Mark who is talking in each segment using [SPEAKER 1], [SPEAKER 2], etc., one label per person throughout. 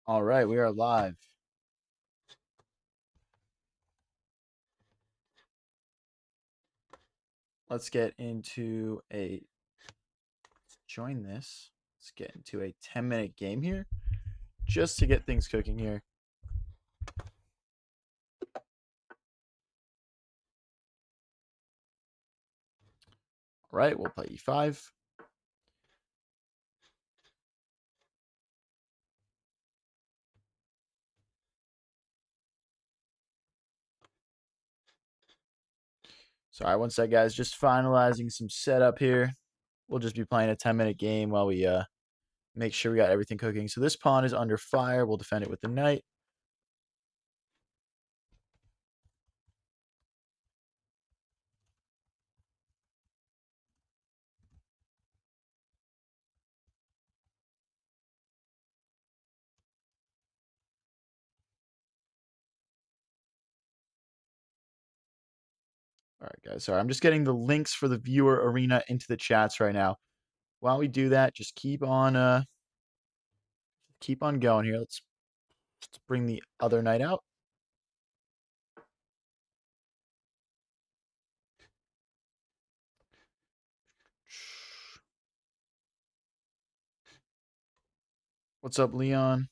[SPEAKER 1] All right, we are live. Let's get into join this. Let's get into a 10-minute game here just to get things cooking here. All right, we'll play e5. Sorry, one sec, guys. Just finalizing some setup here. We'll just be playing a 10-minute game while we make sure we got everything cooking. So this pawn is under fire. We'll defend it with the knight. All right, guys. Sorry, I'm just getting the links for the viewer arena into the chats right now. While we do that, just keep on going here. Let's bring the other knight out. What's up, Leon?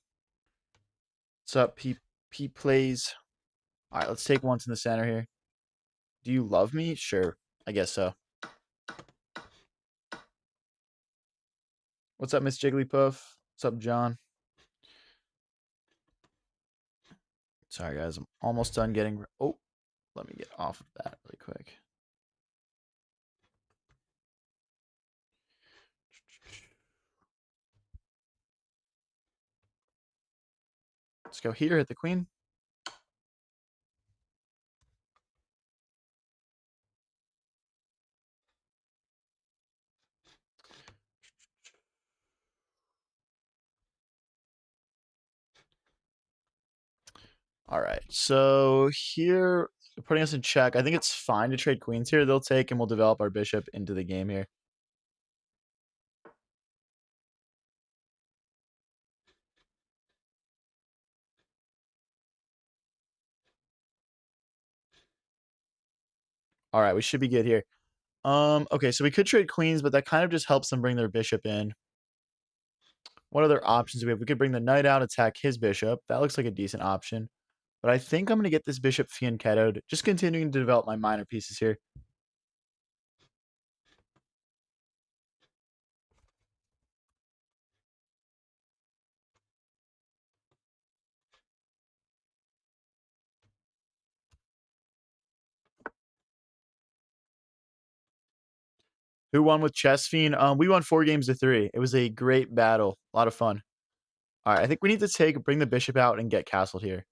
[SPEAKER 1] What's up, P plays? All right, let's take once in the center here. Do you love me? Sure, I guess so. What's up, Miss Jigglypuff? What's up, John? Sorry, guys, I'm almost done getting. Oh, let me get off of that really quick. Let's go here, hit the queen. All right, so here, putting us in check. I think it's fine to trade queens here. They'll take, and we'll develop our bishop into the game here. All right, we should be good here. Okay, so we could trade queens, but that kind of just helps them bring their bishop in. What other options do we have? We could bring the knight out, attack his bishop. That looks like a decent option. But I think I'm going to get this bishop fianchettoed. Just continuing to develop my minor pieces here. Who won with Chessin? We won 4 games to 3. It was a great battle. A lot of fun. All right, I think we need to bring the bishop out and get castled here.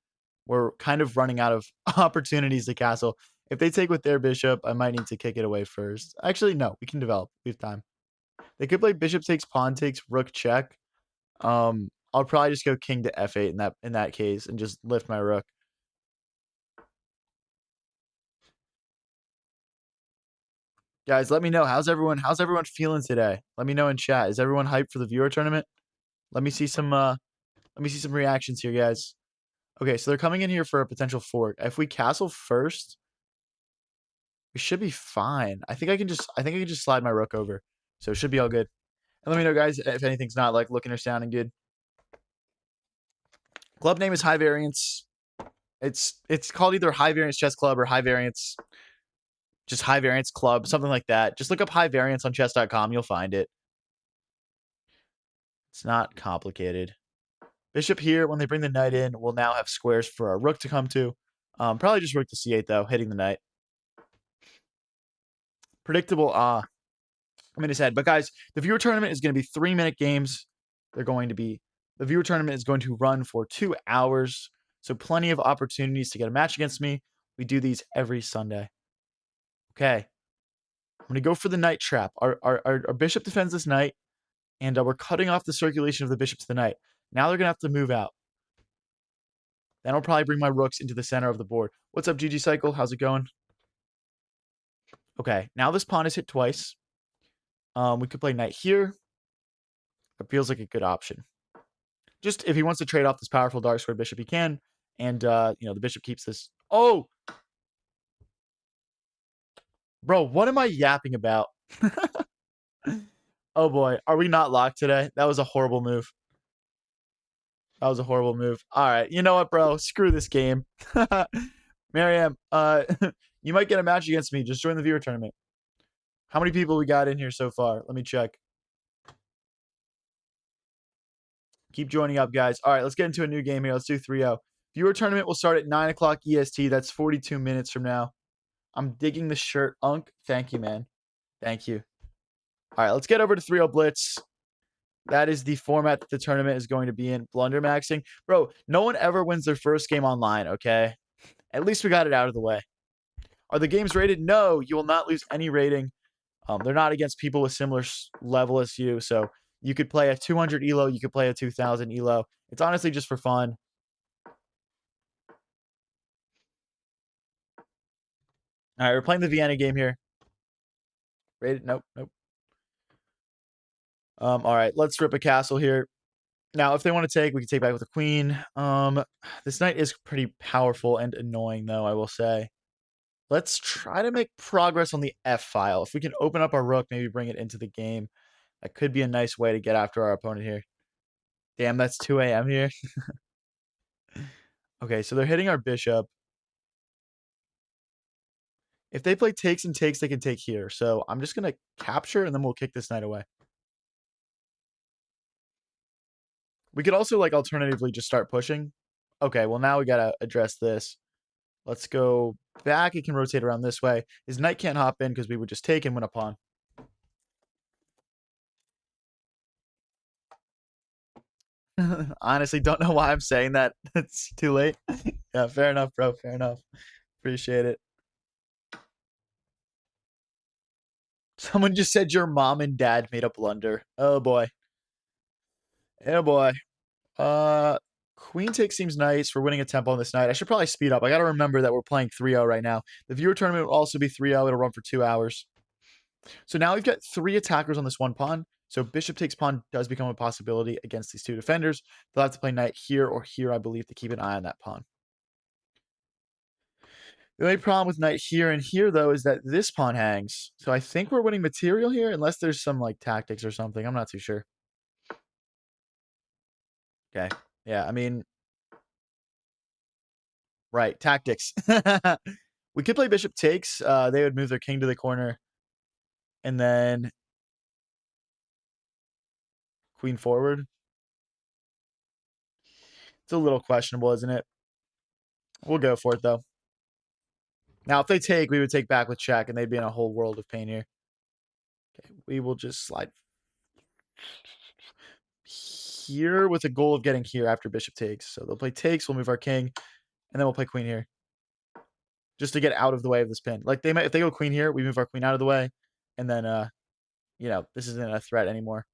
[SPEAKER 1] We're kind of running out of opportunities to castle. If they take with their bishop, I might need to kick it away first. Actually, no, we can develop. We have time. They could play bishop takes, pawn takes, rook check. I'll probably just go king to f8 in that case and just lift my rook. Guys, let me know how's everyone feeling today. Let me know in chat. Is everyone hyped for the viewer tournament? Let me see some reactions here, guys. Okay, so they're coming in here for a potential fork. If we castle first, we should be fine. I think I can just slide my rook over. So it should be all good. And let me know, guys, if anything's not like looking or sounding good. Club name is High Variance. It's called either High Variance Chess Club or High Variance, just High Variance Club, something like that. Just look up High Variance on chess.com. You'll find it. It's not complicated. Bishop here, when they bring the knight in, we'll now have squares for our rook to come to. Probably just rook to c8, though, hitting the knight. Predictable, I'm in his head. But, guys, the viewer tournament is going to be 3-minute games. The viewer tournament is going to run for 2 hours. So plenty of opportunities to get a match against me. We do these every Sunday. Okay. I'm going to go for the knight trap. Our bishop defends this knight, and we're cutting off the circulation of the bishop to the knight. Now they're going to have to move out. Then I'll probably bring my rooks into the center of the board. What's up, GG Cycle? How's it going? Okay, now this pawn is hit twice. We could play knight here. It feels like a good option. Just if he wants to trade off this powerful dark square bishop, he can. And, the bishop keeps this. Oh! Bro, what am I yapping about? Oh, boy. Are we not locked today? That was a horrible move. That was a horrible move. All right. You know what, bro? Screw this game. Mariam, you might get a match against me. Just join the viewer tournament. How many people we got in here so far? Let me check. Keep joining up, guys. All right, let's get into a new game here. Let's do 3-0. Viewer tournament will start at 9 o'clock EST. That's 42 minutes from now. I'm digging the shirt. Unk, thank you, man. Thank you. All right, let's get over to 3-0 Blitz. That is the format that the tournament is going to be in. Blunder maxing. Bro, no one ever wins their first game online, okay? At least we got it out of the way. Are the games rated? No, you will not lose any rating. They're not against people with similar level as you, so you could play a 200 elo, you could play a 2000 elo. It's honestly just for fun. All right, we're playing the Vienna game here. Rated? Nope, nope. All right, let's rip a castle here. Now, if they want to take, we can take back with a queen. This knight is pretty powerful and annoying, though, I will say. Let's try to make progress on the F file. If we can open up our rook, maybe bring it into the game. That could be a nice way to get after our opponent here. Damn, that's 2 a.m. here. Okay, so they're hitting our bishop. If they play takes and takes, they can take here. So I'm just going to capture, and then we'll kick this knight away. We could also, like, alternatively just start pushing. Okay, well, now we got to address this. Let's go back. It can rotate around this way. His knight can't hop in because we would just take and win a pawn. Honestly, don't know why I'm saying that. It's too late. Yeah, fair enough, bro. Fair enough. Appreciate it. Someone just said your mom and dad made a blunder. Oh, boy. Oh, boy. Queen take seems nice. We're winning a tempo on this night. I should probably speed up. I got to remember that we're playing 3-0 right now. The viewer tournament will also be 3-0. It'll run for 2 hours. So now we've got 3 attackers on this one pawn. So bishop takes pawn does become a possibility against these 2 defenders. They'll have to play knight here or here, I believe, to keep an eye on that pawn. The only problem with knight here and here, though, is that this pawn hangs. So I think we're winning material here, unless there's some, like, tactics or something. I'm not too sure. Okay. Yeah, I mean... Right, tactics. We could play bishop takes. They would move their king to the corner. And then... queen forward. It's a little questionable, isn't it? We'll go for it, though. Now, if they take, we would take back with check, and they'd be in a whole world of pain here. Okay, we will just slide here with the goal of getting here after bishop takes. So they'll play takes, we'll move our king, and then we'll play queen here. Just to get out of the way of this pin. Like, they might, if they go queen here, we move our queen out of the way, and then, this isn't a threat anymore.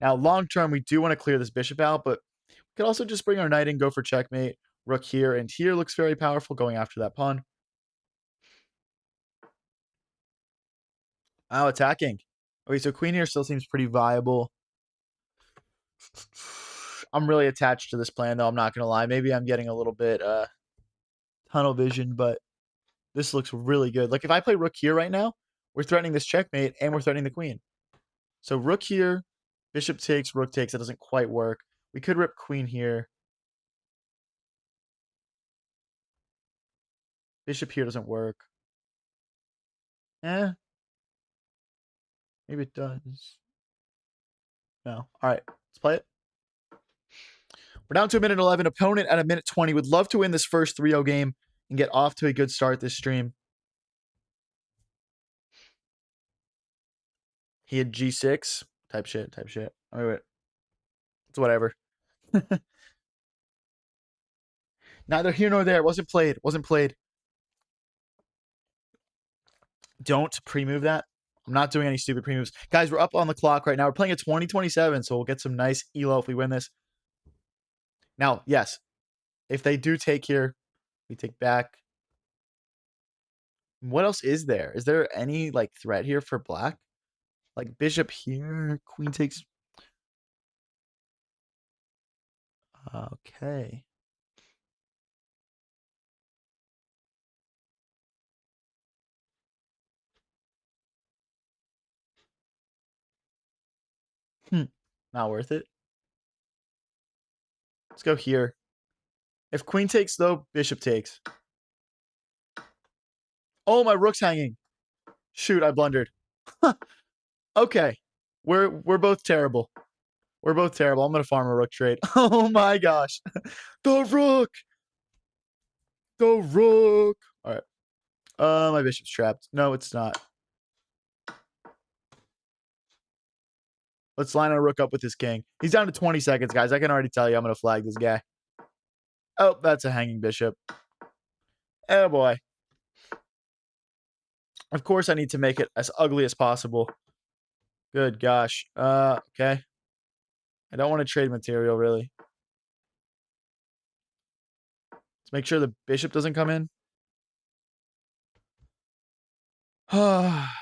[SPEAKER 1] Now, long term, we do want to clear this bishop out, but we could also just bring our knight in, go for checkmate, rook here, and here looks very powerful going after that pawn. Oh, attacking. Okay, so queen here still seems pretty viable. I'm really attached to this plan, though. I'm not going to lie. Maybe I'm getting a little bit tunnel vision, but this looks really good. Like, if I play rook here right now, we're threatening this checkmate, and we're threatening the queen. So rook here, bishop takes, rook takes. That doesn't quite work. We could rip queen here. Bishop here doesn't work. Maybe it does. No. All right, let's play it. We're down to a minute 11. Opponent at a minute 20. Would love to win this first 3-0 game and get off to a good start this stream. He had G6. Type shit. Oh, wait. It's whatever. Neither here nor there. Wasn't played. Don't pre-move that. I'm not doing any stupid pre-moves. Guys, we're up on the clock right now. We're playing at 2027, so we'll get some nice elo if we win this. Now, yes, if they do take here, we take back. What else is there? Is there any, like, threat here for black? Like, bishop here, queen takes... Okay. Hmm. Not worth it. Let's go here. If queen takes, though, bishop takes. Oh, my rook's hanging. Shoot, I blundered. Okay. We're both terrible. We're both terrible. I'm gonna farm a rook trade. Oh my gosh. The rook! The rook! Alright. My bishop's trapped. No, it's not. Let's line our rook up with this king. He's down to 20 seconds, guys. I can already tell you I'm gonna flag this guy. Oh, that's a hanging bishop. Oh boy. Of course I need to make it as ugly as possible. Good gosh. Okay. I don't want to trade material, really. Let's make sure the bishop doesn't come in. Ah,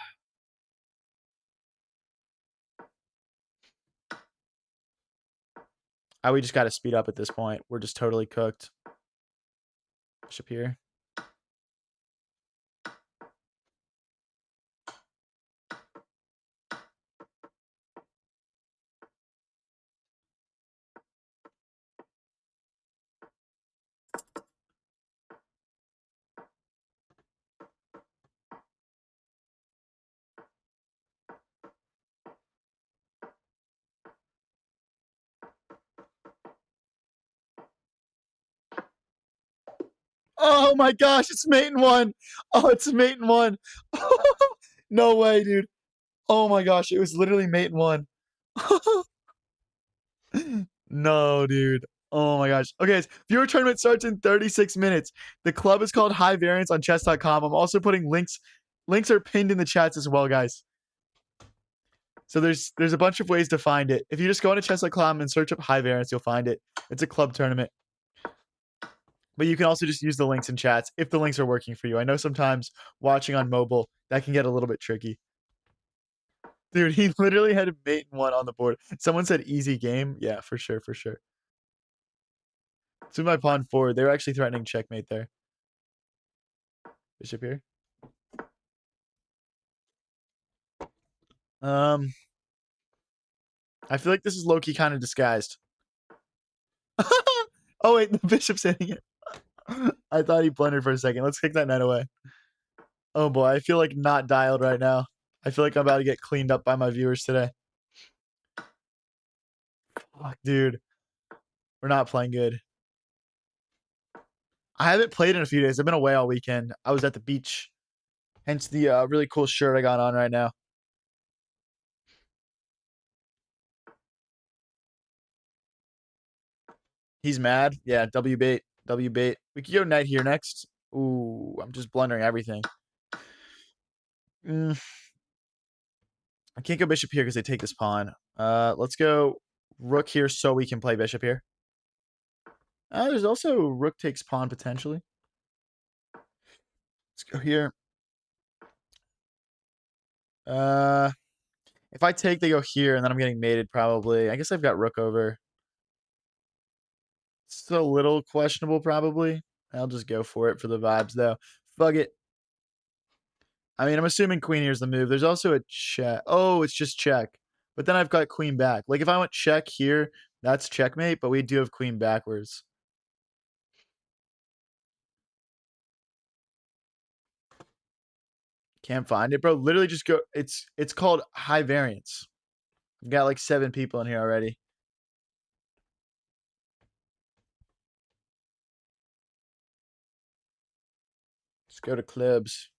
[SPEAKER 1] we just got to speed up at this point. We're just totally cooked. Bishop here. Oh my gosh, it's mate in one. Oh, it's mate in one. No way, dude. Oh my gosh, it was literally mate in one. No, dude. Oh my gosh. Okay, guys, viewer tournament starts in 36 minutes. The club is called High Variance on chess.com. I'm also putting links. Links are pinned in the chats as well, guys. So there's a bunch of ways to find it. If you just go into chess.com and search up High Variance, you'll find it. It's a club tournament. But you can also just use the links in chats if the links are working for you. I know sometimes watching on mobile, that can get a little bit tricky. Dude, he literally had a mate in one on the board. Someone said easy game. Yeah, for sure, for sure. To my pawn forward. They were actually threatening checkmate there. Bishop here. I feel like this is low-key kind of disguised. Oh, wait, the bishop's hitting it. I thought he blundered for a second. Let's kick that knight away. Oh, boy. I feel like not dialed right now. I feel like I'm about to get cleaned up by my viewers today. Fuck, dude. We're not playing good. I haven't played in a few days. I've been away all weekend. I was at the beach. Hence the really cool shirt I got on right now. He's mad. Yeah, W bait. W bait. We could go knight here next. Ooh, I'm just blundering everything. Mm, I can't go bishop here because they take this pawn. Let's go rook here so we can play bishop here. There's also rook takes pawn potentially. Let's go here. If I take, they go here, and then I'm getting mated probably. I guess I've got rook over. It's a little questionable probably. I'll just go for it for the vibes though. Fuck it. I mean, I'm assuming queen here is the move. There's also a check. Oh, it's just check. But then I've got queen back. Like if I went check here, that's checkmate, but we do have queen backwards. Can't find it, bro. Literally just go. It's called high variance. I've got like 7 people in here already. Let's go to clubs.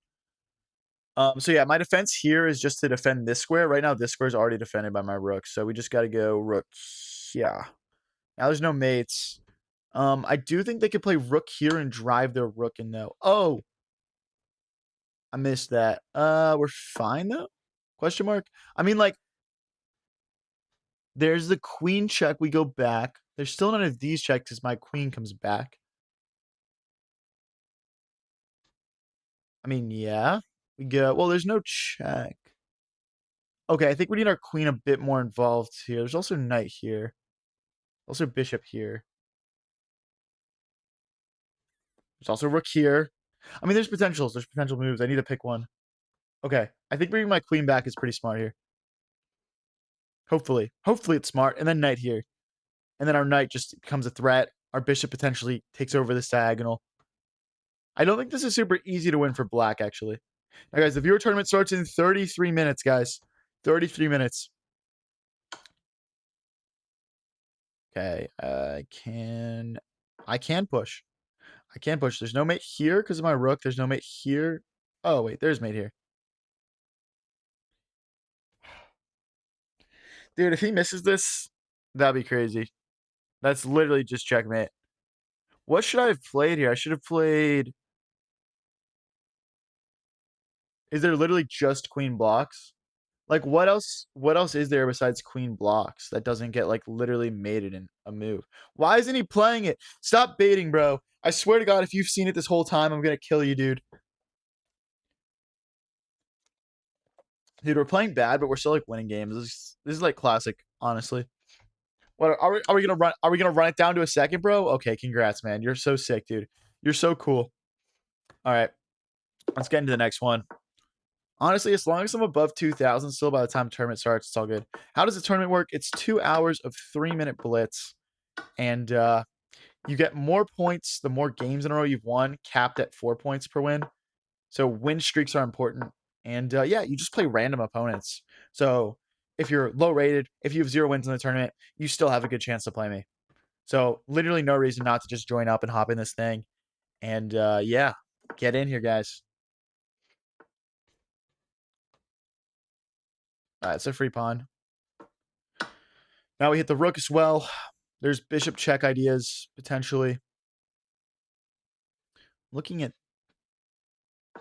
[SPEAKER 1] So yeah, my defense here is just to defend this square. Right now, this square is already defended by my rook. So we just got to go rook. Yeah. Now there's no mates. I do think they could play rook here and drive their rook in though. Oh, I missed that. We're fine though? Question mark. I mean, like, there's the queen check. We go back. There's still none of these checks as my queen comes back. I mean, yeah. We go. Well, there's no check. Okay, I think we need our queen a bit more involved here. There's also knight here. Also bishop here. There's also rook here. I mean, there's potentials. There's potential moves. I need to pick one. Okay. I think bringing my queen back is pretty smart here. Hopefully. Hopefully it's smart. And then knight here. And then our knight just becomes a threat. Our bishop potentially takes over this diagonal. I don't think this is super easy to win for black, actually. Now, guys, the viewer tournament starts in 33 minutes, guys. 33 minutes. Okay, I can push. I can push. There's no mate here because of my rook. There's no mate here. Oh, wait, there's mate here. Dude, if he misses this, that'd be crazy. That's literally just checkmate. What should I have played here? I should have played... Is there literally just queen blocks? Like, what else is there besides queen blocks that doesn't get, like, literally mated in a move? Why isn't he playing it? Stop baiting, bro. I swear to God, if you've seen it this whole time, I'm gonna kill you, dude. Dude, we're playing bad, but we're still, like, winning games. This is like, classic, honestly. What, are we gonna run? Are we gonna run it down to a second, bro? Okay, congrats, man. You're so sick, dude. You're so cool. All right, let's get into the next one. Honestly, as long as I'm above 2,000 still by the time the tournament starts, it's all good. How does the tournament work? It's 2 hours of 3-minute blitz. And you get more points the more games in a row you've won, capped at 4 points per win. So win streaks are important. And yeah, you just play random opponents. So if you're low rated, if you have 0 wins in the tournament, you still have a good chance to play me. So literally no reason not to just join up and hop in this thing. And yeah, get in here, guys. All right, it's a free pawn. Now we hit the rook as well. There's bishop check ideas, potentially. Looking at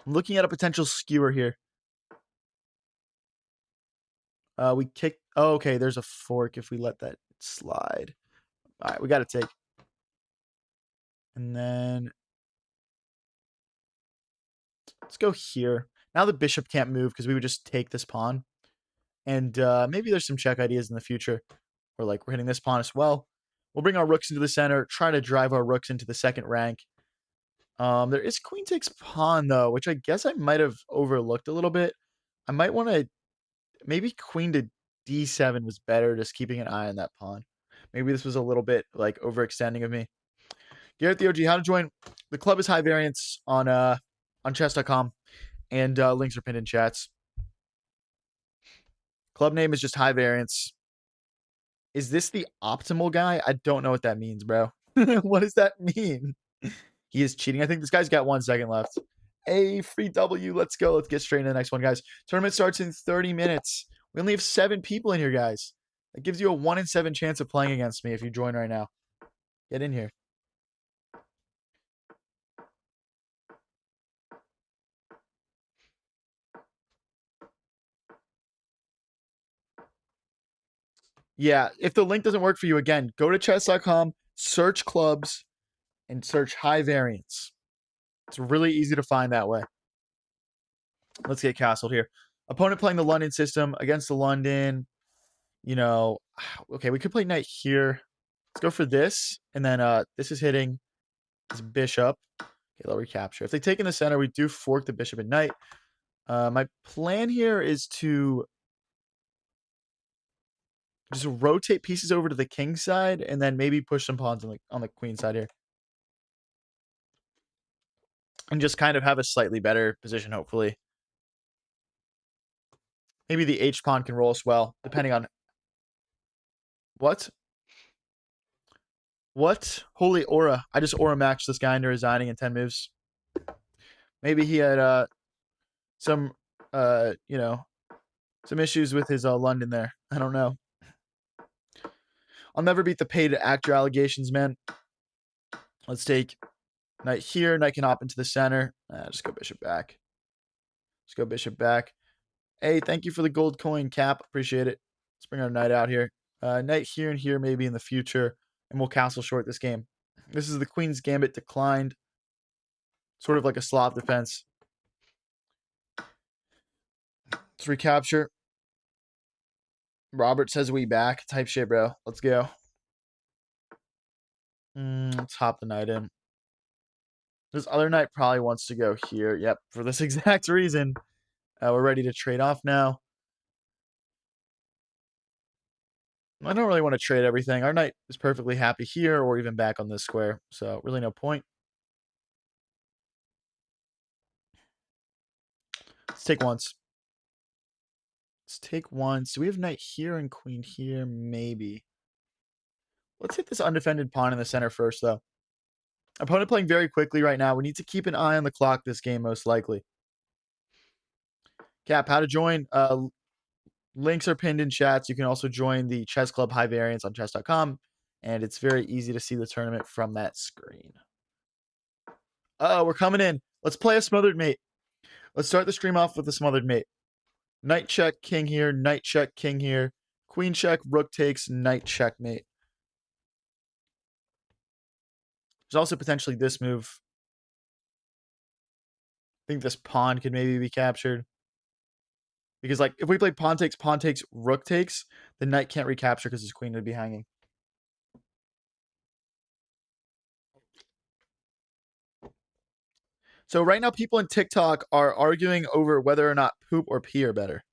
[SPEAKER 1] a potential skewer here. We kick. Oh, okay, there's a fork if we let that slide. All right, we got to take. And then let's go here. Now the bishop can't move because we would just take this pawn. And maybe there's some check ideas in the future. Or like we're hitting this pawn as well. We'll bring our rooks into the center, try to drive our rooks into the second rank. There is queen takes pawn, though, which I guess I might have overlooked a little bit. I might want to... Maybe queen to d7 was better, just keeping an eye on that pawn. Maybe this was a little bit, like, overextending of me. Garrett the OG, how to join. The club is high variance on chess.com, and links are pinned in chats. Club name is just high variance. Is this the optimal guy? I don't know what that means, bro. What does that mean? He is cheating. I think this guy's got 1 second left. A free W. Let's go. Let's get straight into the next one, guys. Tournament starts in 30 minutes. We only have 7 people in here, guys. That gives you a 1 in 7 chance of playing against me if you join right now. Get in here. Yeah, if the link doesn't work for you, again, go to chess.com, search clubs, and search high variance. It's really easy to find that way. Let's get castled here. Opponent playing the London system against the London. You know, okay, we could play knight here. Let's go for this. And then this is hitting this bishop. Okay, they'll recapture. If they take in the center, we do fork the bishop and knight. My plan here is to just rotate pieces over to the king side and then maybe push some pawns on the queen side here. And just kind of have a slightly better position, hopefully. Maybe the H pawn can roll as well, depending on... What? What? Holy aura. I just aura maxed this guy into resigning in 10 moves. Maybe he had some, you know, some issues with his London there. I don't know. I'll never beat the paid actor allegations, man. Let's take knight here. Knight can hop into the center. Just go bishop back. Just go bishop back. Hey, thank you for the gold coin, Cap. Appreciate it. Let's bring our knight out here. Knight here and here maybe in the future. And we'll castle short this game. This is the Queen's Gambit declined. Sort of like a Slav defense. Let's recapture. Robert says we back. Type shit, bro. Let's go. Let's hop the knight in. This other knight probably wants to go here. Yep, for this exact reason. We're ready to trade off now. I don't really want to trade everything. Our knight is perfectly happy here or even back on this square. So really no point. Let's take once. Let's take once. Do we have knight here and queen here? Maybe. Let's hit this undefended pawn in the center first, though. Opponent playing very quickly right now. We need to keep an eye on the clock this game, most likely. Cap, how to join. Links are pinned in chats. You can also join the Chess Club High Variance on chess.com. And it's very easy to see the tournament from that screen. Oh, we're coming in. Let's play a smothered mate. Let's start the stream off with a smothered mate. Knight check, king here. Knight check, king here. Queen check, rook takes, knight checkmate. There's also potentially this move. I think this pawn could maybe be captured. Because, like, if we play pawn takes, rook takes, the knight can't recapture because his queen would be hanging. So right now, people in TikTok are arguing over whether or not poop or pee are better.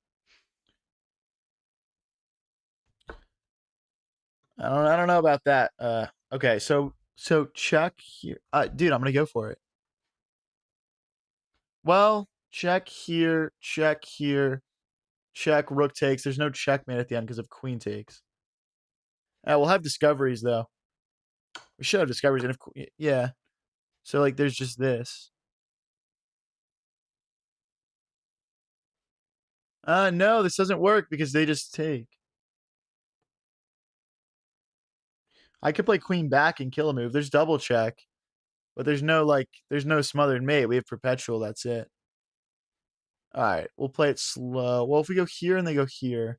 [SPEAKER 1] I don't know about that. Okay, so check here. Dude, I'm gonna go for it. Well, check here, check rook takes. There's no checkmate at the end because of queen takes. We'll have discoveries though. We should have discoveries, and if yeah. So like, there's just this. No, this doesn't work because they just take. I could play queen back and kill a move. There's double check, but there's no smothered mate. We have perpetual. That's it. All right, we'll play it slow. Well, if we go here and they go here.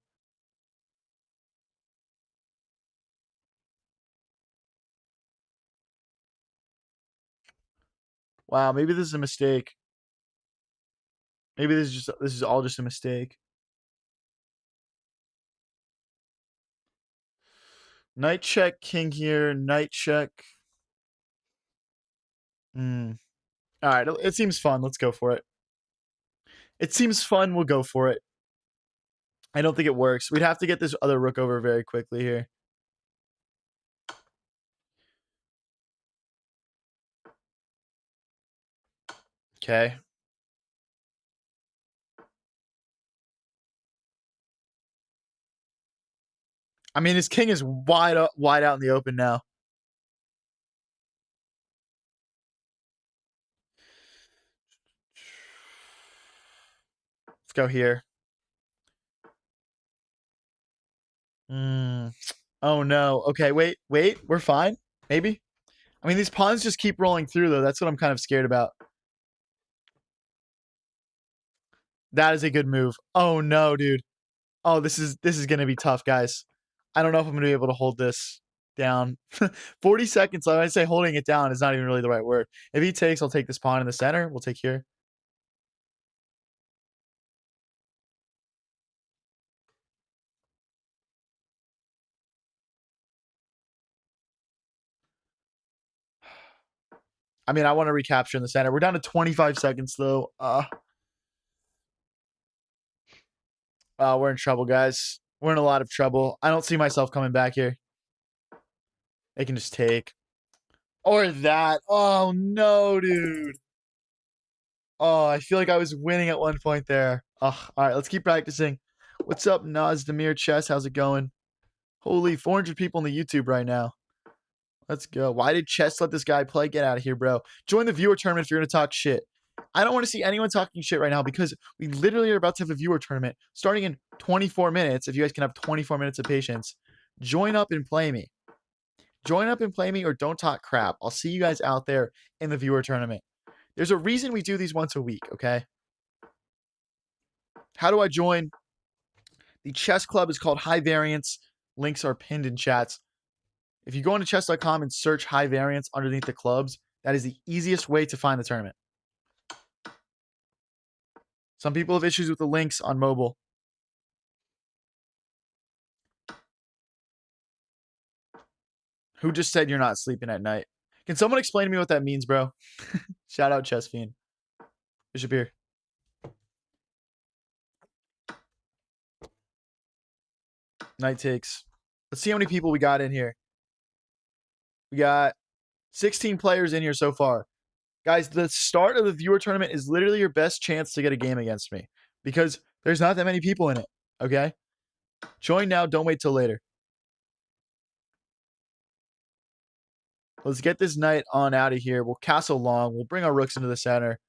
[SPEAKER 1] Wow, maybe this is a mistake. Maybe this is all just a mistake. Knight check, king here, knight check. All right, it seems fun. Let's go for it. It seems fun. We'll go for it. I don't think it works. We'd have to get this other rook over very quickly here. Okay. I mean, his king is wide out in the open now. Let's go here. Oh no. Okay, wait. We're fine. Maybe. I mean, these pawns just keep rolling through though. That's what I'm kind of scared about. That is a good move. Oh no, dude. Oh, this is gonna be tough, guys. I don't know if I'm gonna be able to hold this down. 40 seconds. I say holding it down is not even really the right word. If he takes, I'll take this pawn in the center. We'll take here. I mean, I want to recapture in the center. We're down to 25 seconds though. We're in trouble, guys. We're in a lot of trouble. I don't see myself coming back here. They can just take. Or that. Oh, no, dude. Oh, I feel like I was winning at one point there. All right, let's keep practicing. What's up, Nazdemir Chess? How's it going? Holy, 400 people on the YouTube right now. Let's go. Why did Chess let this guy play? Get out of here, bro. Join the viewer tournament if you're going to talk shit. I don't want to see anyone talking shit right now because we literally are about to have a viewer tournament starting in 24 minutes. If you guys can have 24 minutes of patience, join up and play me. Join up and play me or don't talk crap. I'll see you guys out there in the viewer tournament. There's a reason we do these once a week, okay? How do I join? The chess club is called High Variance. Links are pinned in chats. If you go into chess.com and search High Variance underneath the clubs, that is the easiest way to find the tournament. Some people have issues with the links on mobile. Who just said you're not sleeping at night? Can someone explain to me what that means, bro? Shout out Chessin. Bishop here. Knight takes. Let's see how many people we got in here. We got 16 players in here so far. Guys, the start of the viewer tournament is literally your best chance to get a game against me because there's not that many people in it, okay? Join now. Don't wait till later. Let's get this knight on out of here. We'll castle long. We'll bring our rooks into the center.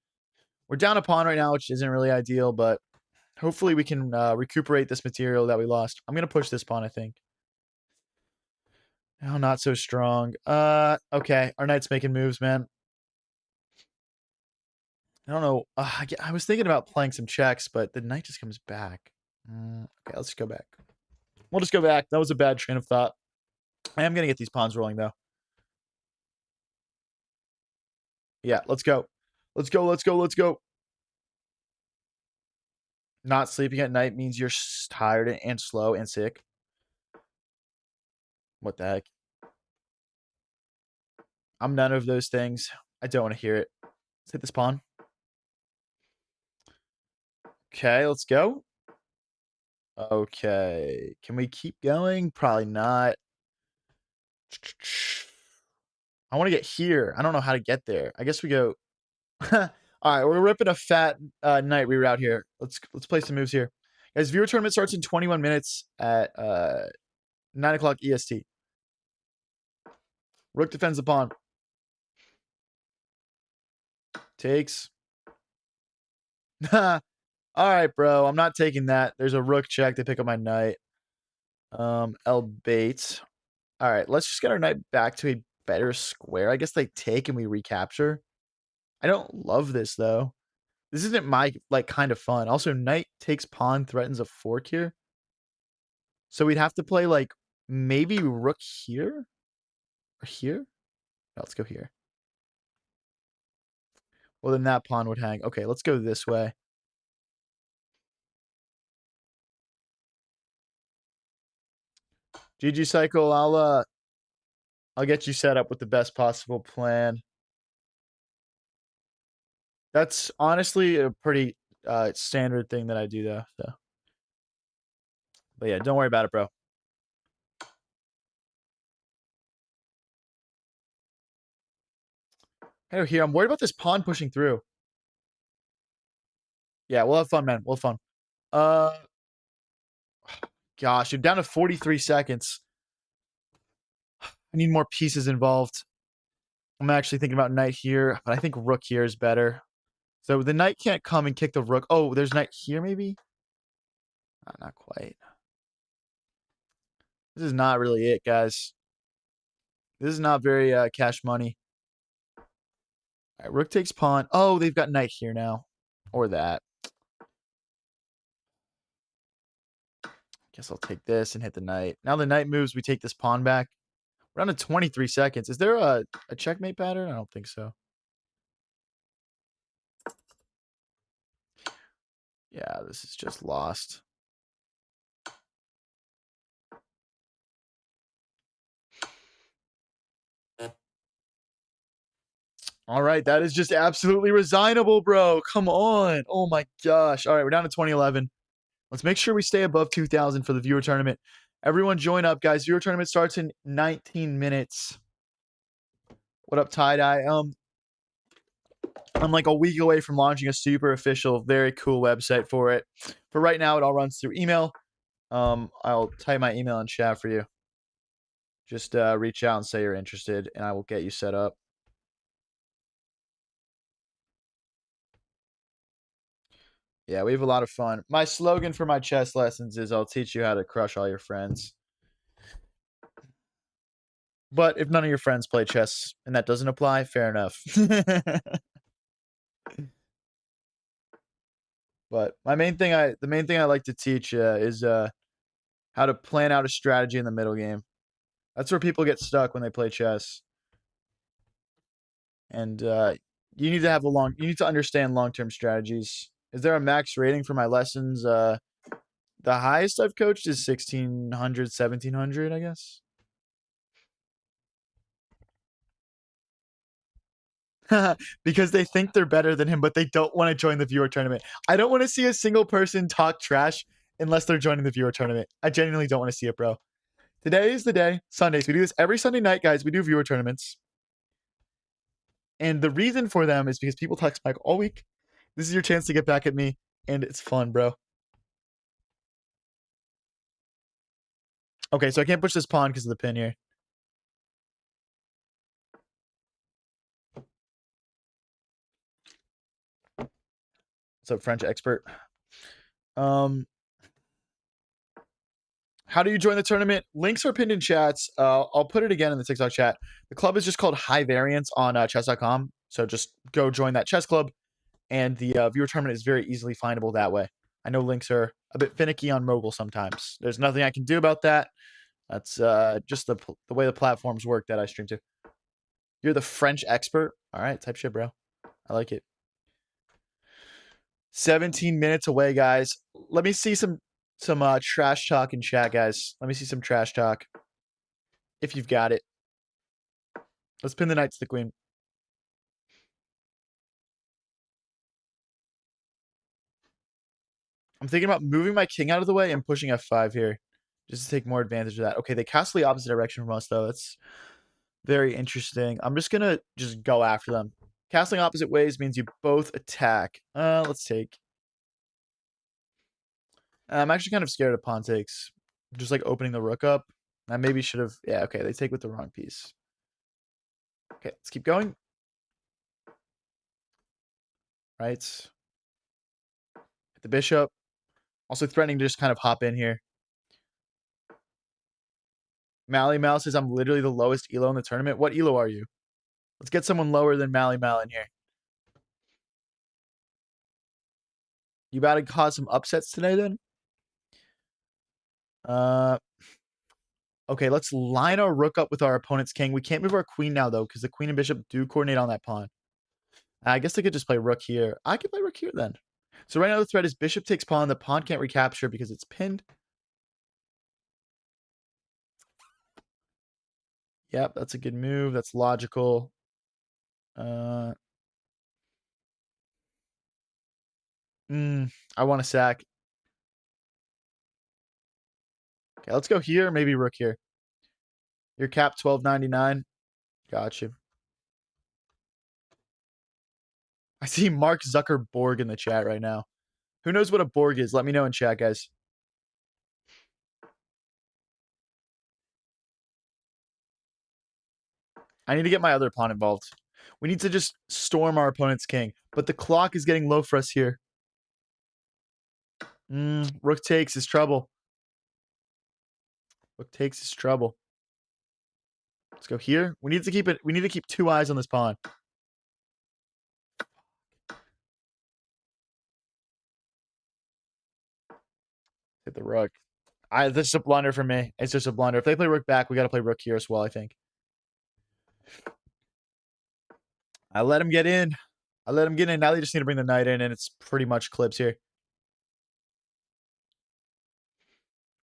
[SPEAKER 1] We're down a pawn right now, which isn't really ideal, but hopefully we can recuperate this material that we lost. I'm going to push this pawn, I think. Oh, not so strong. Okay. Our knight's making moves, man. I don't know. I was thinking about playing some checks, but the knight just comes back. Okay, let's go back. We'll just go back. That was a bad train of thought. I am going to get these pawns rolling, though. Yeah, let's go. Let's go, let's go, let's go. Not sleeping at night means you're tired and slow and sick. What the heck? I'm none of those things. I don't want to hear it. Let's hit this pawn. Okay, let's go. Okay. Can we keep going? Probably not. I want to get here. I don't know how to get there. I guess we go. All right, we're ripping a fat knight reroute here. Let's play some moves here. Guys, viewer tournament starts in 21 minutes at 9 o'clock EST. Rook defends the pawn. Takes. All right, bro. I'm not taking that. There's a rook check to pick up my knight. L bait. All right, let's just get our knight back to a better square. I guess they take and we recapture. I don't love this though. This isn't my like kind of fun. Also, knight takes pawn threatens a fork here. So we'd have to play like maybe rook here or here. No, let's go here. Well, then that pawn would hang. Okay, let's go this way. GG cycle. I'll get you set up with the best possible plan. That's honestly a pretty standard thing that I do though. So. But yeah, don't worry about it, bro. Hey, here, I'm worried about this pawn pushing through. Yeah, we'll have fun, man. We'll have fun. Gosh, you're down to 43 seconds. I need more pieces involved. I'm actually thinking about knight here, but I think rook here is better. So the knight can't come and kick the rook. Oh, there's knight here, maybe? Not quite. This is not really it, guys. This is not very cash money. All right, rook takes pawn. Oh, they've got knight here now. Or that. Guess I'll take this and hit the knight. Now the knight moves, we take this pawn back. We're down to 23 seconds. Is there a checkmate pattern? I don't think so. Yeah, this is just lost. All right, that is just absolutely resignable, bro. Come on. Oh my gosh. All right, we're down to 2011. Let's make sure we stay above 2,000 for the viewer tournament. Everyone join up, guys. Viewer tournament starts in 19 minutes. What up, tie-dye? I'm like a week away from launching a super official, very cool website for it. For right now, it all runs through email. I'll type my email in chat for you. Just reach out and say you're interested, and I will get you set up. Yeah, we have a lot of fun. My slogan for my chess lessons is I'll teach you how to crush all your friends. But if none of your friends play chess and that doesn't apply, fair enough. But the main thing I like to teach is how to plan out a strategy in the middle game. That's where people get stuck when they play chess. And you need to understand long-term strategies. Is there a max rating for my lessons? The highest I've coached is 1,600, 1,700, I guess. Because they think they're better than him, but they don't want to join the viewer tournament. I don't want to see a single person talk trash unless they're joining the viewer tournament. I genuinely don't want to see it, bro. Today is the day. Sundays. We do this every Sunday night, guys. We do viewer tournaments. And the reason for them is because people talk smack all week. This is your chance to get back at me, and it's fun, bro. Okay, so I can't push this pawn because of the pin here. What's up, French expert? How do you join the tournament? Links are pinned in chats. I'll put it again in the TikTok chat. The club is just called High Variance on chess.com. So just go join that chess club, and the viewer tournament is very easily findable that way. I know links are a bit finicky on mobile sometimes. There's nothing I can do about that. That's just the way the platforms work that I stream to. You're the French expert. All right, type shit, bro. I like it. 17 minutes away, guys. Let me see some trash talk in chat, guys. Let me see some trash talk. If you've got it. Let's pin the knight to the queen. I'm thinking about moving my king out of the way and pushing f5 here. Just to take more advantage of that. Okay, they castle the opposite direction from us, though. That's very interesting. I'm just going to just go after them. Castling opposite ways means you both attack. Let's take. I'm actually kind of scared of pawn takes. Just like opening the rook up. I maybe should have. Yeah, okay. They take with the wrong piece. Okay, let's keep going. Right. Hit the bishop. Also threatening to just kind of hop in here. Mally Mal says I'm literally the lowest elo in the tournament. What elo are you? Let's get someone lower than Mally Mal in here. You about to cause some upsets today then? Okay, let's line our rook up with our opponent's king. We can't move our queen now, though, because the queen and bishop do coordinate on that pawn. I guess they could just play rook here. I could play rook here then. So right now the threat is bishop takes pawn. The pawn can't recapture because it's pinned. Yep, that's a good move. That's logical. I want to sack. Okay, let's go here. Maybe rook here. Your cap 12.99. Gotcha. I see Mark Zuckerberg in the chat right now. Who knows what a Borg is? Let me know in chat, guys. I need to get my other pawn involved. We need to just storm our opponent's king. But the clock is getting low for us here. Rook takes is trouble. Rook takes is trouble. Let's go here. We need to keep it. We need to keep 2 eyes on this pawn. Hit the rook. This is a blunder for me. It's just a blunder. If they play rook back, we got to play rook here as well, I think. I let him get in. Now they just need to bring the knight in, and it's pretty much clips here.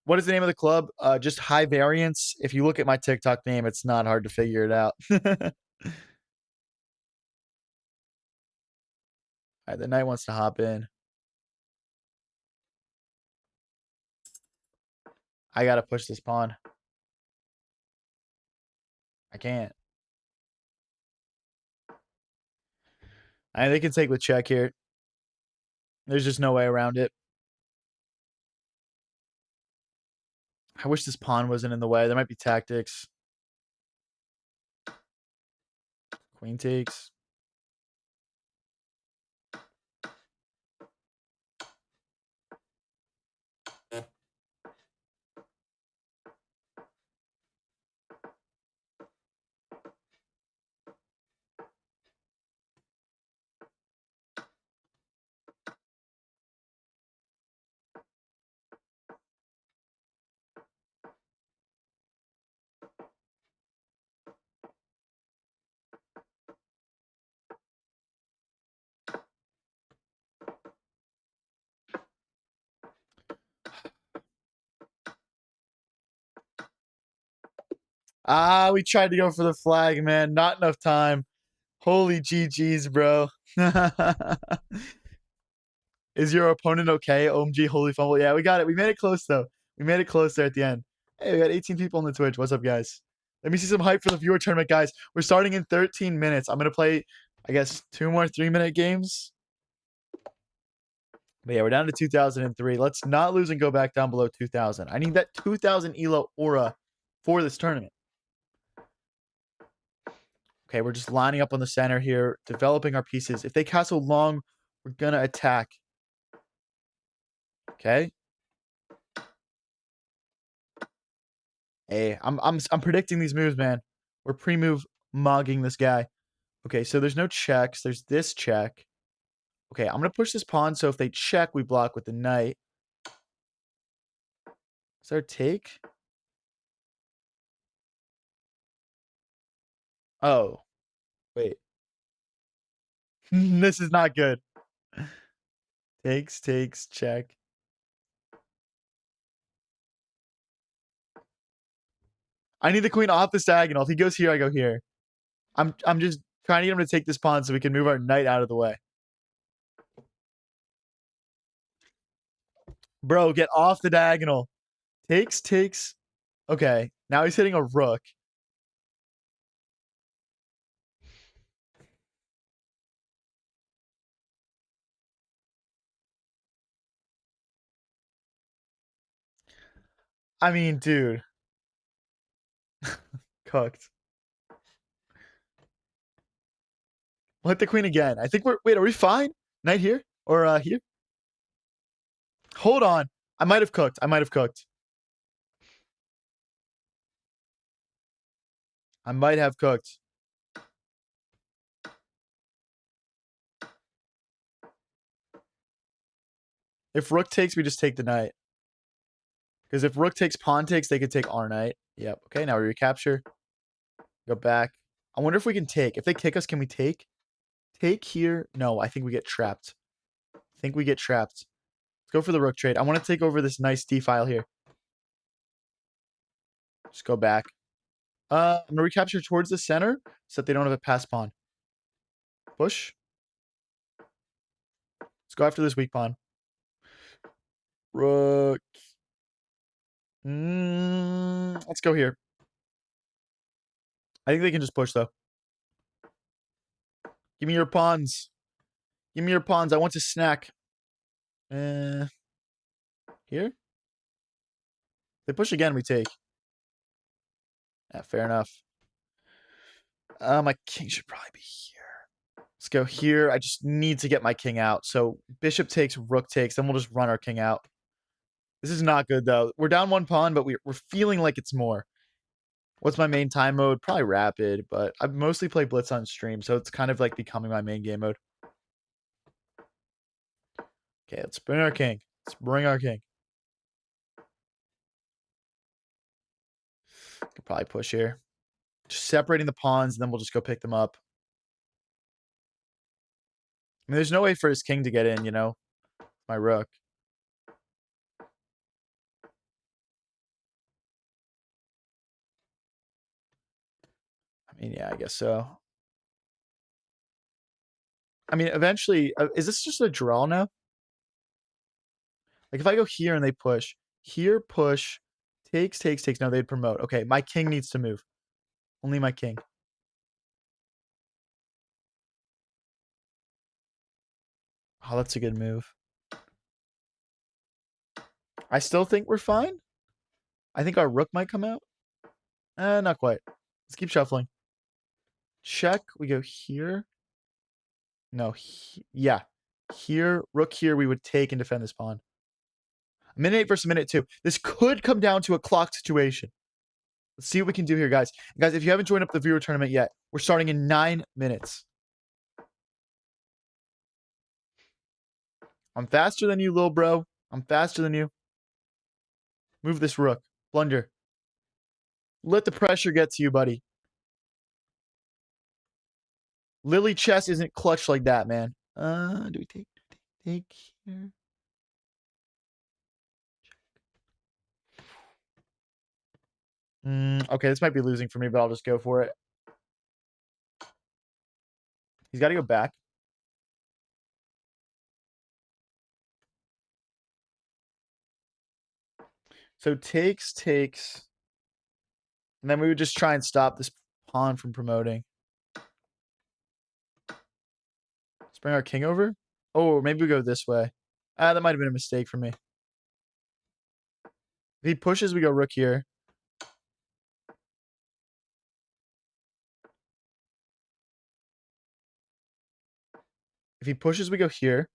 [SPEAKER 1] What is the name of the club? Just High Variance. If you look at my TikTok name, it's not hard to figure it out. All right, the knight wants to hop in. I got to push this pawn. I can't. They can take with check here. There's just no way around it. I wish this pawn wasn't in the way. There might be tactics. Queen takes. We tried to go for the flag, man. Not enough time. Holy GG's, bro. Is your opponent okay? OMG, holy fumble. Yeah, we got it. We made it close, though. We made it close there at the end. Hey, we got 18 people on the Twitch. What's up, guys? Let me see some hype for the viewer tournament, guys. We're starting in 13 minutes. I'm going to play, I guess, 2 more 3-minute games. But yeah, we're down to 2003. Let's not lose and go back down below 2000. I need that 2000 ELO aura for this tournament. Okay, we're just lining up on the center here, developing our pieces. If they castle long, we're going to attack. Okay. Hey, I'm predicting these moves, man. We're pre-move mugging this guy. Okay, so there's no checks. There's this check. Okay, I'm gonna push this pawn, so if they check, we block with the knight. Is there a take? Oh, wait. This is not good. Takes, check. I need the queen off this diagonal. If he goes here, I go here. I'm just trying to get him to take this pawn so we can move our knight out of the way. Bro, get off the diagonal. Takes. Okay, now he's hitting a rook. I mean, dude. Cooked. We'll hit the queen again. I think we're... Wait, are we fine? Knight here? Or here? Hold on. I might have cooked. I might have cooked. I might have cooked. If rook takes, we just take the knight. Because if rook takes, pawn takes, they could take our knight. Yep. Okay, now we recapture. Go back. I wonder if we can take. If they kick us, can we take? Take here? No, I think we get trapped. I think we get trapped. Let's go for the rook trade. I want to take over this nice d file here. Just go back. I'm going to recapture towards the center so that they don't have a pass pawn. Push. Let's go after this weak pawn. Rook. Let's go here. I think they can just push, though. Give me your pawns. Give me your pawns. I want to snack. Here? They push again, we take. Yeah, fair enough. My king should probably be here. Let's go here. I just need to get my king out. So bishop takes, rook takes, then we'll just run our king out. This is not good, though. We're down one pawn, but we're feeling like it's more. What's my main time mode? Probably rapid, but I mostly play blitz on stream, so it's kind of like becoming my main game mode. Okay, let's bring our king. Let's bring our king. Could probably push here. Just separating the pawns, and then we'll just go pick them up. I mean, there's no way for his king to get in, you know? My rook. I mean, yeah, I guess so. I mean, eventually, is this just a draw now? Like, if I go here and they push, here, push, takes. No, they'd promote. Okay, my king needs to move. Only my king. Oh, that's a good move. I still think we're fine. I think our rook might come out. Not quite. Let's keep shuffling. Check. We go here. No, yeah. Here, rook here, we would take and defend this pawn. Minute 8 versus minute 2. This could come down to a clock situation. Let's see what we can do here, guys. Guys, if you haven't joined up the viewer tournament yet, we're starting in 9 minutes. I'm faster than you, little bro. I'm faster than you. Move this rook. Blunder. Let the pressure get to you, buddy. Lily chess isn't clutch like that, man. Do we take? Take here. Okay, this might be losing for me, but I'll just go for it. He's got to go back. So takes. And then we would just try and stop this pawn from promoting. Let's bring our king over. Oh, maybe we go this way. That might have been a mistake for me. If he pushes, we go rook here. If he pushes, we go here.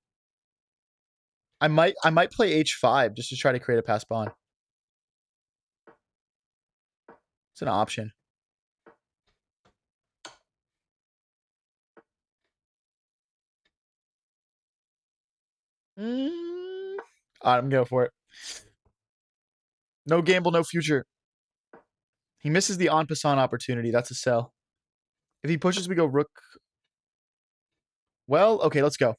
[SPEAKER 1] I might play h5 just to try to create a pass pawn. It's an option. I'm going for it. No gamble, no future. He misses the en passant opportunity. That's a sell. If he pushes, we go rook. Well, okay, let's go.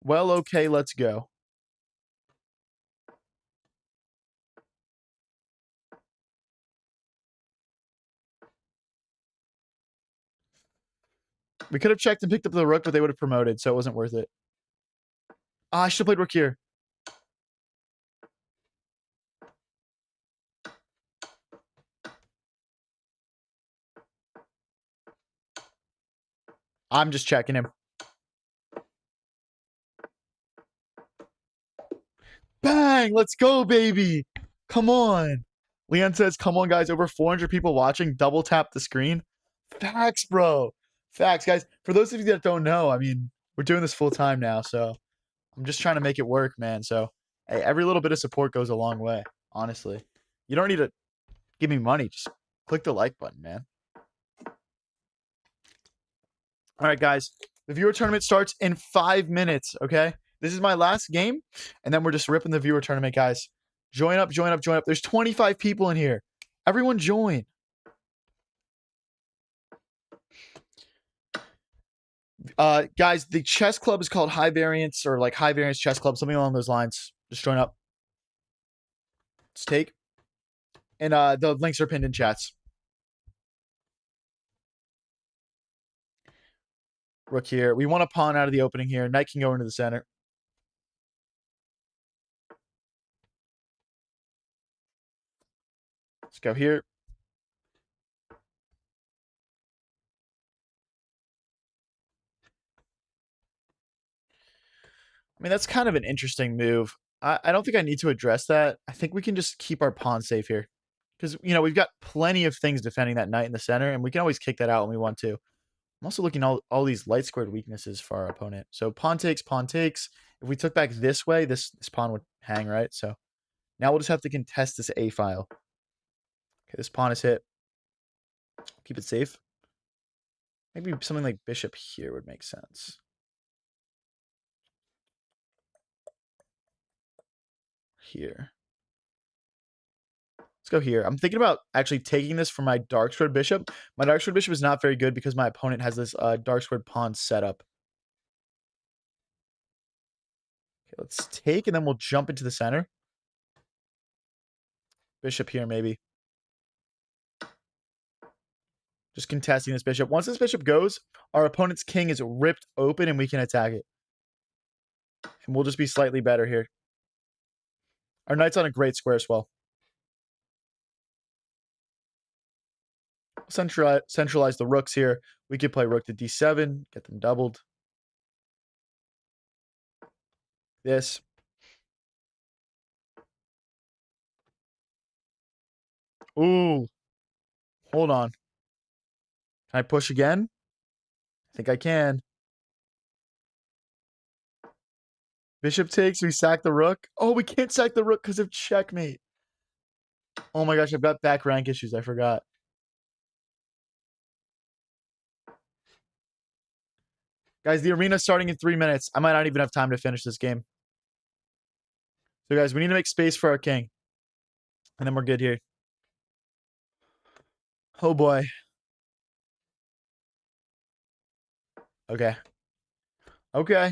[SPEAKER 1] Well, okay, let's go. We could have checked and picked up the rook, but they would have promoted, so it wasn't worth it. I should have played rook here. I'm just checking him. Bang! Let's go, baby! Come on. Leon says, come on, guys. Over 400 people watching. Double tap the screen. Facts, bro. Facts, guys. For those of you that don't know, I mean, we're doing this full time now, so I'm just trying to make it work, man. So, hey, every little bit of support goes a long way, honestly. You don't need to give me money. Just click the like button, man. All right, guys. The viewer tournament starts in 5 minutes, okay? This is my last game, and then we're just ripping the viewer tournament, guys. Join up, join up, join up. There's 25 people in here. Everyone join. Guys, the chess club is called High Variance or like High Variance Chess Club, something along those lines. Just join up. Let's take. And the links are pinned in chats. Rook here. We want a pawn out of the opening here. Knight can go into the center. Let's go here. I mean, that's kind of an interesting move. I don't think I need to address that. I think we can just keep our pawn safe here. Because, you know, we've got plenty of things defending that knight in the center, and we can always kick that out when we want to. I'm also looking at all these light squared weaknesses for our opponent. So pawn takes, pawn takes. If we took back this way, this pawn would hang, right? So now we'll just have to contest this A file. Okay, this pawn is hit. Keep it safe. Maybe something like bishop here would make sense. Here. Let's go here. I'm thinking about actually taking this for my dark squared bishop. My dark squared bishop is not very good because my opponent has this dark squared pawn set up. Okay, let's take, and then we'll jump into the center. Bishop here, maybe. Just contesting this bishop. Once this bishop goes, our opponent's king is ripped open, and we can attack it. And we'll just be slightly better here. Our knight's on a great square swell. Centralize the rooks here. We could play rook to d7, get them doubled. This. Ooh. Hold on. Can I push again? I think I can. Bishop takes. We sack the rook. Oh, we can't sack the rook because of checkmate. Oh my gosh, I've got back rank issues. I forgot. Guys, the arena's starting in 3 minutes. I might not even have time to finish this game. So, guys, we need to make space for our king. And then we're good here. Oh, boy. Okay. Okay.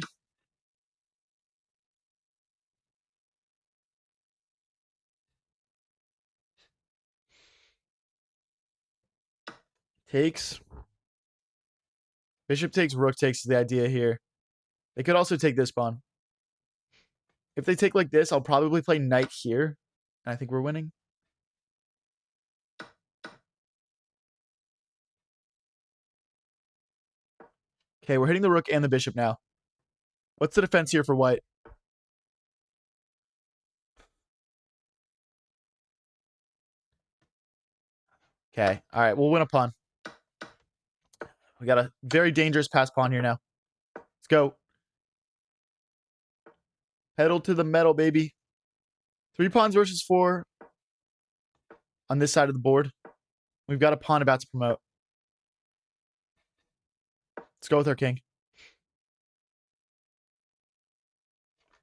[SPEAKER 1] Takes. Bishop takes, rook takes is the idea here. They could also take this pawn. If they take like this, I'll probably play knight here. And I think we're winning. Okay, we're hitting the rook and the bishop now. What's the defense here for white? Okay. All right. We'll win a pawn. We got a very dangerous pass pawn here now. Let's go. Pedal to the metal, baby. 3 pawns versus 4 on this side of the board. We've got a pawn about to promote. Let's go with our king.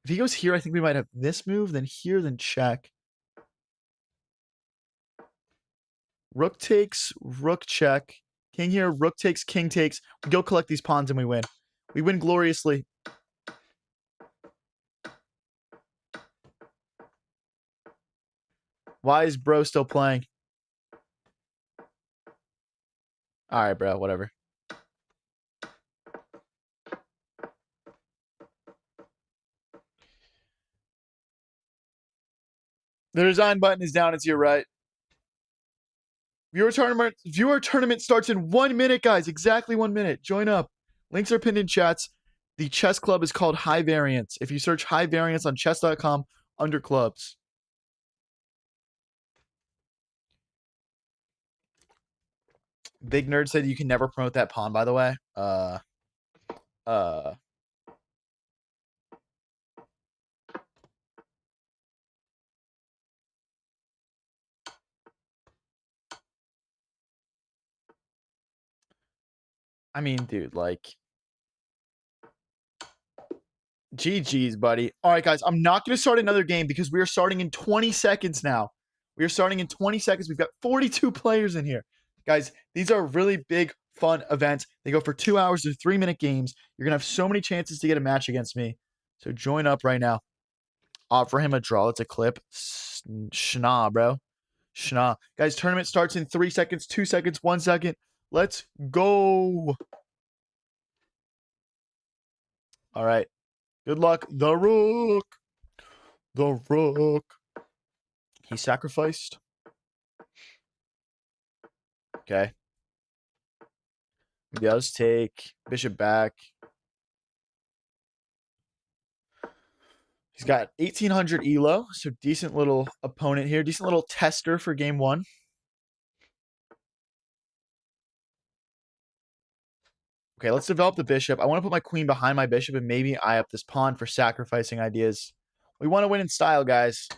[SPEAKER 1] If he goes here, I think we might have this move, then here, then check. Rook takes, rook check. King here, rook takes, king takes. We go collect these pawns and we win. We win gloriously. Why is bro still playing? All right, bro, whatever. The design button is down. It's your right. Viewer tournament starts in 1 minute, guys. Exactly 1 minute. Join up. Links are pinned in chats. The chess club is called High Variance. If you search High Variance on chess.com under clubs. Big Nerd said you can never promote that pawn, by the way. I mean, dude, like, GG's, buddy. All right, guys, I'm not going to start another game because we are starting in 20 seconds now. We are starting in 20 seconds. We've got 42 players in here. Guys, these are really big, fun events. They go for 2 hours to 3-minute games. You're going to have so many chances to get a match against me. So join up right now. Offer him a draw. It's a clip. Schna, bro. Schna. Guys, tournament starts in 3 seconds, 2 seconds, 1 second. Let's go. All right. Good luck. The rook. The rook. He sacrificed. Okay. He does take bishop back. He's got 1800 elo, so decent little opponent here. Decent little tester for game 1. Okay, let's develop the bishop. I want to put my queen behind my bishop and maybe eye up this pawn for sacrificing ideas. We want to win in style, guys.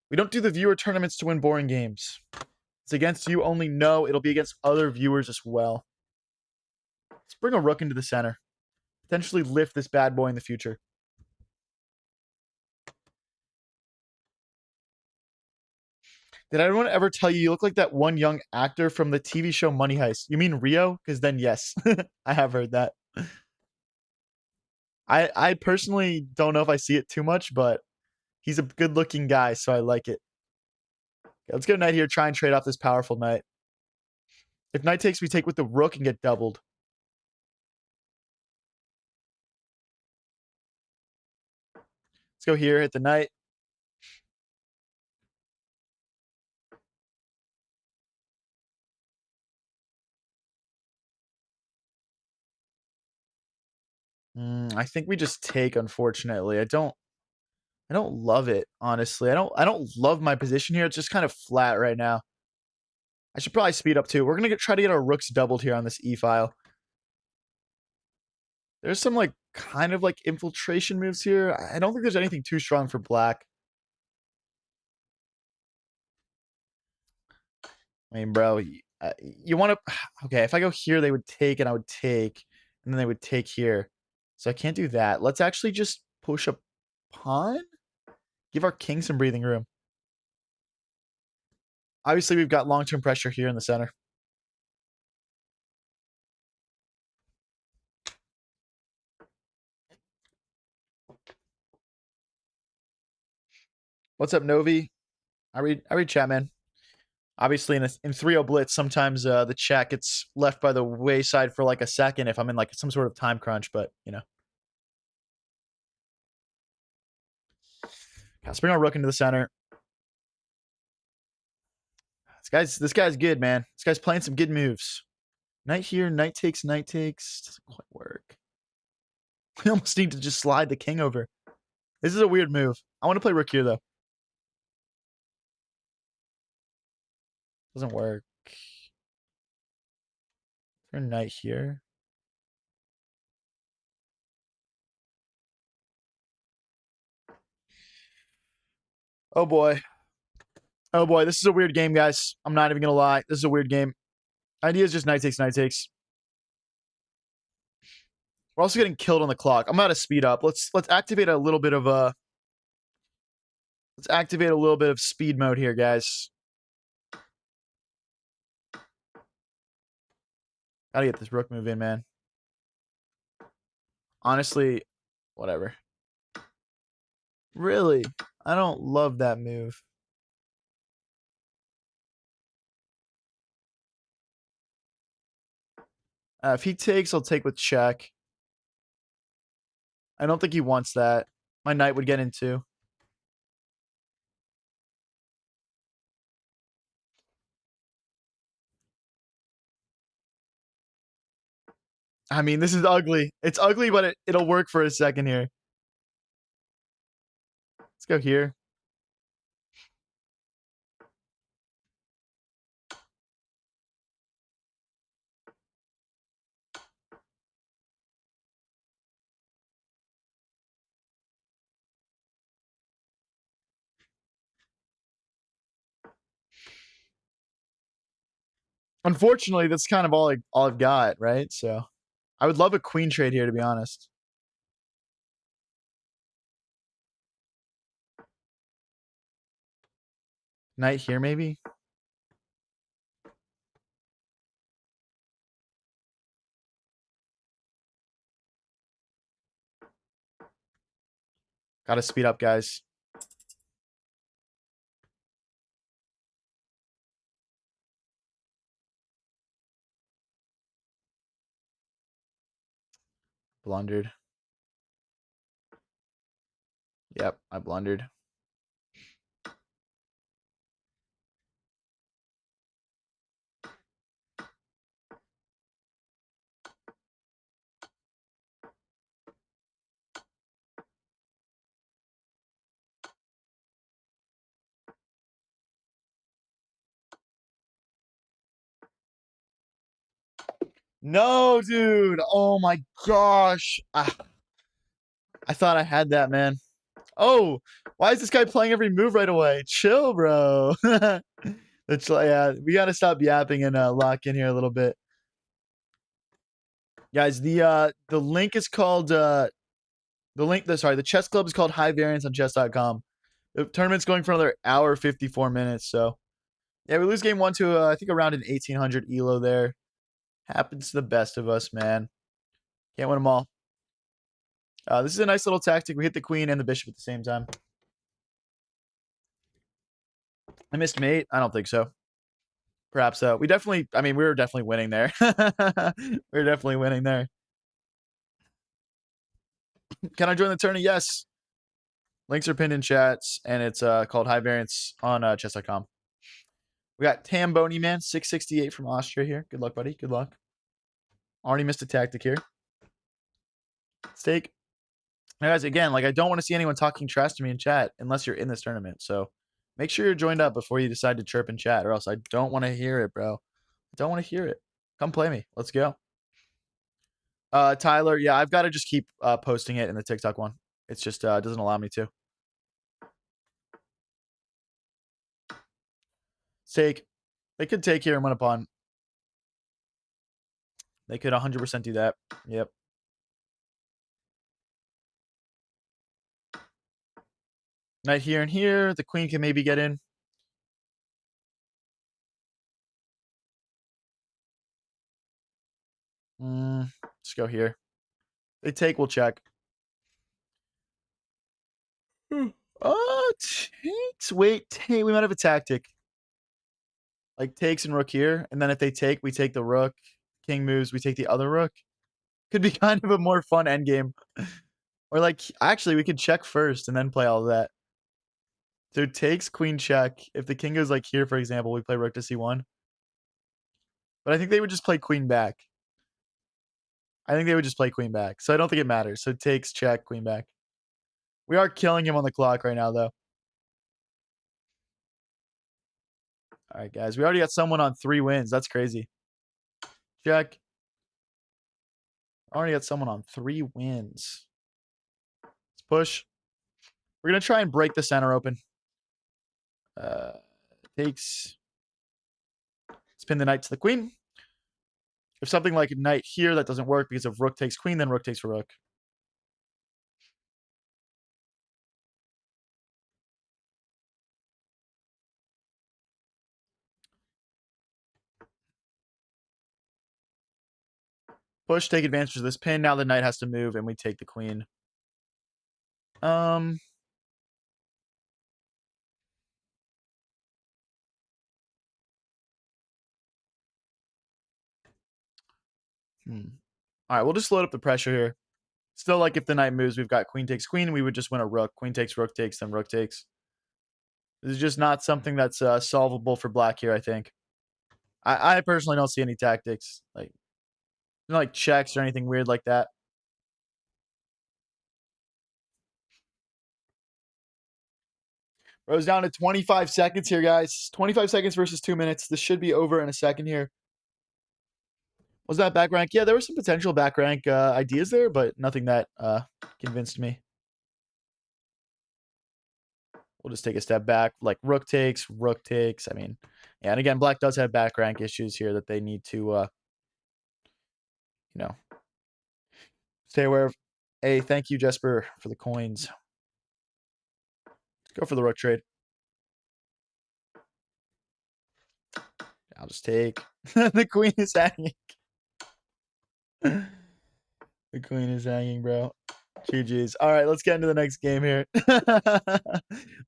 [SPEAKER 1] We don't do the viewer tournaments to win boring games. It's against you only. No, it'll be against other viewers as well. Let's bring a rook into the center. Potentially lift this bad boy in the future. Did anyone ever tell you look like that one young actor from the TV show Money Heist? You mean Rio? Because then yes, I have heard that. I personally don't know if I see it too much, but he's a good looking guy, so I like it. Okay, let's go knight here, try and trade off this powerful knight. If knight takes, we take with the rook and get doubled. Let's go here, hit the knight. I think we just take, unfortunately. I don't love it, honestly. I don't love my position here. It's just kind of flat right now. I should probably speed up too. We're gonna try to get our rooks doubled here on this e-file. There's some like kind of like infiltration moves here. I don't think there's anything too strong for black. I mean, bro, you want to okay, if I go here, they would take and I would take, and then they would take here. So I can't do that. Let's actually just push a pawn. Give our king some breathing room. Obviously, we've got long-term pressure here in the center. What's up, Novi? I read chat, man. Obviously, in 3-0 blitz, sometimes the chat gets left by the wayside for like a second if I'm in like some sort of time crunch. But let's bring our rook into the center. This guy's good, man. This guy's playing some good moves. Knight here, knight takes. Doesn't quite work. We almost need to just slide the king over. This is a weird move. I want to play rook here though. Doesn't work. Turn knight here. Oh boy. Oh boy, this is a weird game, guys. I'm not even gonna lie. This is a weird game. Idea is just knight takes, knight takes. We're also getting killed on the clock. I'm about to speed up. Let's activate a little bit of let's activate a little bit of speed mode here, guys. Gotta get this rook move in, man. Honestly, whatever. Really? I don't love that move. If he takes, I'll take with check. I don't think he wants that. My knight would get in too. I mean, this is ugly. It's ugly, but it'll work for a second here. Let's go here. Unfortunately, that's kind of all I've got, right? So I would love a queen trade here, to be honest. Knight here, maybe? Gotta speed up, guys. Blundered. Yep, I blundered. No, dude. Oh my gosh. I thought I had that, man. Oh, why is this guy playing every move right away? Chill, bro. It's like, yeah, we gotta stop yapping and lock in here a little bit. Guys, the link is called the chess club is called High Variance on chess.com. The tournament's going for another hour 54 minutes, so yeah, we lose game 1 to I think around an 1800 elo there. Happens to the best of us, man. Can't win them all. This is a nice little tactic. We hit the queen and the bishop at the same time. I missed mate. I don't think so. Perhaps so. We were definitely winning there. We were definitely winning there. Can I join the tourney? Yes. Links are pinned in chats, and it's called High Variance on chess.com. We got Tamboni Man 668 from Austria here. Good luck, buddy. Good luck. Already missed a tactic here. Stake. Now, guys, again, like I don't want to see anyone talking trash to me in chat unless you're in this tournament. So make sure you're joined up before you decide to chirp in chat, or else I don't want to hear it, bro. I don't want to hear it. Come play me. Let's go. Tyler, yeah, I've got to just keep posting it in the TikTok one. It's just doesn't allow me to. Take. They could take here and win a pawn. They could 100% do that. Yep. Knight here and here. The queen can maybe get in. Let's go here. They take, we'll check. Oh, takes. Wait, take. We might have a tactic. Like, takes and rook here, and then if they take, we take the rook. King moves, we take the other rook. Could be kind of a more fun endgame. Or, like, actually, we could check first and then play all of that. So takes, queen check. If the king goes, like, here, for example, we play rook to c1. But I think they would just play queen back. I think they would just play queen back, so I don't think it matters. So takes, check, queen back. We are killing him on the clock right now, though. Alright, guys, we already got someone on 3 wins. That's crazy. Check. Already got someone on 3 wins. Let's push. We're gonna try and break the center open. Uh, takes. Spin the knight to the queen. If something like knight here, that doesn't work because of rook takes queen, then rook takes rook. Push, take advantage of this pin. Now the knight has to move, and we take the queen. Um, All right, we'll just load up the pressure here. Still, like, if the knight moves, we've got queen takes queen, we would just win a rook. Queen takes, rook takes, then rook takes. This is just not something that's solvable for black here, I think. I personally don't see any tactics. Like checks or anything weird like that. Rose down to 25 seconds here, guys. 25 seconds versus 2 minutes. This should be over in a second here. Was that back rank? Yeah, there were some potential back rank ideas there, but nothing that convinced me. We'll just take a step back. Like rook takes, rook takes. I mean, yeah, and again, black does have back rank issues here that they need to, you know, stay aware of. Hey, thank you, Jesper, for the coins. Go for the rook trade. I'll just take. The queen is hanging. The queen is hanging, bro. GG's. All right, let's get into the next game here. All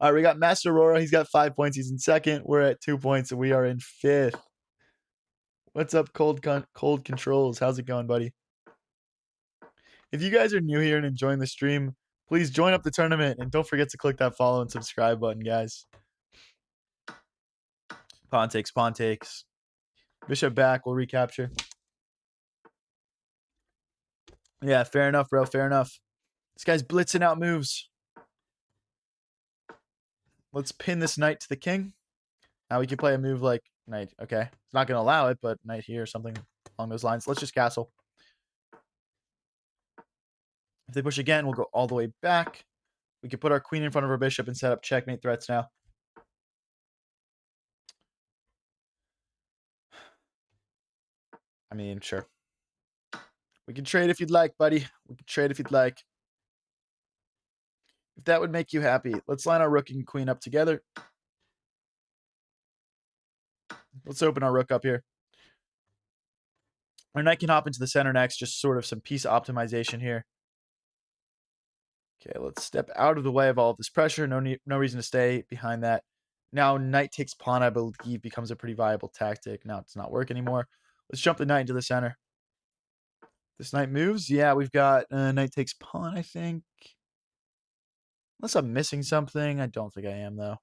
[SPEAKER 1] right, we got Master Aurora. He's got 5 points. He's in second. We're at 2 points, and we are in fifth. What's up, Cold Controls? How's it going, buddy? If you guys are new here and enjoying the stream, please join up the tournament, and don't forget to click that follow and subscribe button, guys. Pawn takes, pawn takes. Bishop back, we'll recapture. Yeah, fair enough, bro. Fair enough. This guy's blitzing out moves. Let's pin this knight to the king. Now we can play a move like knight. Okay. It's not going to allow it, but knight here or something along those lines. Let's just castle. If they push again, we'll go all the way back. We can put our queen in front of our bishop and set up checkmate threats now. I mean, sure. We can trade if you'd like, buddy. We can trade if you'd like. If that would make you happy. Let's line our rook and queen up together. Let's open our rook up here. Our knight can hop into the center next. Just sort of some piece optimization here. Okay, let's step out of the way of all of this pressure. No reason to stay behind that. Now knight takes pawn, I believe, becomes a pretty viable tactic. Now it's not work anymore. Let's jump the knight into the center. This knight moves. Yeah, we've got knight takes pawn, I think. Unless I'm missing something. I don't think I am, though.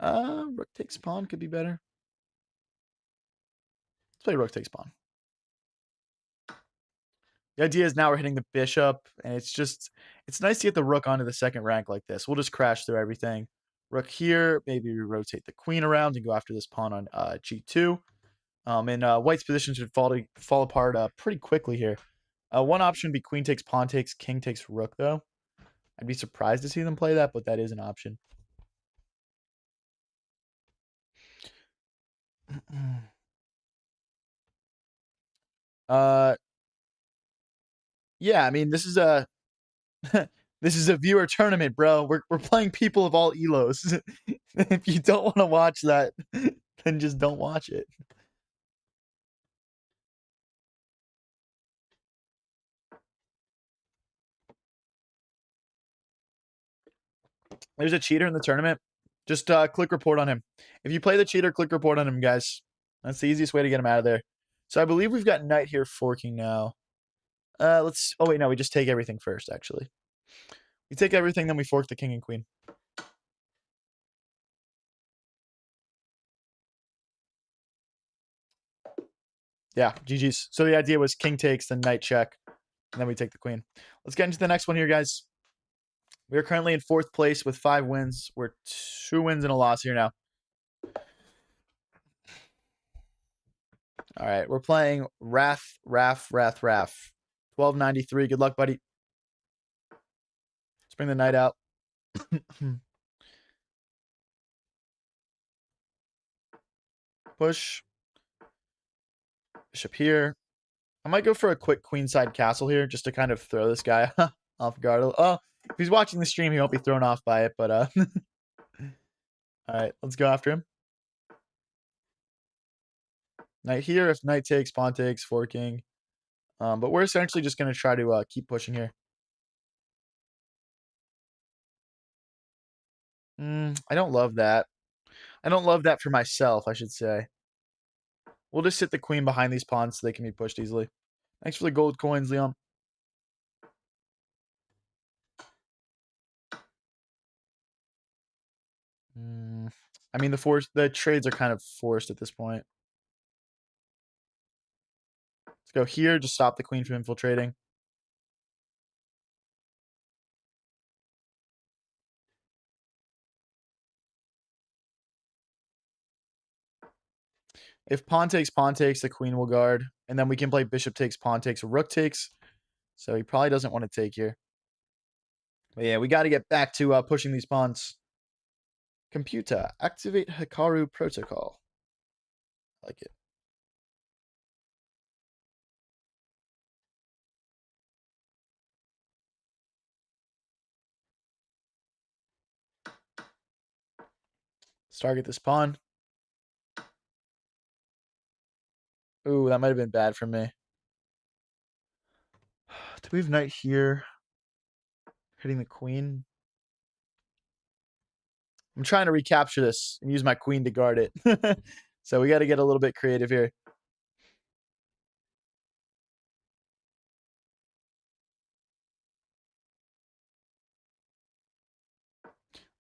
[SPEAKER 1] Rook takes pawn could be better. Let's play rook takes pawn. The idea is now we're hitting the bishop, and it's nice to get the rook onto the second rank like this. We'll just crash through everything. Rook here, maybe we rotate the queen around and go after this pawn on g2. And white's position should fall apart pretty quickly here. One option would be queen takes, pawn takes, king takes rook, though. I'd be surprised to see them play that, but that is an option. Yeah, I mean, this is a this is a viewer tournament, bro. We're playing people of all elos. If you don't want to watch that, then just don't watch it. There's a cheater in the tournament. Just click report on him. If you play the cheater, click report on him, guys. That's the easiest way to get him out of there. So I believe we've got knight here forking now. Let's. Oh wait, no, we just take everything first. Actually, we take everything, then we fork the king and queen. Yeah, GG's. So the idea was king takes, then knight check, and then we take the queen. Let's get into the next one here, guys. We are currently in 4th place with 5 wins. We're 2 wins and a loss here now. All right, we're playing Wrath. 1293. Good luck, buddy. Let's bring the knight out. Push. Bishop here. I might go for a quick queenside castle here just to kind of throw this guy off guard. Oh, if he's watching the stream, he won't be thrown off by it, but all right, let's go after him. Knight here. If knight takes, pawn takes, forking. But we're essentially just going to try to keep pushing here. I don't love that. I don't love that for myself, I should say. We'll just sit the queen behind these pawns so they can be pushed easily. Thanks for the gold coins, Leon. I mean, the trades are kind of forced at this point. Let's go here to stop the queen from infiltrating. If pawn takes, the queen will guard. And then we can play bishop takes, pawn takes, rook takes. So he probably doesn't want to take here. But yeah, we got to get back to pushing these pawns. Computer, activate Hikaru protocol. I like it. Let's target this pawn. Ooh, that might have been bad for me. Do we have knight here? Hitting the queen. I'm trying to recapture this and use my queen to guard it. So we got to get a little bit creative here.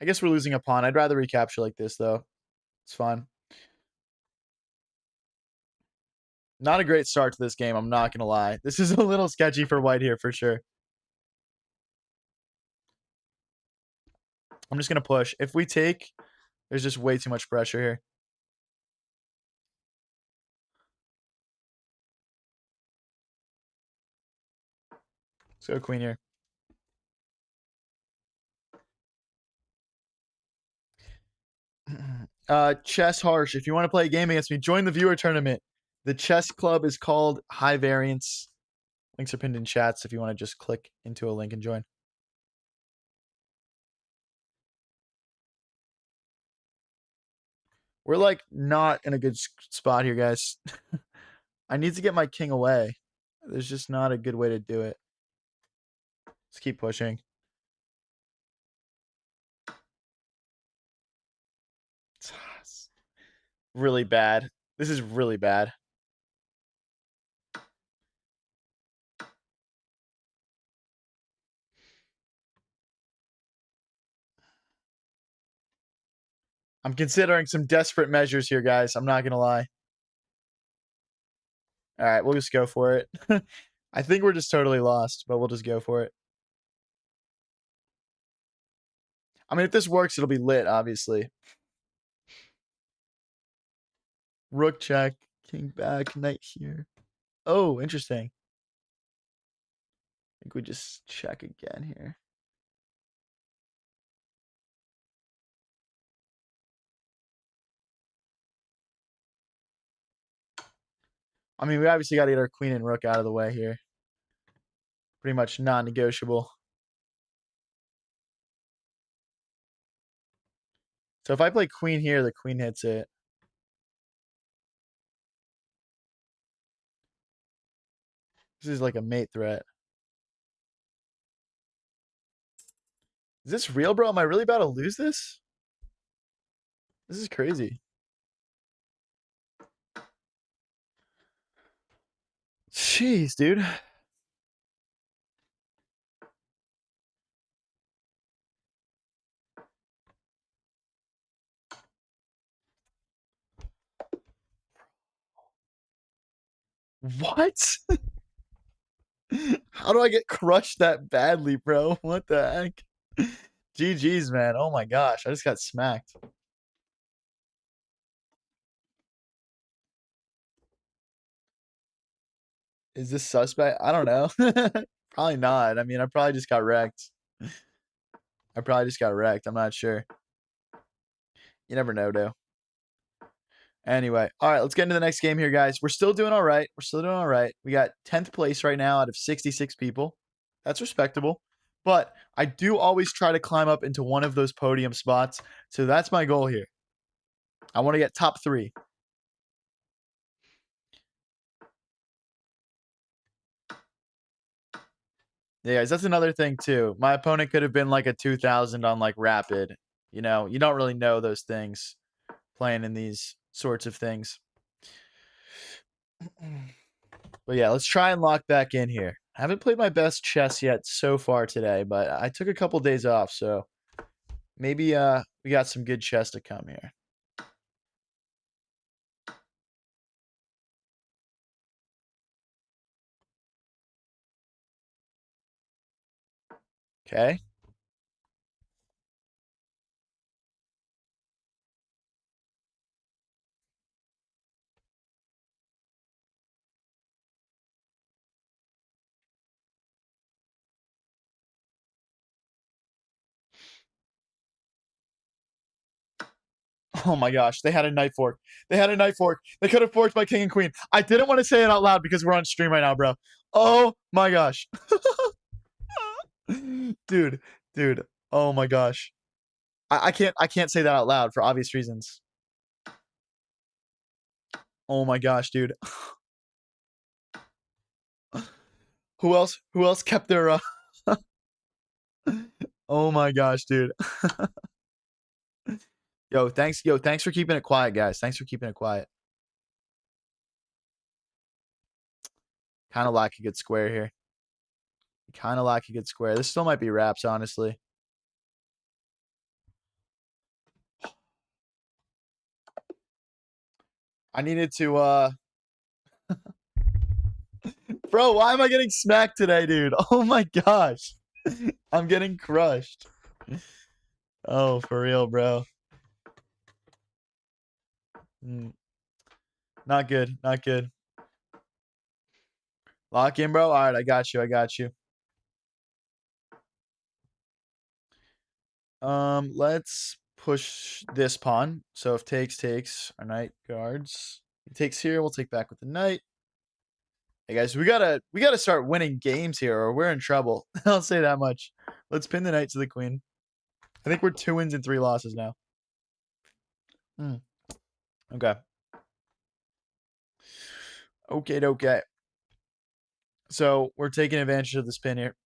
[SPEAKER 1] I guess we're losing a pawn. I'd rather recapture like this, though. It's fine. Not a great start to this game, I'm not going to lie. This is a little sketchy for white here, for sure. I'm just going to push. If we take, there's just way too much pressure here. Let's go queen here. Chess Harsh, if you want to play a game against me, join the viewer tournament. The chess club is called High Variance. Links are pinned in chats if you want to just click into a link and join. We're like not in a good spot here, guys. I need to get my king away. There's just not a good way to do it. Let's keep pushing. It's really bad. This is really bad. I'm considering some desperate measures here, guys. I'm not going to lie. All right, we'll just go for it. I think we're just totally lost, but we'll just go for it. I mean, if this works, it'll be lit, obviously. Rook check, king back, knight here. Oh, interesting. I think we just check again here. I mean, we obviously got to get our queen and rook out of the way here. Pretty much non-negotiable. So if I play queen here, the queen hits it. This is like a mate threat. Is this real, bro? Am I really about to lose this? This is crazy. Jeez, dude. What? How do I get crushed that badly, bro? What the heck? GG's, man. Oh my gosh. I just got smacked. Is this suspect? I don't know. Probably not. I mean, I probably just got wrecked. I probably just got wrecked. I'm not sure. You never know, though. Anyway, all right, let's get into the next game here, guys. We're still doing all right. We're still doing all right. We got 10th place right now out of 66 people. That's respectable. But I do always try to climb up into one of those podium spots. So that's my goal here. I want to get top 3. Yeah, guys, that's another thing too. My opponent could have been like a 2000 on like rapid. You know, you don't really know those things playing in these sorts of things. But yeah, let's try and lock back in here. I haven't played my best chess yet so far today, but I took a couple days off, so maybe we got some good chess to come here. Okay. Oh my gosh, they had a knight fork. They had a knight fork. They could have forked my king and queen. I didn't want to say it out loud because we're on stream right now, bro. Oh my gosh. Dude, dude. Oh my gosh. I can't say that out loud for obvious reasons. Oh my gosh, dude. Who else kept their Oh my gosh, dude. Yo, thanks for keeping it quiet, guys. Thanks for keeping it quiet. Kind of lack a good square here. Kind of lack a good square. This still might be wraps, honestly. I needed to Bro, why am I getting smacked today, dude? Oh my gosh. I'm getting crushed. Oh, for real, bro. Mm, not good. Not good. Lock in, bro. All right, I got you. I got you. Let's push this pawn. So if takes, our knight guards. He takes here, we'll take back with the knight. Hey guys, we gotta start winning games here or we're in trouble. I'll say that much. Let's pin the knight to the queen. I think we're 2 wins and 3 losses now. Okay. Okay. So we're taking advantage of the spin here.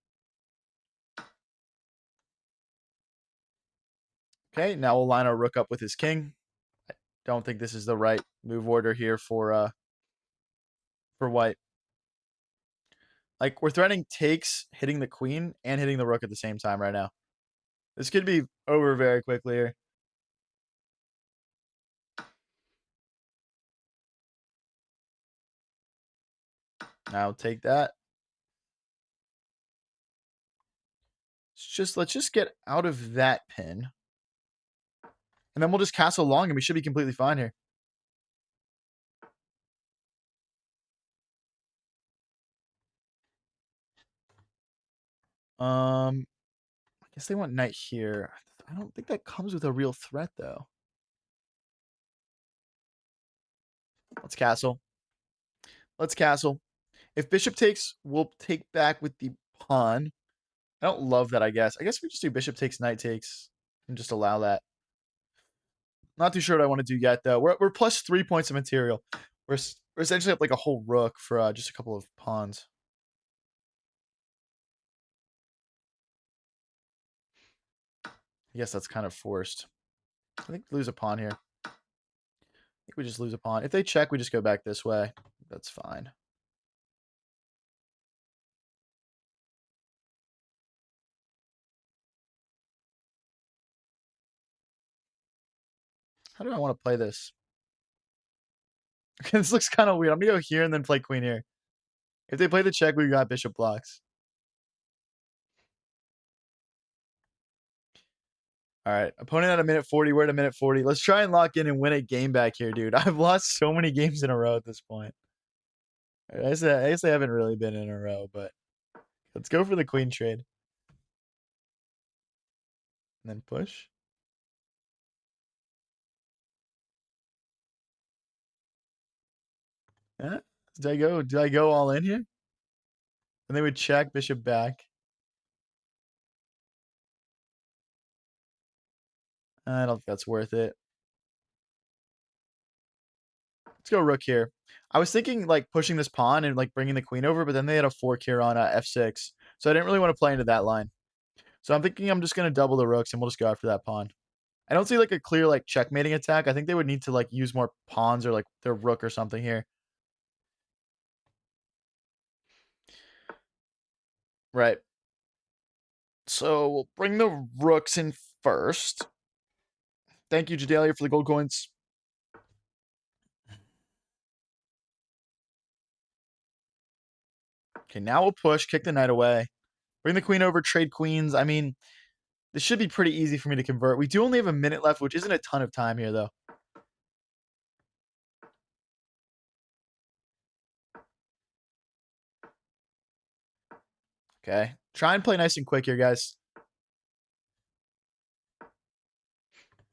[SPEAKER 1] Okay, now we'll line our rook up with his king. I don't think this is the right move order here for white. Like we're threatening takes, hitting the queen, and hitting the rook at the same time right now. This could be over very quickly here. Now take that. Let's just get out of that pin. And then we'll just castle long and we should be completely fine here. I guess they want knight here. I don't think that comes with a real threat though. Let's castle. Let's castle. If bishop takes, we'll take back with the pawn. I don't love that, I guess. I guess we just do bishop takes, knight takes, and just allow that. Not too sure what I want to do yet, though. We're plus 3 points of material. We're essentially up like a whole rook for just a couple of pawns. I guess that's kind of forced. I think lose a pawn here. think we just lose a pawn. If they check, we just go back this way. That's fine. How do I want to play this? This looks kind of weird. I'm gonna go here and then play queen here. If they play the check, we got bishop blocks. All right, opponent at a minute 40. We're at a minute 40. Let's try and lock in and win a game back here, dude. I've lost so many games in a row at this point. I guess I haven't really been in a row, but let's go for the queen trade. And then push. Yeah. Did I go all in here? And they would check bishop back. I don't think that's worth it. Let's go rook here. I was thinking like pushing this pawn and like bringing the queen over, but then they had a fork here on f6. So I didn't really want to play into that line. So I'm thinking I'm just going to double the rooks and we'll just go after that pawn. I don't see like a clear like checkmating attack. I think they would need to like use more pawns or like their rook or something here. Right. So we'll bring the rooks in first. Thank you, Jadelia, for the gold coins. Okay, now we'll push, kick the knight away. Bring the queen over, trade queens. I mean, this should be pretty easy for me to convert. We do only have a minute left, which isn't a ton of time here, though. Okay. Try and play nice and quick here, guys.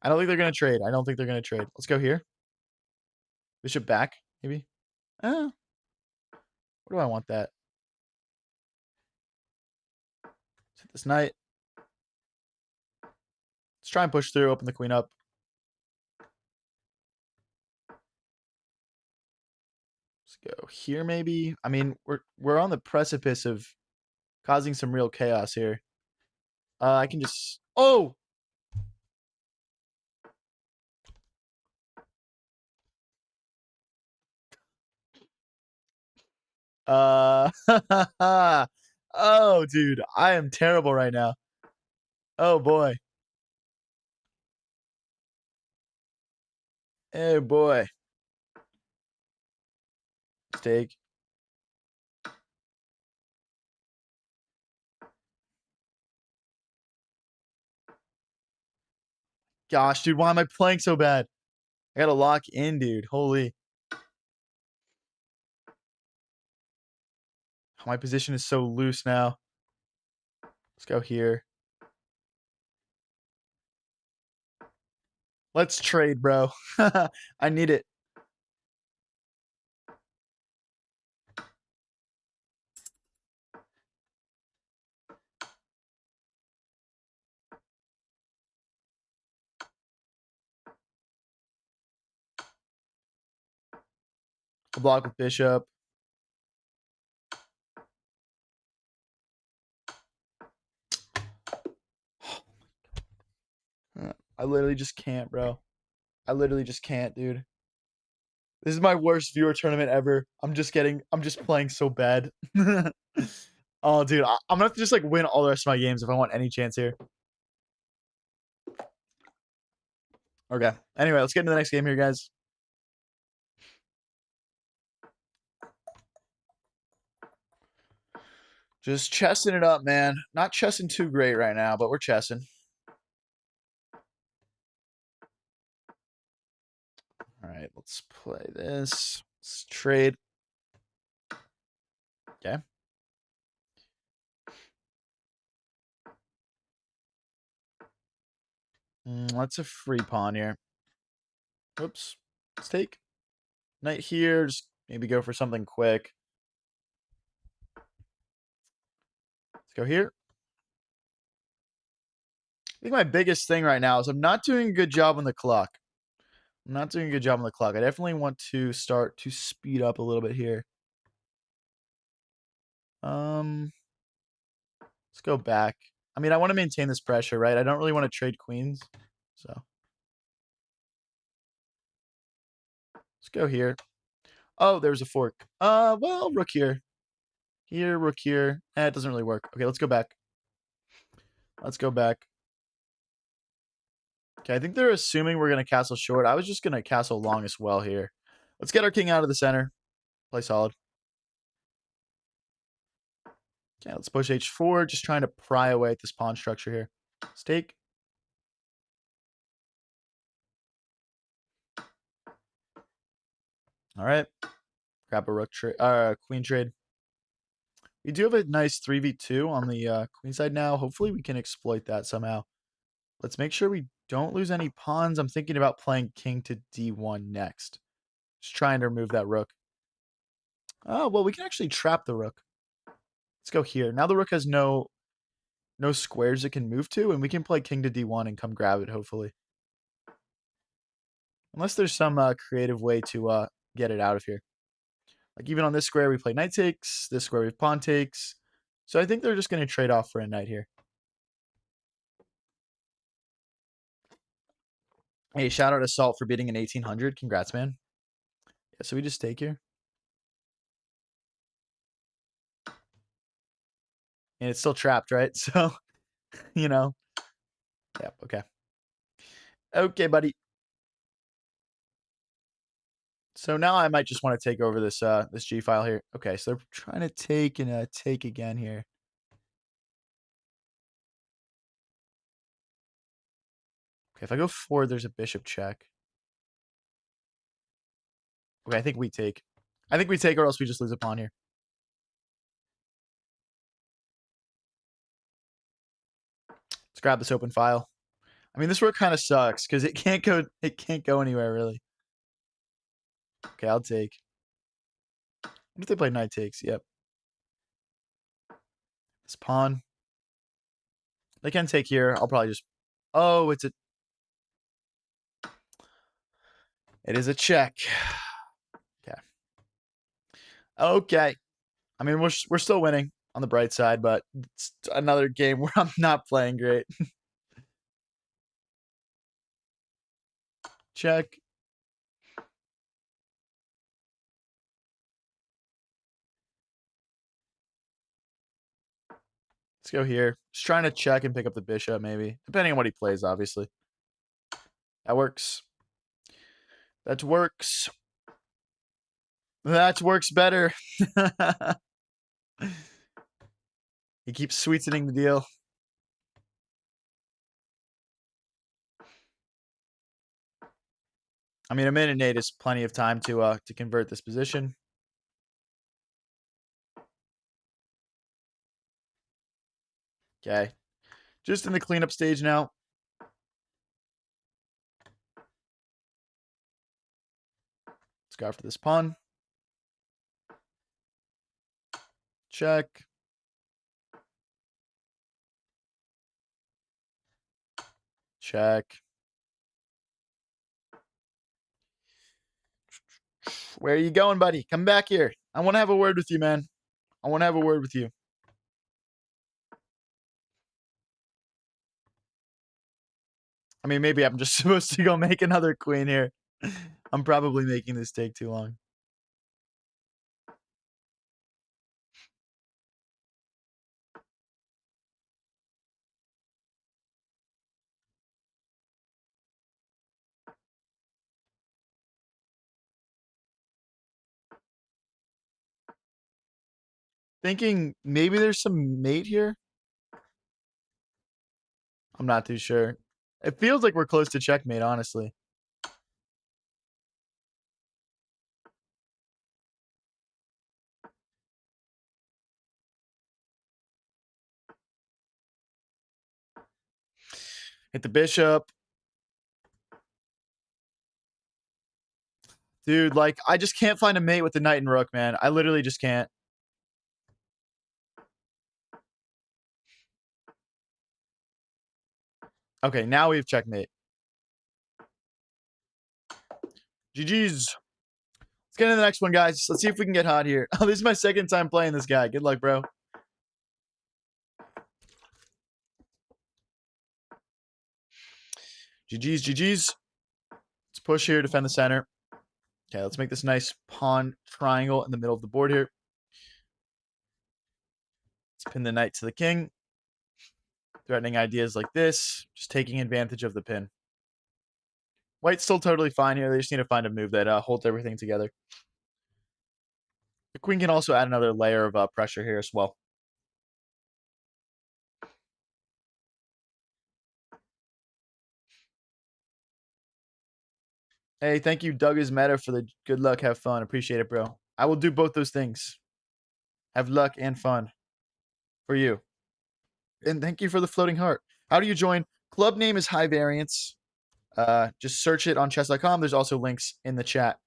[SPEAKER 1] I don't think they're going to trade. I don't think they're going to trade. Let's go here. Bishop back, maybe. Where do I want that? Let's hit this knight. Let's try and push through, open the queen up. Let's go here, maybe. I mean, we're on the precipice of causing some real chaos here. I can just... Oh! Oh, dude. I am terrible right now. Oh, boy. Oh, boy. Mistake. Gosh, dude, why am I playing so bad? I gotta lock in, dude. Holy. My position is so loose now. Let's go here. Let's trade, bro. I need it. A block with bishop. I literally just can't, bro. I literally just can't, dude. This is my worst viewer tournament ever. I'm just playing so bad. Oh, dude, I'm gonna have to just like win all the rest of my games if I want any chance here. Okay. Anyway, let's get into the next game here, guys. Just chessing it up, man. Not chessing too great right now, but we're chessing. All right, let's play this. Let's trade. Okay. That's a free pawn here. Oops. Let's take knight here. Just maybe go for something quick. Let's go here. I think my biggest thing right now is I'm not doing a good job on the clock. I'm not doing a good job on the clock. I definitely want to start to speed up a little bit here. Let's go back. I mean, I want to maintain this pressure, right? I don't really want to trade queens. So Let's go here. Oh, there's a fork. Well, rook here. Here, rook here. It doesn't really work. Okay, let's go back. Let's go back. Okay, I think they're assuming we're going to castle short. I was just going to castle long as well here. Let's get our king out of the center. Play solid. Okay, let's push h4. Just trying to pry away at this pawn structure here. Let's take. All right. Grab a rook trade, queen trade. We do have a nice 3v2 on the queen side now. Hopefully we can exploit that somehow. Let's make sure we don't lose any pawns. I'm thinking about playing king to d1 next. Just trying to remove that rook. Oh, well, we can actually trap the rook. Let's go here. Now the rook has no squares it can move to, and we can play king to d1 and come grab it, hopefully. Unless there's some creative way to get it out of here. Like even on this square, we play knight takes. This square, we have pawn takes. So I think they're just going to trade off for a knight here. Hey, shout out to Salt for beating an 1800. Congrats, man. Yeah, so we just take here. And it's still trapped, right? So, you know. Yeah, okay. Okay, buddy. So now I might just want to take over this this G file here. Okay, so they're trying to take and take again here. Okay, if I go forward, there's a bishop check. Okay, I think we take. I think we take or else we just lose a pawn here. Let's grab this open file. I mean, this rook kind of sucks because it can't go anywhere really. Okay, I'll take. What if they play knight takes? Yep. This pawn. They can take here. I'll probably just. Oh, it is a check. Okay. Okay. I mean, we're still winning on the bright side, but it's another game where I'm not playing great. Check. Let's go here. Just trying to check and pick up the bishop, maybe. Depending on what he plays, obviously. That works. That works. That works better. He keeps sweetening the deal. I mean, a minute and 8 is plenty of time to convert this position. Okay. Just in the cleanup stage now. Let's go after this pawn. Check. Check. Where are you going, buddy? Come back here. I want to have a word with you, man. I want to have a word with you. I mean, maybe I'm just supposed to go make another queen here. I'm probably making this take too long. Thinking maybe there's some mate here. I'm not too sure. It feels like we're close to checkmate, honestly. Hit the bishop. Dude, like, I just can't find a mate with the knight and rook, man. I literally just can't. Okay, now we have checkmate. GG's. Let's get into the next one, guys. Let's see if we can get hot here. Oh, this is my second time playing this guy. Good luck, bro. GG's. Let's push here, defend the center. Okay, let's make this nice pawn triangle in the middle of the board here. Let's pin the knight to the king. Threatening ideas like this, just taking advantage of the pin. White's still totally fine here. They just need to find a move that holds everything together. The queen can also add another layer of pressure here as well. Hey, thank you, Doug is meta, for the good luck. Have fun. Appreciate it, bro. I will do both those things. Have luck and fun for you. And thank you for the floating heart. How do you join? Club name is High Variance. Just search it on chess.com. There's also links in the chat.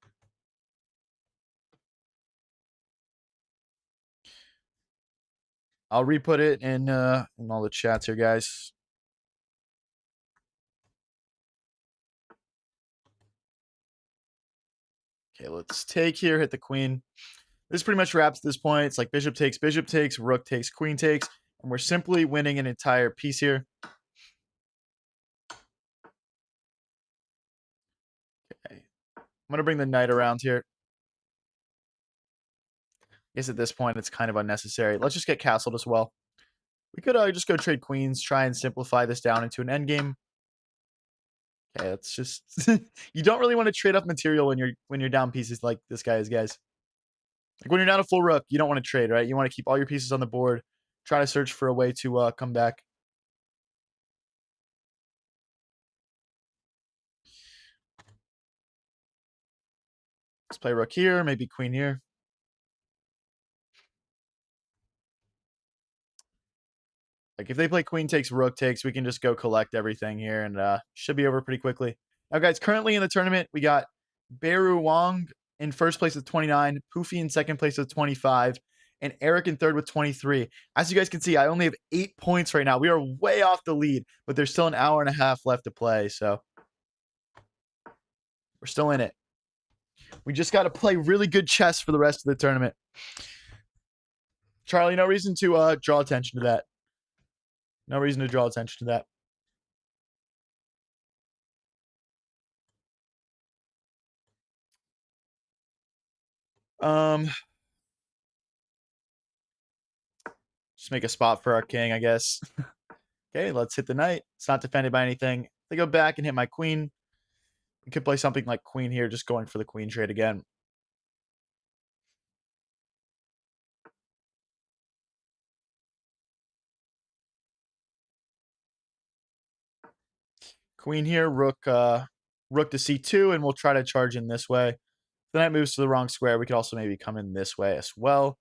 [SPEAKER 1] I'll re-put it in all the chats here, guys. Okay, let's take here, hit the queen. This pretty much wraps this point. It's like bishop takes, rook takes, queen takes, and we're simply winning an entire piece here. Okay, I'm gonna bring the knight around here. I guess at this point it's kind of unnecessary. Let's just get castled as well. We could just go trade queens, try and simplify this down into an endgame. Okay, it's just you don't really want to trade up material when you're down pieces like this guy is, guys. Like when you're down a full rook, you don't want to trade, right? You want to keep all your pieces on the board, try to search for a way to come back. Let's play rook here, maybe queen here. Like if they play queen takes, rook takes, we can just go collect everything here and should be over pretty quickly. Now, guys, currently in the tournament, we got Beru Wong in first place with 29, Poofy in second place with 25, and Eric in third with 23. As you guys can see, I only have 8 points right now. We are way off the lead, but there's still an hour and a half left to play, so we're still in it. We just got to play really good chess for the rest of the tournament. Charlie, no reason to draw attention to that. No reason to draw attention to that. Just make a spot for our king, I guess. Okay, let's hit the knight. It's not defended by anything. If they go back and hit my queen, we could play something like queen here, just going for the queen trade again. Queen here, rook to c2, and we'll try to charge in this way. If the knight moves to the wrong square, we could also maybe come in this way as well.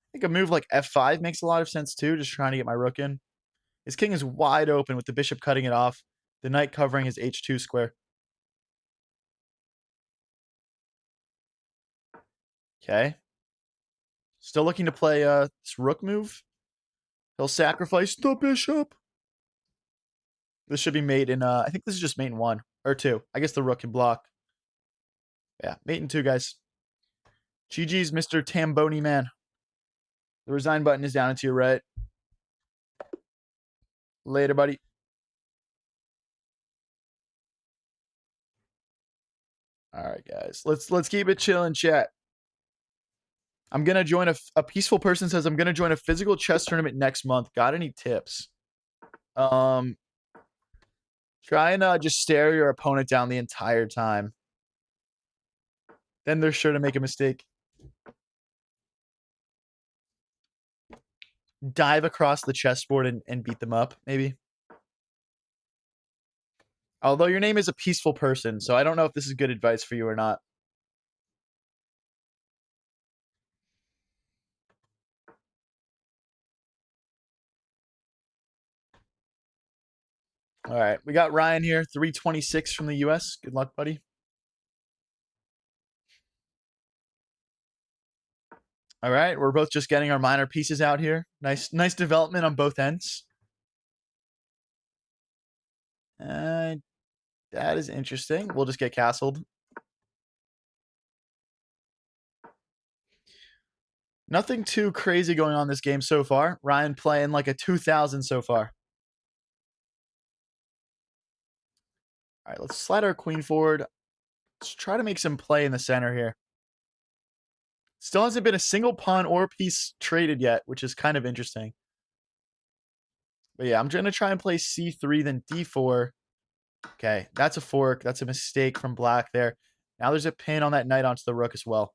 [SPEAKER 1] I think a move like f5 makes a lot of sense too, just trying to get my rook in. His king is wide open with the bishop cutting it off, the knight covering his h2 square. Okay. Still looking to play this rook move. He'll sacrifice the bishop. This should be mate in, I think this is just mate in 1 or 2. I guess the rook can block. Yeah, mate in 2, guys. GG's, Mr. Tamboni man. The resign button is down and to your right. Later, buddy. All right, guys. Let's keep it chill and chat. I'm gonna join a peaceful person says I'm gonna join a physical chess tournament next month. Got any tips? Try and just stare your opponent down the entire time. Then they're sure to make a mistake. Dive across the chessboard and beat them up, maybe. Although your name is a peaceful person, so I don't know if this is good advice for you or not. All right, we got Ryan here, 326 from the US. Good luck, buddy. All right, we're both just getting our minor pieces out here. Nice development on both ends. That is interesting. We'll just get castled. Nothing too crazy going on this game so far. Ryan playing like a 2000 so far. All right, let's slide our queen forward. Let's try to make some play in the center here. Still hasn't been a single pawn or piece traded yet, which is kind of interesting. But yeah, I'm gonna try and play c3, then d4. Okay, that's a fork. That's a mistake from black there. Now there's a pin on that knight onto the rook as well.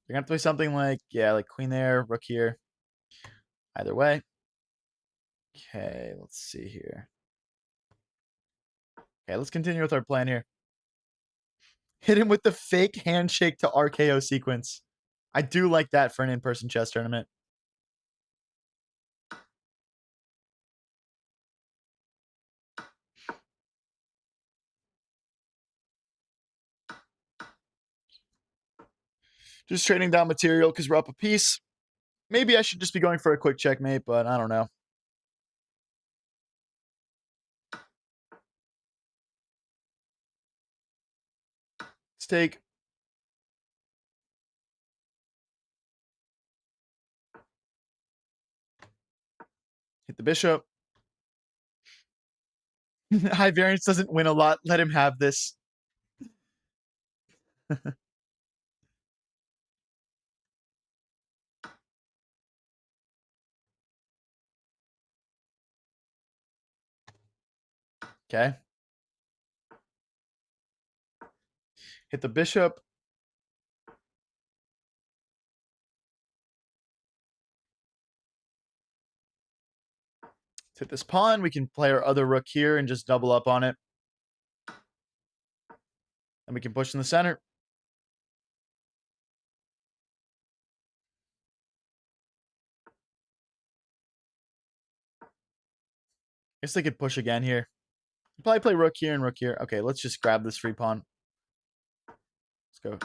[SPEAKER 1] You're gonna have to play something like, yeah, like queen there, rook here. Either way. Okay, let's see here. Okay, let's continue with our plan here. Hit him with the fake handshake to RKO sequence. I do like that for an in-person chess tournament. Just trading down material because we're up a piece. Maybe I should just be going for a quick checkmate, but I don't know. Let's take. Hit the bishop. High variance doesn't win a lot. Let him have this. Okay. Hit the bishop. Let's hit this pawn. We can play our other rook here and just double up on it. And we can push in the center. Guess they could push again here. Probably play rook here and rook here. Okay, let's just grab this free pawn. Let's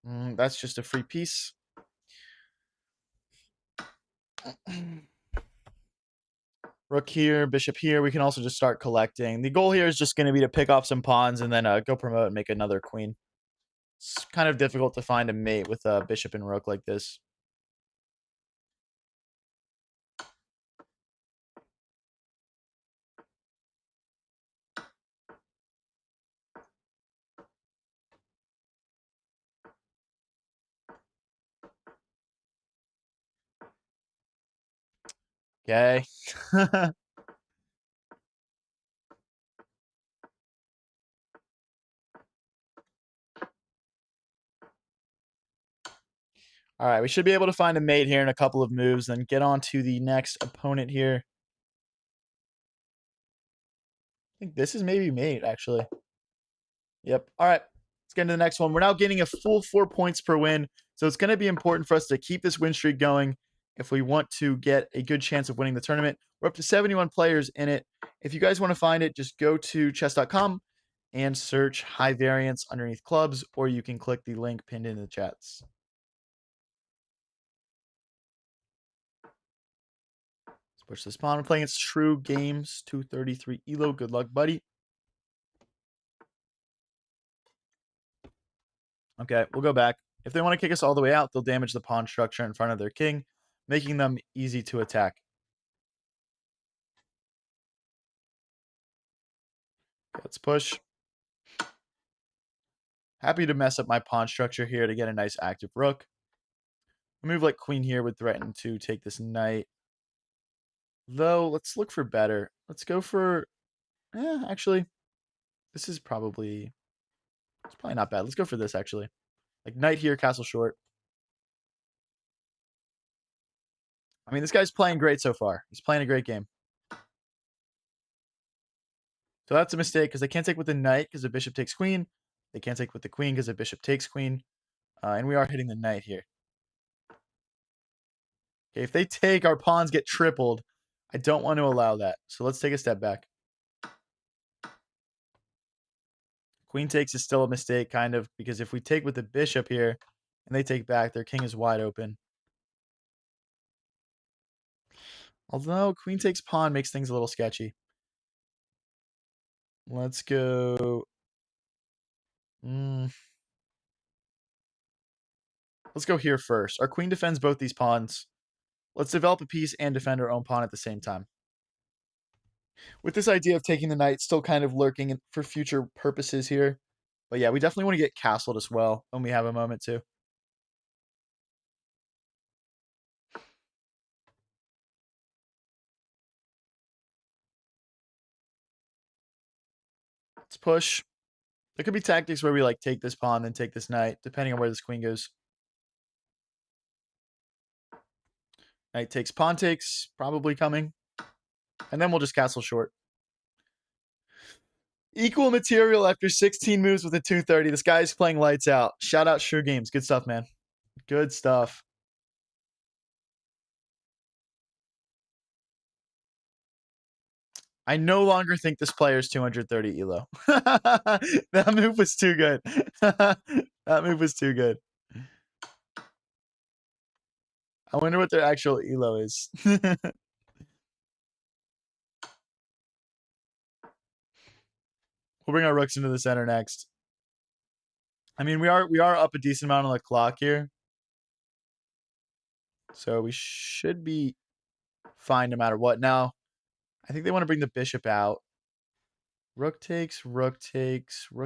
[SPEAKER 1] go. That's just a free piece. Rook here, bishop here. We can also just start collecting. The goal here is just going to be to pick off some pawns and then go promote and make another queen. It's kind of difficult to find a mate with a bishop and rook like this. Okay. All right, we should be able to find a mate here in a couple of moves, then get on to the next opponent here. I think this is maybe mate, actually. Yep. All right, let's get into the next one. We're now getting a full 4 points per win, so it's going to be important for us to keep this win streak going if we want to get a good chance of winning the tournament. We're up to 71 players in it. If you guys want to find it, just go to chess.com and search high variance underneath clubs, or you can click the link pinned in the chats. Let's push this pawn. We're playing its True Games 233 ELO. Good luck, buddy. Okay, we'll go back. If they want to kick us all the way out, they'll damage the pawn structure in front of their king, making them easy to attack. Okay, let's push. Happy to mess up my pawn structure here to get a nice active rook. A move like queen here would threaten to take this knight. Though, let's look for better. Let's go for... actually, this is probably... It's probably not bad. Let's go for this, actually. Like, knight here, castle short. I mean, this guy's playing great so far. He's playing a great game. So that's a mistake, because they can't take with the knight, because the bishop takes queen. They can't take with the queen, because the bishop takes queen. And we are hitting the knight here. Okay, if they take, our pawns get tripled. I don't want to allow that. So let's take a step back. Queen takes is still a mistake, kind of, because if we take with the bishop here and they take back, their king is wide open. Although queen takes pawn makes things a little sketchy. Let's go. Let's go here first. Our queen defends both these pawns. Let's develop a piece and defend our own pawn at the same time. With this idea of taking the knight still kind of lurking for future purposes here. But yeah, we definitely want to get castled as well when we have a moment to. Let's push. There could be tactics where we like take this pawn, then take this knight, depending on where this queen goes. Knight takes, pawn takes, probably coming. And then we'll just castle short. Equal material after 16 moves with a 230. This guy's playing lights out. Shout out Sure Games. Good stuff, man. Good stuff. I no longer think this player is 230 elo. That move was too good. That move was too good. I wonder what their actual elo is. We'll bring our rooks into the center next. I mean, we are up a decent amount on the clock here. So we should be fine no matter what. Now, I think they want to bring the bishop out. Rook takes, rook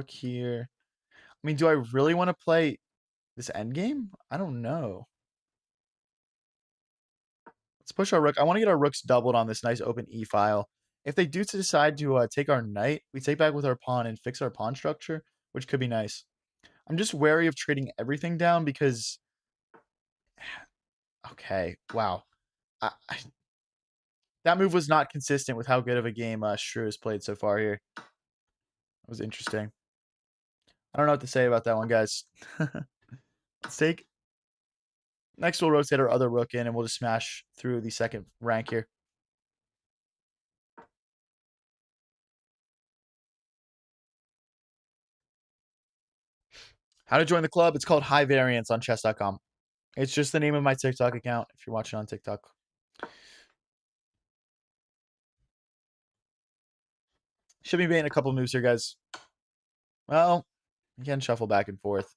[SPEAKER 1] here. I mean, do I really want to play this endgame? I don't know. Let's push our rook. I want to get our rooks doubled on this nice open e file. If they do decide to take our knight, we take back with our pawn and fix our pawn structure, which could be nice. I'm just wary of trading everything down because... Okay, wow. That move was not consistent with how good of a game Shrew has played so far here. That was interesting. I don't know what to say about that one, guys. Let's take... Next, we'll rotate our other rook in, and we'll just smash through the second rank here. How to join the club? It's called High Variance on chess.com. It's just the name of my TikTok account if you're watching on TikTok. Should be making a couple moves here, guys. Well, you can shuffle back and forth.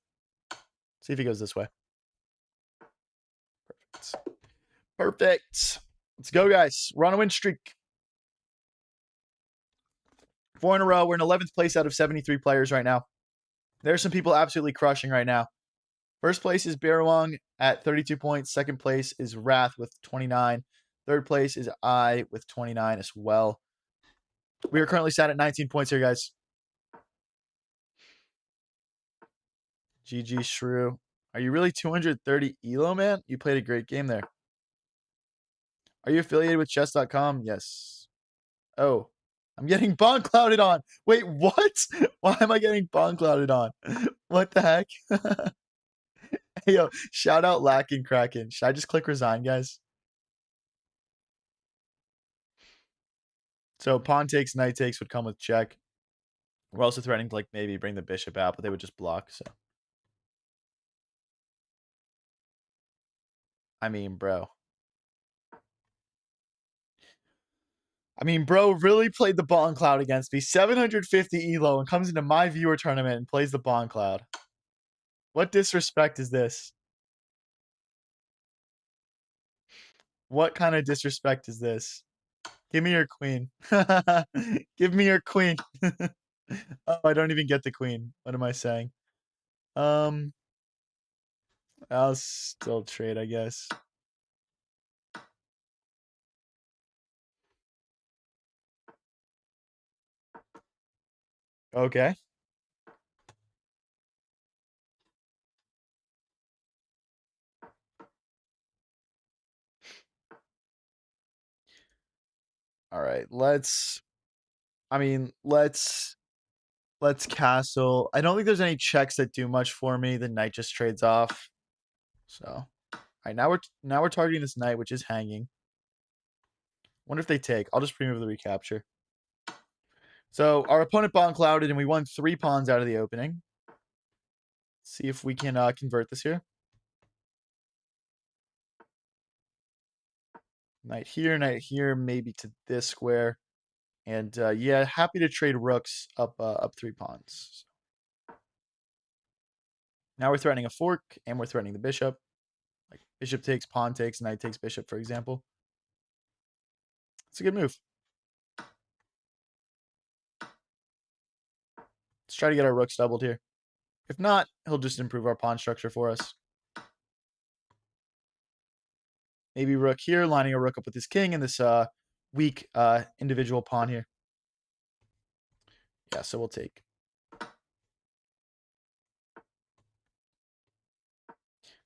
[SPEAKER 1] See if he goes this way. Perfect. Perfect. Let's go, guys. We're on a win streak. 4 in a row. We're in 11th place out of 73 players right now. There's some people absolutely crushing right now. First place is Barawang at 32 points. Second place is Wrath with 29. Third place is I with 29 as well. We are currently sat at 19 points here, guys. GG Shrew. Are you really 230 elo, man? You played a great game there. Are you affiliated with chess.com? Yes. Oh, I'm getting bond clouded on. Wait, what? Why am I getting bond clouded on? What the heck? Hey, yo, shout out Lacking Kraken. Should I just click resign, guys? So pawn takes, knight takes would come with check. We're also threatening to like maybe bring the bishop out, but they would just block. So, I mean, bro. Bro really played the Bond Cloud against me. 750 elo and comes into my viewer tournament and plays the Bond Cloud. What disrespect is this? What kind of disrespect is this? Give me your queen. Give me your queen. Oh, I don't even get the queen. What am I saying? I'll still trade, I guess. Okay. All right. Let's castle. I don't think there's any checks that do much for me. The knight just trades off. So, all right, now we're targeting this knight, which is hanging. Wonder if they take. I'll just remove the recapture. So our opponent pawn clouded, and we won 3 pawns out of the opening. See if we can convert this here. Knight here, maybe to this square. And yeah, happy to trade rooks up 3 pawns. Now we're threatening a fork, and we're threatening the bishop. Like bishop takes, pawn takes, knight takes bishop, for example. It's a good move. Let's try to get our rooks doubled here. If not, he'll just improve our pawn structure for us. Maybe rook here, lining a rook up with his king and this weak individual pawn here. Yeah, so we'll take.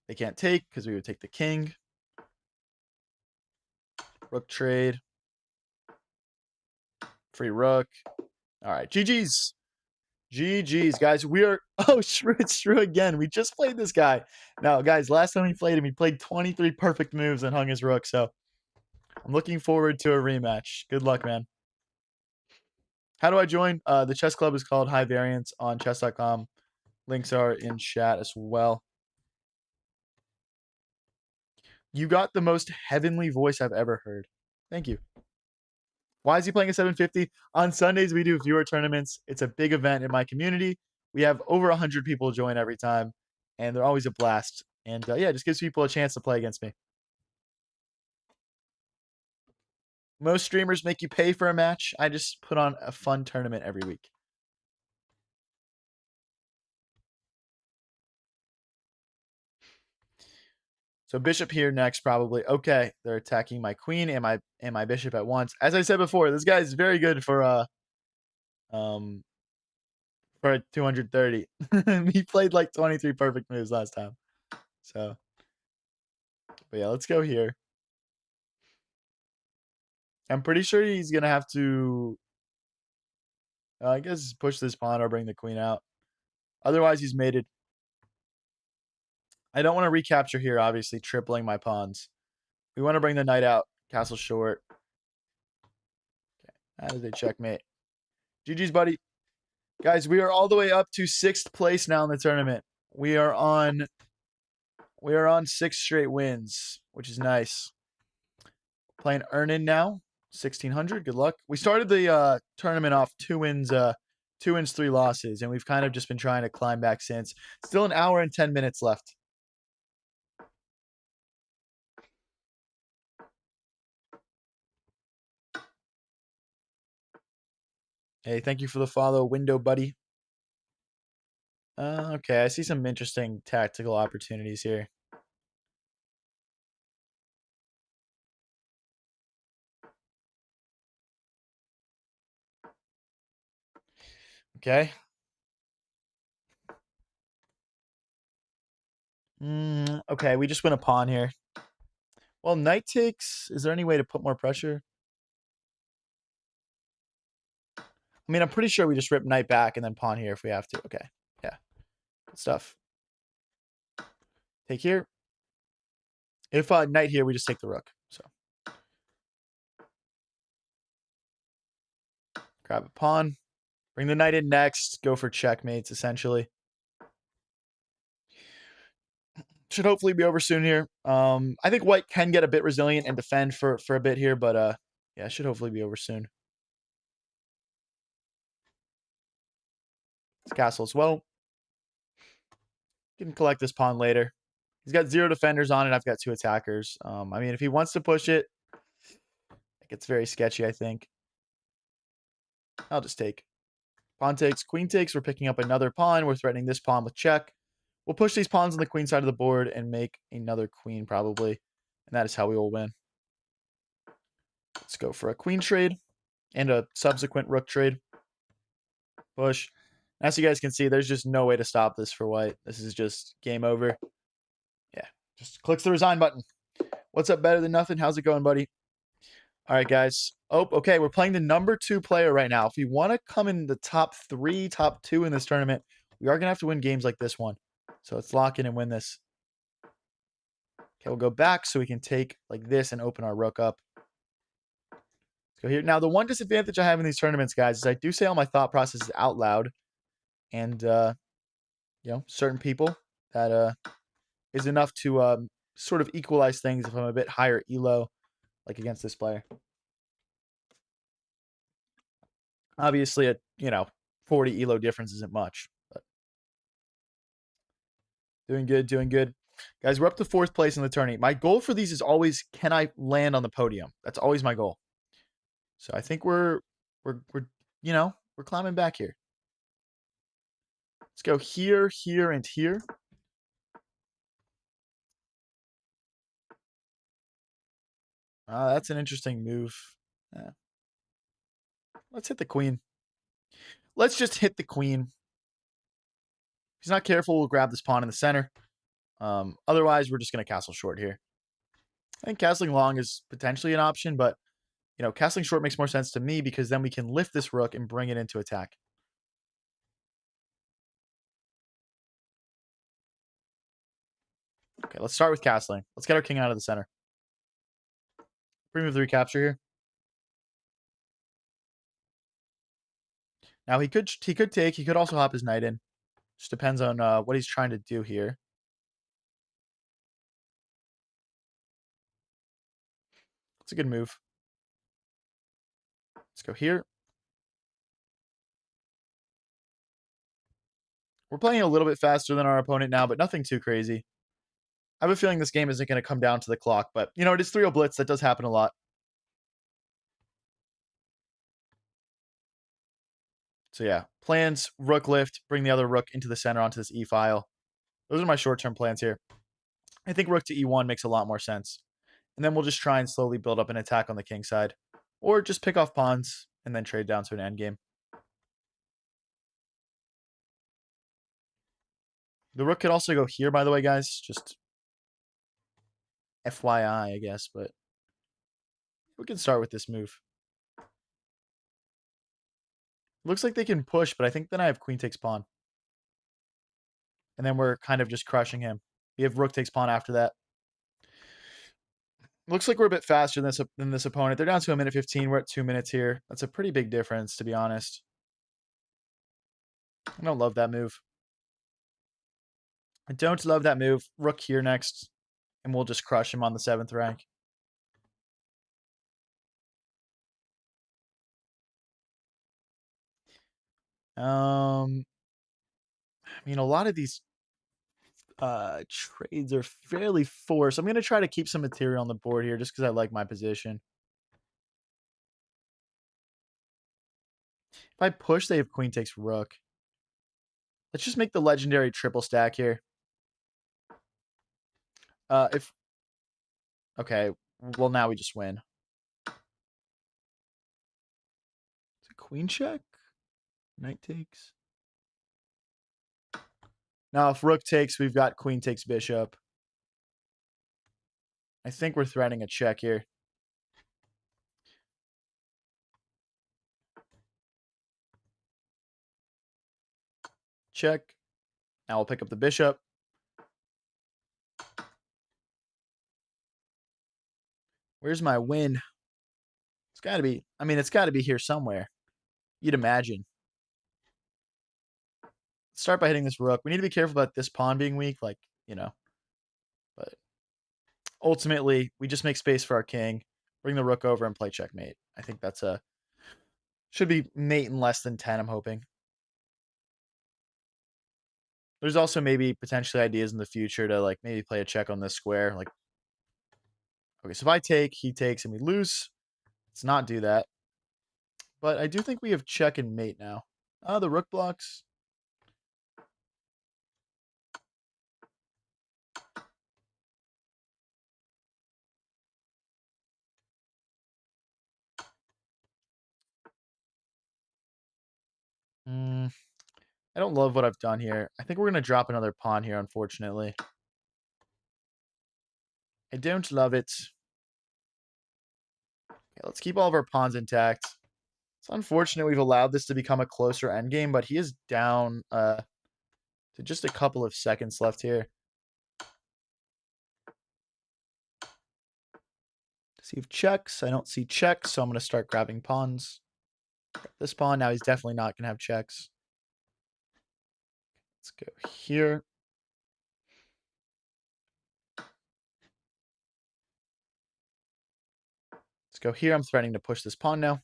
[SPEAKER 1] They can't take because we would take the king. Rook trade. Free rook. All right, GG's. GG's, guys. We are... Oh, Shrew, it's Shrew again. We just played this guy. Now, guys, last time we played him, he played 23 perfect moves and hung his rook. So I'm looking forward to a rematch. Good luck, man. How do I join? The chess club is called High Variance on chess.com. Links are in chat as well. You got the most heavenly voice I've ever heard. Thank you. Why is he playing a 750? On Sundays, we do viewer tournaments. It's a big event in my community. We have over 100 people join every time, and they're always a blast. And yeah, it just gives people a chance to play against me. Most streamers make you pay for a match. I just put on a fun tournament every week. So bishop here next, probably. Okay, they're attacking my queen and my bishop at once. As I said before, this guy is very good for 230. He played like 23 perfect moves last time. So, but yeah, let's go here. I'm pretty sure he's gonna have to, I guess, push this pawn or bring the queen out. Otherwise, he's mated. I don't want to recapture here, obviously, tripling my pawns. We want to bring the knight out, castle short. Okay, that is a checkmate. GG's, buddy. Guys, we are all the way up to 6th place now in the tournament. We are on 6 straight wins, which is nice. Playing Earnin now, 1600. Good luck. We started the tournament off 2 wins, 3 losses, and we've kind of just been trying to climb back since. Still an hour and 10 minutes left. Hey, thank you for the follow, window buddy. Okay, I see some interesting tactical opportunities here. Okay. Okay, we just win a pawn here. Well, knight takes. Is there any way to put more pressure? I mean, I'm pretty sure we just rip knight back and then pawn here if we have to. Okay. Yeah. Good stuff. Take here. If knight here, we just take the rook. So grab a pawn. Bring the knight in next. Go for checkmates, essentially. Should hopefully be over soon here. I think white can get a bit resilient and defend for a bit here, but yeah, should hopefully be over soon. It's castle as well. Can collect this pawn later. He's got 0 defenders on it. I've got 2 attackers. I mean, if he wants to push it, it gets very sketchy, I think. I'll just take. Pawn takes, queen takes. We're picking up another pawn. We're threatening this pawn with check. We'll push these pawns on the queen side of the board and make another queen probably. And that is how we will win. Let's go for a queen trade and a subsequent rook trade. Push. As you guys can see, there's just no way to stop this for white. This is just game over. Yeah, just clicks the resign button. What's up, better than nothing? How's it going, buddy? All right, guys. Oh, okay. We're playing the number 2 player right now. If we want to come in the top 3, top 2 in this tournament, we are going to have to win games like this one. So let's lock in and win this. Okay, we'll go back so we can take like this and open our rook up. Let's go here. Now, the one disadvantage I have in these tournaments, guys, is I do say all my thought processes out loud. And, you know, certain people, that is enough to sort of equalize things if I'm a bit higher elo, like against this player. Obviously, a 40 elo difference isn't much, but doing good, doing good. Guys, we're up to 4th place in the tourney. My goal for these is always, can I land on the podium? That's always my goal. So I think we're climbing back here. Let's go here, here, and here. That's an interesting move. Yeah. Let's hit the queen. Let's just hit the queen. If he's not careful, we'll grab this pawn in the center. Otherwise, we're just going to castle short here. I think castling long is potentially an option, but castling short makes more sense to me because then we can lift this rook and bring it into attack. Okay, let's start with castling. Let's get our king out of the center. Pre-move the recapture here. Now he could take. He could also hop his knight in. Just depends on what he's trying to do here. It's a good move. Let's go here. We're playing a little bit faster than our opponent now, but nothing too crazy. I have a feeling this game isn't going to come down to the clock, but it is 3-0 blitz. That does happen a lot. So yeah, plans, rook lift, bring the other rook into the center onto this e-file. Those are my short-term plans here. I think rook to e1 makes a lot more sense. And then we'll just try and slowly build up an attack on the king side. Or just pick off pawns and then trade down to an endgame. The rook could also go here, by the way, guys. Just FYI, I guess, but we can start with this move. Looks like they can push, but I think then I have queen takes pawn. And then we're kind of just crushing him. We have rook takes pawn after that. Looks like we're a bit faster than this opponent. They're down to 1:15. We're at 2 minutes here. That's a pretty big difference, to be honest. I don't love that move. I don't love that move. Rook here next, and we'll just crush him on the 7th rank. I mean, a lot of these trades are fairly forced. I'm going to try to keep some material on the board here just because I like my position. If I push, they have queen takes rook. Let's just make the legendary triple stack here. Okay, well, now we just win. Is it queen check? Knight takes. Now, if rook takes, we've got queen takes bishop. I think we're threatening a check here. Check. Now we'll pick up the bishop. Where's my win? It's got to be, it's got to be here somewhere. You'd imagine. Let's start by hitting this rook. We need to be careful about this pawn being weak, but ultimately, we just make space for our king, bring the rook over, and play checkmate. I think that's should be mate in less than 10, I'm hoping. There's also maybe potentially ideas in the future to maybe play a check on this square. Okay, so if I take, he takes, and we lose. Let's not do that. But I do think we have check and mate now. The rook blocks. I don't love what I've done here. I think we're going to drop another pawn here, unfortunately. I don't love it. Okay, let's keep all of our pawns intact. It's unfortunate we've allowed this to become a closer endgame, but he is down to just a couple of seconds left here. See if checks. I don't see checks, so I'm going to start grabbing pawns. Grab this pawn. Now he's definitely not going to have checks. Let's go here. Let's go here. I'm threatening to push this pawn now.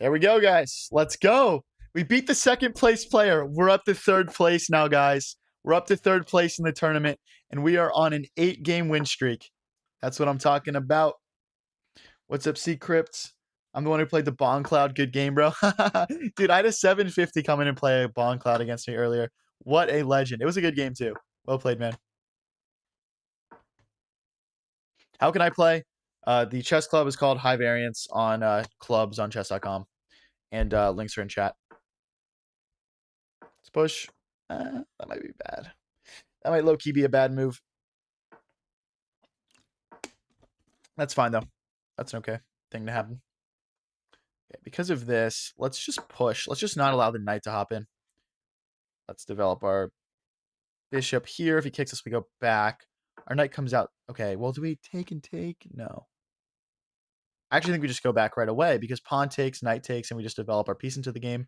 [SPEAKER 1] There we go, guys. Let's go. We beat the second place player. We're up to third place now, guys. We're up to third place in the tournament, and we are on an 8-game win streak. That's what I'm talking about. What's up, Secrets? I'm the one who played the Bong Cloud. Good game, bro. Dude, I had a 750 come in and play a Bong Cloud against me earlier. What a legend. It was a good game, too. Well played, man. How can I play? The chess club is called High Variance on clubs on chess.com. And links are in chat. Let's push. That might be bad. That might low-key be a bad move. That's fine, though. That's an okay thing to happen. Okay, because of this, let's just push. Let's just not allow the knight to hop in. Let's develop our bishop here. If he kicks us, we go back. Our knight comes out. Okay, well, do we take and take? No. I actually think we just go back right away because pawn takes, knight takes, and we just develop our piece into the game.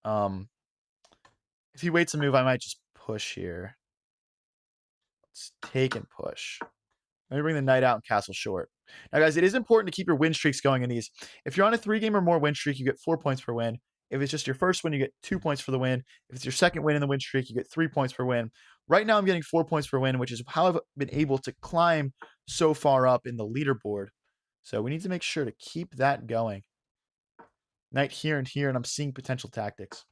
[SPEAKER 1] If he waits a move, I might just push here. Let's take and push. Let me bring the knight out and castle short. Now, guys, it is important to keep your win streaks going in these. If you're on a 3-game or more win streak, you get 4 points per win. If it's just your first win, you get 2 points for the win. If it's your second win in the win streak, you get 3 points per win. Right now, I'm getting 4 points per win, which is how I've been able to climb so far up in the leaderboard. So we need to make sure to keep that going. Knight here and here, and I'm seeing potential tactics.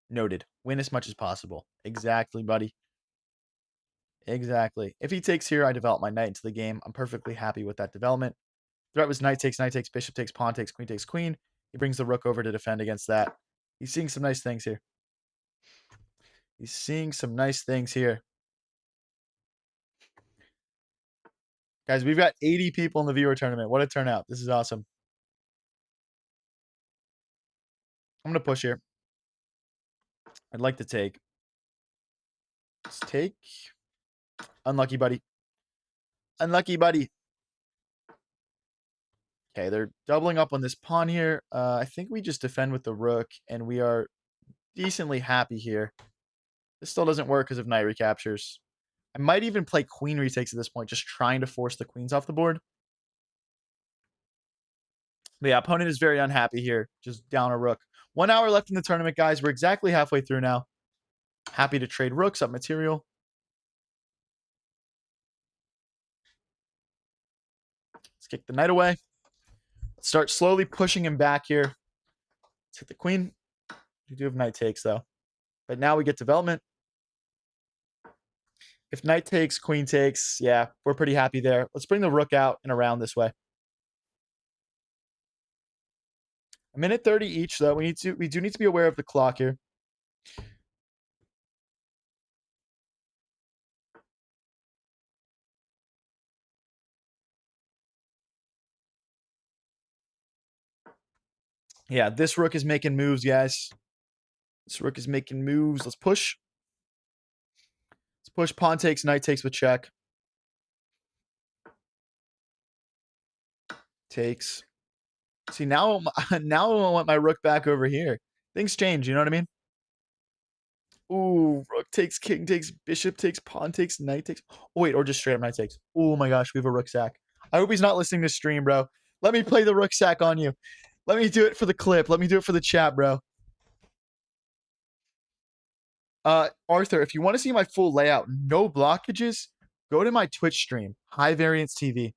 [SPEAKER 1] Noted. Win as much as possible. Exactly, buddy. Exactly. If he takes here, I develop my knight into the game. I'm perfectly happy with that development. Threat was knight takes, bishop takes, pawn takes, queen takes, queen. He brings the rook over to defend against that. He's seeing some nice things here. He's seeing some nice things here. Guys, we've got 80 people in the viewer tournament. What a turnout. This is awesome. I'm going to push here. I'd like to take. Let's take. Unlucky, buddy. Unlucky, buddy. Okay, they're doubling up on this pawn here. I think we just defend with the rook, and we are decently happy here. This still doesn't work because of knight recaptures. I might even play queen retakes at this point, just trying to force the queens off the board. But yeah, opponent is very unhappy here. Just down a rook. 1 hour left in the tournament, guys. We're exactly halfway through now. Happy to trade rooks up material. Let's kick the knight away. Let's start slowly pushing him back here. Let's hit the queen. We do have knight takes, though. But now we get development. If knight takes, queen takes, yeah, we're pretty happy there. Let's bring the rook out and around this way. A minute 30 each, though. We do need to be aware of the clock here. Yeah, this rook is making moves, guys. This rook is making moves. Let's push. Let's push. Pawn takes, knight takes with check. Takes. See, now I want my rook back over here. Things change, you know what I mean? Ooh, rook takes, king takes, bishop takes, pawn takes, knight takes. Oh, wait, or just straight up knight takes. Oh my gosh, we have a rook sack. I hope he's not listening to stream, bro. Let me play the rook sack on you. Let me do it for the clip. Let me do it for the chat, bro. Arthur, if you want to see my full layout, no blockages, go to my Twitch stream, High Variance TV.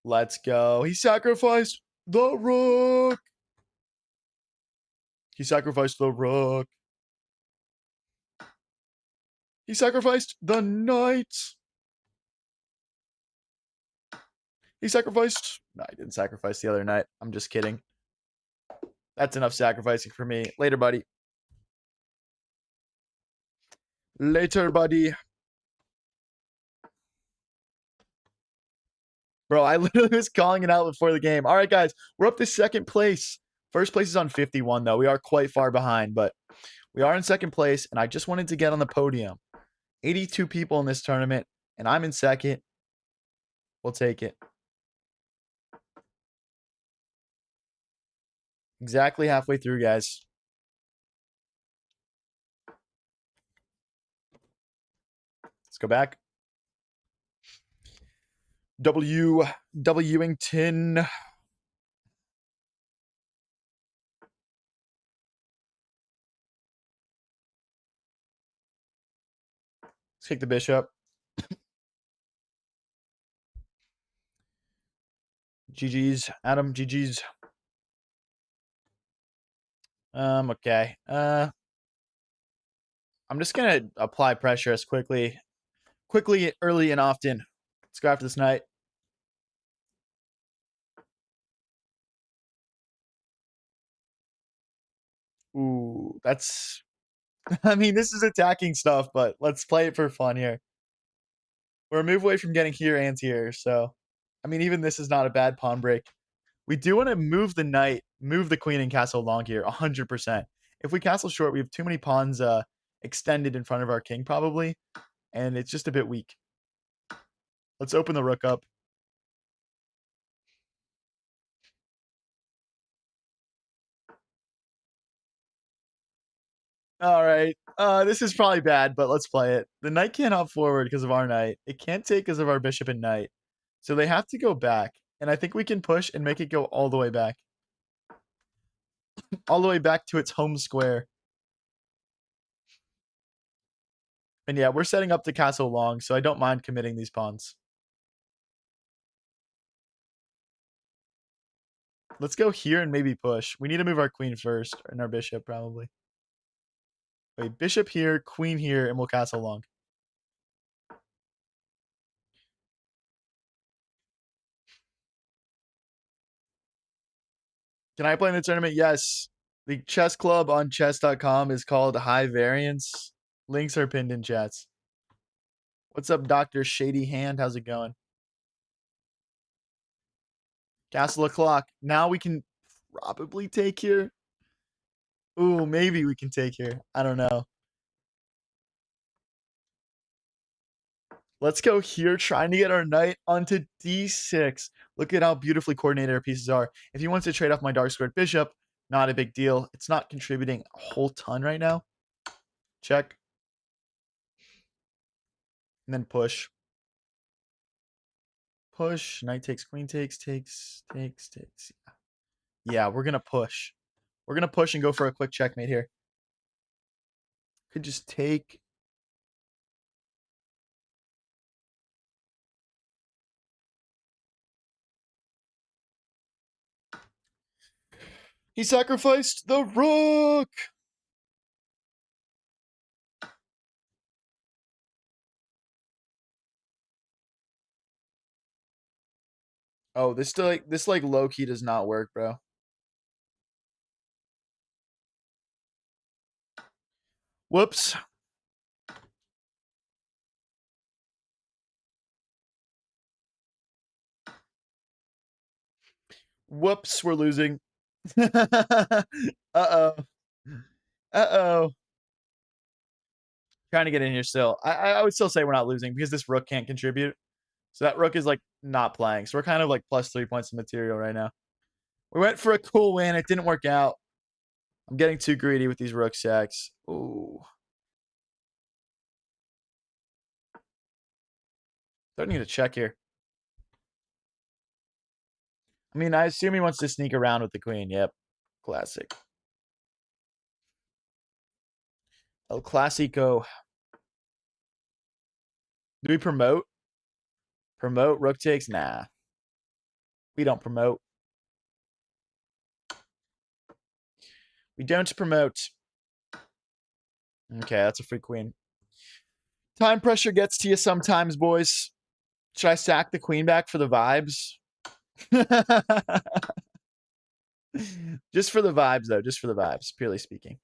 [SPEAKER 1] Let's go. He sacrificed the rook. He sacrificed the rook. He sacrificed the knight. He sacrificed. No, he didn't sacrifice the other knight. I'm just kidding. That's enough sacrificing for me. Later, buddy. Later, buddy. Bro, I literally was calling it out before the game. All right, guys. We're up to second place. First place is on 51, though. We are quite far behind, but we are in second place, and I just wanted to get on the podium. 82 people in this tournament, and I'm in second. We'll take it. Exactly halfway through, guys. Let's go back. Wington. Let's take the bishop. GG's, Adam. GG's. Okay. I'm just gonna apply pressure as quickly, early, and often. Let's go after this knight. Ooh, that's. I mean, this is attacking stuff, but let's play it for fun here. We're a move away from getting here and here, so I mean, even this is not a bad pawn break. We do want to move the knight, move the queen, and castle long here, 100%. If we castle short, we have too many pawns extended in front of our king, probably, and it's just a bit weak. Let's open the rook up. All right. This is probably bad, but let's play it. The knight can't hop forward because of our knight. It can't take because of our bishop and knight. So they have to go back. And I think we can push and make it go all the way back. All the way back to its home square. And yeah, we're setting up the castle long, so I don't mind committing these pawns. Let's go here and maybe push. We need to move our queen first, and our bishop probably. Wait, bishop here, queen here, and we'll castle long. Can I play in the tournament? Yes. The chess club on chess.com is called High Variance. Links are pinned in chats. What's up, Dr. Shady Hand? How's it going? Castle o'clock. Now we can probably take here. Ooh, maybe we can take here. I don't know. Let's go here, trying to get our knight onto d6. Look at how beautifully coordinated our pieces are. If he wants to trade off my dark squared bishop, not a big deal. It's not contributing a whole ton right now. Check. And then push. Push. Knight takes, queen takes. Yeah, we're going to push. We're going to push and go for a quick checkmate here. Could just take. He sacrificed the rook. Oh, this low key does not work, bro. Whoops. Whoops, we're losing. Uh-oh. Uh-oh. Trying to get in here still. I would still say we're not losing because this rook can't contribute. So that rook is like not playing. So we're kind of like plus 3 points of material right now. We went for a cool win. It didn't work out. I'm getting too greedy with these rook sacks. Ooh. Don't need to check here. I mean, I assume he wants to sneak around with the queen. Yep. Classic. El Clasico. Do we promote? Promote? Rook takes? Nah. We don't promote. We don't promote. Okay, that's a free queen. Time pressure gets to you sometimes, boys. Should I sack the queen back for the vibes? Just for the vibes, though. Just for the vibes, purely speaking.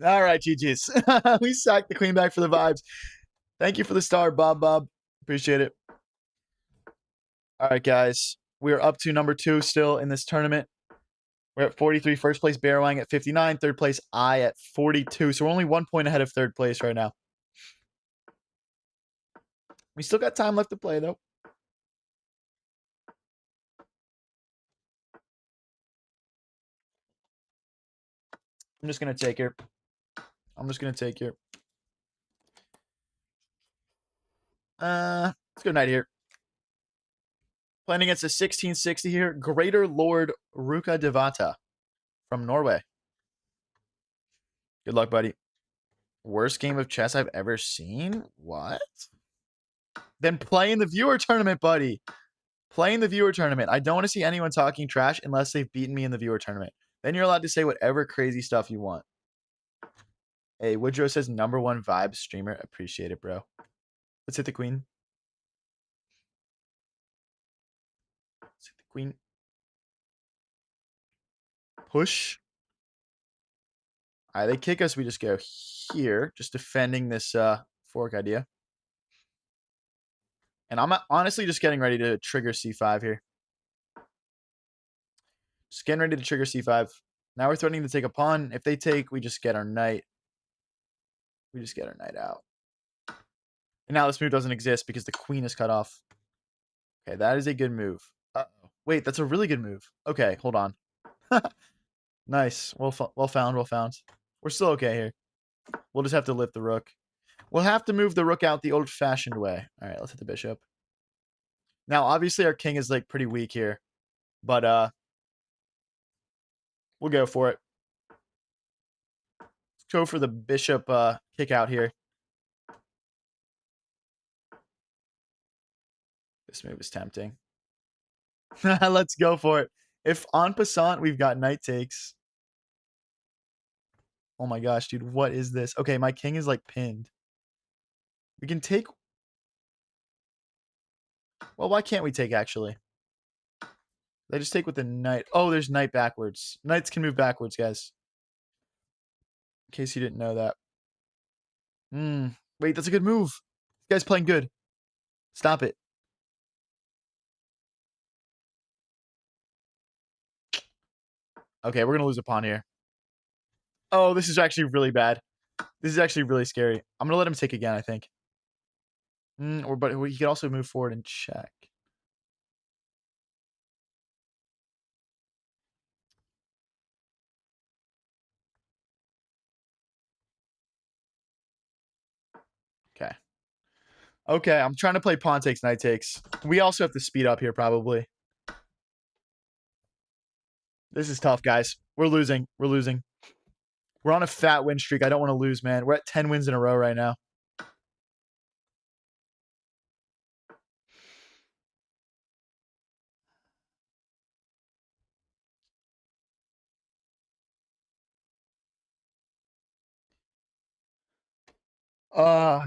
[SPEAKER 1] All right, GG's. We sacked the queen back for the vibes. Thank you for the star, Bob. Appreciate it. All right, guys. We're up to number 2 still in this tournament. We're at 43. First place, Bear Wang at 59. Third place, I at 42. So we're only 1 point ahead of third place right now. We still got time left to play, though. I'm just going to take here. Let's go knight here. Playing against a 1660 here. Greater Lord Ruka Devata from Norway. Good luck, buddy. Worst game of chess I've ever seen? What? Then play in the viewer tournament, buddy. Play in the viewer tournament. I don't want to see anyone talking trash unless they've beaten me in the viewer tournament. Then you're allowed to say whatever crazy stuff you want. Hey, Woodrow says #1 vibe streamer. Appreciate it, bro. Let's hit the queen. Let's hit the queen. Push. All right, they kick us. We just go here, just defending this fork idea. And I'm honestly just getting ready to trigger c5 here. Just getting ready to trigger c5. Now we're threatening to take a pawn. If they take, we just get our knight. We just get our knight out. And now this move doesn't exist because the queen is cut off. Okay, that is a good move. Uh-oh. Wait, that's a really good move. Okay, hold on. Nice. Well found. We're still okay here. We'll just have to lift the rook. We'll have to move the rook out the old-fashioned way. All right, let's hit the bishop. Now, obviously, our king is, like, pretty weak here. But, we'll go for it. Let's go for the bishop kick out here. This move is tempting. Let's go for it. If en passant, we've got knight takes. Oh my gosh, dude, what is this? Okay, my king is, like, pinned. We can take... Well, why can't we take, actually? They just take with the knight. Oh, there's knight backwards. Knights can move backwards, guys. In case you didn't know that. Wait, that's a good move. This guy's playing good. Stop it. Okay, we're going to lose a pawn here. Oh, this is actually really bad. This is actually really scary. I'm going to let him take again, I think. But he could also move forward and check. Okay. Okay, I'm trying to play pawn takes, knight takes. We also have to speed up here, probably. This is tough, guys. We're losing. We're on a fat win streak. I don't want to lose, man. We're at 10 wins in a row right now.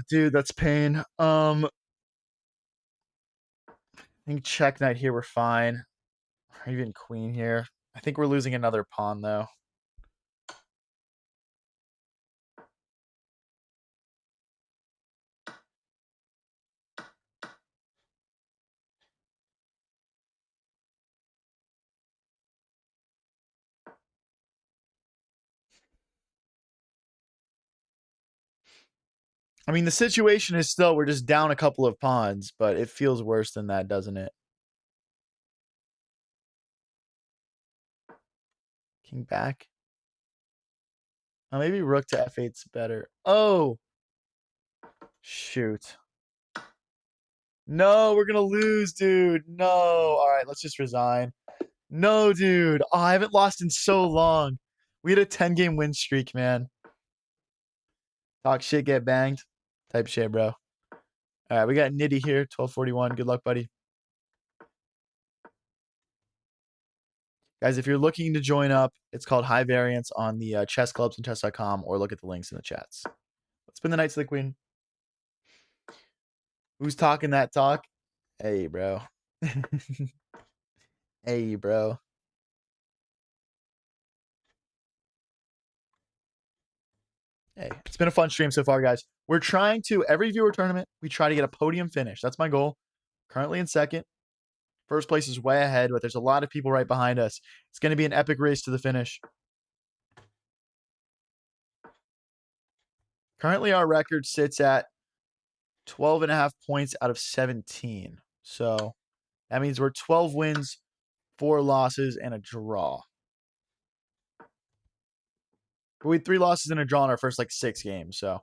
[SPEAKER 1] Dude, that's pain. I think check knight here, we're fine. Or even queen here. I think we're losing another pawn, though. I mean, the situation is still we're just down a couple of pawns, but it feels worse than that, doesn't it? King back. Oh, maybe rook to f8's better. Oh! Shoot. No, we're gonna lose, dude. No. All right, let's just resign. No, dude. Oh, I haven't lost in so long. We had a 10-game win streak, man. Talk shit, get banged. Type shit, bro. All right, we got Nitty here, 1241. Good luck, buddy. Guys, if you're looking to join up, it's called High Variance on the chess clubs and chess.com, or look at the links in the chats. Let's spin the knights to the queen. Who's talking that talk? Hey, bro. Hey, bro. Hey, it's been a fun stream so far, guys. We're trying to, every viewer tournament, we try to get a podium finish. That's my goal. Currently in second. First place is way ahead, but there's a lot of people right behind us. It's going to be an epic race to the finish. Currently, our record sits at 12.5 points out of 17. So that means we're 12 wins, 4 losses, and a draw. But we had 3 losses and a draw in our first like 6 games, so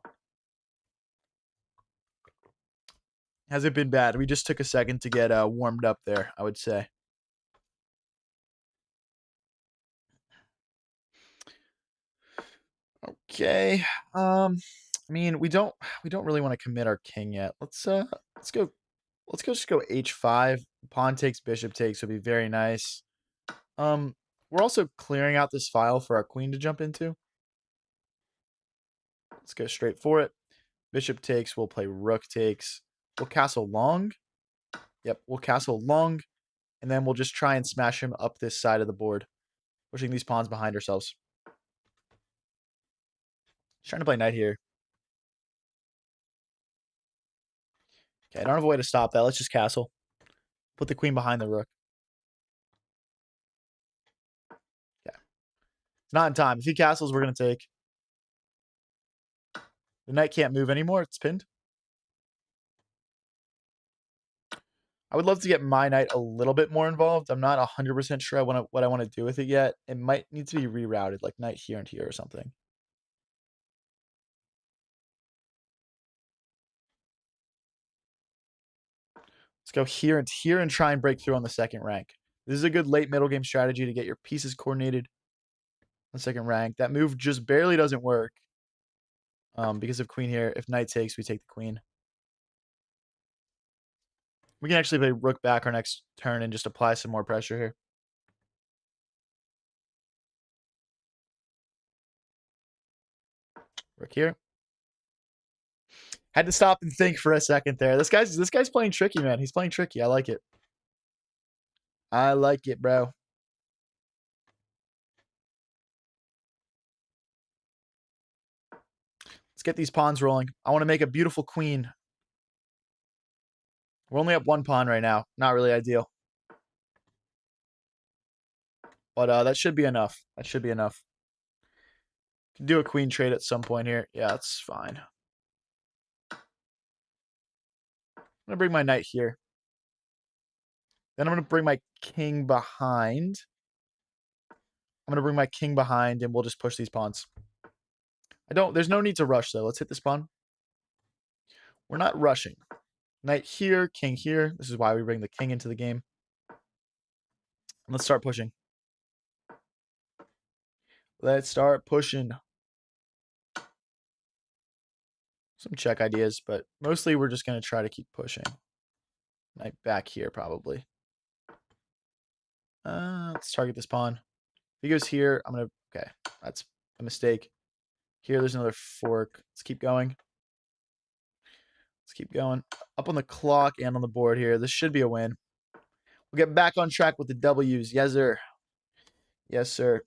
[SPEAKER 1] hasn't been bad. We just took a second to get warmed up there, I would say. Okay. I mean, we don't really want to commit our king yet. Let's go just go h5. Pawn takes, bishop takes would be very nice. We're also clearing out this file for our queen to jump into. Let's go straight for it. Bishop takes, we'll play rook takes. We'll castle long. Yep, we'll castle long, and then we'll just try and smash him up this side of the board, pushing these pawns behind ourselves. Just trying to play knight here. Okay, I don't have a way to stop that. Let's just castle. Put the queen behind the rook. Yeah. It's not in time. If he castles, we're going to take. The knight can't move anymore. It's pinned. I would love to get my knight a little bit more involved. I'm not 100% sure what I want to do with it yet. It might need to be rerouted, like knight here and here or something. Let's go here and try and break through on the second rank. This is a good late middle game strategy to get your pieces coordinated on the second rank. That move just barely doesn't work because of queen here. If knight takes, we take the queen. We can actually play rook back our next turn and just apply some more pressure here. Rook here. Had to stop and think for a second there. This guy's playing tricky, man. He's playing tricky. I like it. I like it, bro. Let's get these pawns rolling. I want to make a beautiful queen. We're only up 1 pawn right now. Not really ideal. But that should be enough. That should be enough. Can do a queen trade at some point here. Yeah, that's fine. I'm going to bring my knight here. Then I'm going to bring my king behind. I'm going to bring my king behind, and we'll just push these pawns. There's no need to rush, though. Let's hit this pawn. We're not rushing. Knight here, king here. This is why we bring the king into the game. And let's start pushing. Let's start pushing. Some check ideas, but mostly we're just going to try to keep pushing. Knight back here, probably. Let's target this pawn. If he goes here, I'm going to... Okay, that's a mistake. Here, there's another fork. Let's keep going. Let's keep going. Up on the clock and on the board here. This should be a win. We'll get back on track with the W's. Yes, sir. Yes, sir.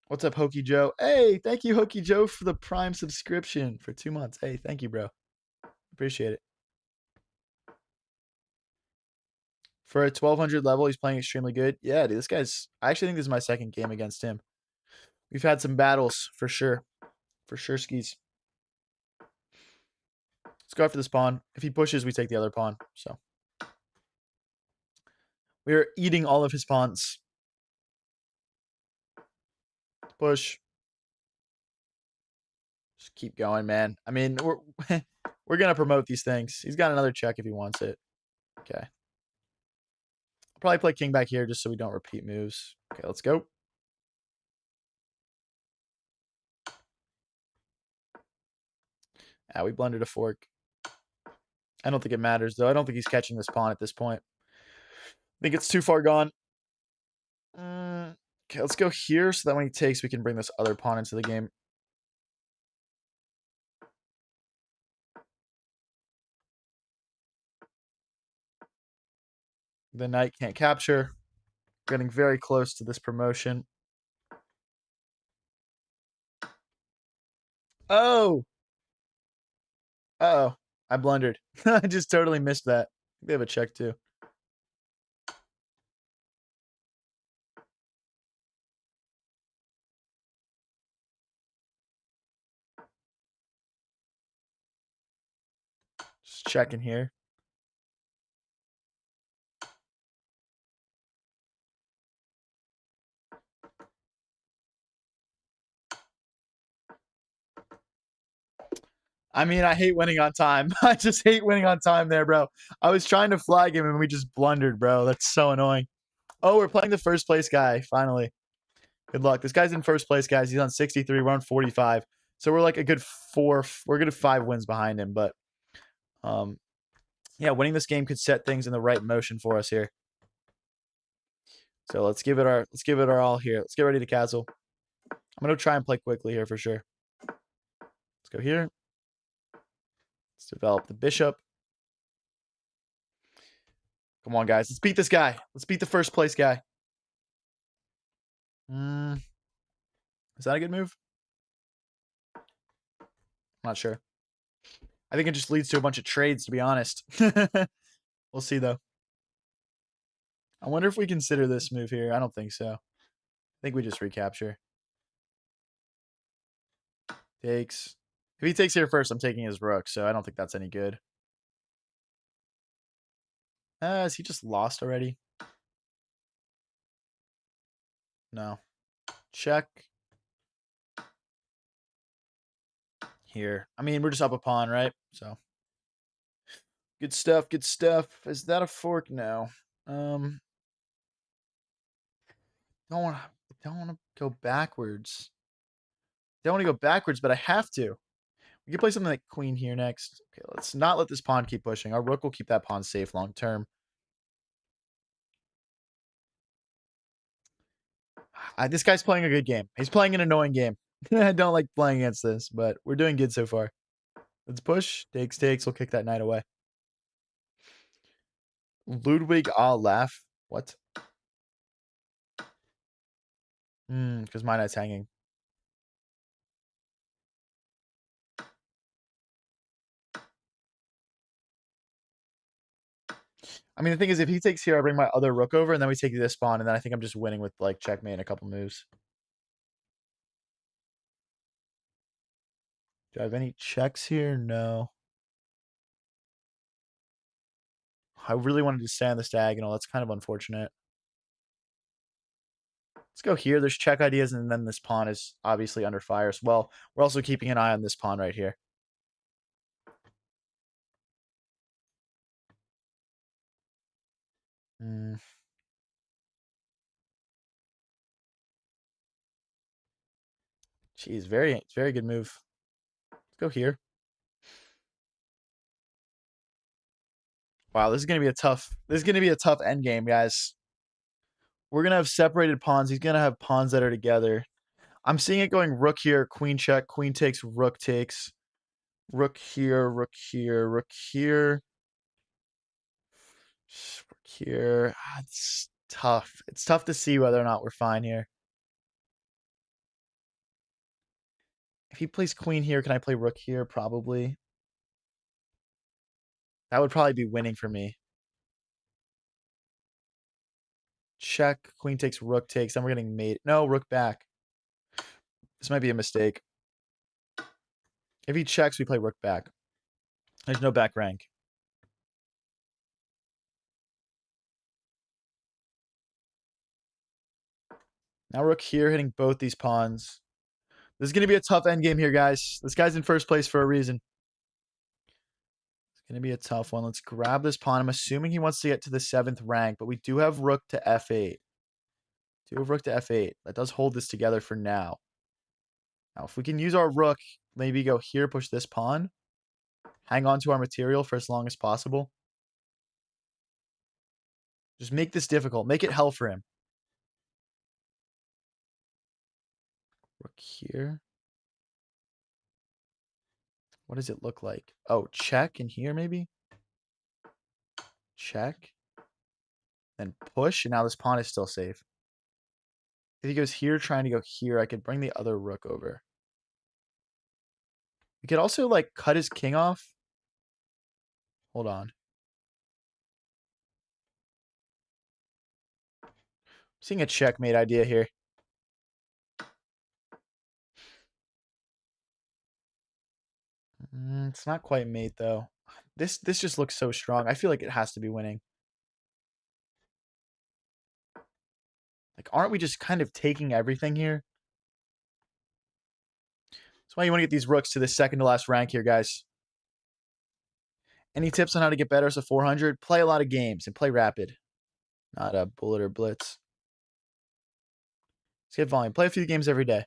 [SPEAKER 1] What's up, Hokey Joe? Hey, thank you, Hokey Joe, for the Prime subscription for 2 months. Hey, thank you, bro. Appreciate it. For a 1200 level, he's playing extremely good. Yeah, dude, this guy's... I actually think this is my second game against him. We've had some battles, for sure. For sure, skis. Let's go after this pawn. If he pushes, we take the other pawn. So we're eating all of his pawns. Push. Just keep going, man. I mean, we're we're gonna promote these things. He's got another check if he wants it. Okay. I'll probably play king back here just so we don't repeat moves. Okay, let's go. We blundered a fork. I don't think it matters, though. I don't think he's catching this pawn at this point. I think it's too far gone. Okay, let's go here so that when he takes, we can bring this other pawn into the game. The knight can't capture. Getting very close to this promotion. Oh! Uh-oh. I blundered. I just totally missed that. They have a check, too. Just checking here. I mean, I hate winning on time. I just hate winning on time there, bro. I was trying to flag him and we just blundered, bro. That's so annoying. Oh, we're playing the first place guy, finally. Good luck. This guy's in first place, guys. He's on 63. We're on 45. So we're like a good we're good 5 wins behind him. But yeah, winning this game could set things in the right motion for us here. So let's give it our all here. Let's get ready to castle. I'm gonna try and play quickly here for sure. Let's go here. Let's develop the bishop. Come on, guys. Let's beat this guy. Let's beat the first place guy. Is that a good move? I'm not sure. I think it just leads to a bunch of trades, to be honest. We'll see, though. I wonder if we consider this move here. I don't think so. I think we just recapture. Takes. If he takes here first, I'm taking his rook, so I don't think that's any good. Is he just lost already? No. Check. Here. I mean, we're just up a pawn, right? So. Good stuff, good stuff. Is that a fork? No. Don't want to go backwards. Don't want to go backwards, but I have to. We can play something like queen here next. Okay, let's not let this pawn keep pushing. Our rook will keep that pawn safe long term. This guy's playing a good game. He's playing an annoying game. I don't like playing against this, but we're doing good so far. Let's push. Takes. We'll kick that knight away. Ludwig, I'll laugh. What? Because my knight's hanging. I mean, the thing is, if he takes here, I bring my other rook over, and then we take this pawn, and then I think I'm just winning with, like, checkmate in a couple moves. Do I have any checks here? No. I really wanted to stay on this diagonal. That's kind of unfortunate. Let's go here. There's check ideas, and then this pawn is obviously under fire as well. We're also keeping an eye on this pawn right here. Jeez, very good move. Let's go here. Wow, this is gonna be a tough end game, guys. We're gonna have separated pawns. He's gonna have pawns that are together. I'm seeing it going rook here, queen check, queen takes, rook takes, rook here, rook here, rook here, rook here. It's tough. It's tough to see whether or not we're fine here. If he plays queen here, can I play rook here? Probably. That would probably be winning for me. Check, queen takes, rook takes. Then we're getting mate. No, rook back. This might be a mistake. If he checks, we play rook back. There's no back rank. Now rook here, hitting both these pawns. This is going to be a tough endgame here, guys. This guy's in first place for a reason. It's going to be a tough one. Let's grab this pawn. I'm assuming he wants to get to the 7th rank, but we do have rook to f8. That does hold this together for now. Now, if we can use our rook, maybe go here, push this pawn. Hang on to our material for as long as possible. Just make this difficult. Make it hell for him. Rook here. What does it look like? Oh, check in here maybe? Check. Then push, and now this pawn is still safe. If he goes here, trying to go here, I could bring the other rook over. We could also, like, cut his king off. Hold on. I'm seeing a checkmate idea here. It's not quite mate, though. This just looks so strong. I feel like it has to be winning. Like, aren't we just kind of taking everything here? That's why you want to get these rooks to the second to last rank here, guys. Any tips on how to get better as a 400? Play a lot of games and play rapid, not a bullet or blitz. Let's get volume. Play a few games every day.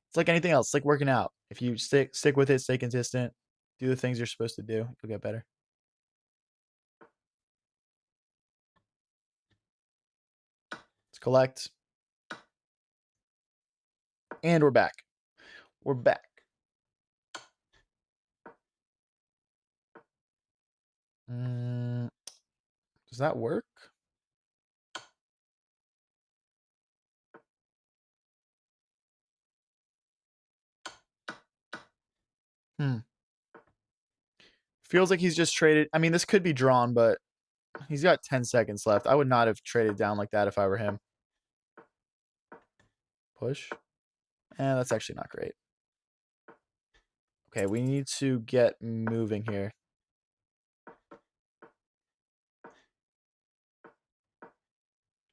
[SPEAKER 1] It's like anything else. It's like working out. If you stick with it, stay consistent, do the things you're supposed to do, you'll get better. Let's collect. And we're back. We're back. Does that work? Feels like he's just traded. I mean, this could be drawn, but he's got 10 seconds left. I would not have traded down like that if I were him. Push. That's actually not great. Okay, we need to get moving here.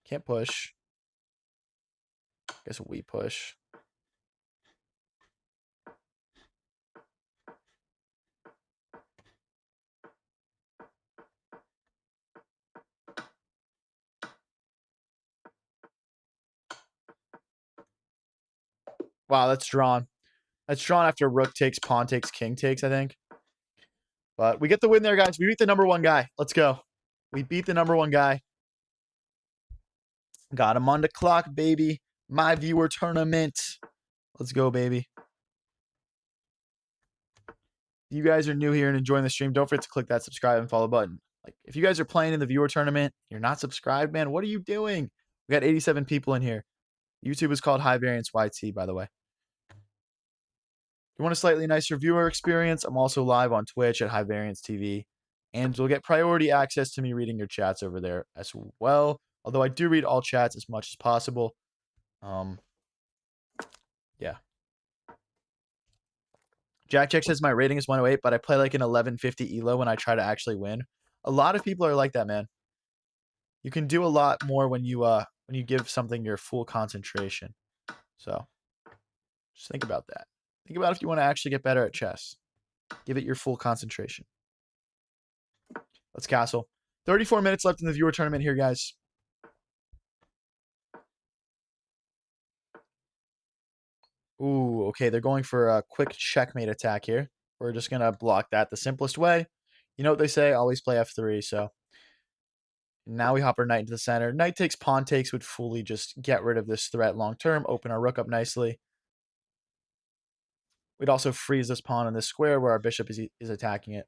[SPEAKER 1] Can't push. Guess we push. Wow, that's drawn. That's drawn after rook takes, pawn takes, king takes, I think. But we get the win there, guys. We beat the number one guy. Let's go. We beat the number one guy. Got him on the clock, baby. My viewer tournament. Let's go, baby. If you guys are new here and enjoying the stream, don't forget to click that subscribe and follow button. Like, if you guys are playing in the viewer tournament, you're not subscribed, man, what are you doing? We got 87 people in here. YouTube is called High Variance YT, by the way. If you want a slightly nicer viewer experience, I'm also live on Twitch at High Variance TV. And you'll get priority access to me reading your chats over there as well. Although I do read all chats as much as possible. Yeah. Jack says my rating is 108, but I play like an 1150 elo when I try to actually win. A lot of people are like that, man. You can do a lot more when you give something your full concentration. So just think about that. Think about if you want to actually get better at chess. Give it your full concentration. Let's castle. 34 minutes left in the viewer tournament here, guys. Ooh, okay. They're going for a quick checkmate attack here. We're just going to block that the simplest way. You know what they say? Always play f3, so. Now we hop our knight into the center. Knight takes, pawn takes would fully just get rid of this threat long term. Open our rook up nicely. We'd also freeze this pawn in this square where our bishop is attacking it.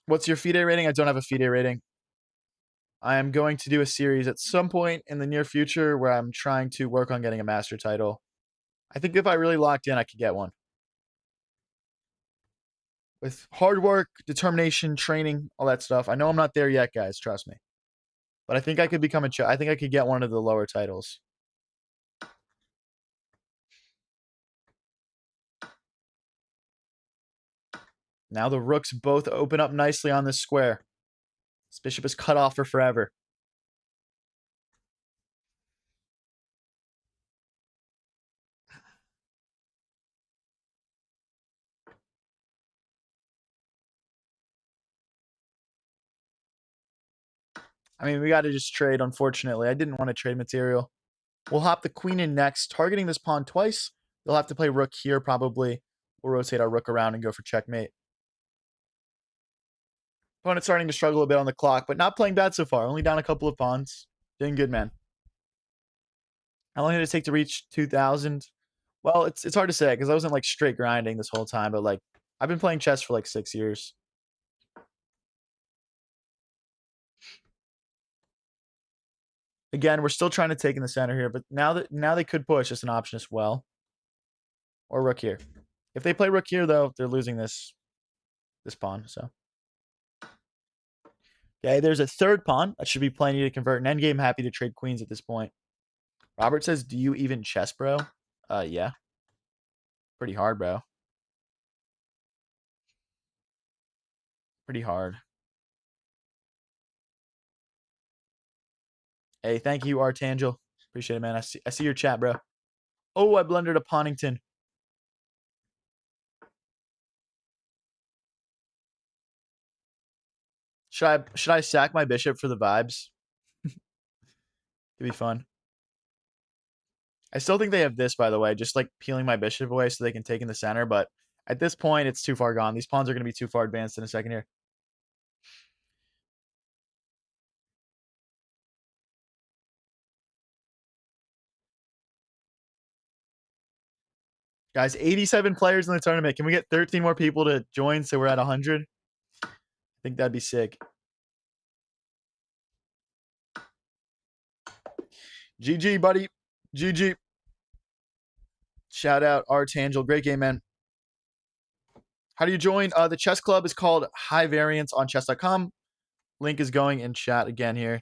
[SPEAKER 1] What's your FIDE rating? I don't have a FIDE rating. I am going to do a series at some point in the near future where I'm trying to work on getting a master title. I think if I really locked in, I could get one. With hard work, determination, training, all that stuff. I know I'm not there yet, guys. Trust me. But I think I could become I think I could get one of the lower titles. Now the rooks both open up nicely on this square. This bishop is cut off for forever. I mean, we got to just trade, unfortunately. I didn't want to trade material. We'll hop the queen in next, targeting this pawn twice. They'll have to play rook here, probably. We'll rotate our rook around and go for checkmate. Opponent's starting to struggle a bit on the clock, but not playing bad so far. Only down a couple of pawns. Doing good, man. How long did it take to reach 2,000? Well, it's hard to say because I wasn't like straight grinding this whole time, but like I've been playing chess for like 6 years. Again, we're still trying to take in the center here, but now they could push as an option as well. Or rook here. If they play rook here, though, they're losing this pawn. So Okay, there's a third pawn. That should be plenty to convert an endgame. Happy to trade queens at this point. Robert says, do you even chess, bro? Yeah. Pretty hard, bro. Pretty hard. Hey, thank you, Artangel. Appreciate it, man. I see your chat, bro. Oh, I blundered a Ponnington. Should I sack my bishop for the vibes? It'd be fun. I still think they have this, by the way, just like peeling my bishop away so they can take in the center, but at this point, it's too far gone. These pawns are going to be too far advanced in a second here. Guys, 87 players in the tournament. Can we get 13 more people to join so we're at 100? I think that'd be sick. GG, buddy. GG. Shout out Artangel. Great game, man. How do you join? The chess club is called High Variance on chess.com. Link is going in chat again here.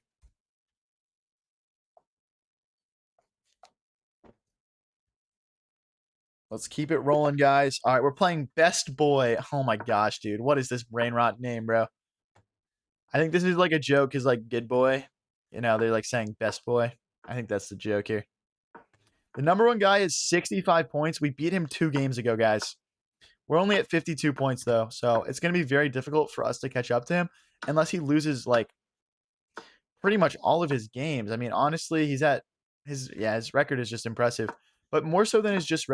[SPEAKER 1] Let's keep it rolling, guys. All right, we're playing Best Boy. Oh my gosh, dude. What is this brain rot name, bro? I think this is like a joke because, like, Good Boy, you know, they're like saying Best Boy. I think that's the joke here. The number one guy is 65 points. We beat him 2 games ago, guys. We're only at 52 points, though. So it's going to be very difficult for us to catch up to him unless he loses, like, pretty much all of his games. I mean, honestly, he's at his record is just impressive. But more so than just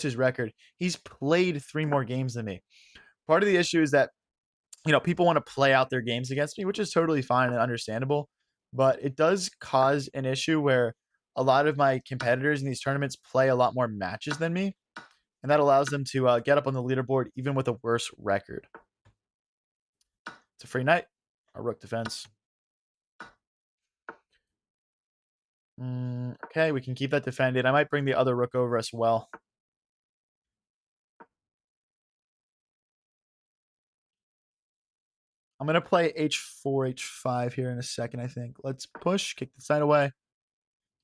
[SPEAKER 1] his record, he's played 3 more games than me. Part of the issue is that, you know, people want to play out their games against me, which is totally fine and understandable. But it does cause an issue where a lot of my competitors in these tournaments play a lot more matches than me. And that allows them to get up on the leaderboard even with a worse record. It's a free knight. A rook defense. Okay, we can keep that defended. I might bring the other rook over as well. I'm going to play h4, h5 here in a second, I think. Let's push, kick the side away.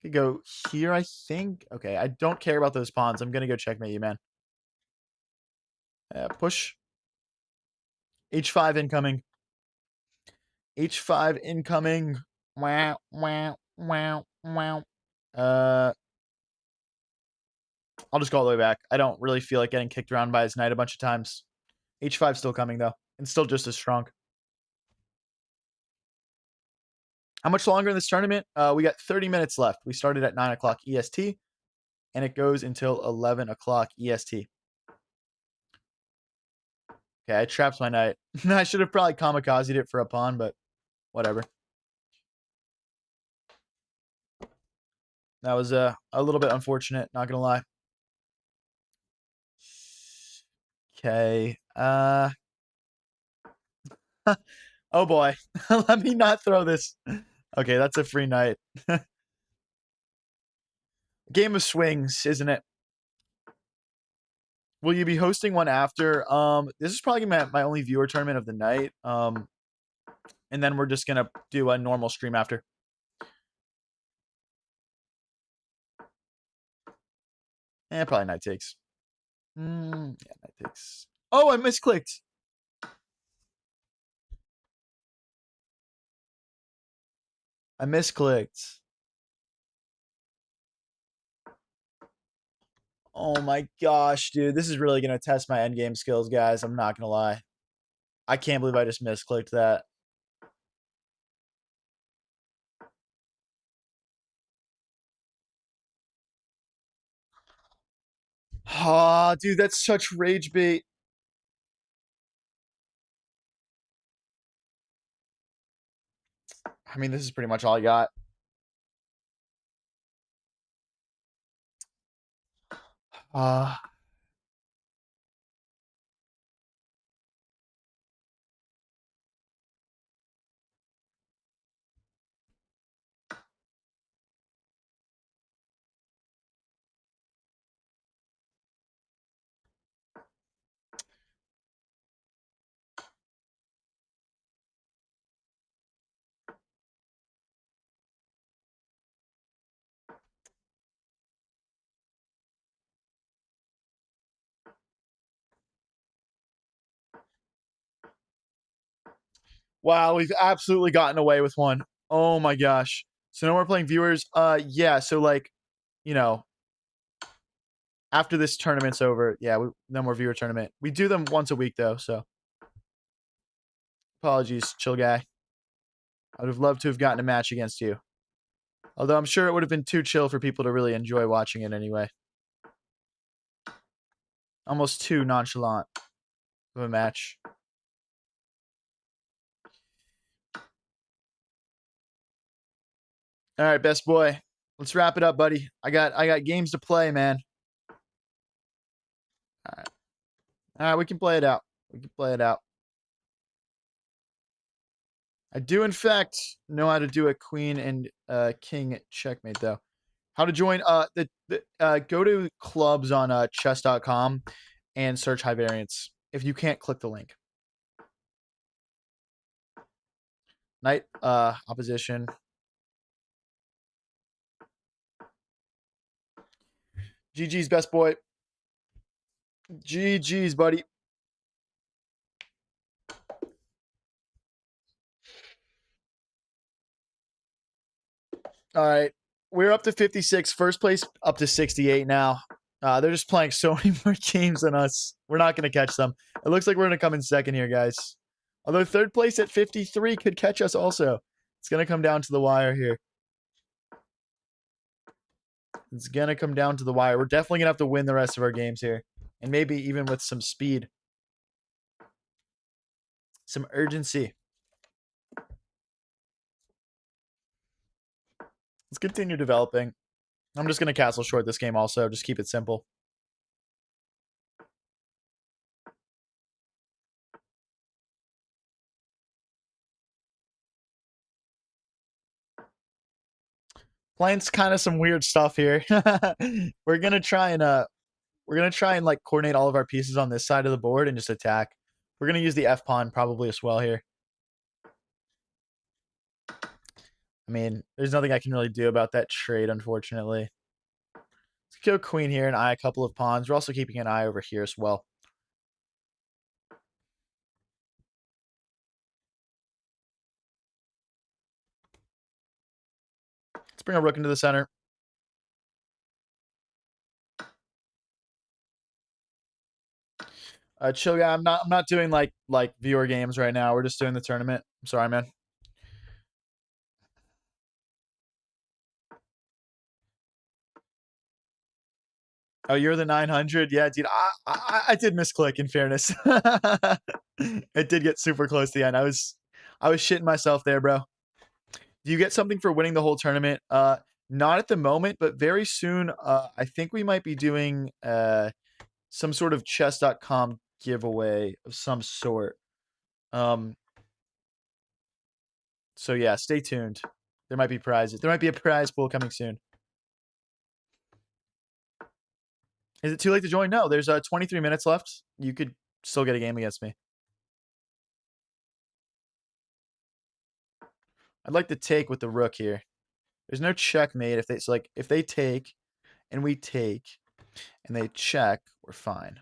[SPEAKER 1] Could go here, I think. Okay, I don't care about those pawns. I'm going to go checkmate you, man. Push. h5 incoming. h5 incoming. Wow, wow, wow, wow. I'll just go all the way back. I don't really feel like getting kicked around by his knight a bunch of times. h5 still coming, though. And still just as strong. How much longer in this tournament? We got 30 minutes left. We started at 9 o'clock EST, and it goes until 11 o'clock EST. Okay, I trapped my knight. I should have probably kamikazed it for a pawn, but whatever. That was a little bit unfortunate, not gonna lie. Okay. Oh boy. Let me not throw this. Okay, that's a free knight. Game of swings, isn't it? Will you be hosting one after? This is probably my only viewer tournament of the night. And then we're just gonna do a normal stream after. Probably knight takes. Yeah, knight takes. Oh, I misclicked. I misclicked. Oh my gosh, dude. This is really gonna test my endgame skills, guys. I'm not gonna lie. I can't believe I just misclicked that. Ah, dude, that's such rage bait. I mean, this is pretty much all I got. Uh, Wow, we've absolutely gotten away with one. Oh my gosh. So no more playing viewers. Yeah. So like, you know, after this tournament's over, yeah, no more viewer tournament. We do them once a week though, so apologies, chill guy. I would have loved to have gotten a match against you. Although I'm sure it would have been too chill for people to really enjoy watching it anyway. Almost too nonchalant of a match. All right, best boy. Let's wrap it up, buddy. I got games to play, man. All right. All right, we can play it out. We can play it out. I do, in fact, know how to do a queen and king checkmate, though. How to join? Go to clubs on chess.com and search high variance. If you can't, click the link. Knight opposition. GG's, best boy. GG's, buddy. All right. We're up to 56. First place up to 68 now. They're just playing so many more games than us. We're not going to catch them. It looks like we're going to come in second here, guys. Although third place at 53 could catch us also. It's going to come down to the wire here. It's going to come down to the wire. We're definitely going to have to win the rest of our games here. And maybe even with some speed. Some urgency. Let's continue developing. I'm just going to castle short this game also. Just keep it simple. Playing kind of some weird stuff here. We're going to try and like coordinate all of our pieces on this side of the board and just attack. We're going to use the F pawn probably as well here. I mean, there's nothing I can really do about that trade, unfortunately. Let's go queen here and eye a couple of pawns. We're also keeping an eye over here as well. Let's bring a rook into the center. Chill guy, I'm not doing like viewer games right now. We're just doing the tournament. I'm sorry, man. Oh, you're the 900? Yeah, dude. I did misclick, in fairness. It did get super close to the end. I was shitting myself there, bro. Do you get something for winning the whole tournament? Not at the moment, but very soon. I think we might be doing some sort of chess.com giveaway of some sort. So yeah, stay tuned. There might be prizes. There might be a prize pool coming soon. Is it too late to join? No, there's 23 minutes left. You could still get a game against me. I'd like to take with the rook here. There's no checkmate if if they take and we take and they check, we're fine.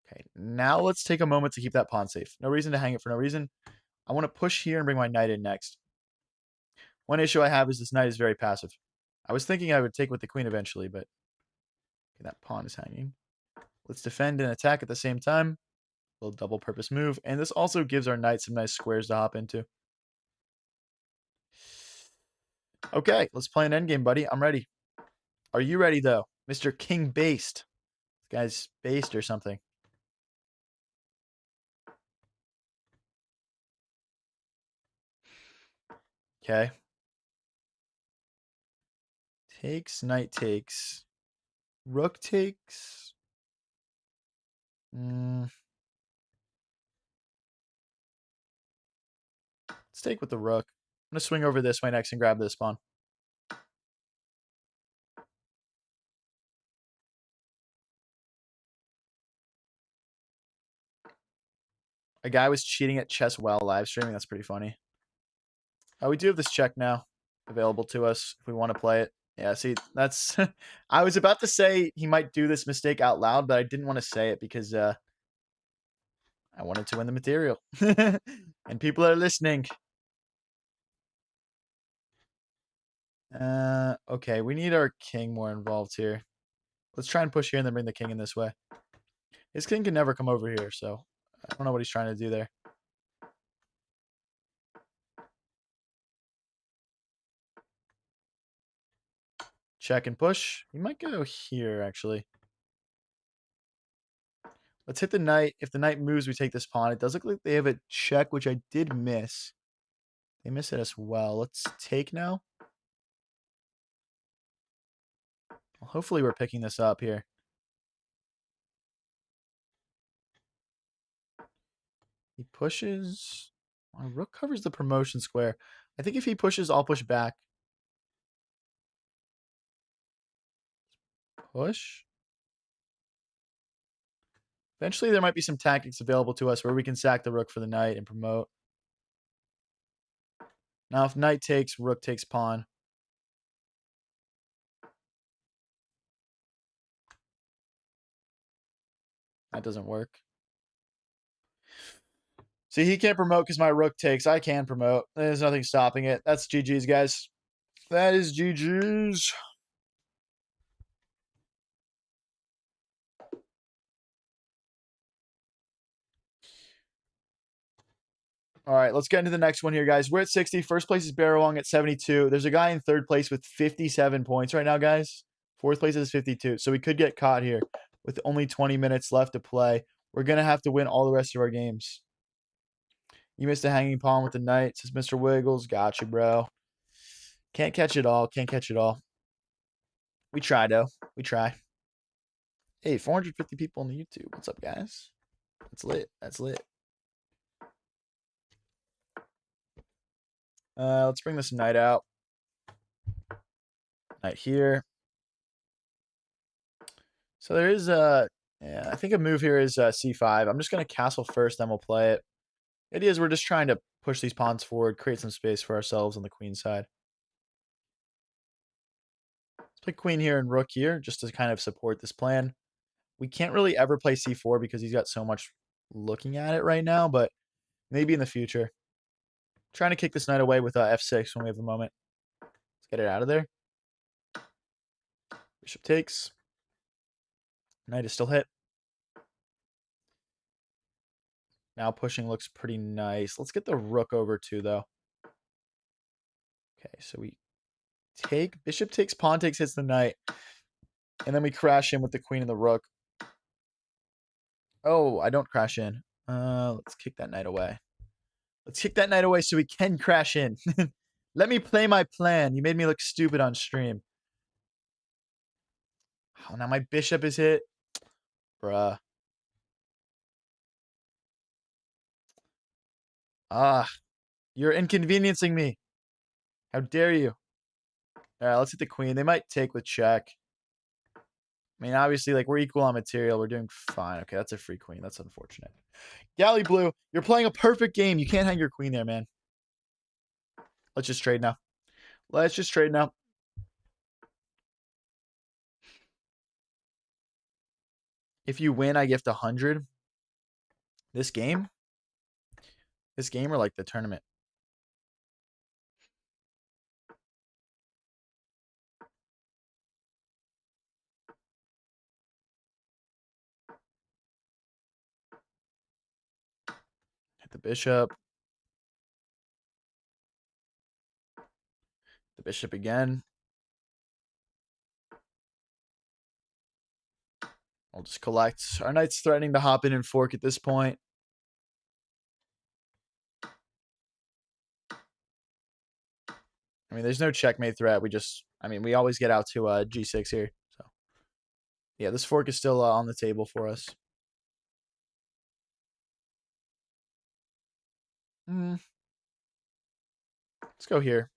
[SPEAKER 1] Okay, now let's take a moment to keep that pawn safe. No reason to hang it for no reason. I want to push here and bring my knight in next. One issue I have is this knight is very passive. I was thinking I would take with the queen eventually, but okay, that pawn is hanging. Let's defend and attack at the same time. A little double purpose move. And this also gives our knight some nice squares to hop into. Okay, let's play an endgame, buddy. I'm ready. Are you ready, though? Mr. King Based. This guy's based or something. Okay. Takes, knight takes. Rook takes. Let's take with the rook. I'm going to swing over this way next and grab this pawn. A guy was cheating at chess while live streaming. That's pretty funny. We do have this check now available to us if we want to play it. Yeah, see, that's... I was about to say he might do this mistake out loud, but I didn't want to say it because I I wanted to win the material. And people are listening. Okay, we need our king more involved here. Let's try and push here and then bring the king in this way. His king can never come over here, so I don't know what he's trying to do there. Check and push. He might go here, actually. Let's hit the knight. If the knight moves, we take this pawn. It does look like they have a check, which I did miss. They miss it as well. Let's take now. Well, hopefully we're picking this up here. He pushes. My rook covers the promotion square. I think if he pushes, I'll push back. Push. Eventually, there might be some tactics available to us where we can sack the rook for the knight and promote. Now, if knight takes, rook takes pawn. That doesn't work. See, he can't promote because my rook takes. I can promote. There's nothing stopping it. That's GG's, guys. That is GG's. All right, let's get into the next one here, guys. We're at 60. First place is Barrowong at 72. There's a guy in third place with 57 points right now, guys. Fourth place is 52. So we could get caught here with only 20 minutes left to play. We're going to have to win all the rest of our games. You missed a hanging pawn with the knight, says Mr. Wiggles. Gotcha, bro. Can't catch it all. Can't catch it all. We try, though. We try. Hey, 450 people on the YouTube. What's up, guys? That's lit. That's lit. Let's bring this knight out. Knight here. So there is I think a move here is c5. I'm just going to castle first, then we'll play it. The idea is we're just trying to push these pawns forward, create some space for ourselves on the queen side. Let's play queen here and rook here just to kind of support this plan. We can't really ever play c4 because he's got so much looking at it right now, but maybe in the future. Trying to kick this knight away with f6 when we have the moment. Let's get it out of there. Bishop takes. Knight is still hit. Now pushing looks pretty nice. Let's get the rook over too, though. Okay, so we take. Bishop takes, pawn takes, hits the knight. And then we crash in with the queen and the rook. Oh, I don't crash in. Let's kick that knight away. Let's kick that knight away so we can crash in. Let me play my plan. You made me look stupid on stream. Oh, now my bishop is hit. Bruh. Ah, you're inconveniencing me. How dare you? All right, let's hit the queen. They might take with check. I mean, obviously, like, we're equal on material. We're doing fine. Okay, that's a free queen. That's unfortunate. Galley Blue, you're playing a perfect game. You can't hang your queen there, man. Let's just trade now. Let's just trade now. If you win, I gift 100. This game? This game or like the tournament? Hit the bishop. The bishop again. I'll just collect. Our knight's threatening to hop in and fork at this point. I mean, there's no checkmate threat. We always get out to g6 here. So, yeah, this fork is still on the table for us. Let's go here.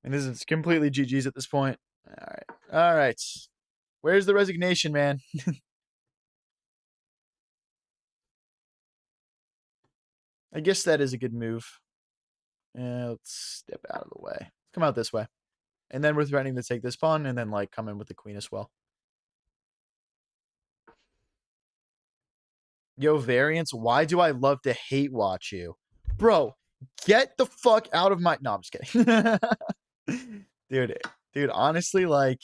[SPEAKER 1] And this is completely GG's at this point. All right. All right. Where's the resignation, man? I guess that is a good move. Let's step out of the way. Come out this way. And then we're threatening to take this pawn and then, like, come in with the queen as well. Yo, variance, why do I love to hate watch you? Bro, get the fuck out of my— no, I'm just kidding. Dude, dude, honestly, like,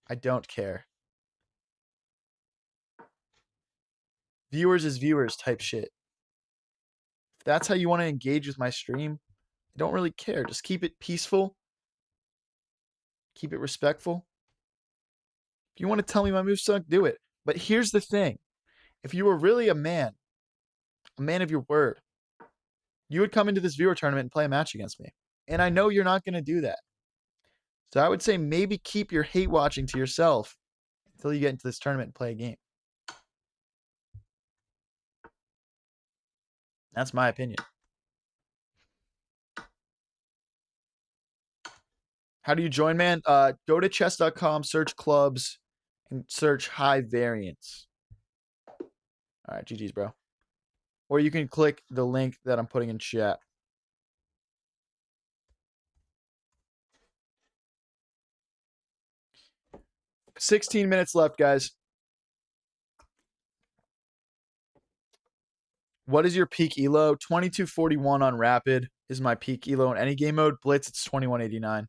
[SPEAKER 1] I don't care. Viewers is viewers type shit. If that's how you want to engage with my stream, I don't really care. Just keep it peaceful. Keep it respectful. If you want to tell me my moves suck, do it. But here's the thing. If you were really a man of your word, you would come into this viewer tournament and play a match against me. And I know you're not going to do that. So I would say maybe keep your hate watching to yourself until you get into this tournament and play a game. That's my opinion. How do you join, man? Go to chess.com, search clubs, and search high variance. All right, GG's, bro. Or you can click the link that I'm putting in chat. 16 minutes left, guys. What is your peak elo? 2241 on rapid is my peak elo in any game mode. Blitz, it's 2189.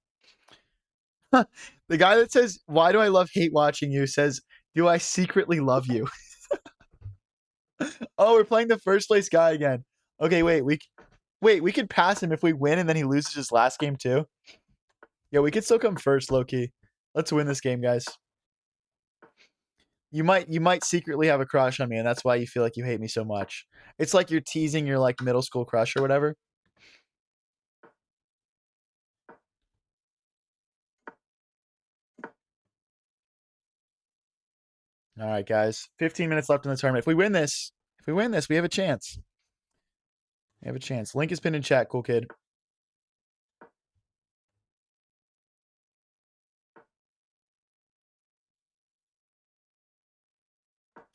[SPEAKER 1] The guy that says, why do I love hate watching you, says, do I secretly love you? Oh, we're playing the first place guy again. Okay, wait, we could pass him if we win and then he loses his last game too. Yeah, we could still come first, low key. Let's win this game, guys. You might secretly have a crush on me, and that's why you feel like you hate me so much. It's like you're teasing your like middle school crush or whatever. All right, guys. 15 minutes left in the tournament. If we win this, we have a chance. We have a chance. Link has been in chat, cool kid.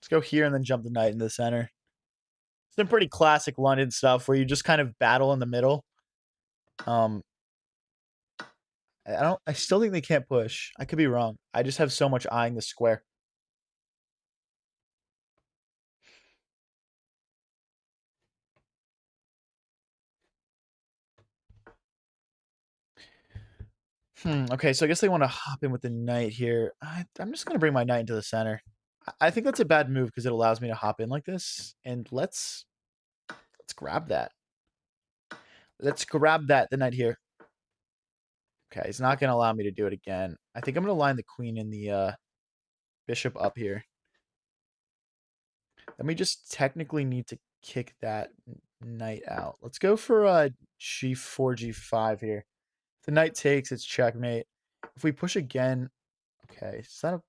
[SPEAKER 1] Let's go here and then jump the knight into the center. Some pretty classic London stuff where you just kind of battle in the middle. I still think they can't push. I could be wrong. I just have so much eyeing the square. Okay, so I guess they want to hop in with the knight here. I'm just going to bring my knight into the center. I think that's a bad move because it allows me to hop in like this. And let's grab that. Let's grab that, the knight here. Okay, he's not going to allow me to do it again. I think I'm going to line the queen and the bishop up here. Then we just technically need to kick that knight out. Let's go for g4, g5 here. If the knight takes, it's checkmate. If we push again, okay, does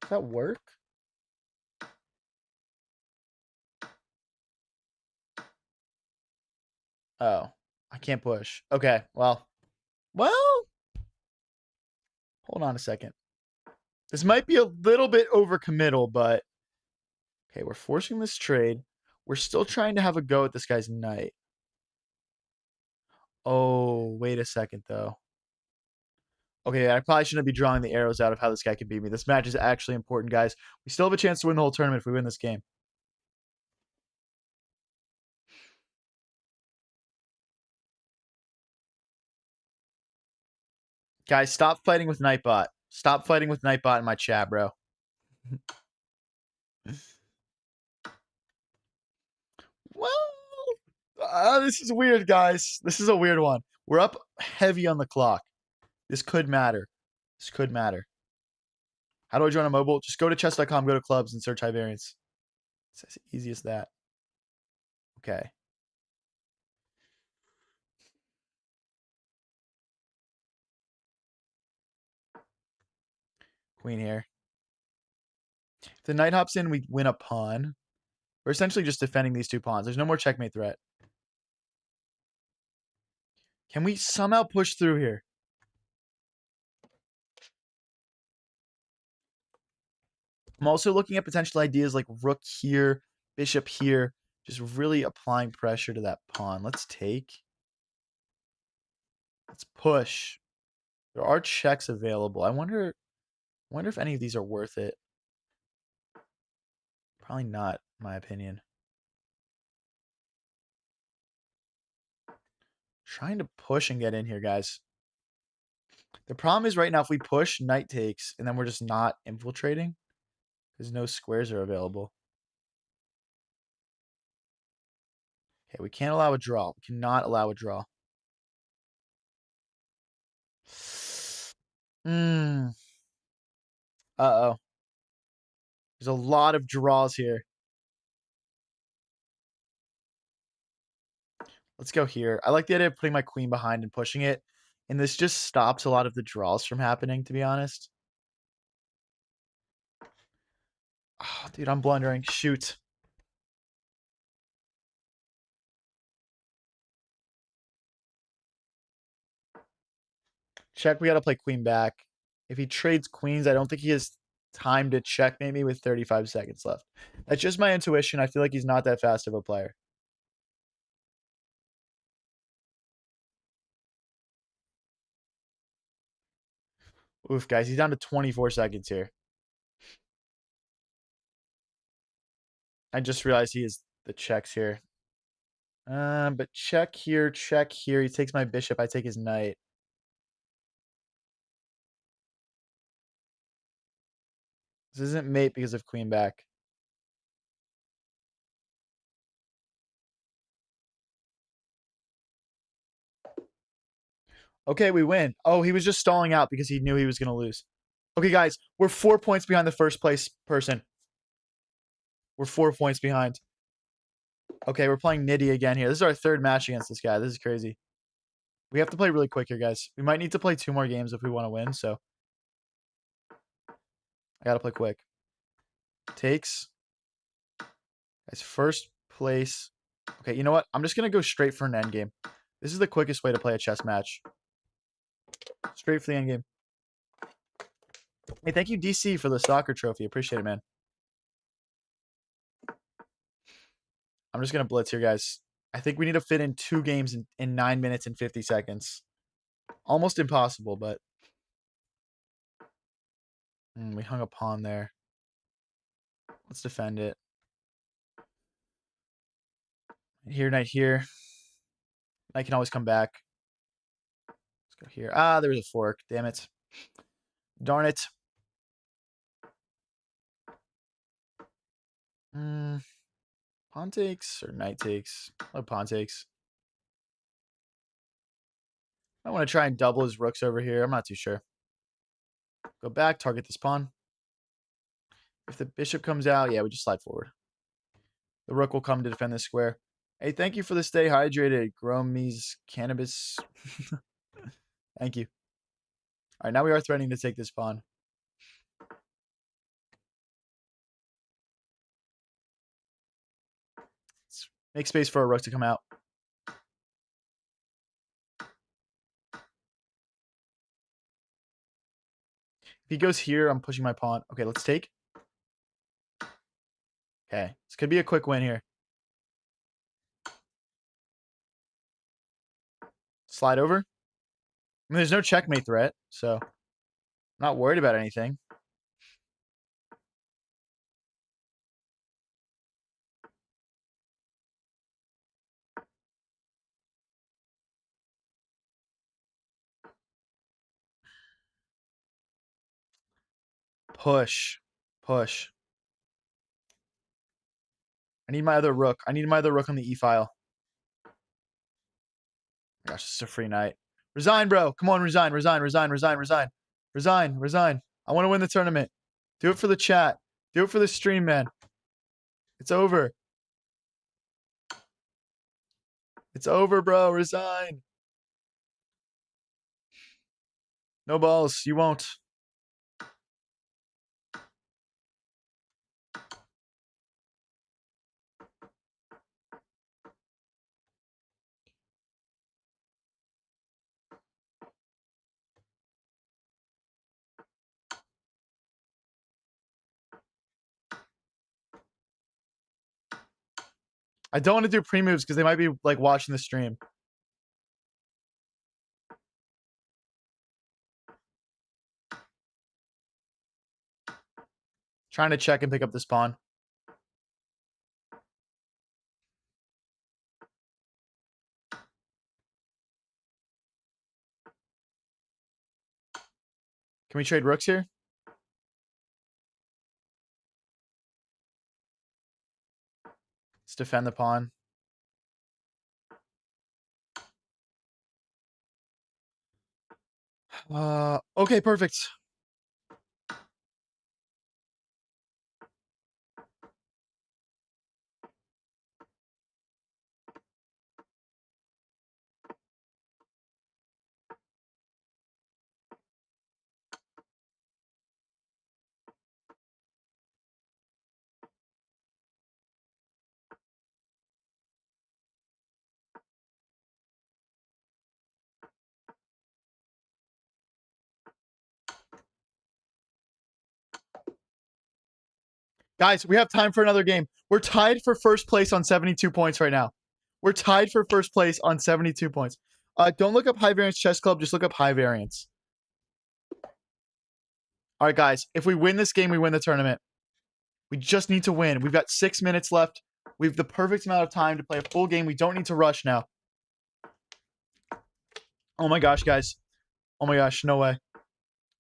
[SPEAKER 1] that work? Oh, I can't push. Okay, well, hold on a second. This might be a little bit overcommittal, but okay, we're forcing this trade. We're still trying to have a go at this guy's knight. Oh, wait a second, though. Okay, I probably shouldn't be drawing the arrows out of how this guy can beat me. This match is actually important, guys. We still have a chance to win the whole tournament if we win this game. Guys, stop fighting with Nightbot. Stop fighting with Nightbot in my chat, bro. Well, this is weird, guys. This is a weird one. We're up heavy on the clock. This could matter. This could matter. How do I join a mobile? Just go to chess.com, go to clubs, and search high variance. It's as easy as that. Okay. Queen here. If the knight hops in, we win a pawn. We're essentially just defending these two pawns. There's no more checkmate threat. Can we somehow push through here? I'm also looking at potential ideas like rook here, bishop here, just really applying pressure to that pawn. Let's take. Let's push. There are checks available. I wonder if any of these are worth it. Probably not, in my opinion. Trying to push and get in here, guys. The problem is right now, if we push, knight takes, and then we're just not infiltrating because no squares are available. Okay, we can't allow a draw. We cannot allow a draw. Hmm. Uh-oh. There's a lot of draws here. Let's go here. I like the idea of putting my queen behind and pushing it, and this just stops a lot of the draws from happening, to be honest. Oh, dude, I'm blundering. Shoot. Check, we gotta play queen back. If he trades queens, I don't think he has time to checkmate me with 35 seconds left. That's just my intuition. I feel like he's not that fast of a player. Oof, guys, he's down to 24 seconds here. I just realized he has the checks here. But check here, check here. He takes my bishop. I take his knight. This isn't mate because of queen back. Okay, we win. Oh, he was just stalling out because he knew he was going to lose. Okay, guys, we're 4 points behind the first place person. We're 4 points behind. Okay, we're playing Nitty again here. This is our third match against this guy. This is crazy. We have to play really quick here, guys. We might need to play 2 more games if we want to win, so I got to play quick. Takes. Guys, first place. Okay, you know what? I'm just going to go straight for an endgame. This is the quickest way to play a chess match. Straight for the endgame. Hey, thank you, DC, for the soccer trophy. Appreciate it, man. I'm just going to blitz here, guys. I think we need to fit in 2 games in 9 minutes and 50 seconds. Almost impossible, but we hung a pawn there. Let's defend it. Here, knight here. I can always come back. Let's go here. Ah, there was a fork. Damn it. Darn it. Pawn takes or knight takes? Oh, pawn takes. I want to try and double his rooks over here. I'm not too sure. Go back, target this pawn. If the bishop comes out, yeah, we just slide forward. The rook will come to defend this square. Hey, thank you for the stay hydrated, Gromies Cannabis. Thank you. All right, now we are threatening to take this pawn. Let's make space for a rook to come out. If he goes here, I'm pushing my pawn. Okay, let's take. Okay, this could be a quick win here. Slide over. I mean, there's no checkmate threat, so I'm not worried about anything. Push. Push. I need my other rook. I need my other rook on the e-file. Gosh, this is a free night. Resign, bro. Come on, resign, resign, resign, resign, resign. Resign, resign. I want to win the tournament. Do it for the chat. Do it for the stream, man. It's over. It's over, bro. Resign. No balls. You won't. I don't want to do pre-moves because they might be like watching the stream. Trying to check and pick up this pawn. Can we trade rooks here? Let's defend the pawn. Okay, perfect. Guys, we have time for another game. We're tied for first place on 72 points right now. We're tied for first place on 72 points. Don't look up high variance chess club. Just look up high variance. All right, guys. If we win this game, we win the tournament. We just need to win. We've got 6 minutes left. We have the perfect amount of time to play a full game. We don't need to rush now. Oh my gosh, guys. Oh my gosh, no way.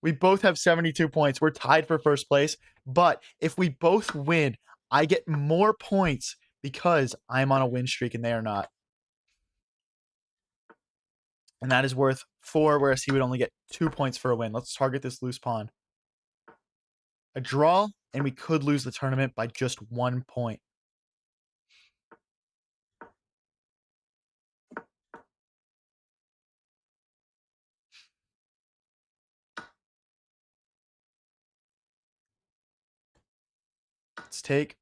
[SPEAKER 1] We both have 72 points. We're tied for first place. But if we both win, I get more points because I'm on a win streak and they are not. And that is worth 4, whereas he would only get 2 points for a win. Let's target this loose pawn. A draw, and we could lose the tournament by just 1 point. Let's take.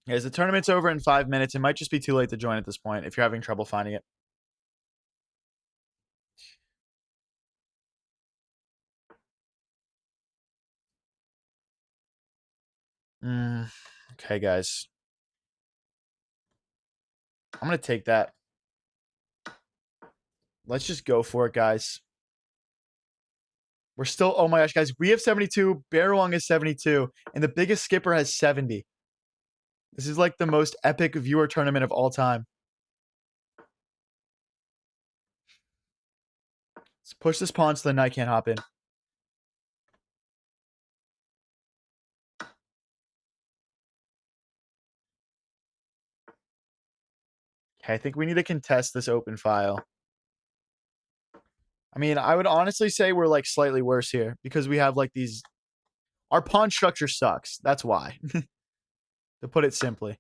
[SPEAKER 1] Guys, the tournament's over in 5 minutes. It might just be too late to join at this point if you're having trouble finding it. Okay, guys. I'm going to take that. Let's just go for it, guys. We're still, oh my gosh, guys. We have 72. Bearwong is 72. And the biggest skipper has 70. This is like the most epic viewer tournament of all time. Let's push this pawn so the knight can't hop in. Okay, I think we need to contest this open file. I mean, I would honestly say we're like slightly worse here because we have like these. Our pawn structure sucks. That's why. To put it simply.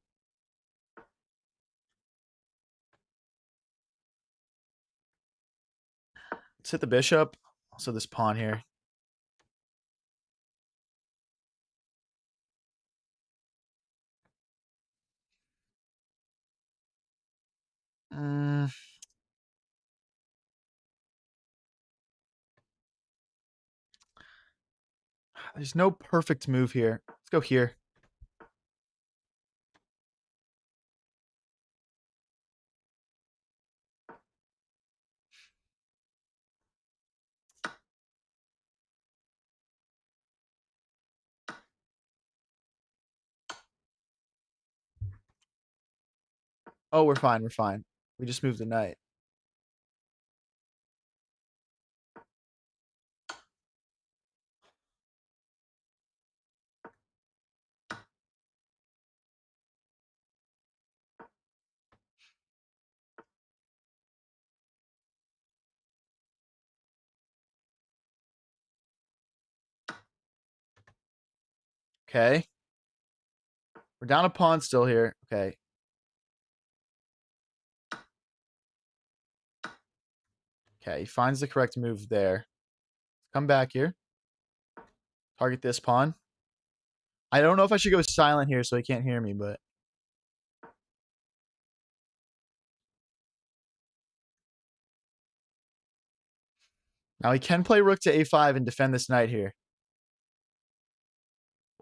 [SPEAKER 1] Let's hit the bishop. Also this pawn here. There's no perfect move here. Let's go here. Oh, we're fine. We're fine. We just moved the knight. Okay. We're down a pawn still here. Okay. Okay. He finds the correct move there. Come back here. Target this pawn. I don't know if I should go silent here so he can't hear me, but. Now he can play rook to a5 and defend this knight here.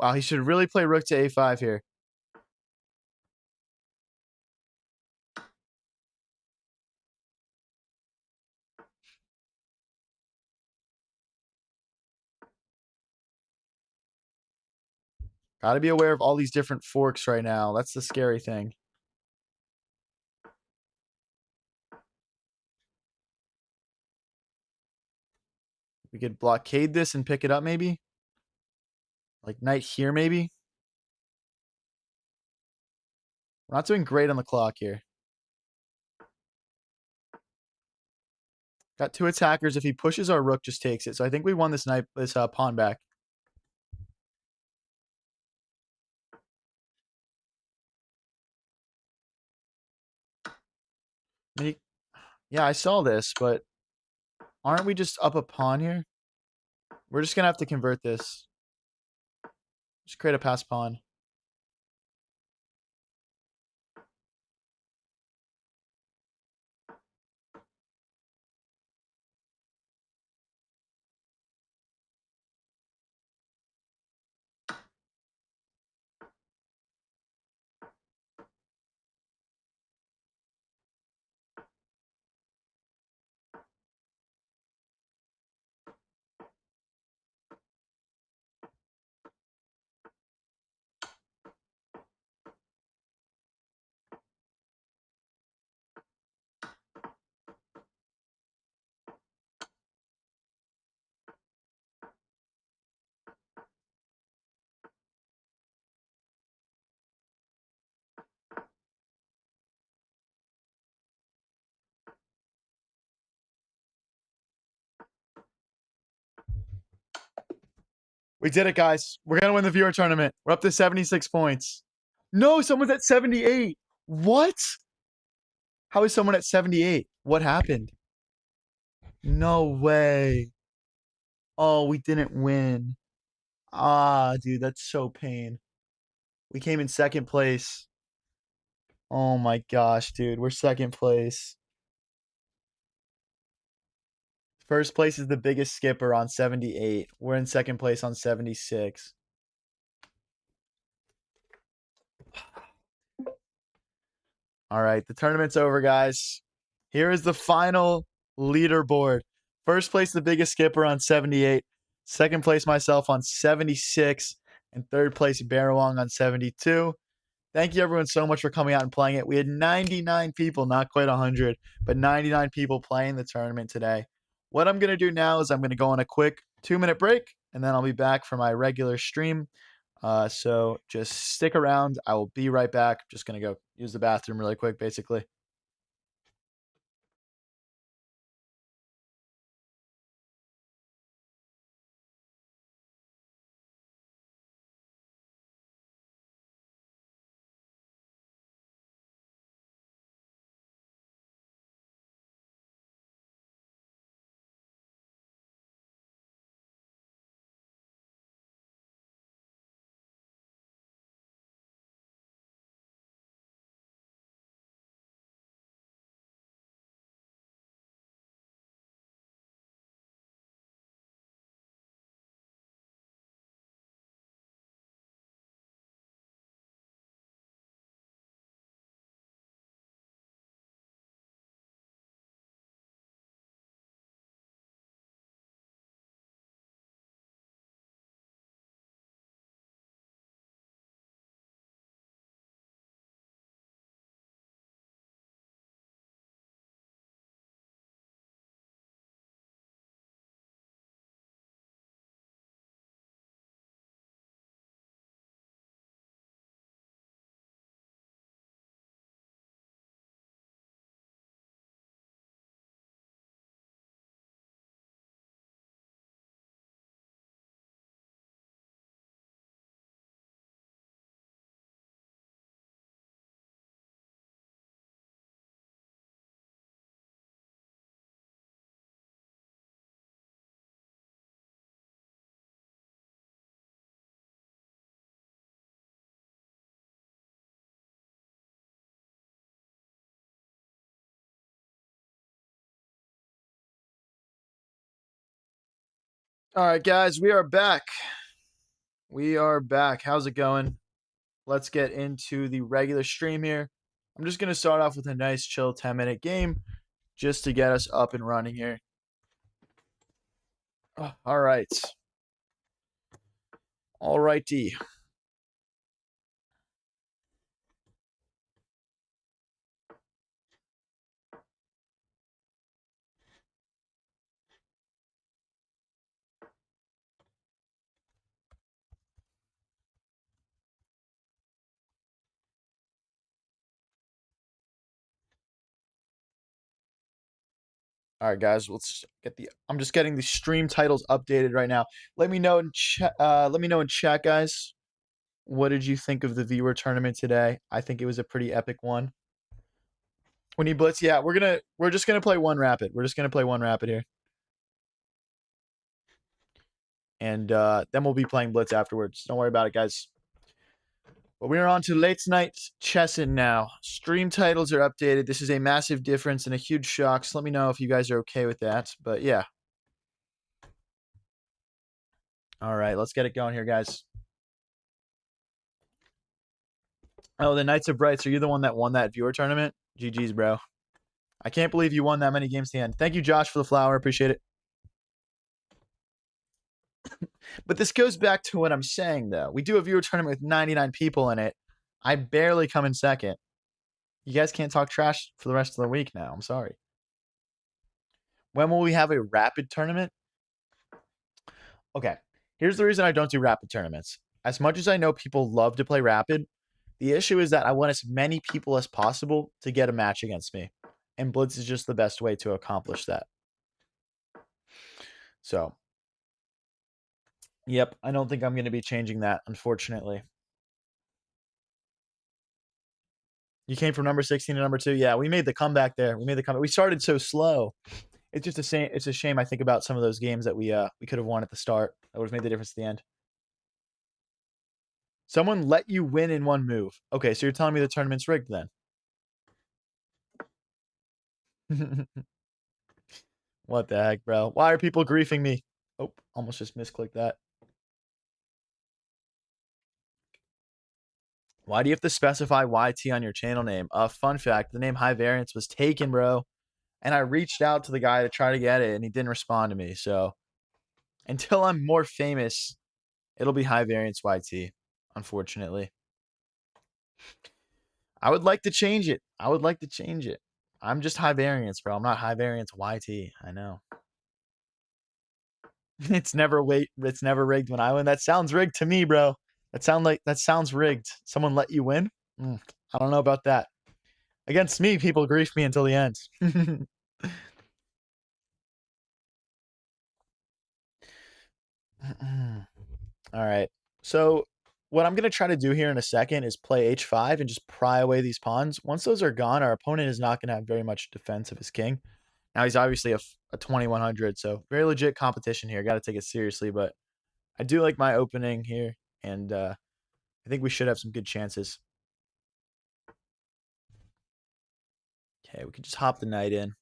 [SPEAKER 1] Wow, he should really play rook to a5 here. Gotta be aware of all these different forks right now. That's the scary thing. We could blockade this and pick it up maybe? Like knight here maybe? We're not doing great on the clock here. Got 2 attackers. If he pushes, our rook just takes it. So I think we won this pawn back. Yeah, I saw this, but aren't we just up a pawn here? We're just gonna have to convert this. Just create a pass pawn. We did it, guys. We're gonna win the viewer tournament. We're up to 76 points. No, someone's at 78. What? How is someone at 78? What happened? No way. Oh, we didn't win. Ah, dude, that's so pain. We came in second place. Oh my gosh, dude. We're second place. First place is the biggest skipper on 78. We're in second place on 76. All right, the tournament's over, guys. Here is the final leaderboard. First place, the biggest skipper on 78. Second place, myself on 76. And third place, Barawong on 72. Thank you, everyone, so much for coming out and playing it. We had 99 people, not quite 100, but 99 people playing the tournament today. What I'm going to do now is I'm going to go on a quick 2-minute break, and then I'll be back for my regular stream. So just stick around. I will be right back. Just going to go use the bathroom really quick, basically. All right, guys, we are back. We are back. How's it going? Let's get into the regular stream here. I'm just going to start off with a nice, chill 10-minute game just to get us up and running here. All right. All righty. All right, guys, let's get the. I'm just getting the stream titles updated right now. Let me know in chat. Let me know in chat, guys. What did you think of the viewer tournament today? I think it was a pretty epic one. We need blitz. Yeah, we're just gonna play one rapid. We're just gonna play one rapid here, and then we'll be playing blitz afterwards. Don't worry about it, guys. But we are on to late night Chessin now. Stream titles are updated. This is a massive difference and a huge shock. So let me know if you guys are okay with that. But yeah. All right, let's get it going here, guys. Oh, the Knights of Brights. Are you the one that won that viewer tournament? GG's, bro. I can't believe you won that many games to end. Thank you, Josh, for the flower. Appreciate it. But this goes back to what I'm saying, though. We do a viewer tournament with 99 people in it. I barely come in second. You guys can't talk trash for the rest of the week now. I'm sorry. When will we have a rapid tournament? Okay. Here's the reason I don't do rapid tournaments. As much as I know people love to play rapid, the issue is that I want as many people as possible to get a match against me. And blitz is just the best way to accomplish that. So, yep, I don't think I'm going to be changing that, unfortunately. You came from number 16 to number 2. Yeah, we made the comeback there. We made the comeback. We started so slow. It's just a shame. It's a shame I think about some of those games that we could have won at the start. That would have made the difference at the end. Someone let you win in one move. Okay, so you're telling me the tournament's rigged then? What the heck, bro? Why are people griefing me? Oh, almost just misclicked that. Why do you have to specify YT on your channel name? Fun fact, the name High Variance was taken, bro. And I reached out to the guy to try to get it, and he didn't respond to me. So until I'm more famous, it'll be High Variance YT, unfortunately. I would like to change it. I would like to change it. I'm just High Variance, bro. I'm not High Variance YT. I know. It's never rigged when I win. That sounds rigged to me, bro. That sounds rigged. Someone let you win? I don't know about that. Against me, people grief me until the end. All right. So what I'm going to try to do here in a second is play h5 and just pry away these pawns. Once those are gone, our opponent is not going to have very much defense of his king. Now he's obviously a 2100, so very legit competition here. Got to take it seriously, but I do like my opening here, and I think we should have some good chances. Okay, we can just hop the knight in.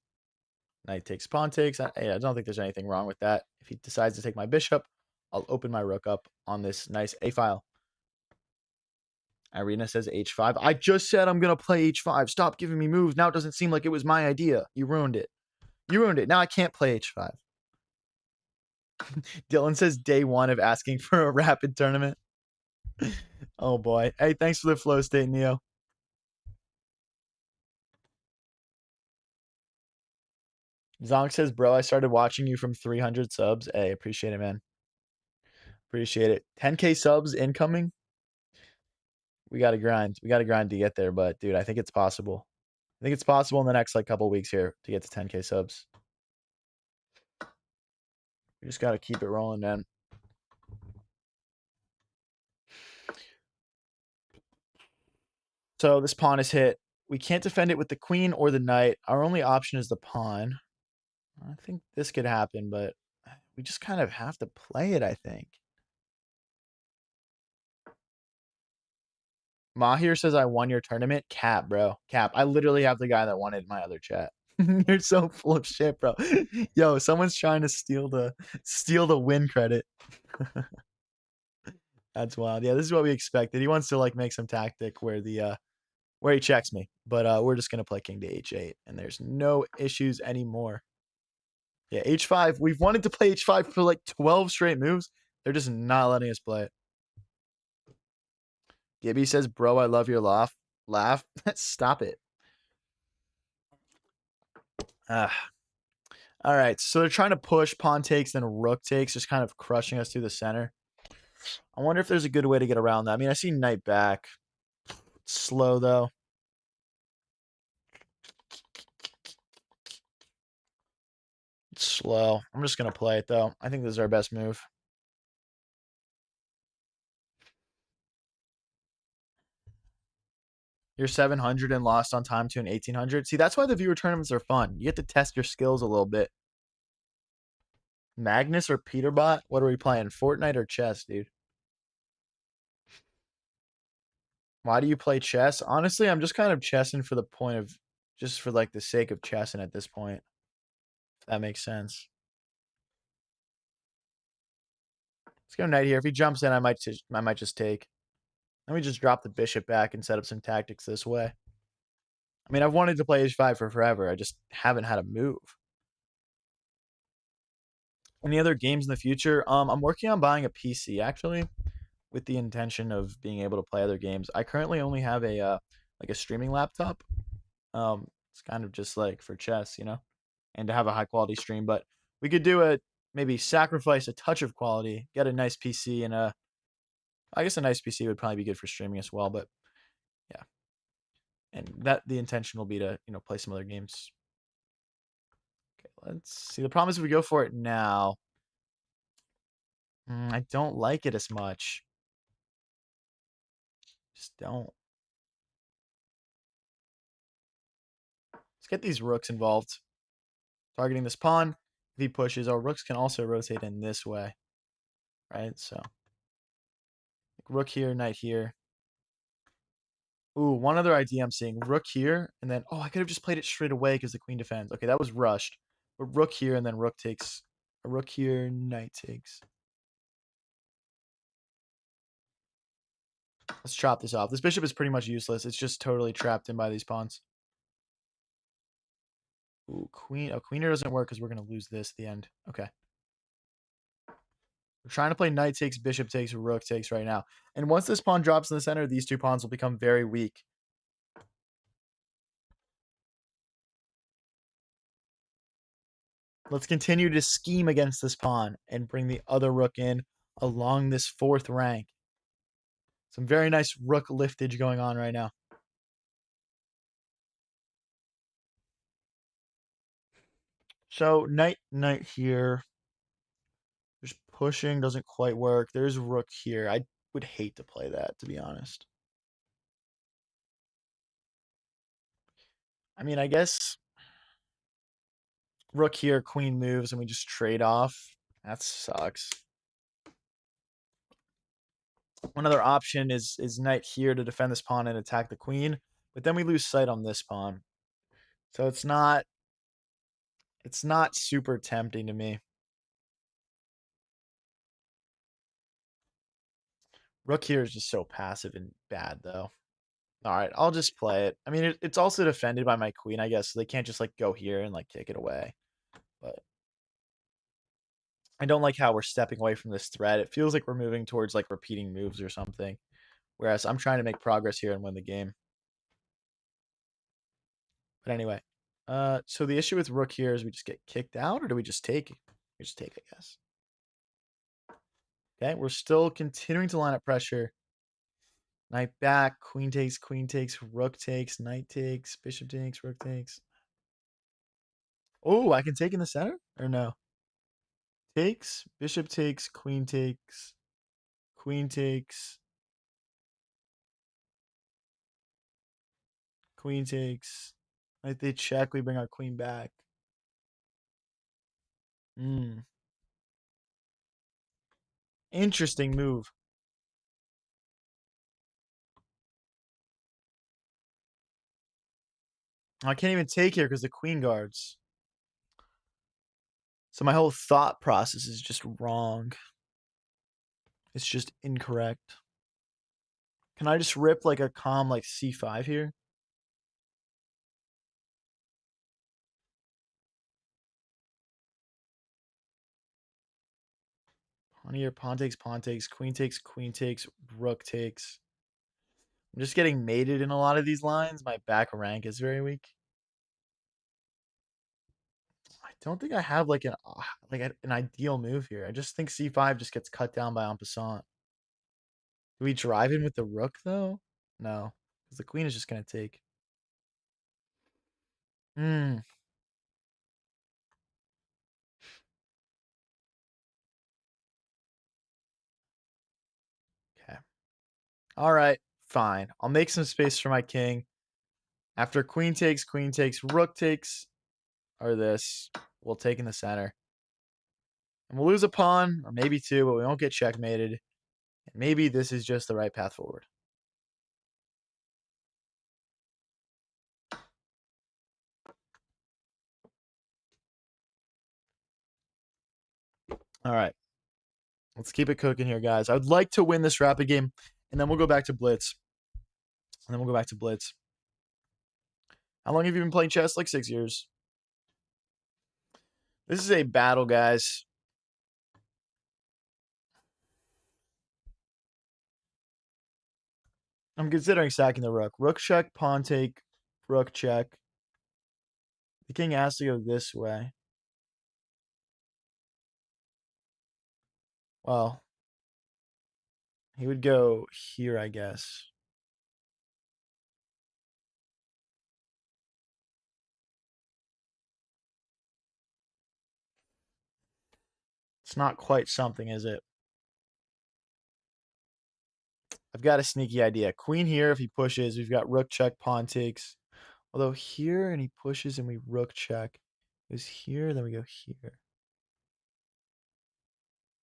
[SPEAKER 1] Knight takes, pawn takes. I don't think there's anything wrong with that. If he decides to take my bishop, I'll open my rook up on this nice A file. Irina says h5. I just said I'm going to play h5. Stop giving me moves. Now it doesn't seem like it was my idea. You ruined it. You ruined it. Now I can't play h5. Dylan says day one of asking for a rapid tournament. Oh boy. Hey, thanks for the flow state, Neo. Zonk says, bro, I started watching you from 300 subs. Hey, appreciate it, man. Appreciate it. 10K subs incoming. We got to grind. We got to grind to get there. But, dude, I think it's possible. I think it's possible in the next, couple weeks here to get to 10K subs. We just got to keep it rolling, man. So this pawn is hit. We can't defend it with the queen or the knight. Our only option is the pawn. I think this could happen, but we just kind of have to play it, I think. Mahir says I won your tournament. Cap, bro. Cap. I literally have the guy that won it in my other chat. You're so full of shit, bro. Yo, someone's trying to steal the win credit. That's wild. Yeah, this is what we expected. He wants to make some tactic where he checks me. But we're just gonna play king to h8, and there's no issues anymore. Yeah, h5. We've wanted to play h5 for 12 straight moves. They're just not letting us play it. Gibby says, bro, I love your laugh. Stop it. All right, so they're trying to push pawn takes, then rook takes, just kind of crushing us through the center. I wonder if there's a good way to get around that. I mean, I see knight back. It's slow, though. It's slow. I'm just gonna play it though. I think this is our best move. You're 700 and lost on time to an 1800. See, that's why the viewer tournaments are fun. You get to test your skills a little bit. Magnus or Peterbot? What are we playing? Fortnite or chess, dude? Why do you play chess? Honestly, I'm just kind of chessing for the point of just for like the sake of chessing at this point. If that makes sense. Let's go knight here. If he jumps in, I might just take. Let me just drop the bishop back and set up some tactics this way. I mean, I've wanted to play h5 for forever. I just haven't had a move. Any other games in the future? I'm working on buying a PC actually, with the intention of being able to play other games. I currently only have a like a streaming laptop. It's kind of just like for chess, and to have a high quality stream. But we could do it. Maybe sacrifice a touch of quality, get a nice PC, and I guess a nice PC would probably be good for streaming as well. But yeah, and that the intention will be to play some other games. Okay, let's see. The problem is if we go for it now, I don't like it as much. Just don't. Let's get these rooks involved. Targeting this pawn. If he pushes, our rooks can also rotate in this way, right? So, rook here, knight here. Ooh, one other idea I'm seeing. Rook here, and then, I could have just played it straight away because the queen defends. Okay, that was rushed. But rook here, and then rook takes. A rook here, knight takes. Let's chop this off. This bishop is pretty much useless. It's just totally trapped in by these pawns. Ooh, queen. Oh, queen here doesn't work because we're going to lose this at the end. Okay. We're trying to play knight takes, bishop takes, rook takes right now. And once this pawn drops in the center, these two pawns will become very weak. Let's continue to scheme against this pawn and bring the other rook in along this fourth rank. Some very nice rook liftage going on right now. So knight here. Just pushing doesn't quite work. There's rook here. I would hate to play that, to be honest. I mean, I guess rook here, queen moves, and we just trade off. That sucks. One other option is knight here to defend this pawn and attack the queen, but then we lose sight on this pawn. So it's not super tempting to me. Rook here is just so passive and bad though. All right, I'll just play it. I mean, it's also defended by my queen, I guess, so they can't just like go here and like kick it away. But I don't like how we're stepping away from this threat. It feels like we're moving towards like repeating moves or something. Whereas I'm trying to make progress here and win the game. But anyway, so the issue with rook here is we just get kicked out, or do we just take? We just take, I guess. Okay, we're still continuing to line up pressure. Knight back, queen takes, rook takes, knight takes, bishop takes, rook takes. Oh, I can take in the center? Or no? Takes, bishop takes, queen takes, queen takes, queen takes. Knight they check, we bring our queen back. Interesting move. I can't even take here because the queen guards. So my whole thought process is just wrong. It's just incorrect. Can I just rip like a calm like c5 here? Pawn here, pawn takes, queen takes, rook takes. I'm just getting mated in a lot of these lines. My back rank is very weak. I don't think I have like an ideal move here. I just think c5 just gets cut down by en passant. Do we drive in with the rook though? No, because the queen is just gonna take. Hmm. Alright, fine. I'll make some space for my king. After queen takes, rook takes, or this, we'll take in the center. And we'll lose a pawn, or maybe two, but we won't get checkmated. And maybe this is just the right path forward. Alright. Let's keep it cooking here, guys. I would like to win this rapid game, and then we'll go back to blitz. And then we'll go back to blitz. How long have you been playing chess? Like 6 years. This is a battle, guys. I'm considering sacking the rook. Rook check, pawn take, rook check. The king has to go this way. Well, he would go here, I guess. It's not quite something, is it? I've got a sneaky idea. Queen here, if he pushes, we've got rook check, pawn takes. Although here, and he pushes, and we rook check. Goes here, then we go here.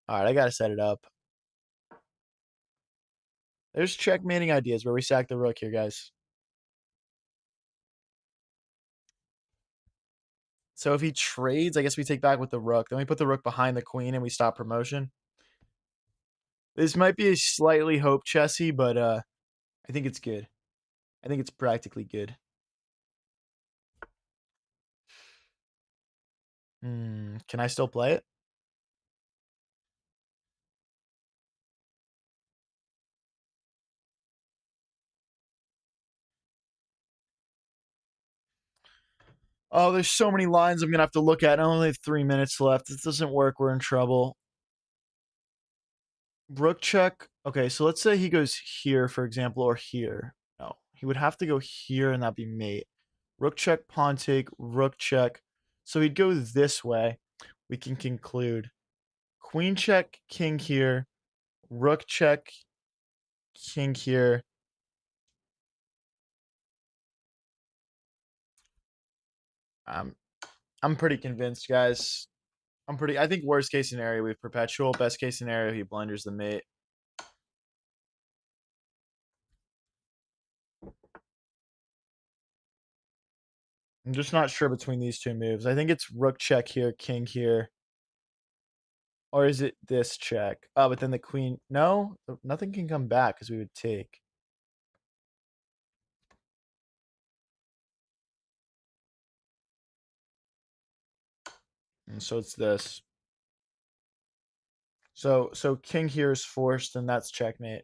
[SPEAKER 1] All right, I got to set it up. There's checkmating ideas where we sack the rook here, guys. So if he trades, I guess we take back with the rook. Then we put the rook behind the queen and we stop promotion. This might be a slightly hope chessy, but I think it's good. I think it's practically good. Can I still play it? Oh, there's so many lines I'm going to have to look at. I only have 3 minutes left. This doesn't work. We're in trouble. Rook check. Okay, so let's say he goes here, for example, or here. No, he would have to go here and that'd be mate. Rook check, pawn take, rook check. So he'd go this way. We can conclude. Queen check, king here. Rook check, king here. I'm pretty convinced, guys. I think worst case scenario, we have perpetual. Best case scenario, he blunders the mate. I'm just not sure between these two moves. I think it's rook check here, king here. Or is it this check? Oh, but then the queen. No, nothing can come back because we would take. And so it's this. So king here is forced, and that's checkmate.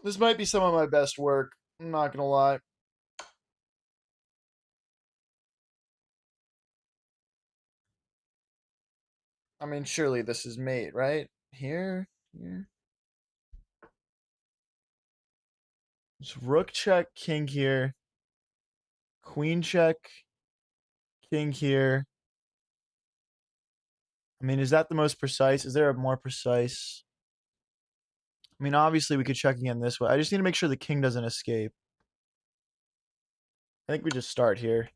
[SPEAKER 1] This might be some of my best work. I'm not gonna lie. I mean, surely this is mate, right? Here. It's rook check, king here. Queen check, king here. I mean, is that the most precise? Is there a more precise? I mean, obviously we could check again this way. I just need to make sure the king doesn't escape. I think we just start here.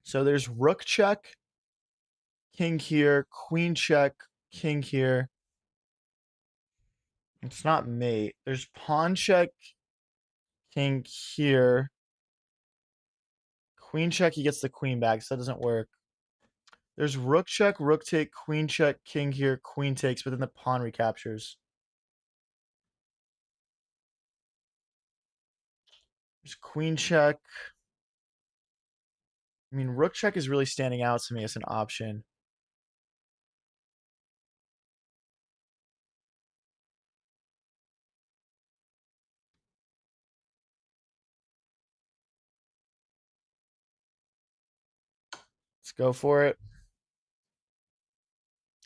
[SPEAKER 1] So there's rook check, king here, queen check, king here. It's not mate. There's pawn check, king here. Queen check, he gets the queen back, so that doesn't work. There's rook check, rook take, queen check, king here, queen takes, but then the pawn recaptures. There's queen check. I mean, rook check is really standing out to me as an option. Let's go for it.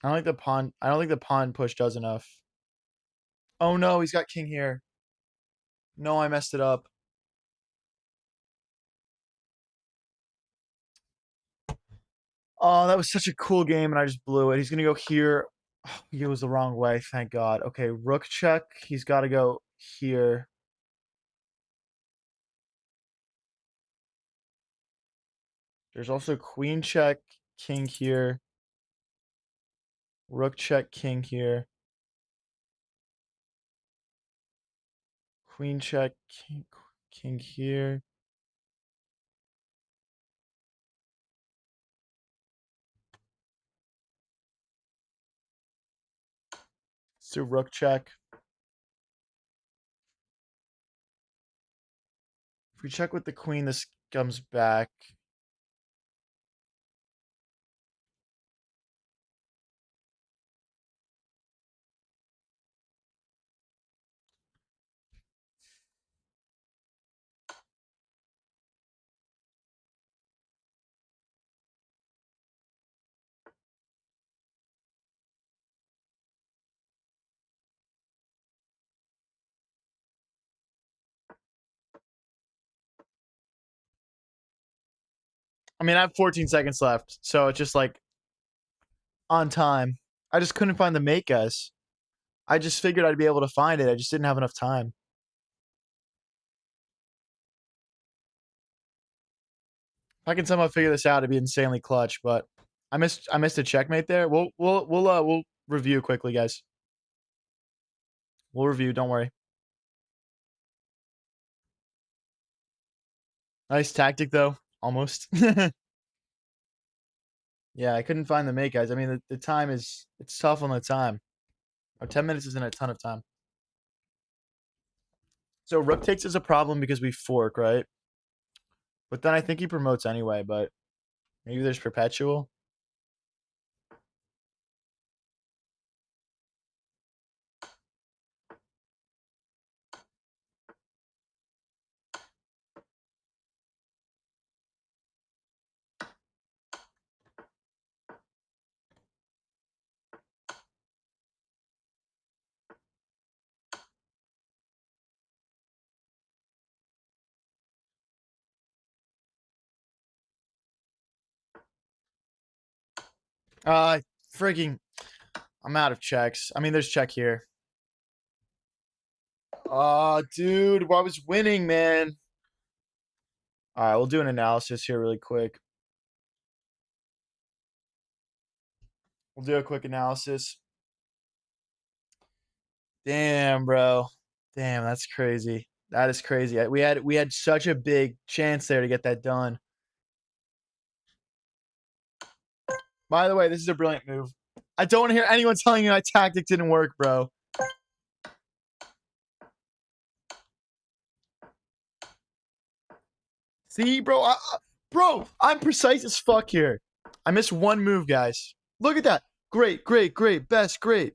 [SPEAKER 1] I don't think the pawn push does enough. Oh no, he's got king here. No, I messed it up. Oh, that was such a cool game, and I just blew it. He's gonna go here. Oh, he goes the wrong way. Thank God. Okay, rook check. He's got to go here. There's also queen check, king here. Rook check, king here. Queen check, king here. Let's do rook check. If we check with the queen, this comes back. I mean, I have 14 seconds left, so it's just like on time. I just couldn't find the mate, guys. I just figured I'd be able to find it. I just didn't have enough time. If I can somehow figure this out, it'd be insanely clutch. But I missed a checkmate there. We'll review quickly, guys. We'll review. Don't worry. Nice tactic though. Almost. Yeah, I couldn't find the mate, guys. I mean, the time it's tough on the time. 10 minutes isn't a ton of time. So rook takes is a problem because we fork, right? But then I think he promotes anyway, but maybe there's perpetual. Freaking I'm out of checks. I mean, there's check here. Dude, well, I was winning, man. All right, we'll do an analysis here really quick. We'll do a quick analysis. Damn, bro. Damn, that's crazy. That is crazy. We had such a big chance there to get that done. By the way, this is a brilliant move. I don't want to hear anyone telling me my tactic didn't work, bro. See, bro, bro, I'm precise as fuck here. I missed one move, guys. Look at that. Great, great, great, best, great.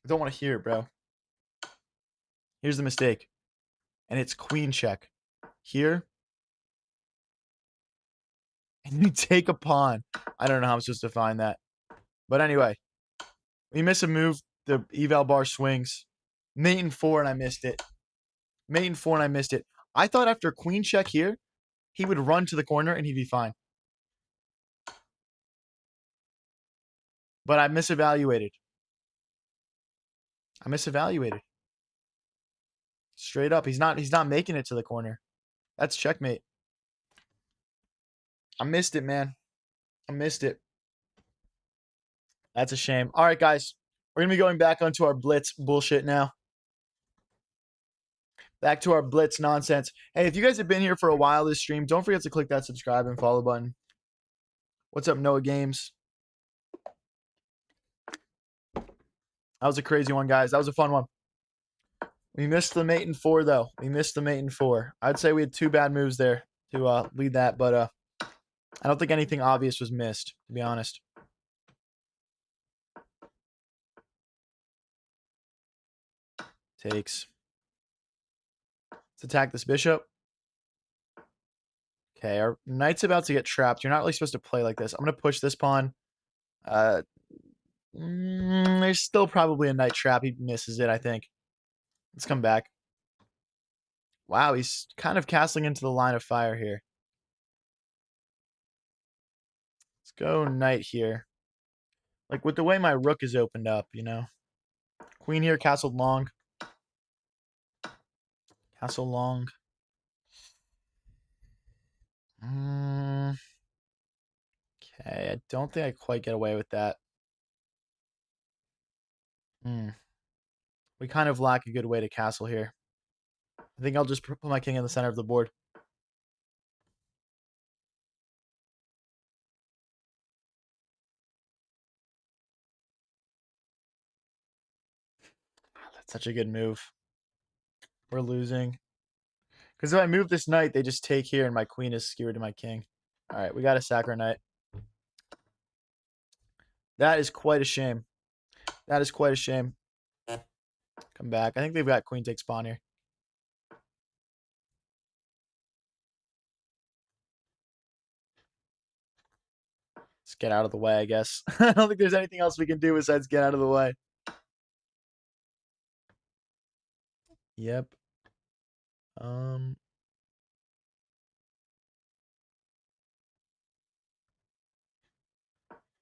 [SPEAKER 1] I don't want to hear it, bro. Here's the mistake. And it's queen check. Here. And you take a pawn. I don't know how I'm supposed to find that. But anyway, we miss a move. The eval bar swings. Mate and 4, and I missed it. Mate and 4, and I missed it. I thought after queen check here, he would run to the corner and he'd be fine. But I misevaluated. I misevaluated. Straight up. He's not making it to the corner. That's checkmate. I missed it, man. I missed it. That's a shame. All right, guys. We're going to be going back onto our blitz bullshit now. Back to our blitz nonsense. Hey, if you guys have been here for a while this stream, don't forget to click that subscribe and follow button. What's up, Noah Games? That was a crazy one, guys. That was a fun one. We missed the mate and 4, though. We missed the mate and 4. I'd say we had 2 bad moves there to lead that, but I don't think anything obvious was missed, to be honest. Takes. Let's attack this bishop. Okay, our knight's about to get trapped. You're not really supposed to play like this. I'm gonna push this pawn. Uh, there's still probably a knight trap. He misses it, I think. Let's come back. Wow, he's kind of castling into the line of fire here. Let's go knight here. Like, with the way my rook is opened up, you know? Queen here, castled long. Castle long. Okay, I don't think I quite get away with that. Hmm. We kind of lack a good way to castle here. I think I'll just put my king in the center of the board. That's such a good move. We're losing. Because if I move this knight, they just take here, and my queen is skewered to my king. All right, we got to sack our knight. That is quite a shame. That is quite a shame. Come back. I think they've got queen takes pawn here. Let's get out of the way, I guess. I don't think there's anything else we can do besides get out of the way. Yep. Um,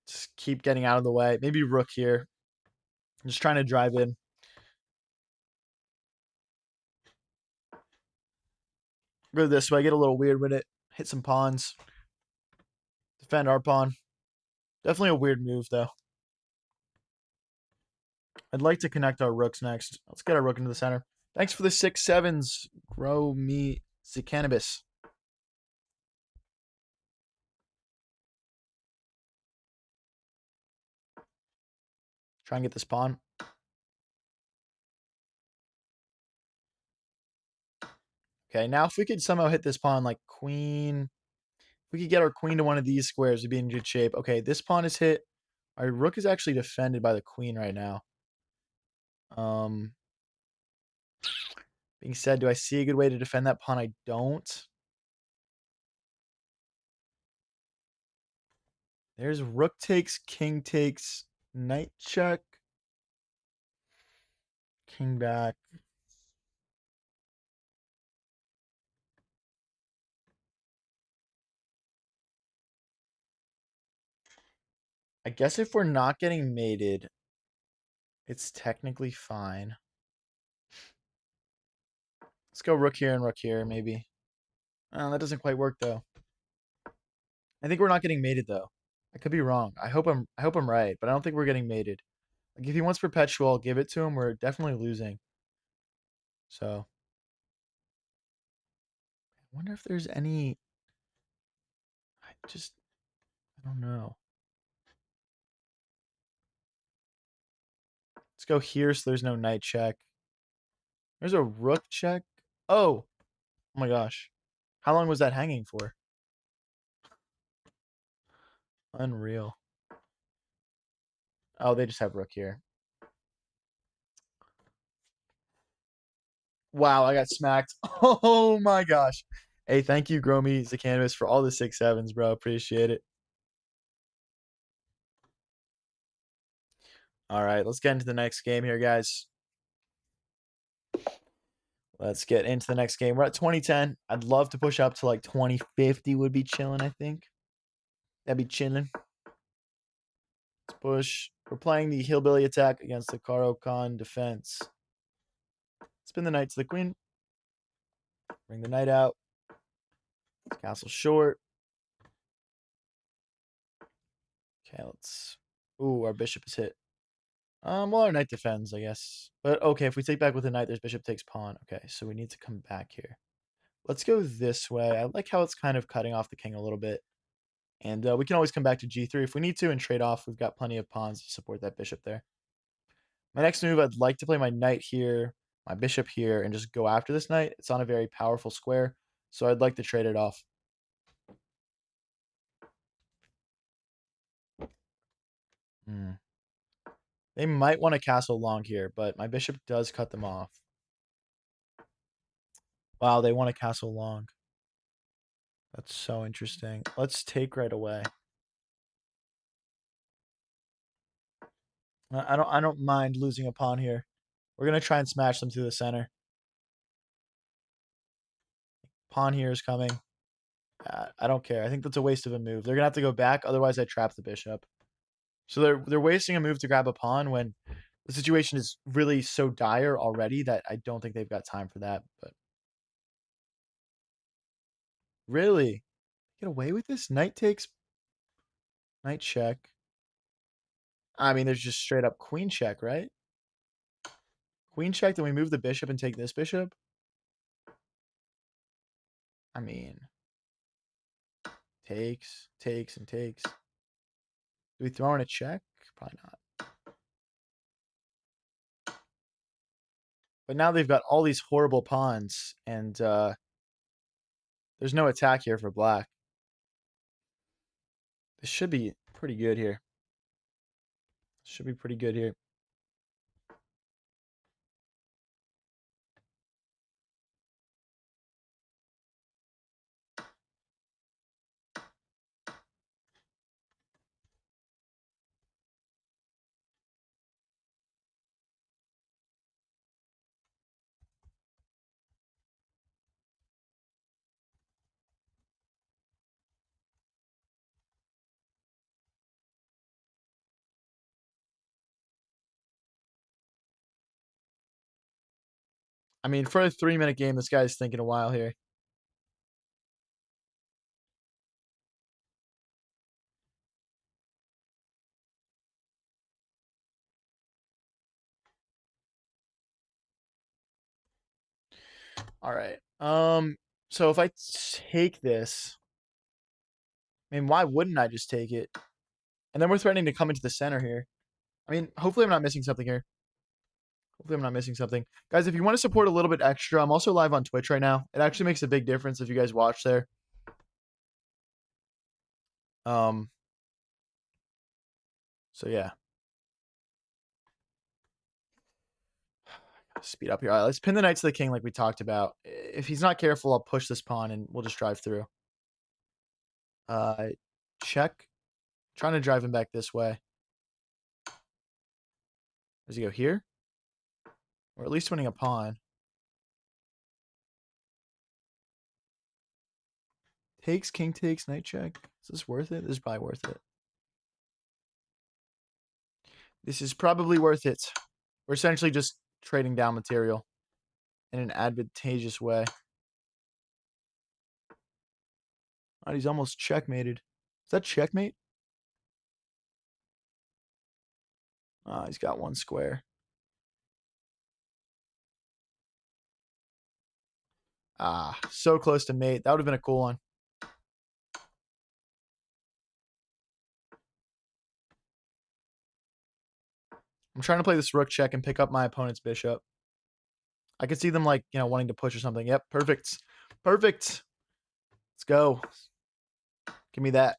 [SPEAKER 1] just keep getting out of the way. Maybe rook here. I'm just trying to drive in. Go this way. Get a little weird with it. Hit some pawns. Defend our pawn. Definitely a weird move, though. I'd like to connect our rooks next. Let's get our rook into the center. Thanks for the 6-7s. Grow me the cannabis. Try and get this pawn. Okay, now if we could somehow hit this pawn like queen, if we could get our queen to one of these squares, we'd be in good shape. Okay, this pawn is hit. Our rook is actually defended by the queen right now. Being said, do I see a good way to defend that pawn? I don't. There's rook takes, king takes, knight check, king back. I guess if we're not getting mated, it's technically fine. Let's go rook here and rook here, maybe. That doesn't quite work though. I think we're not getting mated though. I could be wrong. I hope I'm right, but I don't think we're getting mated. Like if he wants perpetual, I'll give it to him. We're definitely losing. So I wonder if there's any. I don't know. Let's go here so there's no knight check. There's a rook check. Oh, oh my gosh. How long was that hanging for? Unreal. Oh, they just have rook here. Wow, I got smacked. Oh my gosh. Hey, thank you, Gromy Zacanvas, for all the 6-7s, bro. Appreciate it. All right, let's get into the next game here, guys. Let's get into the next game. We're at 2010. I'd love to push up to like 2050 would be chilling, I think. That'd be chilling. Let's push. We're playing the Hillbilly attack against the Karo Khan defense. Spin the knight to the queen. Bring the knight out. Castle short. Okay, let's... Ooh, our bishop is hit. Well, our knight defends, I guess. But okay, if we take back with the knight, there's bishop takes pawn. Okay, so we need to come back here. Let's go this way. I like how it's kind of cutting off the king a little bit. And we can always come back to g3 if we need to and trade off. We've got plenty of pawns to support that bishop there. My next move, I'd like to play my knight here, my bishop here, and just go after this knight. It's on a very powerful square, so I'd like to trade it off. They might want to castle long here, but my bishop does cut them off. Wow, they want to castle long. That's so interesting. Let's take right away. I don't mind losing a pawn here. We're gonna try and smash them through the center. Pawn here is coming. I don't care. I think that's a waste of a move. They're gonna have to go back, otherwise I trap the bishop. So they're wasting a move to grab a pawn when the situation is really so dire already that I don't think they've got time for that. But really, get away with this? Knight takes, knight check. I mean, there's just straight up queen check, right? Queen check, then we move the bishop and take this bishop. I mean, takes, and takes. Do we throw in a check? Probably not. But now they've got all these horrible pawns, and there's no attack here for black. This should be pretty good here. Should be pretty good here. I mean, for a 3-minute game, this guy's thinking a while here. All right. So if I take this, I mean, why wouldn't I just take it? And then we're threatening to come into the center here. I mean, hopefully I'm not missing something here. Hopefully I'm not missing something. Guys, if you want to support a little bit extra, I'm also live on Twitch right now. It actually makes a big difference if you guys watch there. So yeah. Speed up here. All right, let's pin the knight to the king like we talked about. If he's not careful, I'll push this pawn and we'll just drive through. Check. Trying to drive him back this way. Does he go here? Or at least winning a pawn. Takes, king takes, knight check. Is this worth it? This is probably worth it. This is probably worth it. We're essentially just trading down material in an advantageous way. All right, he's almost checkmated. Is that checkmate? He's got one square. So close to mate. That would have been a cool one. I'm trying to play this rook check and pick up my opponent's bishop. I could see them like, wanting to push or something. Yep, perfect. Perfect. Let's go. Give me that.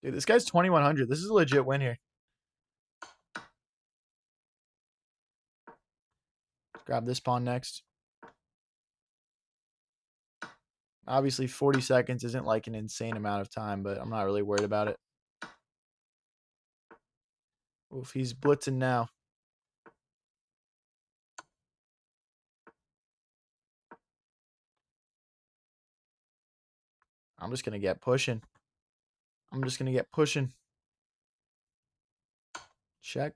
[SPEAKER 1] Dude, this guy's 2,100. This is a legit win here. Let's grab this pawn next. Obviously, 40 seconds isn't like an insane amount of time, but I'm not really worried about it. Oof, he's blitzing now. I'm just going to get pushing. Check.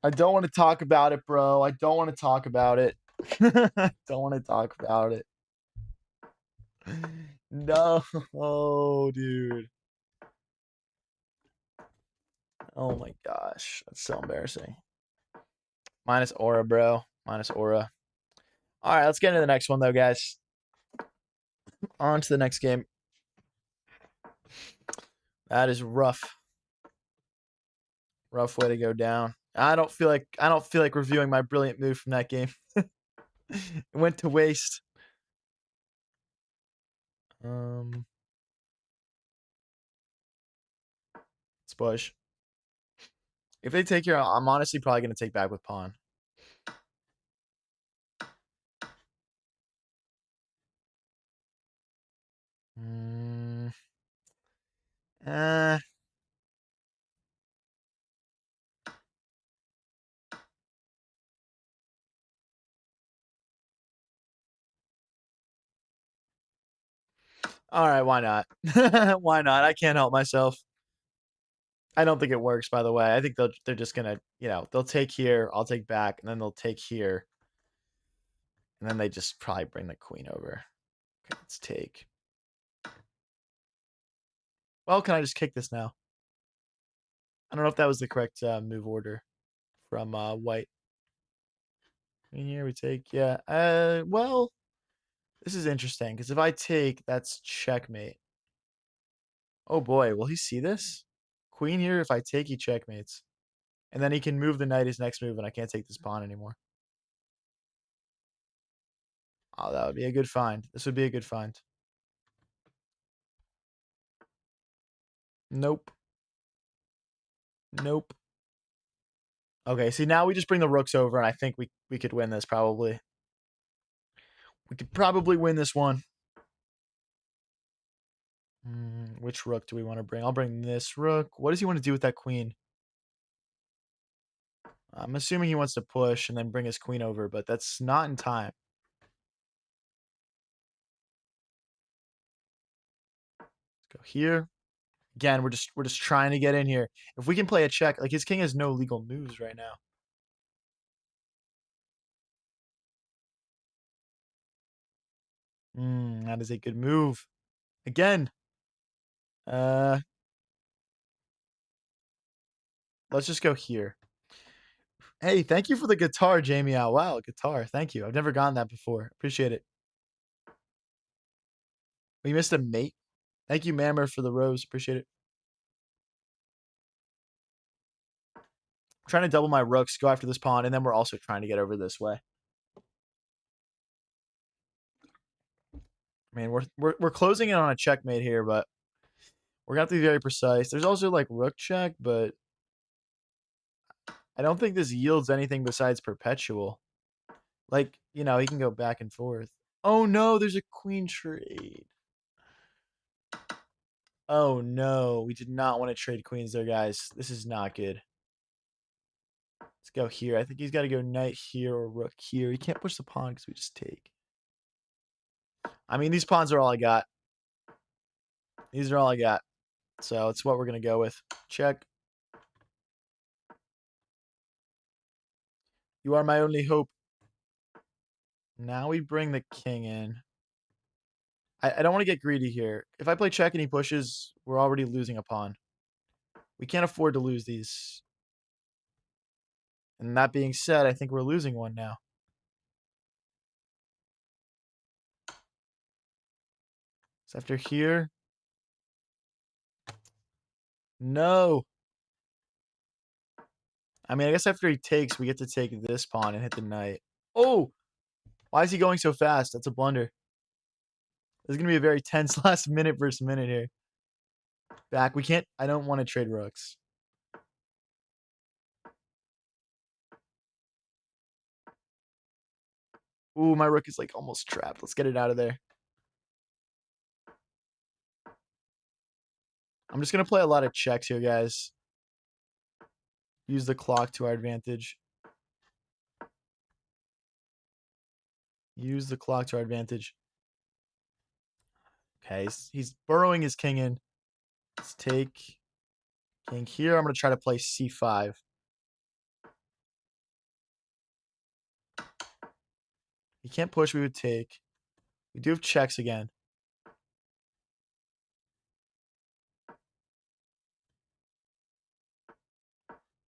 [SPEAKER 1] I don't want to talk about it, bro. I don't want to talk about it. I don't want to talk about it. No, dude. Oh my gosh. That's so embarrassing. Minus aura, bro. Minus aura. All right, let's get into the next one, though, guys. On to the next game. That is rough. Rough way to go down. I don't feel like reviewing my brilliant move from that game. It went to waste. Um, let's push. If they take here, I'm honestly probably gonna take back with pawn. Mm, eh. All right, why not? Why not? I can't help myself. I don't think it works, by the way. I think they're just gonna, they'll take here, I'll take back, and then they'll take here, and then they just probably bring the queen over. Okay, let's take. Well, can I just kick this now? I don't know if that was the correct move order from white. In here we take, yeah. Well, this is interesting because if I take, that's checkmate. Oh boy, will he see this? Queen here, if I take, he checkmates. And then he can move the knight his next move, and I can't take this pawn anymore. Oh, that would be a good find. This would be a good find. Nope. Nope. Okay, see, now we just bring the rooks over, and I think we could win this, probably. We could probably win this one. Which rook do we want to bring? I'll bring this rook. What does he want to do with that queen? I'm assuming he wants to push and then bring his queen over, but that's not in time. Let's go here. Again, we're just trying to get in here. If we can play a check, like his king has no legal moves right now. That is a good move. Again. Uh let's just go here. Hey, thank you for the guitar, Jamie. Oh, wow, guitar. Thank you. I've never gotten that before. Appreciate it. We missed a mate. Thank you, Mammer, for the rose. Appreciate it. I'm trying to double my rooks, go after this pawn, and then we're also trying to get over this way. I mean, we're closing in on a checkmate here, but we're gonna have to be very precise. There's also like rook check, but I don't think this yields anything besides perpetual. Like, he can go back and forth. Oh no, there's a queen trade. Oh no, we did not want to trade queens there, guys. This is not good. Let's go here. I think he's got to go knight here or rook here. He can't push the pawn because we just take. I mean, these pawns are all I got. These are all I got. So it's what we're going to go with. Check. You are my only hope. Now we bring the king in. I don't want to get greedy here. If I play check and he pushes, we're already losing a pawn. We can't afford to lose these. And that being said, I think we're losing one now. So after here. No. I mean, I guess after he takes, we get to take this pawn and hit the knight. Oh! Why is he going so fast? That's a blunder. This is going to be a very tense last minute versus minute here. Back. We can't. I don't want to trade rooks. Ooh, my rook is like almost trapped. Let's get it out of there. I'm just going to play a lot of checks here, guys. Use the clock to our advantage. Use the clock to our advantage. Okay, he's burrowing his king in. Let's take king here. I'm going to try to play c5. He can't push. We would take. We do have checks again.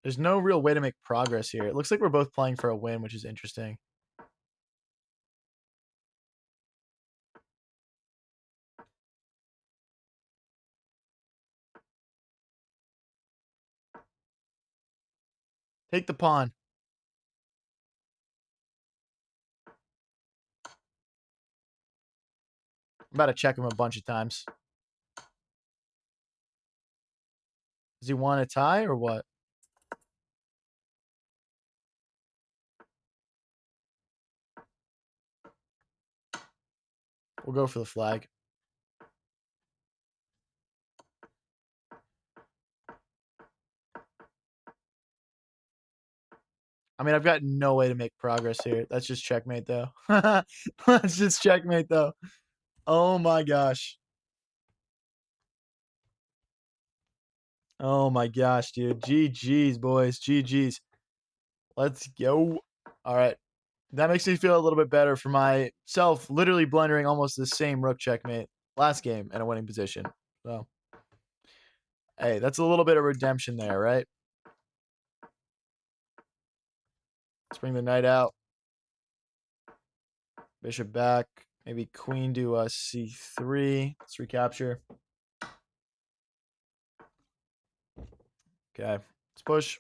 [SPEAKER 1] There's no real way to make progress here. It looks like we're both playing for a win, which is interesting. Take the pawn. I'm about to check him a bunch of times. Does he want a tie or what? We'll go for the flag. I mean, I've got no way to make progress here. That's just checkmate, though. That's just checkmate, though. Oh my gosh. Oh my gosh, dude. GG's, boys. GG's. Let's go. All right. That makes me feel a little bit better for myself, literally blundering almost the same rook checkmate last game in a winning position. So, hey, that's a little bit of redemption there, right? Let's bring the knight out. Bishop back. Maybe queen to c3. Let's recapture. Okay. Let's push.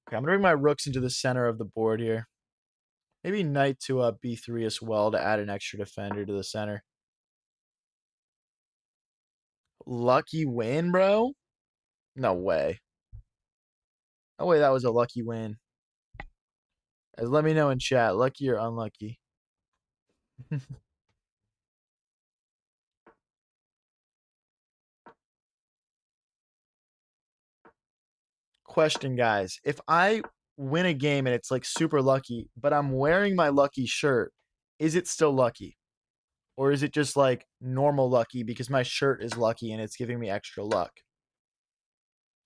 [SPEAKER 1] Okay, I'm going to bring my rooks into the center of the board here. Maybe knight to b3 as well to add an extra defender to the center. Lucky win, bro? No way. No way that was a lucky win. Guys, let me know in chat, lucky or unlucky. Question, guys. If I win a game and it's like super lucky, but I'm wearing my lucky shirt, is it still lucky? Or is it just like normal lucky because my shirt is lucky and it's giving me extra luck?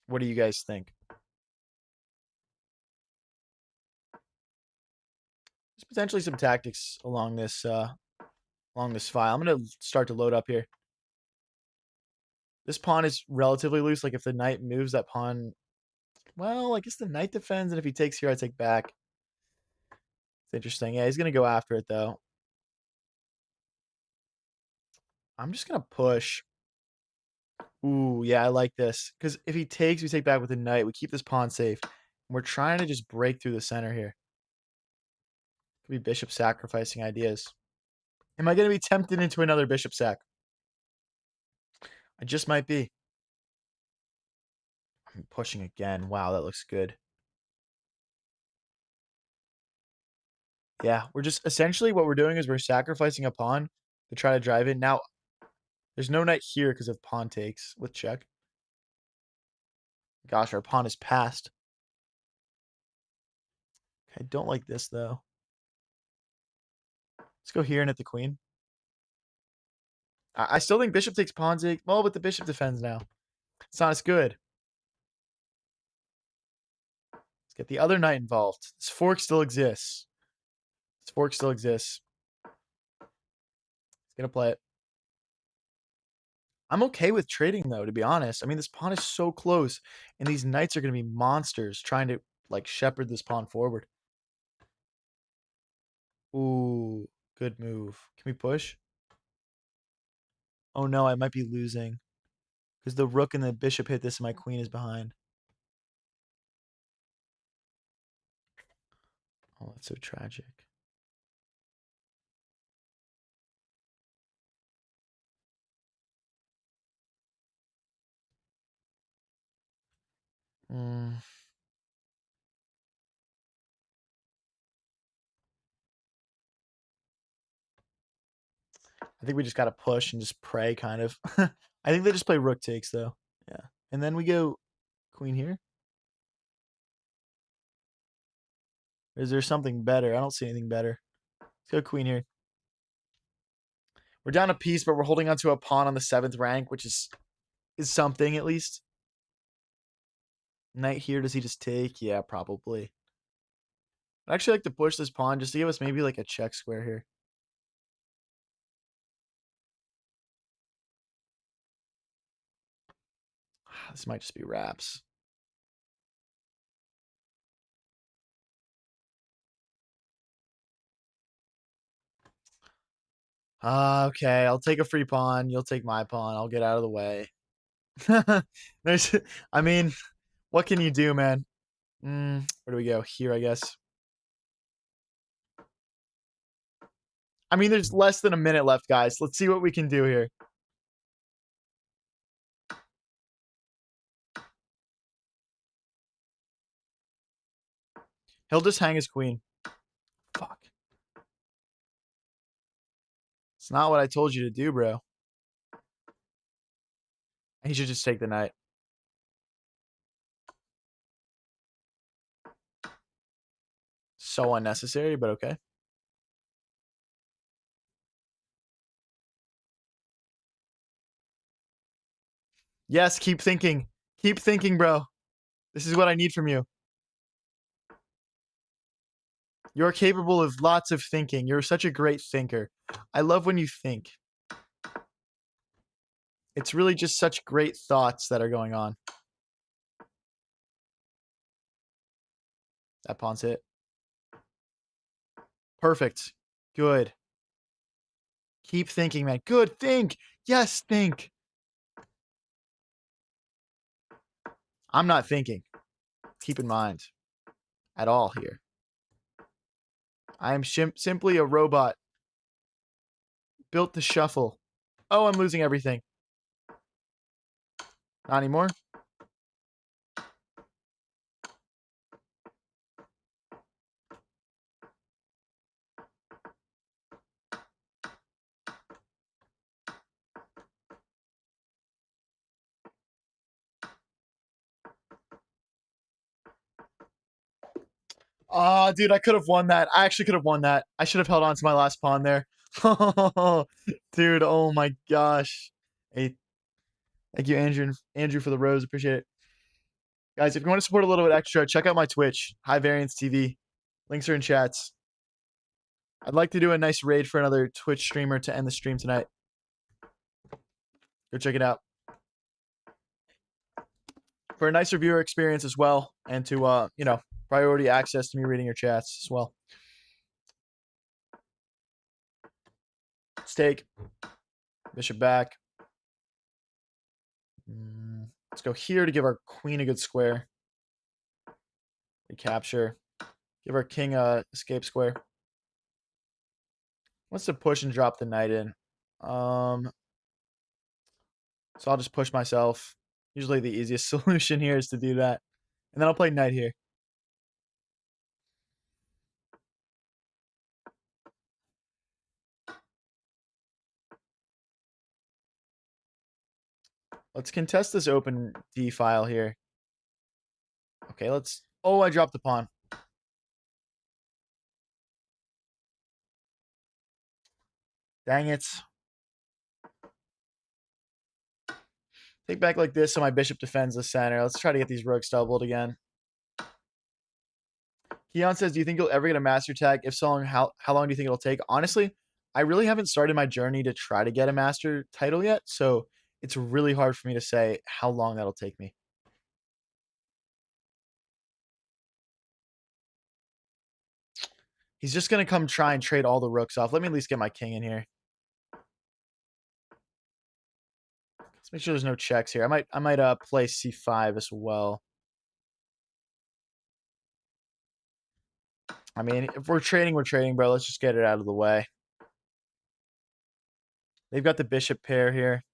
[SPEAKER 1] What do you guys think? There's potentially some tactics along this file. I'm gonna start to load up here. This pawn is relatively loose. Like if the knight moves that pawn, well, I guess the knight defends, and if he takes here, I take back. It's interesting. Yeah, he's gonna go after it though. I'm just gonna push. Ooh, yeah, I like this. Because if he takes, we take back with the knight. We keep this pawn safe. We're trying to just break through the center here. Could be bishop sacrificing ideas. Am I going to be tempted into another bishop sack? I just might be. I'm pushing again. Wow, that looks good. Yeah, we're just essentially what we're doing is we're sacrificing a pawn to try to drive in. Now, there's no knight here because of pawn takes with check. Gosh, our pawn is passed. I don't like this, though. Let's go here and hit the queen. I still think bishop takes pawn take. Well, but the bishop defends now. It's not as good. Let's get the other knight involved. This fork still exists. This fork still exists. He's going to play it. I'm okay with trading, though, to be honest. I mean, this pawn is so close, and these knights are going to be monsters trying to, like, shepherd this pawn forward. Ooh, good move. Can we push? Oh, no, I might be losing. Because the rook and the bishop hit this, and my queen is behind. Oh, that's so tragic. Mm. I think we just got to push and just pray, kind of. I think they just play rook takes, though. Yeah. And then we go queen here. Is there something better? I don't see anything better. Let's go queen here. We're down a piece, but we're holding onto a pawn on the 7th rank, which is something at least. Knight here, does he just take? Yeah, probably. I'd actually like to push this pawn just to give us maybe like a check square here. This might just be wraps. Okay, I'll take a free pawn. You'll take my pawn. I'll get out of the way. There's I mean, what can you do, man? Where do we go? Here, I guess. I mean, there's less than a minute left, guys. Let's see what we can do here. He'll just hang his queen. Fuck. It's not what I told you to do, bro. He should just take the knight. So unnecessary, but okay. Yes, keep thinking. Keep thinking, bro. This is what I need from you. You're capable of lots of thinking. You're such a great thinker. I love when you think. It's really just such great thoughts that are going on. That pawn's hit. Perfect. Good. Keep thinking, man. Good. Think. Yes, think. I'm not thinking. Keep in mind. At all here. I am simply a robot. Built to shuffle. Oh, I'm losing everything. Not anymore. Oh, dude, I could have won that. I actually could have won that. I should have held on to my last pawn there. Dude, oh my gosh. Hey, thank you, Andrew, for the rose. Appreciate it. Guys, if you want to support a little bit extra, check out my Twitch, High Variance TV. Links are in chats. I'd like to do a nice raid for another Twitch streamer to end the stream tonight. Go check it out. For a nicer viewer experience as well, and to, priority access to me reading your chats as well. Stake. Bishop back. Let's go here to give our queen a good square. Recapture. Give our king a escape square. Wants to push and drop the knight in. So I'll just push myself. Usually the easiest solution here is to do that. And then I'll play knight here. Let's contest this open D file here. Okay, let's... Oh, I dropped the pawn. Dang it. Take back like this so my bishop defends the center. Let's try to get these rooks doubled again. Keon says, do you think you'll ever get a master tag? If so, how long do you think it'll take? Honestly, I really haven't started my journey to try to get a master title yet, so it's really hard for me to say how long that'll take me. He's just going to come try and trade all the rooks off. Let me at least get my king in here. Let's make sure there's no checks here. I might play c5 as well. I mean, if we're trading, bro. Let's just get it out of the way. They've got the bishop pair here.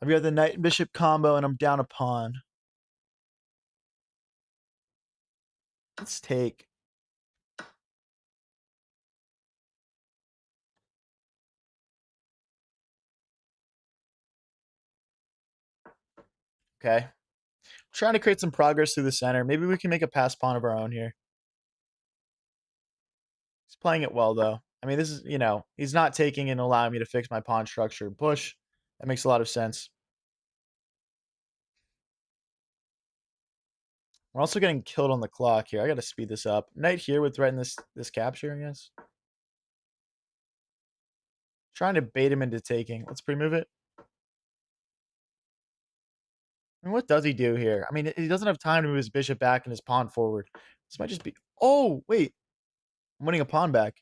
[SPEAKER 1] I've got the knight and bishop combo, and I'm down a pawn. Let's take. Okay. Trying to create some progress through the center. Maybe we can make a pass pawn of our own here. He's playing it well, though. I mean, this is, he's not taking and allowing me to fix my pawn structure and push. That makes a lot of sense. We're also getting killed on the clock here. I got to speed this up. Knight here would threaten this capture, I guess. Trying to bait him into taking. Let's pre-move it. I mean, what does he do here? I mean, he doesn't have time to move his bishop back and his pawn forward. This might just be... Oh, wait. I'm winning a pawn back.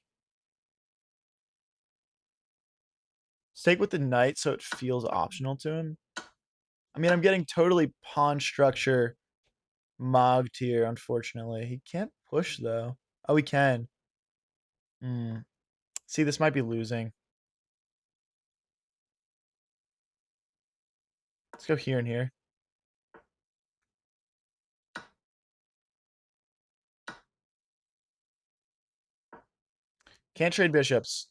[SPEAKER 1] Let's take with the knight so it feels optional to him. I mean, I'm getting totally pawn structure mogged here, unfortunately. He can't push, though. Oh, he can. Hmm. See, this might be losing. Let's go here and here. Can't trade bishops.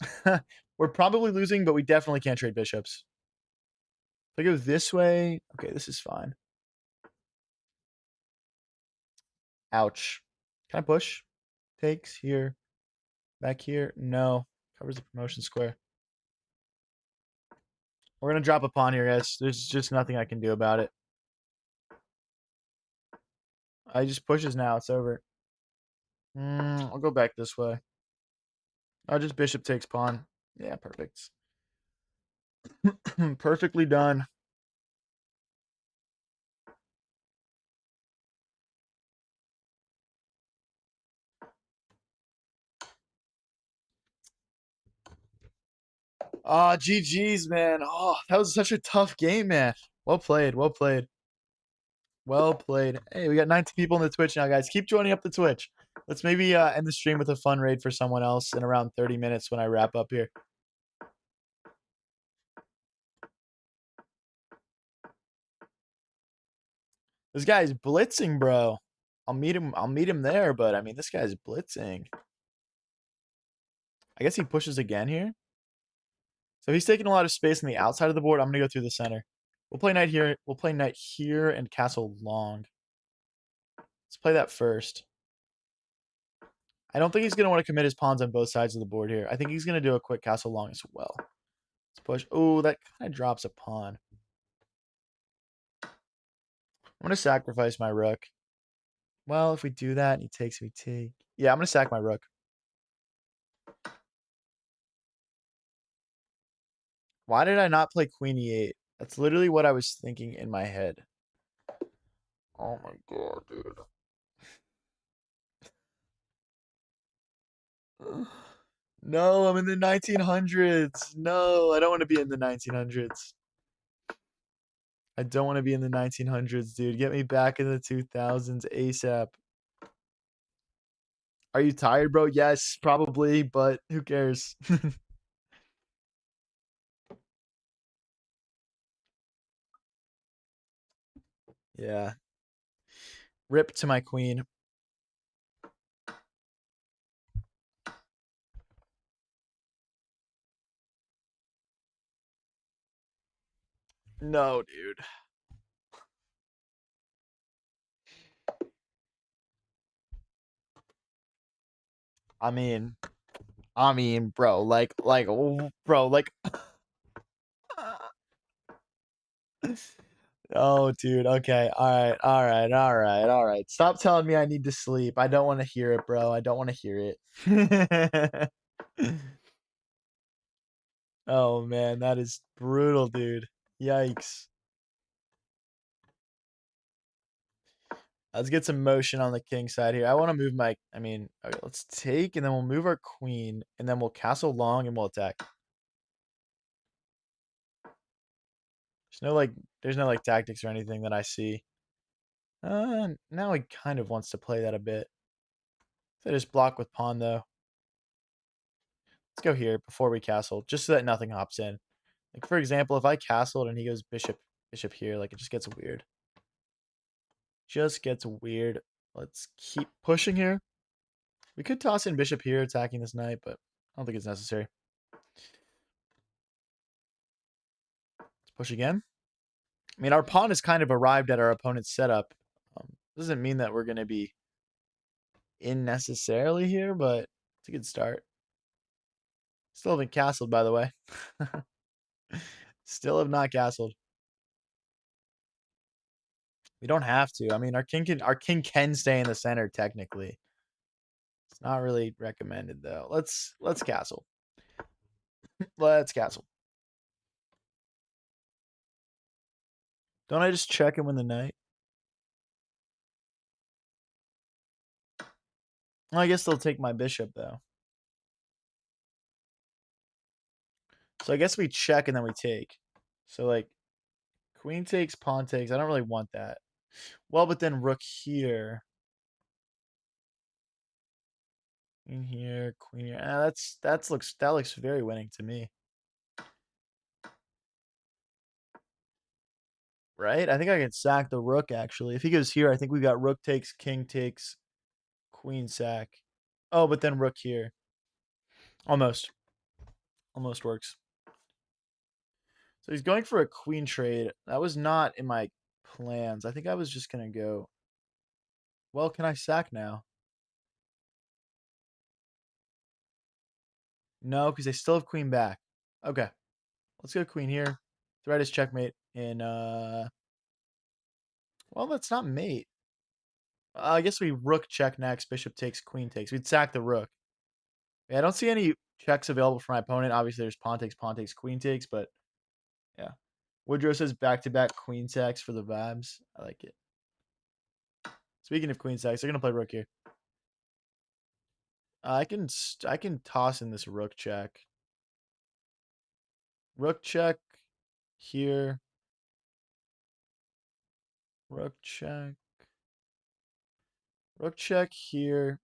[SPEAKER 1] We're probably losing, but we definitely can't trade bishops. If I go this way, okay, this is fine. Ouch. Can I push? Takes here. Back here. No. Covers the promotion square. We're going to drop a pawn here, guys. There's just nothing I can do about it. I just pushes now. It's over. I'll go back this way. Oh, just bishop takes pawn. Yeah, perfect. Perfectly done. Oh, GG's, man. Oh, that was such a tough game, man. Well played. Well played. Well played. Hey, we got 19 people in the Twitch now, guys. Keep joining up the Twitch. Let's maybe end the stream with a fun raid for someone else in around 30 minutes when I wrap up here. This guy's blitzing, bro. I'll meet him there, but I mean, this guy's blitzing. I guess he pushes again here. So he's taking a lot of space on the outside of the board. I'm gonna go through the center. We'll play knight here. We'll play knight here and castle long. Let's play that first. I don't think he's gonna want to commit his pawns on both sides of the board here. I think he's gonna do a quick castle long as well. Let's push. Oh, that kind of drops a pawn. I'm gonna sacrifice my rook. Well, if we do that and he takes, we take. Yeah, I'm gonna sack my rook. Why did I not play queen e8? That's literally what I was thinking in my head. Oh my god, dude. No, I'm in the 1900s. No, I don't want to be in the 1900s. I don't want to be in the 1900s, dude. Get me back in the 2000s ASAP. Are you tired, bro? Yes, probably, but who cares? Yeah. Rip to my queen. No, dude. I mean, bro, bro, like, oh, dude. Okay. All right. All right. All right. All right. Stop telling me I need to sleep. I don't want to hear it, bro. I don't want to hear it. Oh, man. That is brutal, dude. Yikes. Let's get some motion on the king side here. I want to move my, okay, let's take, and then we'll move our queen, and then we'll castle long, and we'll attack. There's no, like, tactics or anything that I see. Now he kind of wants to play that a bit. So just block with pawn, though. Let's go here before we castle, just so that nothing hops in. Like, for example, if I castled and he goes bishop here, like, it just gets weird. Just gets weird. Let's keep pushing here. We could toss in bishop here, attacking this knight, but I don't think it's necessary. Let's push again. I mean, our pawn has kind of arrived at our opponent's setup. Doesn't mean that we're going to be in necessarily here, but it's a good start. Still haven't castled, by the way. Still have not castled. We don't have to. I mean, our king can stay in the center technically. It's not really recommended though. Let's castle. Let's castle. Don't I just check him with the knight? Well, I guess they'll take my bishop though. So I guess we check and then we take. So like queen takes, pawn takes. I don't really want that. Well, but then rook here. Queen here, queen here. That looks very winning to me. Right? I think I can sack the rook actually. If he goes here, I think we got rook takes, king takes, queen sack. Oh, but then rook here. Almost. Almost works. So he's going for a queen trade. That was not in my plans. I think I was just gonna go. Well, can I sack now? No, because they still have queen back. Okay. Let's go queen here. Threat is checkmate. And well, that's not mate. I guess we rook check next. Bishop takes, queen takes. We'd sack the rook. Yeah, I don't see any checks available for my opponent. Obviously, there's pawn takes, queen takes, but yeah. Woodrow says back-to-back queen sacks for the vibes. I like it. Speaking of queen sacks, they're gonna play rook here. I can toss in this rook check. Rook check here. Rook check. Rook check here.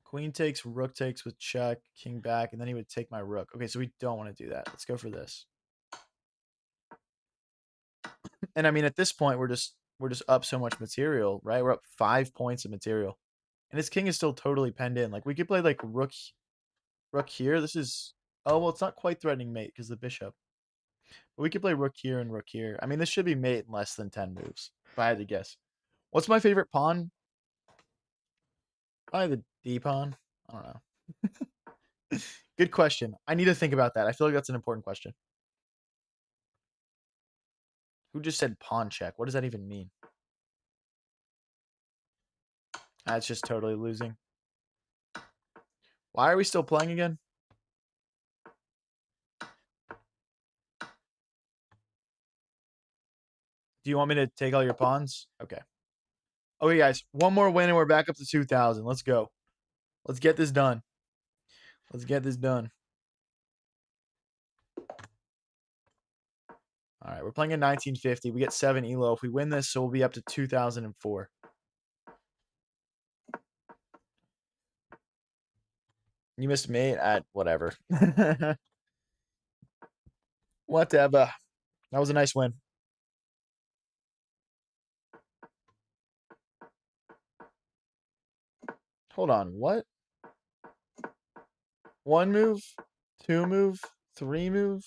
[SPEAKER 1] Queen takes, rook takes with check, king back, and then he would take my rook. Okay, so we don't want to do that. Let's go for this. And I mean, at this point, we're just up so much material, right? We're up 5 points of material, and his king is still totally penned in. Like we could play like rook here. This is well, it's not quite threatening mate because the bishop. But we could play rook here and rook here. I mean, this should be mate in less than 10 moves, if I had to guess. What's my favorite pawn? Probably the D pawn. I don't know. Good question. I need to think about that. I feel like that's an important question. Who just said pawn check? What does that even mean? That's just totally losing. Why are we still playing again? Do you want me to take all your pawns? Okay. Okay, guys. One more win and we're back up to 2,000. Let's go. Let's get this done. Let's get this done. All right, we're playing in 1950. We get 7 elo. If we win this, so we'll be up to 2004. You missed mate at whatever. Whatever. That was a nice win. Hold on. What? 1 move? 2 move? 3 move?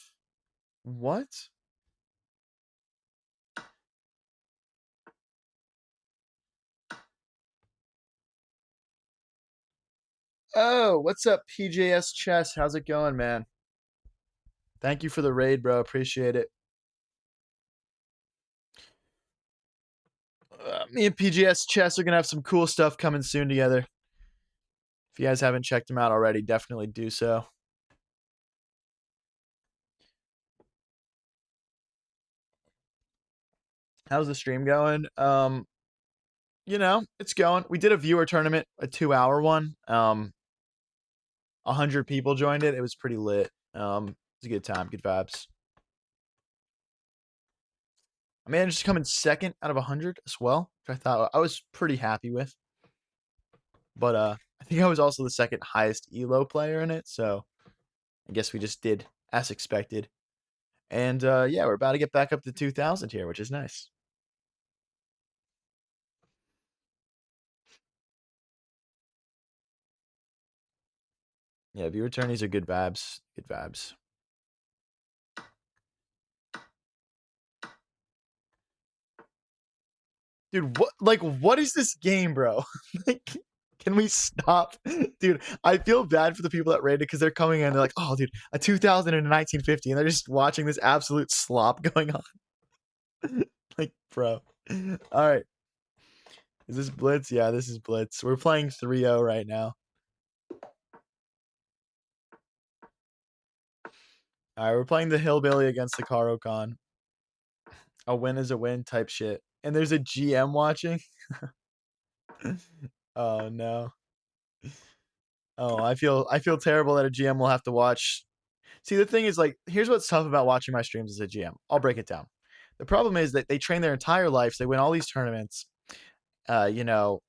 [SPEAKER 1] What? Oh, what's up, PJS Chess? How's it going, man? Thank you for the raid, bro. Appreciate it. Me and PGS Chess are going to have some cool stuff coming soon together. If you guys haven't checked them out already, definitely do so. How's the stream going? You know, it's going. We did a viewer tournament, a 2-hour one. 100 people joined it. It was pretty lit. It was a good time, good vibes. I managed to come in second out of 100 as well, which I thought I was pretty happy with. But I think I was also the second highest elo player in it, so I guess we just did as expected. And yeah, we're about to get back up to 2,000 here, which is nice. Yeah, viewer tourneys are good vibes. Good vibes. Dude, what is this game, bro? Like, can we stop? Dude, I feel bad for the people that rated because they're coming in, they're like, oh dude, a 2000 and a 1950, and they're just watching this absolute slop going on. Like, bro. Alright. Is this Blitz? Yeah, this is Blitz. We're playing 3-0 right now. Alright, we're playing the Hillbilly against the Caro-Kann. A win is a win type shit. And there's a GM watching. Oh no. Oh, I feel terrible that a GM will have to watch See, the thing is, like, here's what's tough about watching my streams as a GM. I'll break it down. The problem is that they train their entire lives, they win all these tournaments. You know,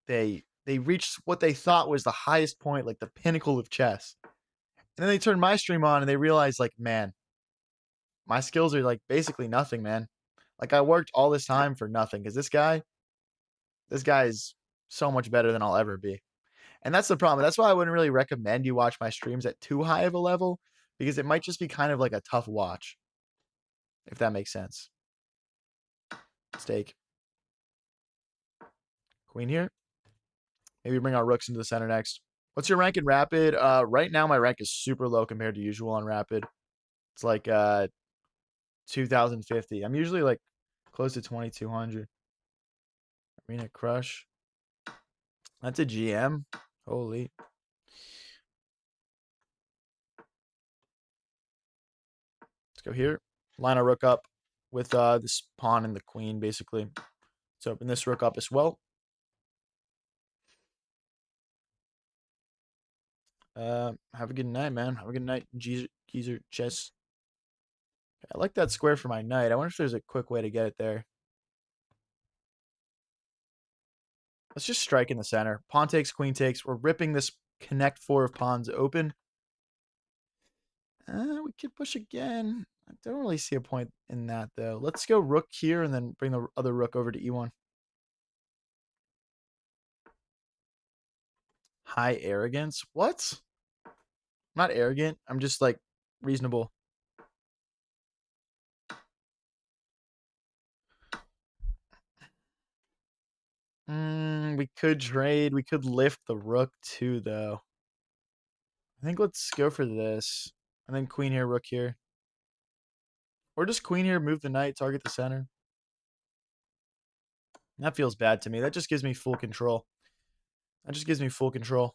[SPEAKER 1] they reached what they thought was the highest point, like the pinnacle of chess. And then they turn my stream on and they realize, like, man, my skills are like basically nothing, man. Like I worked all this time for nothing because this guy is so much better than I'll ever be. And that's the problem. That's why I wouldn't really recommend you watch my streams at too high of a level because it might just be kind of like a tough watch, if that makes sense. Stake. Queen here. Maybe bring our rooks into the center next. What's your rank in Rapid? Right now my rank is super low compared to usual on Rapid. It's like 2050. I'm usually like close to 2200. Arena Crush. That's a GM. Holy. Let's go here. Line our rook up with this pawn and the queen, basically. Let's open this rook up as well. Have a good night, man. Have a good night, Geezer Chess. I like that square for my knight. I wonder if there's a quick way to get it there. Let's just strike in the center. Pawn takes, queen takes. We're ripping this connect four of pawns open. We could push again. I don't really see a point in that, though. Let's go rook here and then bring the other rook over to e1. High arrogance? What? I'm not arrogant. I'm just, like, reasonable. We could trade. We could lift the rook, too, though. I think let's go for this. And then queen here, rook here. Or just queen here, move the knight, target the center. That feels bad to me. That just gives me full control. That just gives me full control.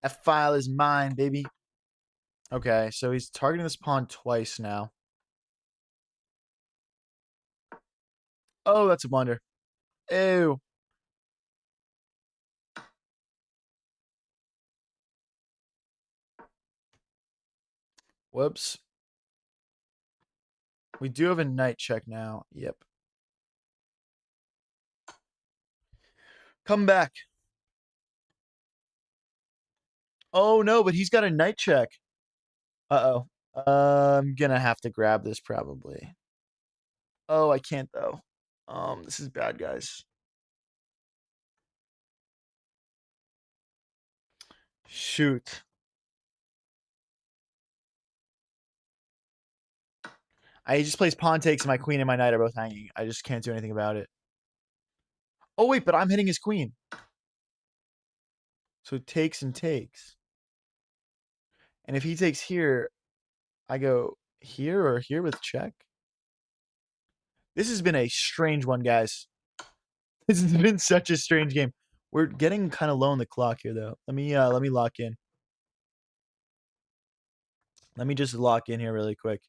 [SPEAKER 1] That file is mine, baby. Okay, so he's targeting this pawn twice now. Oh, that's a blunder. Ew. Whoops. We do have a knight check now. Yep. Come back. Oh, no, but he's got a knight check. Uh-oh. I'm gonna have to grab this probably. Oh, I can't though. This is bad, guys. Shoot. I just placed pawn takes and my queen and my knight are both hanging. I just can't do anything about it. Oh, wait, but I'm hitting his queen. So takes and takes. And if he takes here, I go here or here with check. This has been a strange one, guys. This has been such a strange game. We're getting kind of low on the clock here, though. Let me lock in. Let me just lock in here really quick.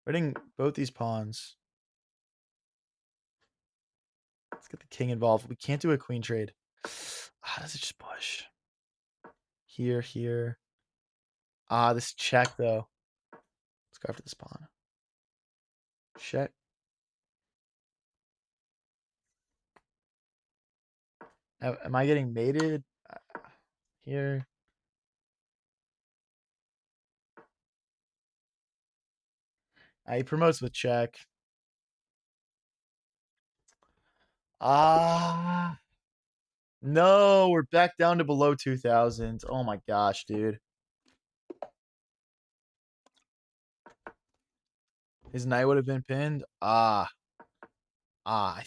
[SPEAKER 1] We're hitting both these pawns. Let's get the king involved. We can't do a queen trade. How does it just push? Here, here. This check, though. Let's go after this pawn. Check. Am I getting mated? Here. He promotes with check. No, we're back down to below 2,000. Oh my gosh, dude. His knight would have been pinned. I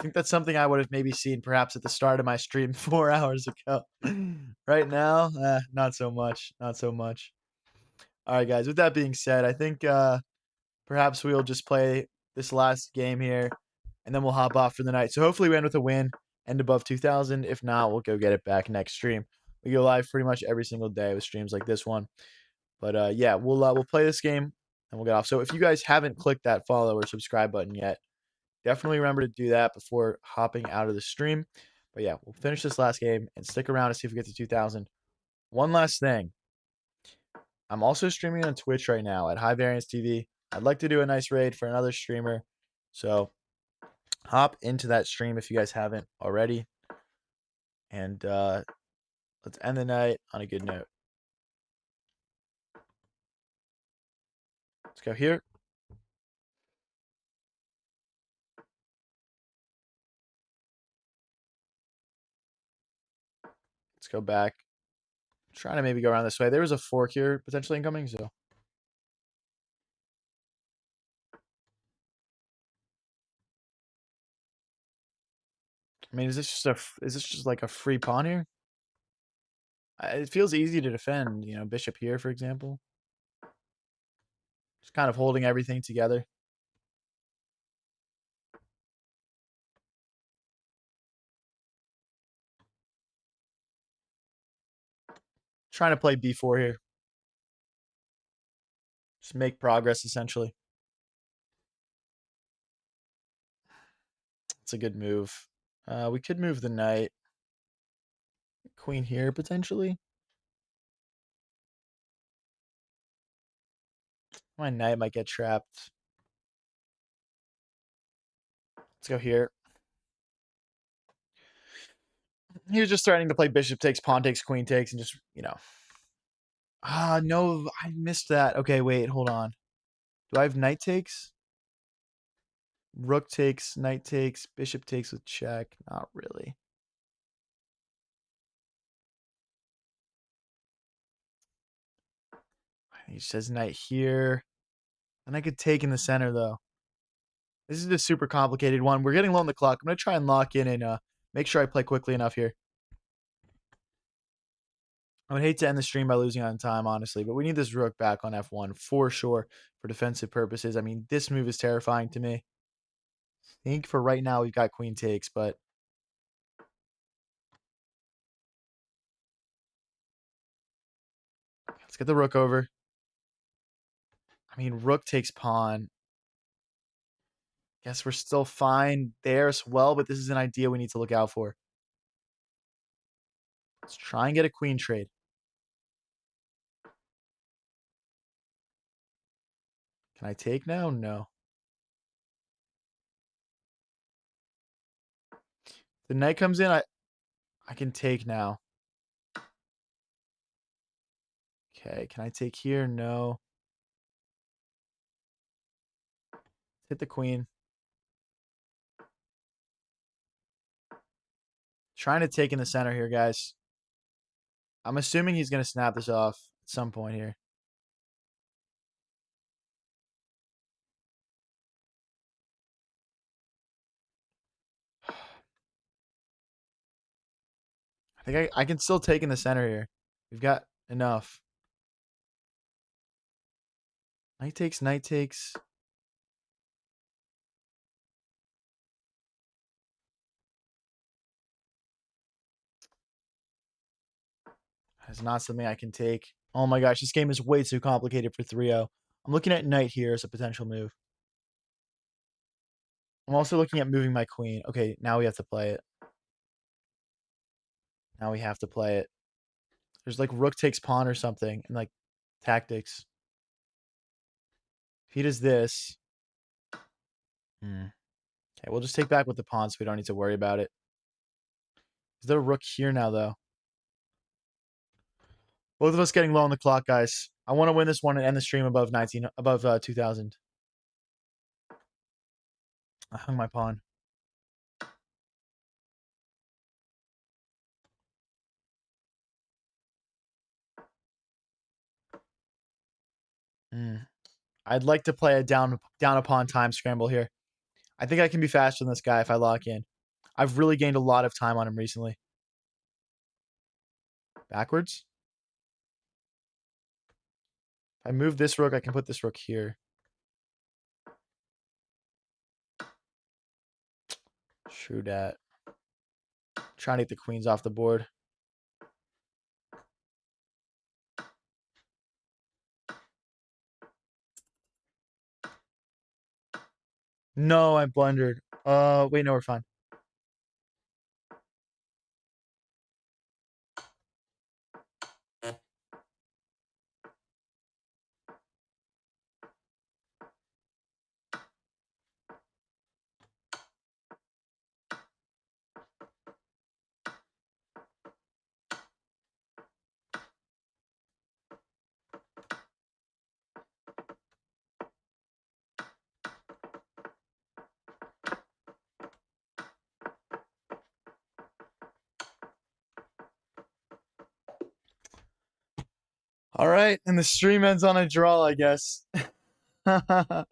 [SPEAKER 1] think that's something I would have maybe seen perhaps at the start of my stream 4 hours ago. Right now, not so much. Not so much. All right, guys. With that being said, I think perhaps we'll just play this last game here, and then we'll hop off for the night. So hopefully we end with a win, end above 2,000. If not, we'll go get it back next stream. We go live pretty much every single day with streams like this one. But yeah, we'll play this game and we'll get off. So if you guys haven't clicked that follow or subscribe button yet, definitely remember to do that before hopping out of the stream. But yeah, we'll finish this last game and stick around to see if we get to 2,000. One last thing. I'm also streaming on Twitch right now at High Variance TV. I'd like to do a nice raid for another streamer. So hop into that stream if you guys haven't already. And let's end the night on a good note. Let's go here. Let's go back. Trying to maybe go around this way. There was a fork here potentially incoming, so. I mean, is this just like a free pawn here? It feels easy to defend, you know, bishop here, for example. Just kind of holding everything together. Trying to play b4 here. Just make progress, essentially. It's a good move. We could move the knight. Queen here, potentially. My knight might get trapped. Let's go here. He was just threatening to play bishop takes, pawn takes, queen takes, and just, you know. Ah, no, I missed that. Okay, wait, hold on. Do I have knight takes? Rook takes, knight takes, bishop takes with check. Not really. He says knight here. And I could take in the center, though. This is a super complicated one. We're getting low on the clock. I'm going to try and lock in and make sure I play quickly enough here. I would hate to end the stream by losing on time, honestly, but we need this rook back on f1 for sure for defensive purposes. I mean, this move is terrifying to me. I think for right now, we've got queen takes, but let's get the rook over. I mean, rook takes pawn. Guess we're still fine there as well, but this is an idea we need to look out for. Let's try and get a queen trade. Can I take now? No. The knight comes in. I can take now. Okay, can I take here? No. Hit the queen. Trying to take in the center here, guys. I'm assuming he's going to snap this off at some point here. I think I can still take in the center here. We've got enough. Knight takes, knight takes. That's not something I can take. Oh my gosh, this game is way too complicated for 3-0. I'm looking at knight here as a potential move. I'm also looking at moving my queen. Okay, now we have to play it. Now we have to play it. There's like rook takes pawn or something and like tactics. If he does this. Okay, we'll just take back with the pawn so we don't need to worry about it. Is there a rook here now, though? Both of us getting low on the clock, guys. I want to win this one and end the stream above 2000. I hung my pawn. I'd like to play a down a pawn time scramble here. I think I can be faster than this guy if I lock in. I've really gained a lot of time on him recently. Backwards. If I move this rook, I can put this rook here. True dat. Trying to get the queens off the board. No, I blundered. Wait, no, we're fine. All right, and the stream ends on a draw, I guess. All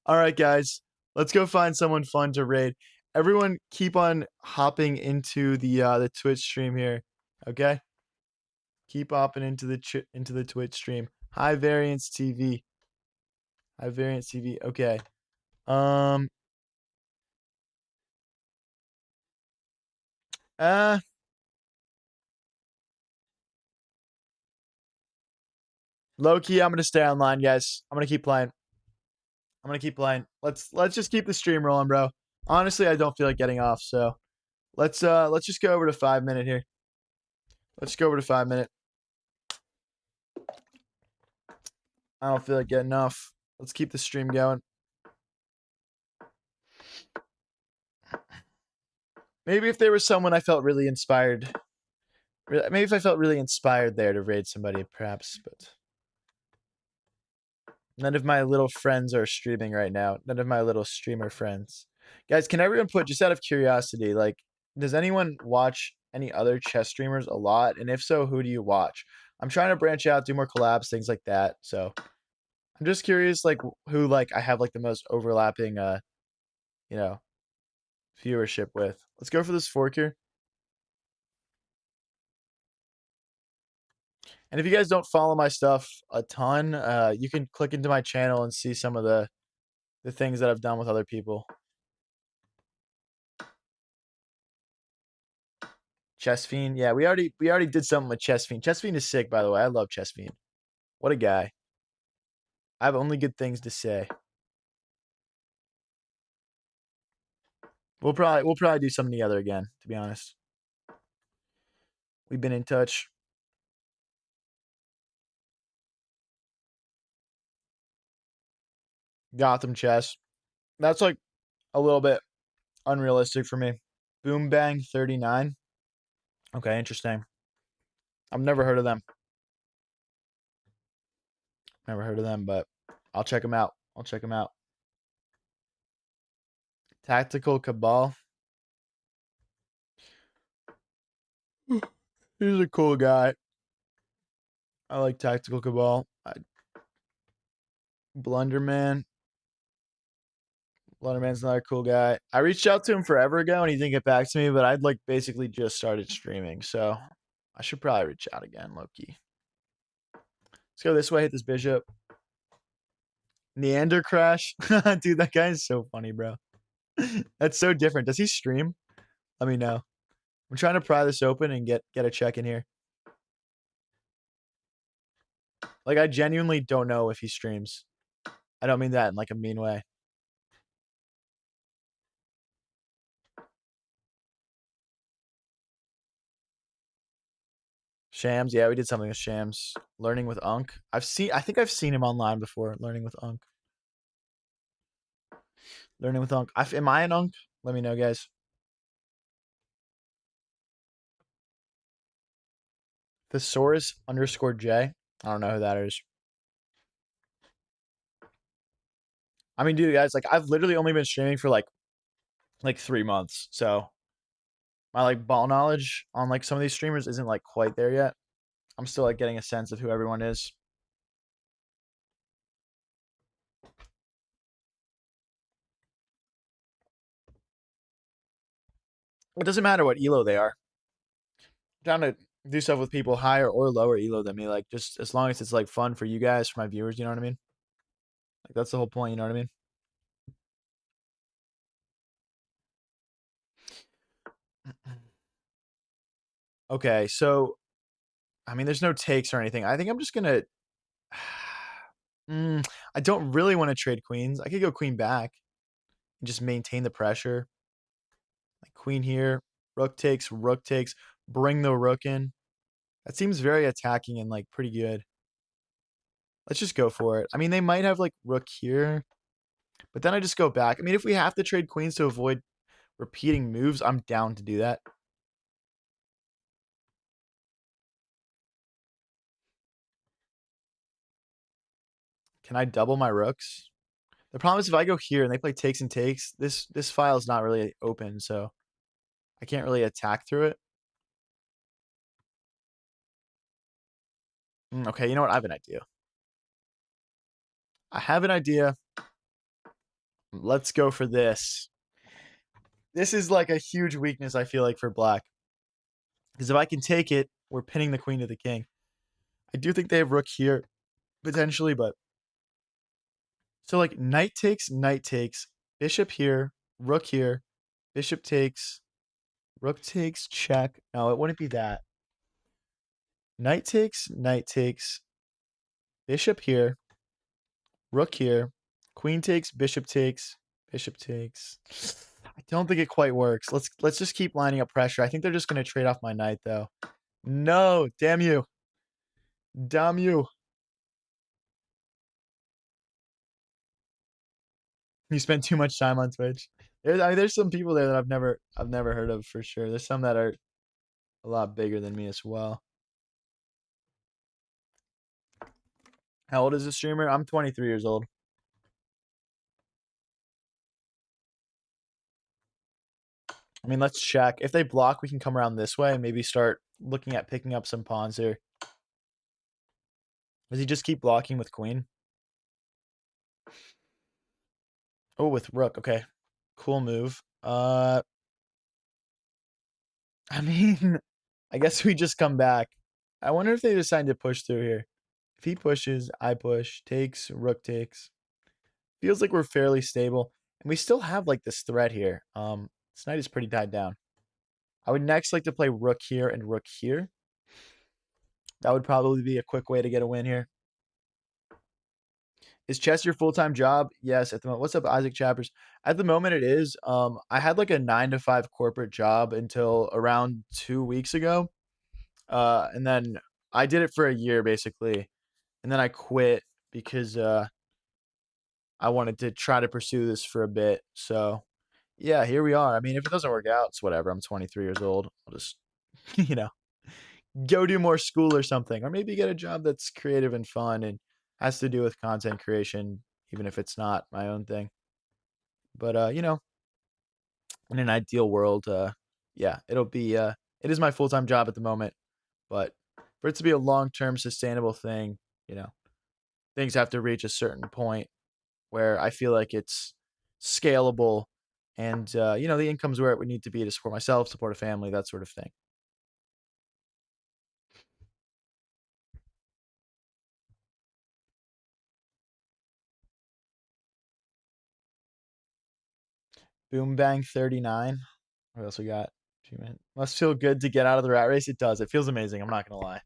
[SPEAKER 1] right, guys, let's go find someone fun to raid. Everyone, keep on hopping into the Twitch stream here. Okay, keep hopping into the Twitch stream. High Variance TV. High Variance TV. Okay. Um. Uh. Low key, I'm gonna stay online, guys. I'm gonna keep playing. I'm gonna keep playing. Let's just keep the stream rolling, bro. Honestly, I don't feel like getting off, so let's just go over to 5 minute here. Let's go over to 5 minute. I don't feel like getting off. Let's keep the stream going. Maybe if there was someone I felt really inspired. Maybe if I felt really inspired there to raid somebody, perhaps, but none of my little friends are streaming right now. None of my little streamer friends. Guys, can everyone put, just out of curiosity, like, does anyone watch any other chess streamers a lot? And if so, who do you watch? I'm trying to branch out, do more collabs, things like that. So I'm just curious, like, who, like, I have, like, the most overlapping, you know, viewership with. Let's go for this fork here. And if you guys don't follow my stuff a ton, you can click into my channel and see some of the things that I've done with other people. Chess Fiend. Yeah, we already did something with Chess Fiend. Chess Fiend is sick, by the way. I love Chess Fiend. What a guy. I have only good things to say. We'll probably do something together again, to be honest. We've been in touch. Gotham chess. That's like a little bit unrealistic for me. Boom Bang 39. Okay, interesting. I've never heard of them. Never heard of them, but I'll check them out. I'll check them out. Tactical Cabal. He's a cool guy. I like Tactical Cabal. Blunderman. Blunderman's another cool guy. I reached out to him forever ago and he didn't get back to me, but I'd like basically just started streaming, so I should probably reach out again, Loki. Let's go this way, hit this bishop. Neander Crash. Dude, that guy is so funny, bro. That's so different. Does he stream? Let me know. I'm trying to pry this open and get a check in here. Like, I genuinely don't know if he streams. I don't mean that in like a mean way. Shams, yeah, we did something with Shams. Learning with Unk. I think I've seen him online before. Learning with Unk. Learning with Unk. Am I an Unk? Let me know, guys. Thesaurus _J. I don't know who that is. I mean, dude, guys, like I've literally only been streaming for like 3 months, so my like ball knowledge on like some of these streamers isn't like quite there yet. I'm still like getting a sense of who everyone is. It doesn't matter what elo they are. I'm trying to do stuff with people higher or lower elo than me, like just as long as it's like fun for you guys, for my viewers, you know what I mean? Like that's the whole point, you know what I mean? Okay, so I mean, there's no takes or anything. I think I'm just gonna. I don't really want to trade queens. I could go queen back and just maintain the pressure. Like queen here, rook takes, bring the rook in. That seems very attacking and like pretty good. Let's just go for it. I mean, they might have like rook here, but then I just go back. I mean, if we have to trade queens to avoid repeating moves, I'm down to do that. Can I double my rooks? The problem is if I go here and they play takes and takes, this file is not really open, so I can't really attack through it. Okay, you know what? I have an idea. I have an idea. Let's go for this. This is like a huge weakness, I feel like, for black. Because if I can take it, we're pinning the queen to the king. I do think they have rook here, potentially, but so like knight takes, bishop here, rook here, bishop takes, rook takes, check. No, it wouldn't be that. Knight takes, bishop here, rook here, queen takes, bishop takes. I don't think it quite works. Let's just keep lining up pressure. I think they're just gonna trade off my knight though. No, damn you. Damn you. You spend too much time on Twitch. There's some people there that I've never heard of for sure. There's some that are a lot bigger than me as well. How old is the streamer? I'm 23 years old. I mean, let's check. If they block, we can come around this way and maybe start looking at picking up some pawns here. Does he just keep blocking with queen? Oh, with rook. Okay. Cool move. I mean, I guess we just come back. I wonder if they decide to push through here. If he pushes, I push. Takes, rook takes. Feels like we're fairly stable. And we still have like this threat here. This knight is pretty tied down. I would next like to play rook here and rook here. That would probably be a quick way to get a win here. Is chess your full-time job? Yes, at the moment. What's up, Isaac Chappers? At the moment, it is. I had like a 9 to 5 corporate job until around 2 weeks ago. And then I did it for a year basically. And then I quit because I wanted to try to pursue this for a bit. So yeah, here we are. I mean, if it doesn't work out, it's whatever. I'm 23 years old. I'll just, you know, go do more school or something, or maybe get a job that's creative and fun and has to do with content creation, even if it's not my own thing. But in an ideal world, yeah, it is my full-time job at the moment. But for it to be a long-term sustainable thing, you know, things have to reach a certain point where I feel like it's scalable and the income's where it would need to be to support myself, support a family, that sort of thing. Boom Bang 39. What else we got? Must feel good to get out of the rat race. It does. It feels amazing. I'm not gonna lie.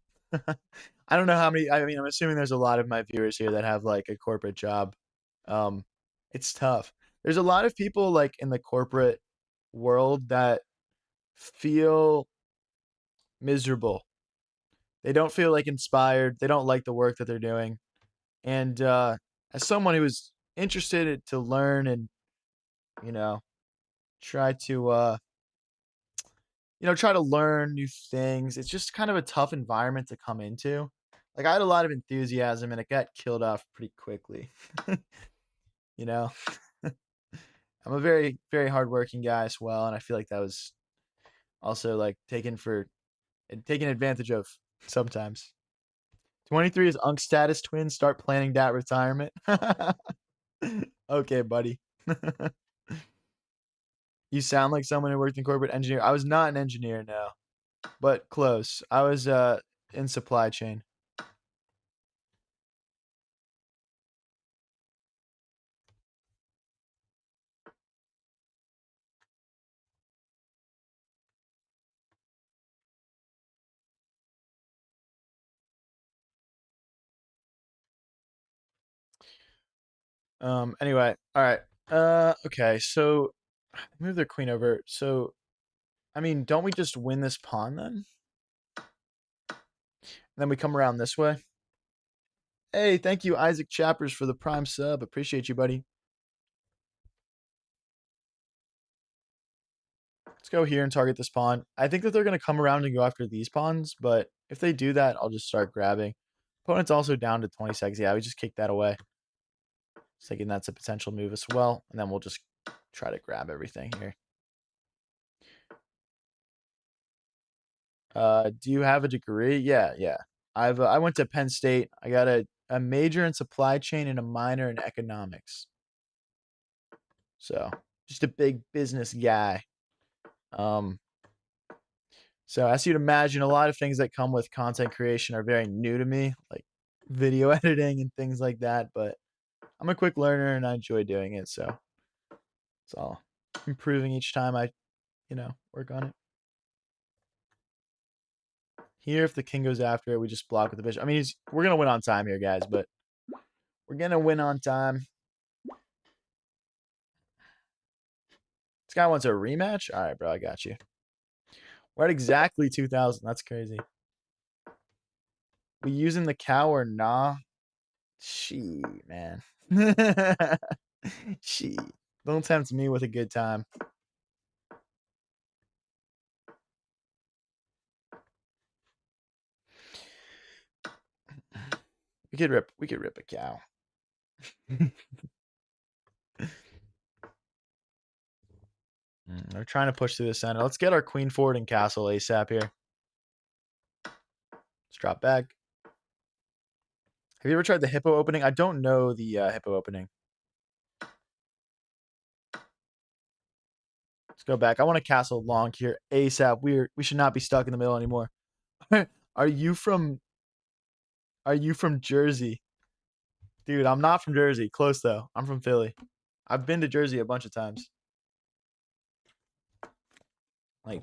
[SPEAKER 1] I don't know how many. I mean, I'm assuming there's a lot of my viewers here that have like a corporate job. Um, it's tough. There's a lot of people like in the corporate world that feel miserable. They don't feel like inspired. They don't like the work that they're doing. And as someone who is interested to learn and you know try to try to learn new things. It's just kind of a tough environment to come into. Like I had a lot of enthusiasm and it got killed off pretty quickly. you know, I'm a very, very hardworking guy as well, and I feel like that was also like taken advantage of sometimes. 23 is Unk status twin. Start planning that retirement. Okay, buddy. You sound like someone who worked in corporate engineer. I was not an engineer, no, but close. I was in supply chain. Anyway, all right. Okay. So move their queen over. So, I mean, don't we just win this pawn then? And then we come around this way. Hey, thank you, Isaac Chappers, for the prime sub. Appreciate you, buddy. Let's go here and target this pawn. I think that they're going to come around and go after these pawns, but if they do that, I'll just start grabbing. Opponent's also down to 20 seconds. Yeah, we just kick that away. Just thinking that's a potential move as well. And then we'll just try to grab everything here. Do you have a degree? Yeah, yeah. I went to Penn State. I got a major in supply chain and a minor in economics. So just a big business guy. Um, so as you'd imagine, a lot of things that come with content creation are very new to me, like video editing and things like that. But I'm a quick learner and I enjoy doing it. So it's all improving each time I, work on it. Here, if the king goes after it, we just block with the bishop. I mean, we're gonna win on time here, guys, but we're gonna win on time. This guy wants a rematch? All right, bro, I got you. We're at exactly 2,000. That's crazy. We using the cow or nah? She, man. She. Don't tempt me with a good time. We could rip a cow. They're trying to push through the center. Let's get our queen forward and castle ASAP here. Let's drop back. Have you ever tried the hippo opening? I don't know the hippo opening. Let's go back. I want to castle long here ASAP. We should not be stuck in the middle anymore. Are you from Jersey? Dude, I'm not from Jersey. Close though. I'm from Philly. I've been to Jersey a bunch of times. Like,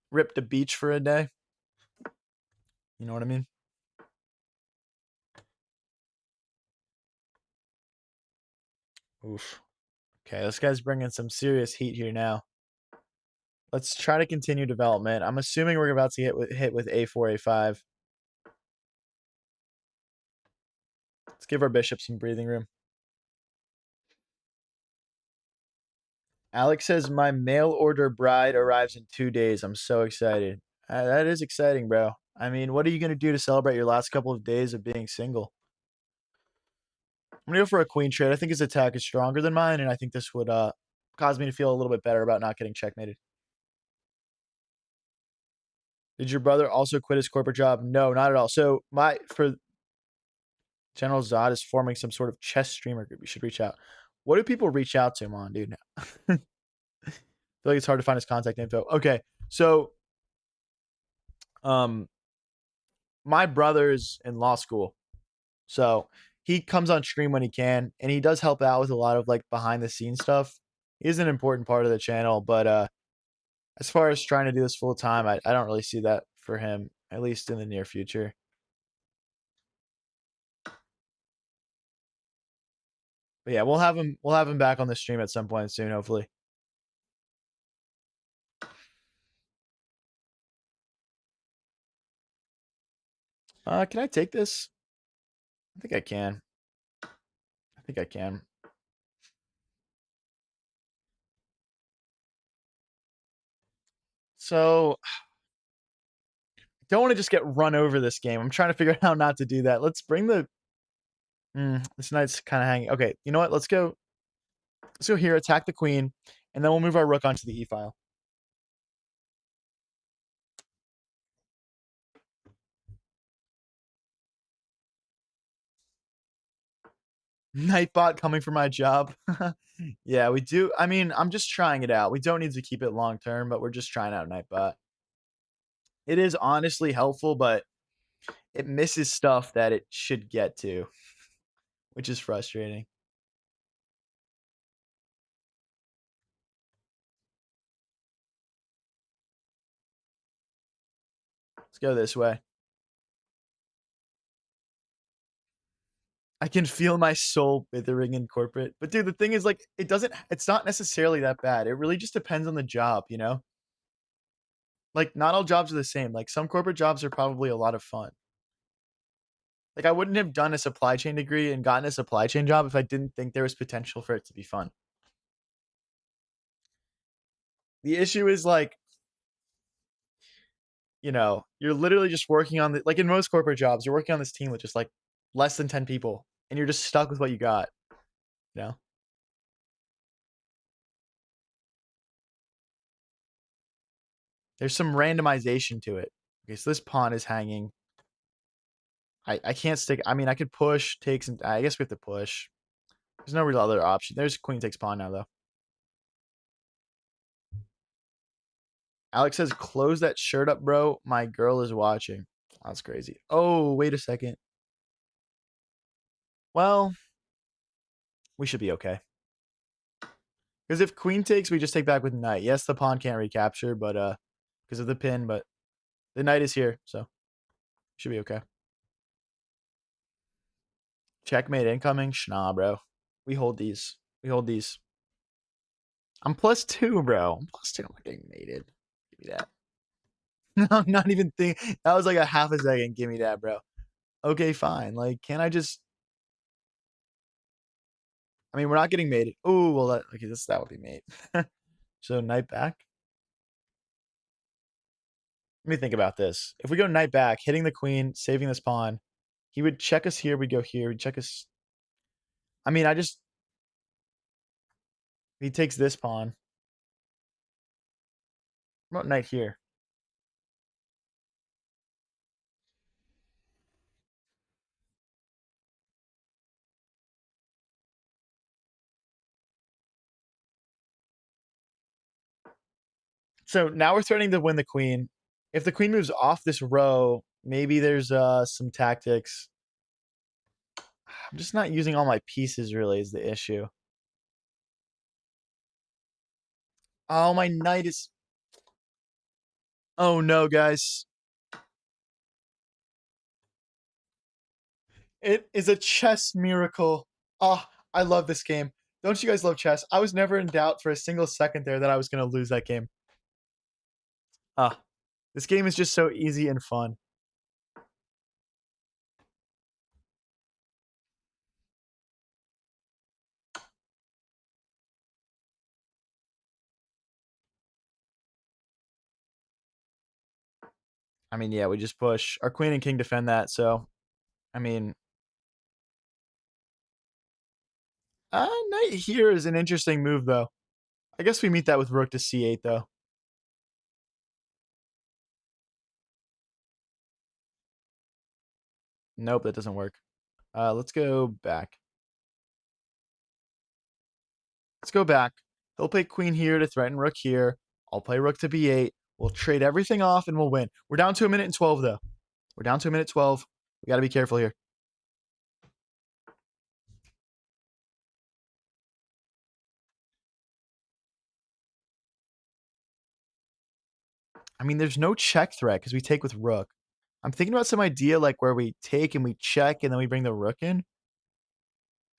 [SPEAKER 1] rip the beach for a day. You know what I mean? Oof. Okay, this guy's bringing some serious heat here now. Let's try to continue development. I'm assuming we're about to hit with A4, A5. Let's give our bishop some breathing room. Alex says, my mail order bride arrives in 2 days. I'm so excited. That is exciting, bro. I mean, what are you going to do to celebrate your last couple of days of being single? I'm going to go for a queen trade. I think his attack is stronger than mine, and I think this would cause me to feel a little bit better about not getting checkmated. Did your brother also quit his corporate job? No, not at all. So for General Zod is forming some sort of chess streamer group. You should reach out. What do people reach out to him on, dude? I feel like it's hard to find his contact info. Okay, so my brother's in law school, so he comes on stream when he can, and he does help out with a lot of like behind the scenes stuff. He's an important part of the channel, but as far as trying to do this full time, I don't really see that for him, at least in the near future. But yeah, we'll have him back on the stream at some point soon, hopefully. Can I take this? I think I can. I think I can. So don't want to just get run over this game. I'm trying to figure out how not to do that. Let's bring the this knight's kind of hanging. Okay, you know what? Let's go here, attack the queen, and then we'll move our rook onto the e-file. Nightbot coming for my job. Yeah, we do. I mean, I'm just trying it out. We don't need to keep it long term, but we're just trying out Nightbot. It is honestly helpful, but it misses stuff that it should get to, which is frustrating. Let's go this way. I can feel my soul withering in corporate. But dude, the thing is like it's not necessarily that bad. It really just depends on the job, you know? Like not all jobs are the same. Like some corporate jobs are probably a lot of fun. Like I wouldn't have done a supply chain degree and gotten a supply chain job if I didn't think there was potential for it to be fun. The issue is like, you're literally just working on like in most corporate jobs, you're working on this team with just like less than 10 people and you're just stuck with what you got, you know? There's some randomization to it. Okay, so this pawn is hanging. I can't stick. I mean, I could push, take some. I guess we have to push. There's no real other option. There's queen takes pawn now, though. Alex says, close that shirt up, bro. My girl is watching. That's crazy. Oh, wait a second. Well, we should be okay. Because if queen takes, we just take back with knight. Yes, the pawn can't recapture, but because of the pin, but the knight is here, so should be okay. Checkmate incoming. Nah, bro. We hold these. We hold these. I'm +2, bro. I'm +2. I'm not getting mated. Give me that. No, I'm not even thinking. That was like a half a second. Give me that, bro. Okay, fine. Like, can I just? I mean, we're not getting mated. Oh, well, okay, that would be mate. So knight back. Let me think about this. If we go knight back, hitting the queen, saving this pawn, he would check us here. We'd go here. He'd check us. I mean, he takes this pawn. What about knight here? So now we're threatening to win the queen. If the queen moves off this row, maybe there's some tactics. I'm just not using all my pieces really is the issue. Oh, my knight is. Oh no, guys. It is a chess miracle. Oh, I love this game. Don't you guys love chess? I was never in doubt for a single second there that I was going to lose that game. Ah, this game is just so easy and fun. I mean, yeah, we just push. Our queen and king defend that, so I mean, knight here is an interesting move though. I guess we meet that with rook to c8 though. Nope, that doesn't work. Let's go back. Let's go back. He'll play queen here to threaten rook here. I'll play rook to b8. We'll trade everything off and we'll win. We're down to 1 minute and 12 though. We're down to 1 minute 12. We got to be careful here. I mean, there's no check threat because we take with rook. I'm thinking about some idea like where we take and we check and then we bring the rook in.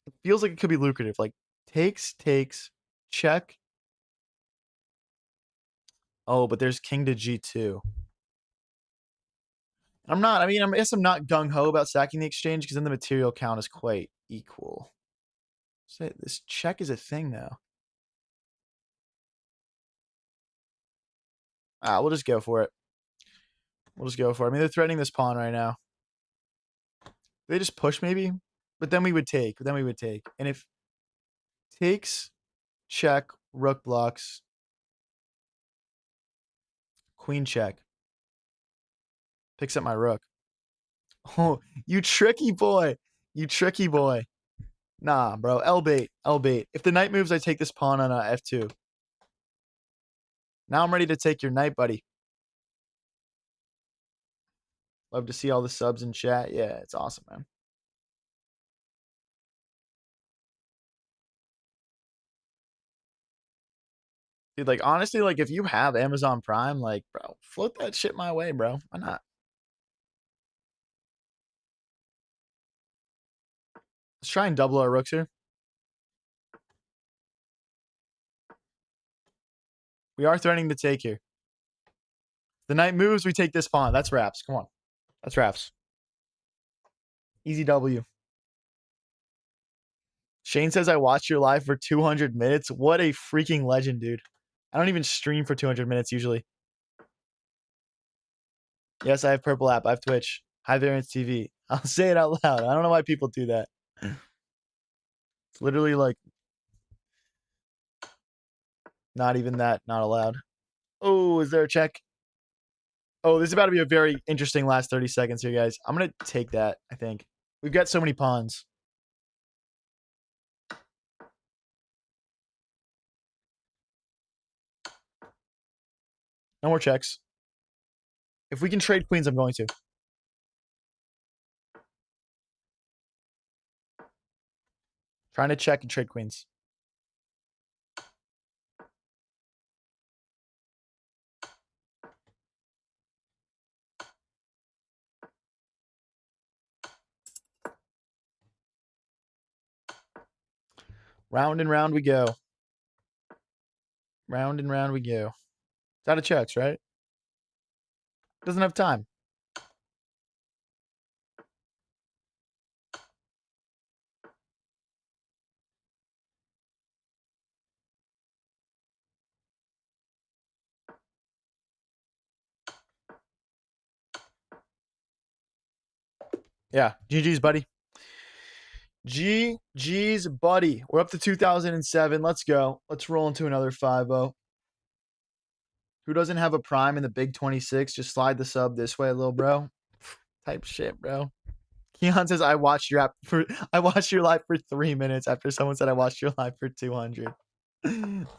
[SPEAKER 1] It feels like it could be lucrative. Like takes, check. Oh, but there's king to g2. I mean, I guess I'm not gung-ho about sacking the exchange because then the material count is quite equal. So this check is a thing now. We'll just go for it. We'll just go for it. I mean, they're threatening this pawn right now. They just push maybe, but then we would take. And if takes, check, rook blocks, queen check, picks up my rook. Oh, you tricky boy. You tricky boy. Nah, bro. L bait. L bait. If the knight moves, I take this pawn on f2. Now I'm ready to take your knight, buddy. Love to see all the subs in chat. Yeah, it's awesome, man. Dude, like honestly, like if you have Amazon Prime, like, bro, float that shit my way, bro. Why not? Let's try and double our rooks here. We are threatening to take here. The knight moves, we take this pawn. That's wraps. Come on. That's wraps. Easy W. Shane says I watched your live for 200 minutes. What a freaking legend, dude. I don't even stream for 200 minutes usually. Yes, I have Purple app. I have Twitch. High Variance TV. I'll say it out loud. I don't know why people do that. It's literally like not even that, not allowed. Oh, is there a check? Oh, this is about to be a very interesting last 30 seconds here, guys. I'm gonna take that, I think. We've got so many pawns. No more checks. If we can trade queens, I'm going to. Trying to check and trade queens. Round and round we go. Round and round we go. It's out of checks, right? Doesn't have time. Yeah. GG's, buddy. GG's, buddy. We're up to 2007. Let's go. Let's roll into another 5-0. Who doesn't have a prime in the big 26? Just slide the sub this way, little bro. Type shit, bro. Keon says I watched your live for 3 minutes after someone said I watched your live for 200.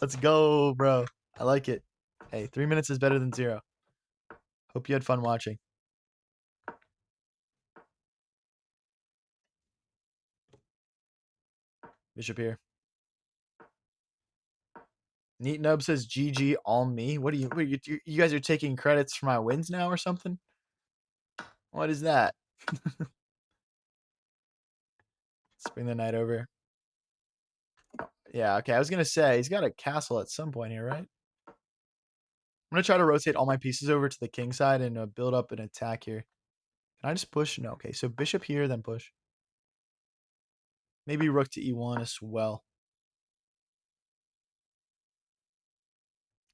[SPEAKER 1] Let's go, bro. I like it. Hey, 3 minutes is better than 0. Hope you had fun watching. Bishop here. Neat Nub says GG all me. What you guys are taking credits for my wins now or something? What is that? Let's bring the knight over. Yeah, okay. I was gonna say he's got a castle at some point here, right? I'm gonna try to rotate all my pieces over to the king side and build up an attack here. Can I just push? No. Okay, so bishop here, then push. Maybe rook to e1 as well.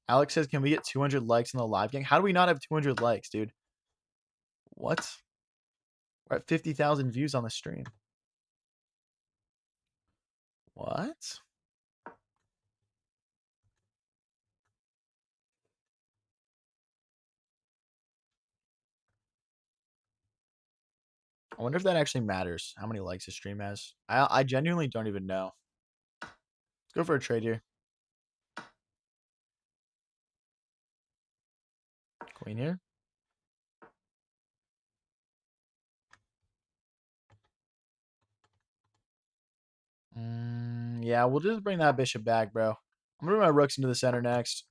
[SPEAKER 1] Alex says, can we get 200 likes in the live gang? How do we not have 200 likes, dude? What? We're at 50,000 views on the stream. What? I wonder if that actually matters, how many likes a stream has. I genuinely don't even know. Let's go for a trade here. Queen here. Yeah, we'll just bring that bishop back, bro. I'm gonna bring my rooks into the center next.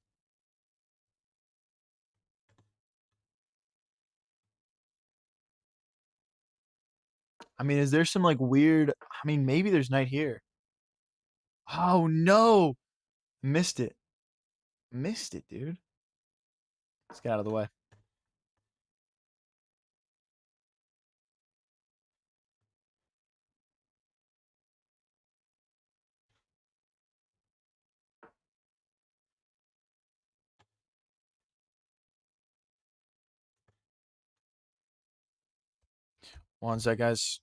[SPEAKER 1] I mean, is there some like weird? I mean, maybe there's knight here. Oh no! Missed it. Missed it, dude. Let's get out of the way. One sec, guys.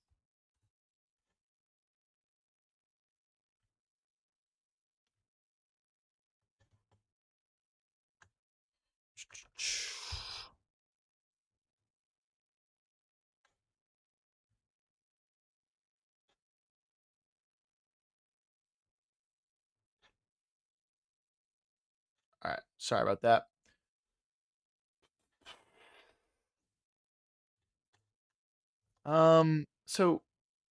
[SPEAKER 1] All right. Sorry about that. So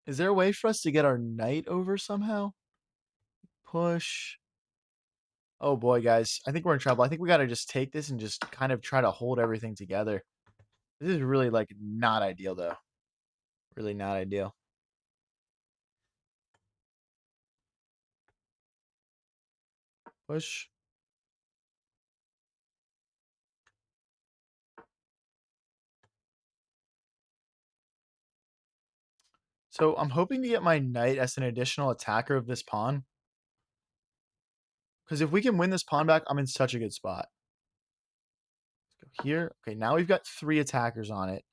[SPEAKER 1] is there a way for us to get our knight over somehow? Push. Oh boy, guys. I think we're in trouble. I think we gotta just take this and just kind of try to hold everything together. This is really like not ideal though. Really not ideal. Push. So I'm hoping to get my knight as an additional attacker of this pawn. Because if we can win this pawn back, I'm in such a good spot. Let's go here. Okay, now we've got 3 attackers on it.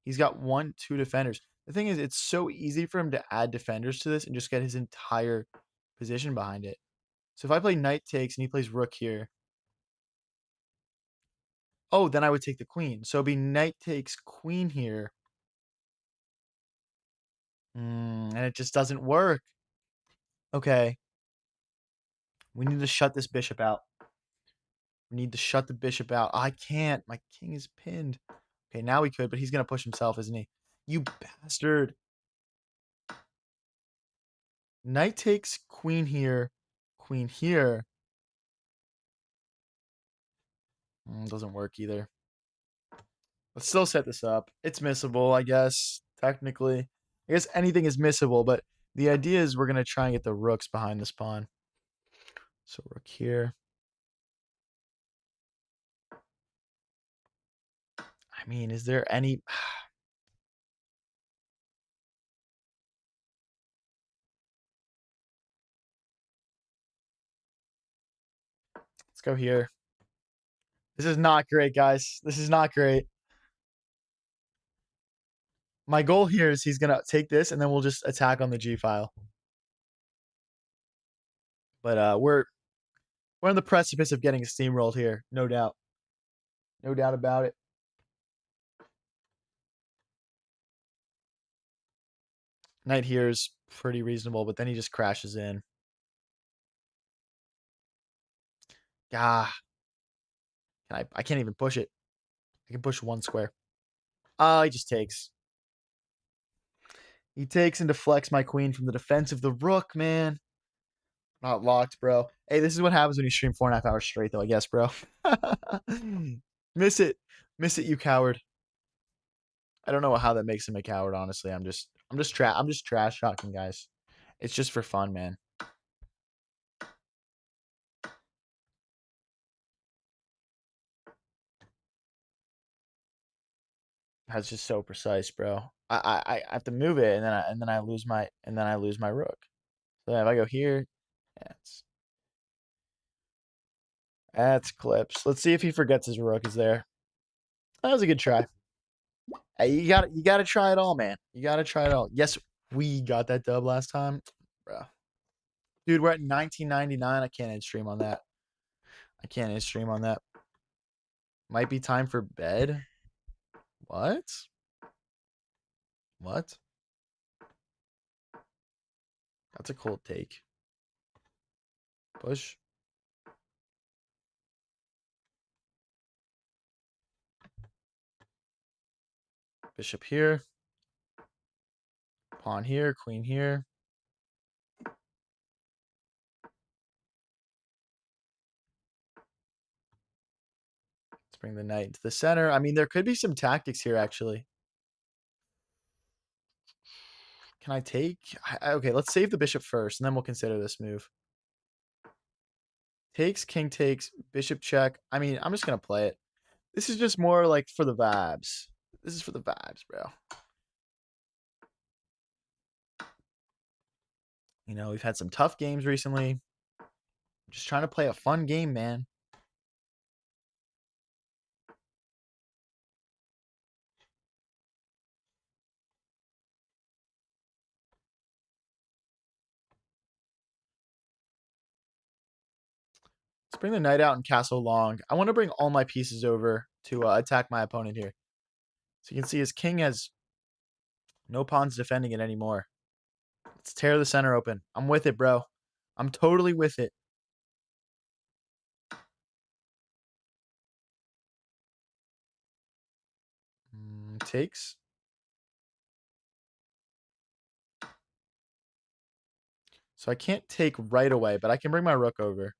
[SPEAKER 1] He's got 1, 2 defenders. The thing is, it's so easy for him to add defenders to this and just get his entire position behind it. So if I play knight takes and he plays rook here. Oh, then I would take the queen. So it'd be knight takes queen here. And it just doesn't work. Okay. We need to shut this bishop out. We need to shut the bishop out. I can't. My king is pinned. Okay, now we could, but he's going to push himself, isn't he? You bastard. Knight takes queen here. Queen here. Doesn't work either. Let's still set this up. It's missable, I guess, technically. I guess anything is missable, but the idea is we're going to try and get the rooks behind this pawn. So rook here. I mean, is there any... Let's go here. This is not great, guys. This is not great. My goal here is he's going to take this, and then we'll just attack on the G file. But we're on the precipice of getting steamrolled here, no doubt. No doubt about it. Knight here is pretty reasonable, but then he just crashes in. Ah, I can't even push it. I can push one square. He just takes. He takes and deflects my queen from the defense of the rook, man. Not locked, bro. Hey, this is what happens when you stream 4.5 hours straight, though, I guess, bro. Miss it. Miss it, you coward. I don't know how that makes him a coward, honestly. I'm just trash talking, guys. It's just for fun, man. That's just so precise, bro. I have to move it, and then I lose my rook. So if I go here, that's clips. Let's see if he forgets his rook is there. That was a good try. Hey, you gotta try it all, man. You gotta try it all. Yes, we got that dub last time, bro. Dude, we're at 1999. I can't end stream on that. I can't end stream on that. Might be time for bed. What? What? That's a cold take. Push. Bishop here. Pawn here. Queen here. Let's bring the knight into the center. I mean, there could be some tactics here, actually. Can I take? Okay, let's save the bishop first, and then we'll consider this move. Takes, king takes, bishop check. I mean, I'm just going to play it. This is just more like for the vibes. This is for the vibes, bro. You know, we've had some tough games recently. I'm just trying to play a fun game, man. Let's bring the knight out and castle long. I want to bring all my pieces over to attack my opponent here. So you can see his king has no pawns defending it anymore. Let's tear the center open. I'm with it, bro. I'm totally with it. Takes. So I can't take right away, but I can bring my rook over.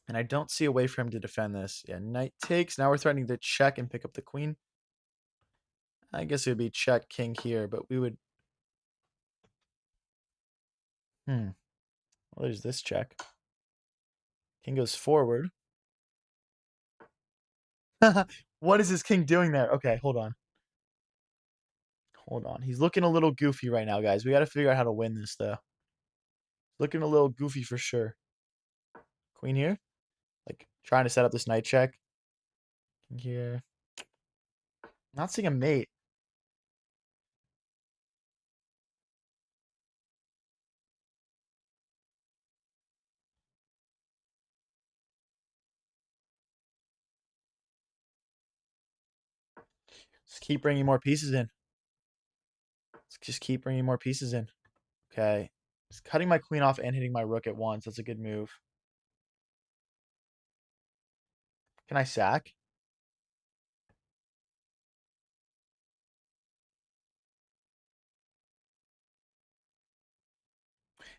[SPEAKER 1] And I don't see a way for him to defend this. Yeah, knight takes. Now we're threatening to check and pick up the queen. I guess it would be check king here, but we would... Well, there's this check. King goes forward. What is this king doing there? Okay, hold on. Hold on. He's looking a little goofy right now, guys. We got to figure out how to win this, though. Looking a little goofy for sure. Queen here. Like, trying to set up this knight check. King here. Not seeing a mate. Just keep bringing more pieces in. Let's just keep bringing more pieces in. Okay. Just cutting my queen off and hitting my rook at once. That's a good move. Can I sack?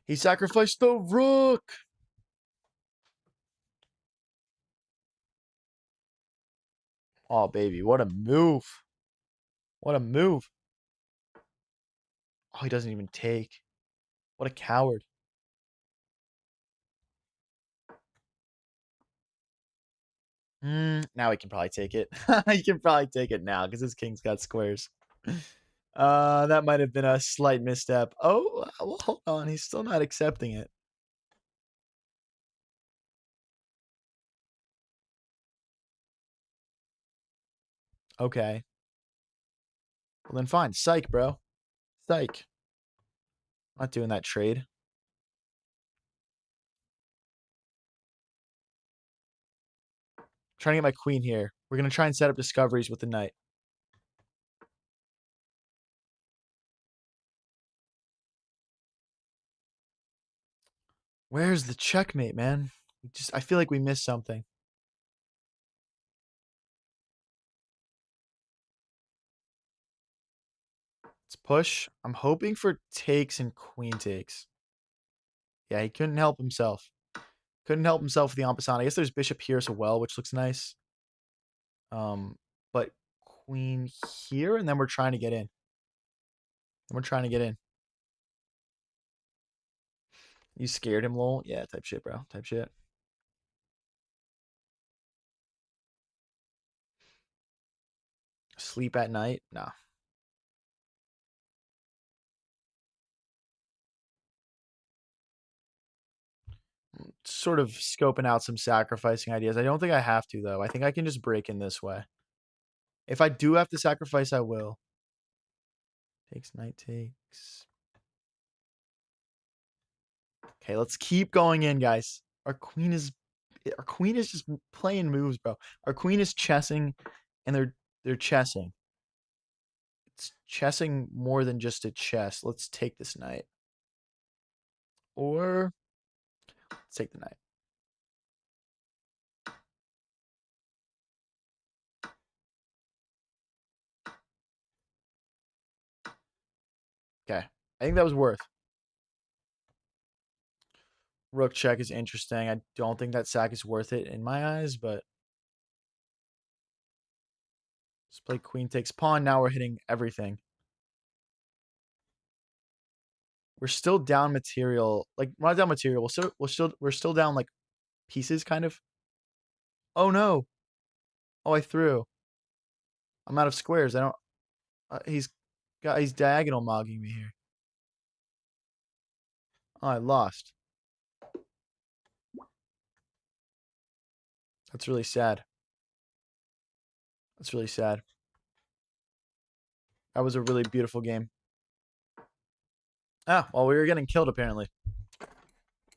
[SPEAKER 1] He sacrificed the rook. Oh, baby. What a move. What a move. Oh, he doesn't even take. What a coward. Now he can probably take it. He can probably take it now because his king's got squares. That might have been a slight misstep. Oh, well, hold on. He's still not accepting it. Okay. Well, then fine. Psych, bro. Psych. Not doing that trade. Trying to get my queen here. We're going to try and set up discoveries with the knight. Where's the checkmate, man? I feel like we missed something. Let's push. I'm hoping for takes and queen takes. Yeah, he couldn't help himself. Couldn't help himself with the en passant. I guess there's bishop here as well, which looks nice. But queen here, and then we're trying to get in. We're trying to get in. You scared him, lol? Yeah, type shit, bro. Type shit. Sleep at night? Nah. Sort of scoping out some sacrificing ideas. I don't think I have to, though. I think I can just break in this way. If I do have to sacrifice, I will. Takes, knight takes. Okay, let's keep going in, guys. Our queen is just playing moves, bro. Our queen is chessing, and they're chessing. It's chessing more than just a chess. Let's take this knight. Or let's take the knight. Okay. I think that was worth. Rook check is interesting. I don't think that sack is worth it in my eyes, but let's play queen takes pawn. Now we're hitting everything. We're still down material. Like, we're not down material. We're still down like pieces, kind of. Oh no. Oh, I threw. I'm out of squares. I don't. He's diagonal mogging me here. Oh, I lost. That's really sad. That's really sad. That was a really beautiful game. Ah, well, we were getting killed apparently.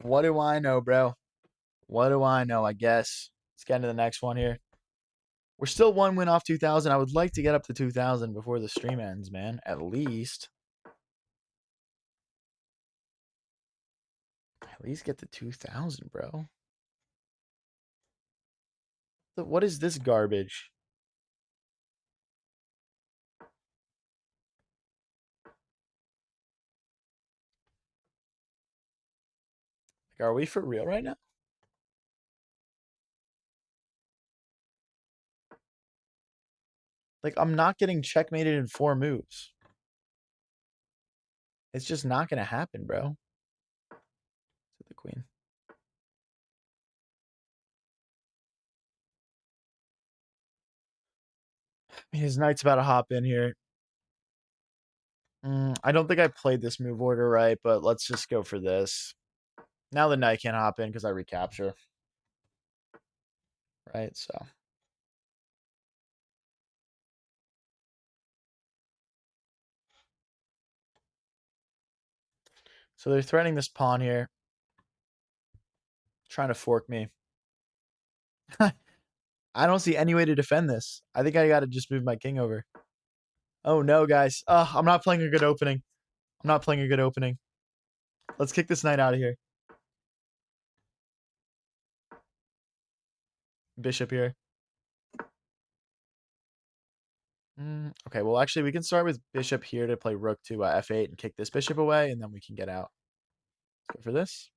[SPEAKER 1] What do I know, bro? What do I know? I guess. Let's get into the next one here. We're still one win off 2,000. I would like to get up to 2,000 before the stream ends, man. At least. At least get to 2,000, bro. What is this garbage? Like, are we for real right now? Like, I'm not getting checkmated in 4 moves. It's just not going to happen, bro. The queen. His knight's about to hop in here. I don't think I played this move order right, but let's just go for this. Now the knight can't hop in because I recapture. Right, so. So they're threatening this pawn here. Trying to fork me. I don't see any way to defend this. I think I got to just move my king over. Oh, no, guys. I'm not playing a good opening. I'm not playing a good opening. Let's kick this knight out of here. Bishop here. Okay, well, actually, we can start with bishop here to play rook to f8 and kick this bishop away, and then we can get out. Let's go for this.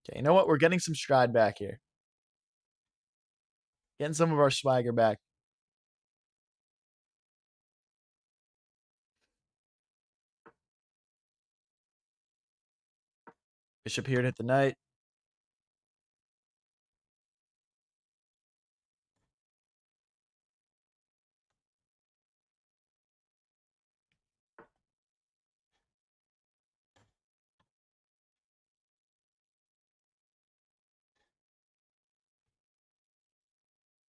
[SPEAKER 1] Okay, you know what? We're getting some stride back here. Getting some of our swagger back. Bishop here to hit the knight.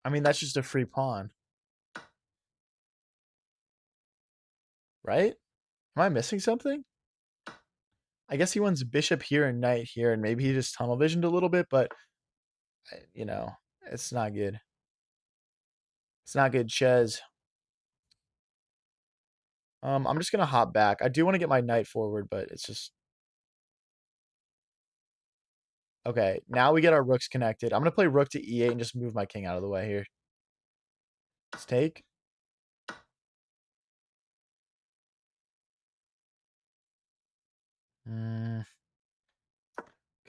[SPEAKER 1] I mean, that's just a free pawn, right? Am I missing something? I guess he wants bishop here and knight here, and maybe he just tunnel visioned a little bit, but, you know, it's not good. It's not good, Ches. I'm just gonna hop back. I do want to get my knight forward, but it's just okay. Now we get our rooks connected. I'm gonna play rook to e8 and just move my king out of the way here. Let's take.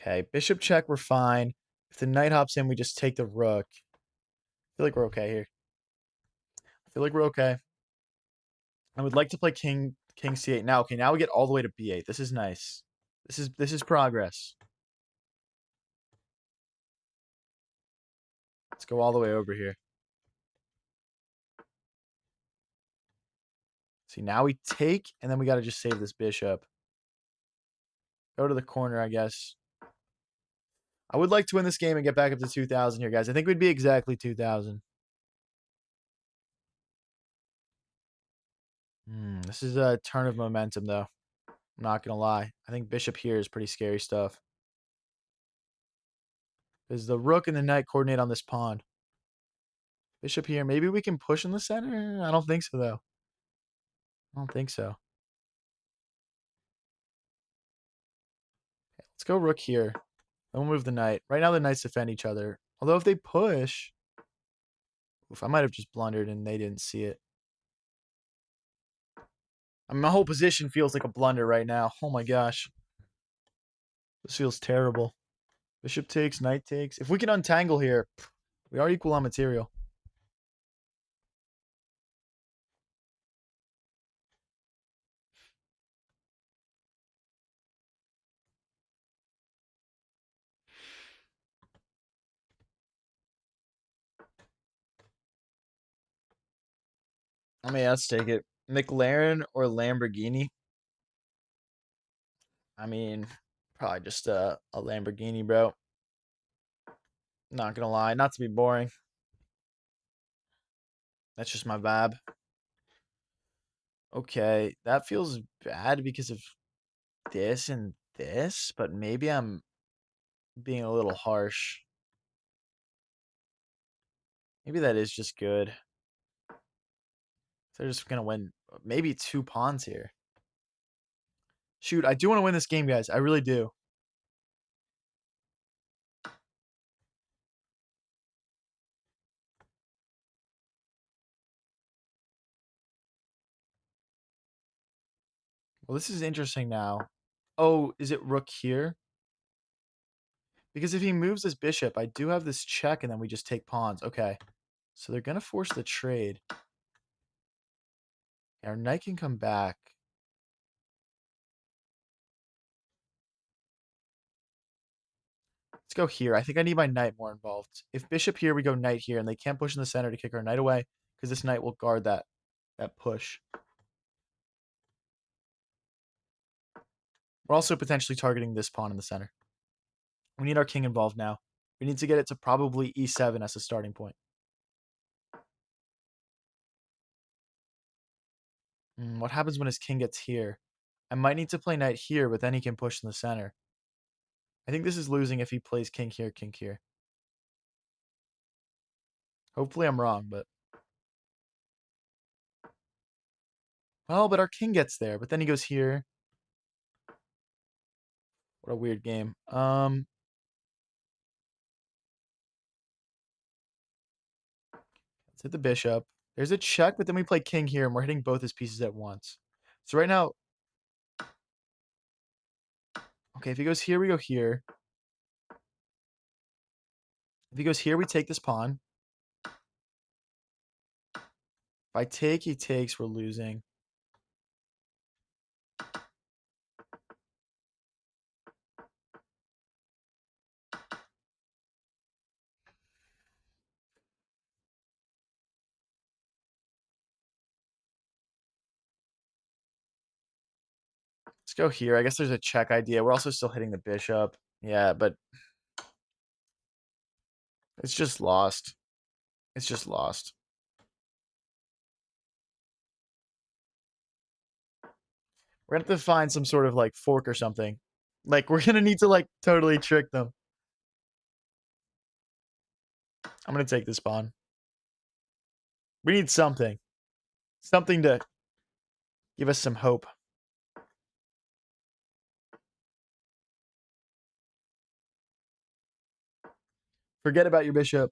[SPEAKER 1] Okay, bishop check. We're fine. If the knight hops in, we just take the rook. I feel like we're okay here. I feel like we're okay. I would like to play king c8 now. Okay, now we get all the way to b8. This is nice. This is progress. Let's go all the way over here. See, now we take, and then we got to just save this bishop. Go to the corner, I guess. I would like to win this game and get back up to 2,000 here, guys. I think we'd be exactly 2,000. This is a turn of momentum, though. I'm not going to lie. I think bishop here is pretty scary stuff. Because the rook and the knight coordinate on this pawn. Bishop here. Maybe we can push in the center? I don't think so, though. I don't think so. Okay, let's go rook here. Then we'll move the knight. Right now, the knights defend each other. Although if they push... Oof, I might have just blundered and they didn't see it. I mean, my whole position feels like a blunder right now. Oh my gosh. This feels terrible. Bishop takes, knight takes. If we can untangle here, we are equal on material. I mean, let's take it. McLaren or Lamborghini? I mean, probably just a Lamborghini, bro. Not gonna lie, not to be boring. That's just my vibe. Okay, that feels bad because of this and this, but maybe I'm being a little harsh. Maybe that is just good. They're just gonna win maybe 2 pawns here. Shoot, I do want to win this game, guys. I really do. Well, this is interesting now. Oh, is it rook here? Because if he moves this bishop, I do have this check, and then we just take pawns. Okay. So they're going to force the trade. Our knight can come back. Let's go here. I think I need my knight more involved. If bishop here, we go knight here, and they can't push in the center to kick our knight away, because this knight will guard that push. We're also potentially targeting this pawn in the center. We need our king involved now. We need to get it to probably e7 as a starting point. What happens when his king gets here? I might need to play knight here, but then he can push in the center. I think this is losing if he plays king here, king here. Hopefully I'm wrong, but Well, but our king gets there, but then he goes here. What a weird game. Let's hit the bishop. There's a check, but then we play king here, and we're hitting both his pieces at once. So right now, okay, if he goes here, we go here. If he goes here, we take this pawn. If I take, he takes, we're losing. Let's go here. I guess there's a check idea. We're also still hitting the bishop. Yeah, but it's just lost. It's just lost. We're gonna have to find some sort of like fork or something. Like we're gonna need to like totally trick them. I'm gonna take this pawn. We need something. Something to give us some hope. Forget about your bishop.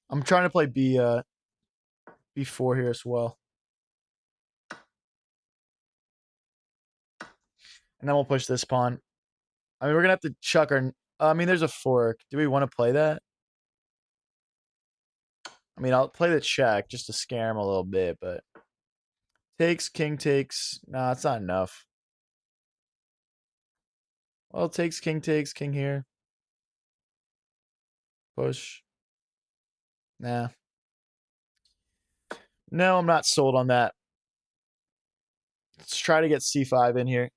[SPEAKER 1] I'm trying to play B4 here as well. And then we'll push this pawn. I mean, we're gonna have to chuck our. I mean, there's a fork. Do we want to play that? I mean, I'll play the check just to scare him a little bit, but takes, king takes. Nah, it's not enough. Well, takes, king here. Push. Nah. No, I'm not sold on that. Let's try to get C5 in here.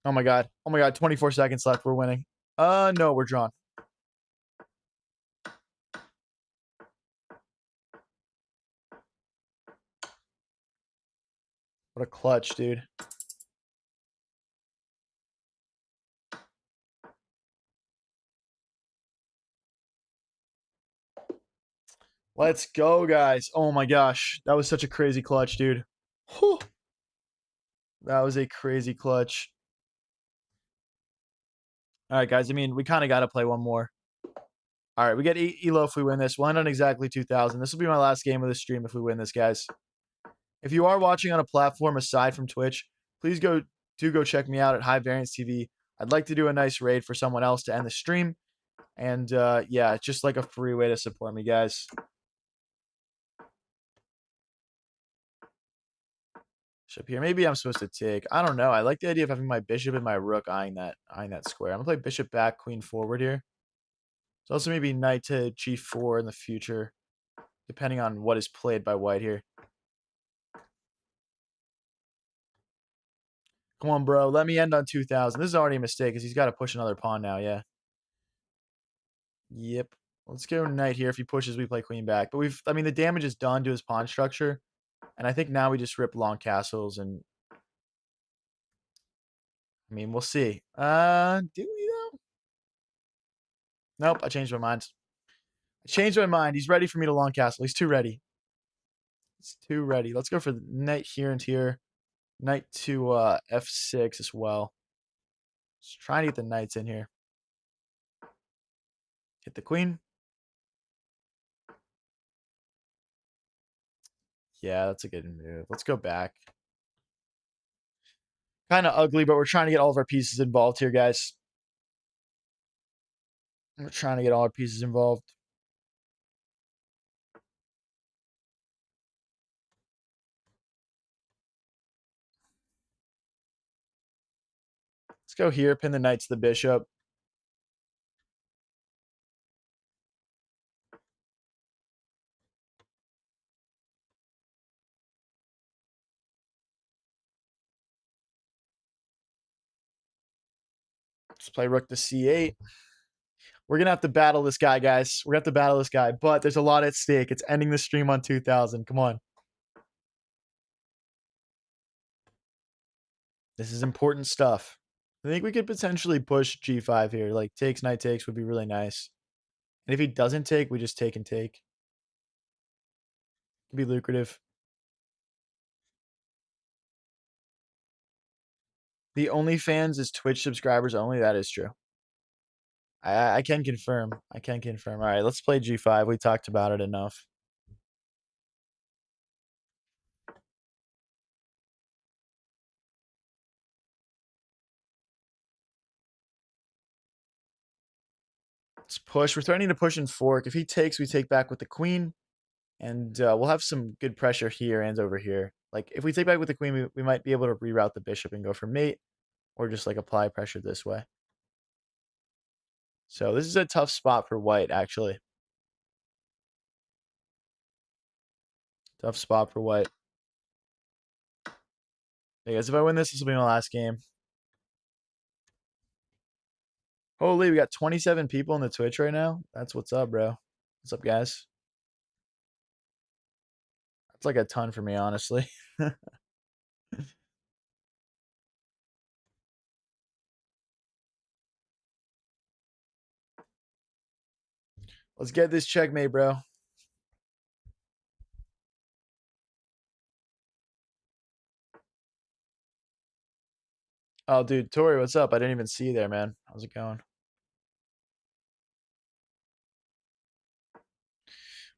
[SPEAKER 1] Oh my god. Oh my god, 24 seconds left. We're winning. No, we're drawn. What a clutch, dude. Let's go, guys. Oh my gosh. That was such a crazy clutch, dude. Whew. That was a crazy clutch. All right, guys. I mean, we kind of got to play one more. All right, we get Elo if we win this. We'll end on exactly 2,000. This will be my last game of the stream if we win this, guys. If you are watching on a platform aside from Twitch, please go check me out at High Variance TV. I'd like to do a nice raid for someone else to end the stream. And yeah, it's just like a free way to support me, guys. Bishop here. Maybe I'm supposed to take. I don't know. I like the idea of having my bishop and my rook eyeing that square. I'm gonna play bishop back, queen forward here. So also maybe knight to g4 in the future, depending on what is played by white here. Come on, bro. Let me end on 2,000. This is already a mistake because he's got to push another pawn now. Yeah. Yep. Let's go knight here. If he pushes, we play queen back. But I mean, the damage is done to his pawn structure. And I think now we just rip long castles and I mean, we'll see. Do we though? Nope, I changed my mind. I changed my mind. He's ready for me to long castle. He's too ready. He's too ready. Let's go for the knight here and here. Knight to f6 as well. Just trying to get the knights in here. Hit the queen. Yeah, that's a good move. Let's go back. Kind of ugly, but we're trying to get all of our pieces involved here, guys. We're trying to get all our pieces involved. Let's go here, pin the knight to the bishop. Let's play rook to c8. We're going to have to battle this guy, guys. We're going to have to battle this guy, but there's a lot at stake. It's ending the stream on 2,000. Come on. This is important stuff. I think we could potentially push G5 here. Like takes, knight takes would be really nice. And if he doesn't take, we just take and take. Could be lucrative. The OnlyFans is Twitch subscribers only. That is true. I can confirm. I can confirm. All right, let's play G5. We talked about it enough. Let's push. We're threatening to push and fork. If he takes, we take back with the queen. And we'll have some good pressure here and over here. Like, if we take back with the queen, we might be able to reroute the bishop and go for mate. Or just, like, apply pressure this way. So this is a tough spot for white, actually. Tough spot for white. Hey guys, if I win this, this will be my last game. Holy, we got 27 people in the Twitch right now. That's what's up, bro. What's up, guys? That's like a ton for me, honestly. Let's get this checkmate, bro. Oh, dude, Tori, what's up? I didn't even see you there, man. How's it going?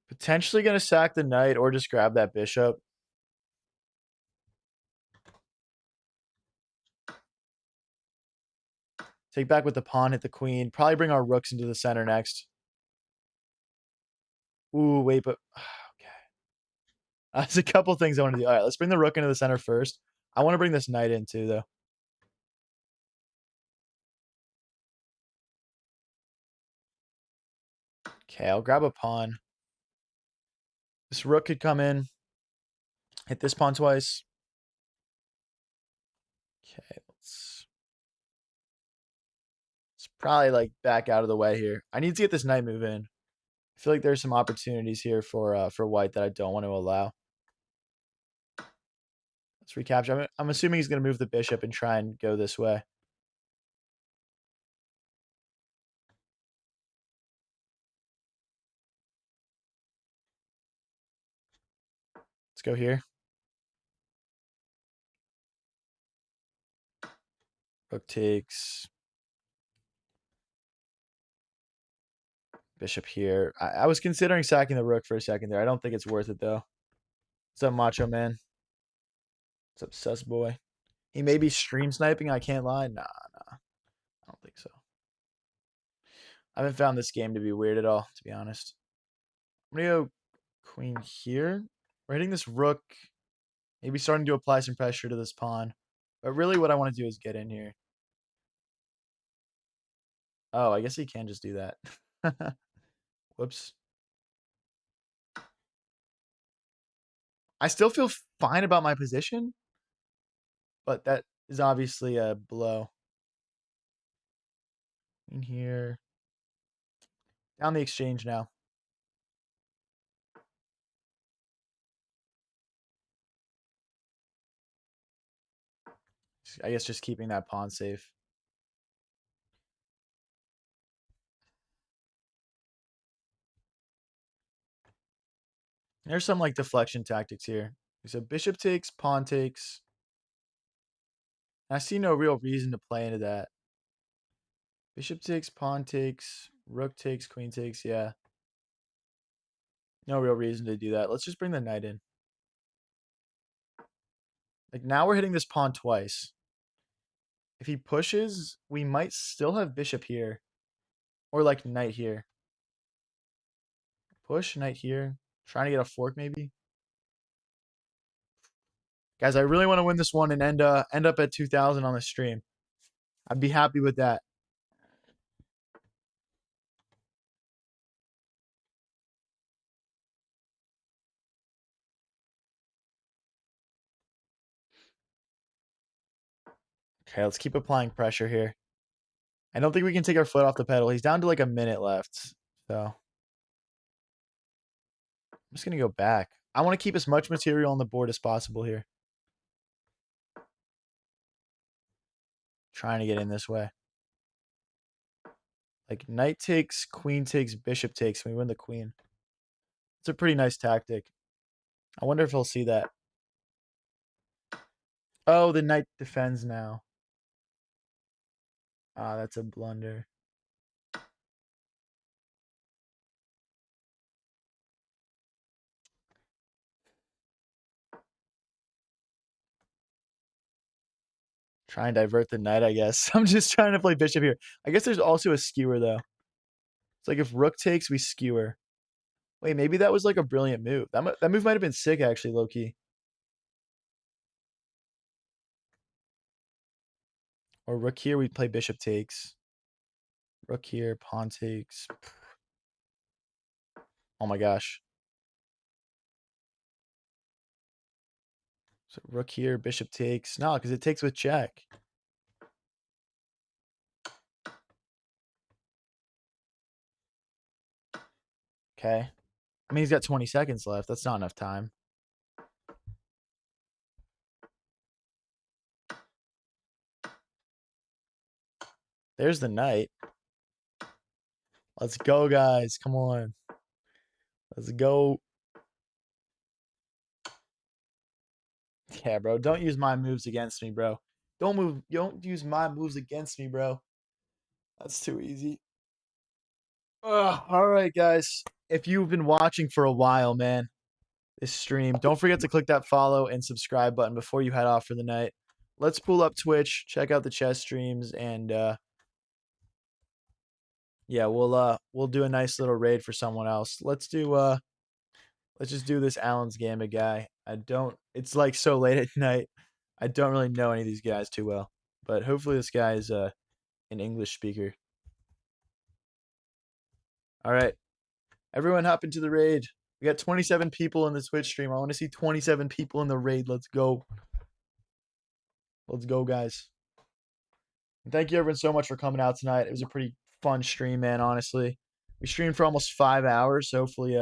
[SPEAKER 1] Potentially going to sack the knight or just grab that bishop. Take back with the pawn, hit the queen. Probably bring our rooks into the center next. Ooh, wait, but okay. There's a couple things I want to do. All right, let's bring the rook into the center first. I want to bring this knight in too, though. Okay, I'll grab a pawn. This rook could come in. Hit this pawn twice. Okay, let's probably like back out of the way here. I need to get this knight move in. I feel like there's some opportunities here for white that I don't want to allow. Let's recapture. I'm assuming he's going to move the bishop and try and go this way. Let's go here. Rook takes. Bishop here. I was considering sacking the rook for a second there. I don't think it's worth it, though. What's up, Macho Man? What's up, Sus Boy? He may be stream sniping. I can't lie. Nah. I don't think so. I haven't found this game to be weird at all, to be honest. I'm going to go queen here. We're hitting this rook. Maybe starting to apply some pressure to this pawn. But really what I want to do is get in here. Oh, I guess he can just do that. Whoops. I still feel fine about my position, but that is obviously a blow. In here. Down the exchange now. I guess just keeping that pawn safe. There's some like deflection tactics here. So bishop takes, pawn takes. I see no real reason to play into that. Bishop takes, pawn takes, rook takes, queen takes. Yeah. No real reason to do that. Let's just bring the knight in. Like now we're hitting this pawn twice. If he pushes, we might still have bishop here. Or like knight here. Push, knight here. Trying to get a fork maybe. Guys, I really want to win this one and end up at 2,000 on the stream. I'd be happy with that. Okay, let's keep applying pressure here. I don't think we can take our foot off the pedal. He's down to like a minute left. So I'm just going to go back. I want to keep as much material on the board as possible here. Trying to get in this way. Like knight takes, queen takes, bishop takes. We win the queen. It's a pretty nice tactic. I wonder if he'll see that. Oh, the knight defends now. Ah, that's a blunder. Try and divert the knight, I guess. I'm just trying to play bishop here. I guess there's also a skewer, though. It's like if rook takes, we skewer. Wait, maybe that was like a brilliant move. That move might have been sick, actually, low-key. Or rook here, we play bishop takes. Rook here, pawn takes. Oh my gosh. So rook here, bishop takes. No, because it takes with check. Okay. I mean, he's got 20 seconds left. That's not enough time. There's the knight. Let's go, guys. Come on. Let's go. Yeah, bro. Don't use my moves against me, bro. Don't use my moves against me, bro. That's too easy. Ugh, all right, guys. If you've been watching for a while, man, this stream, don't forget to click that follow and subscribe button before you head off for the night. Let's pull up Twitch, check out the chess streams, and yeah, we'll do a nice little raid for someone else. Let's just do this Allen's Gambit guy. It's like so late at night. I don't really know any of these guys too well, but hopefully this guy is an English speaker. All right, everyone hop into the raid. We got 27 people in the Twitch stream. I want to see 27 people in the raid. Let's go. Let's go, guys. And thank you everyone so much for coming out tonight. It was a pretty fun stream, man, honestly. We streamed for almost 5 hours, so hopefully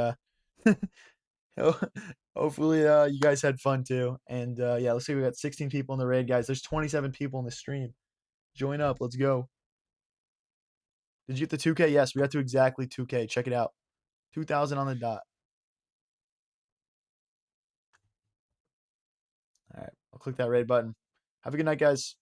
[SPEAKER 1] hopefully you guys had fun too. And yeah, let's see, we got 16 people in the raid, guys. There's 27 people in the stream. Join up. Let's go. Did you get the 2K? Yes, we got to exactly 2K. Check it out. 2,000 on the dot. All right. I'll click that raid button. Have a good night, guys.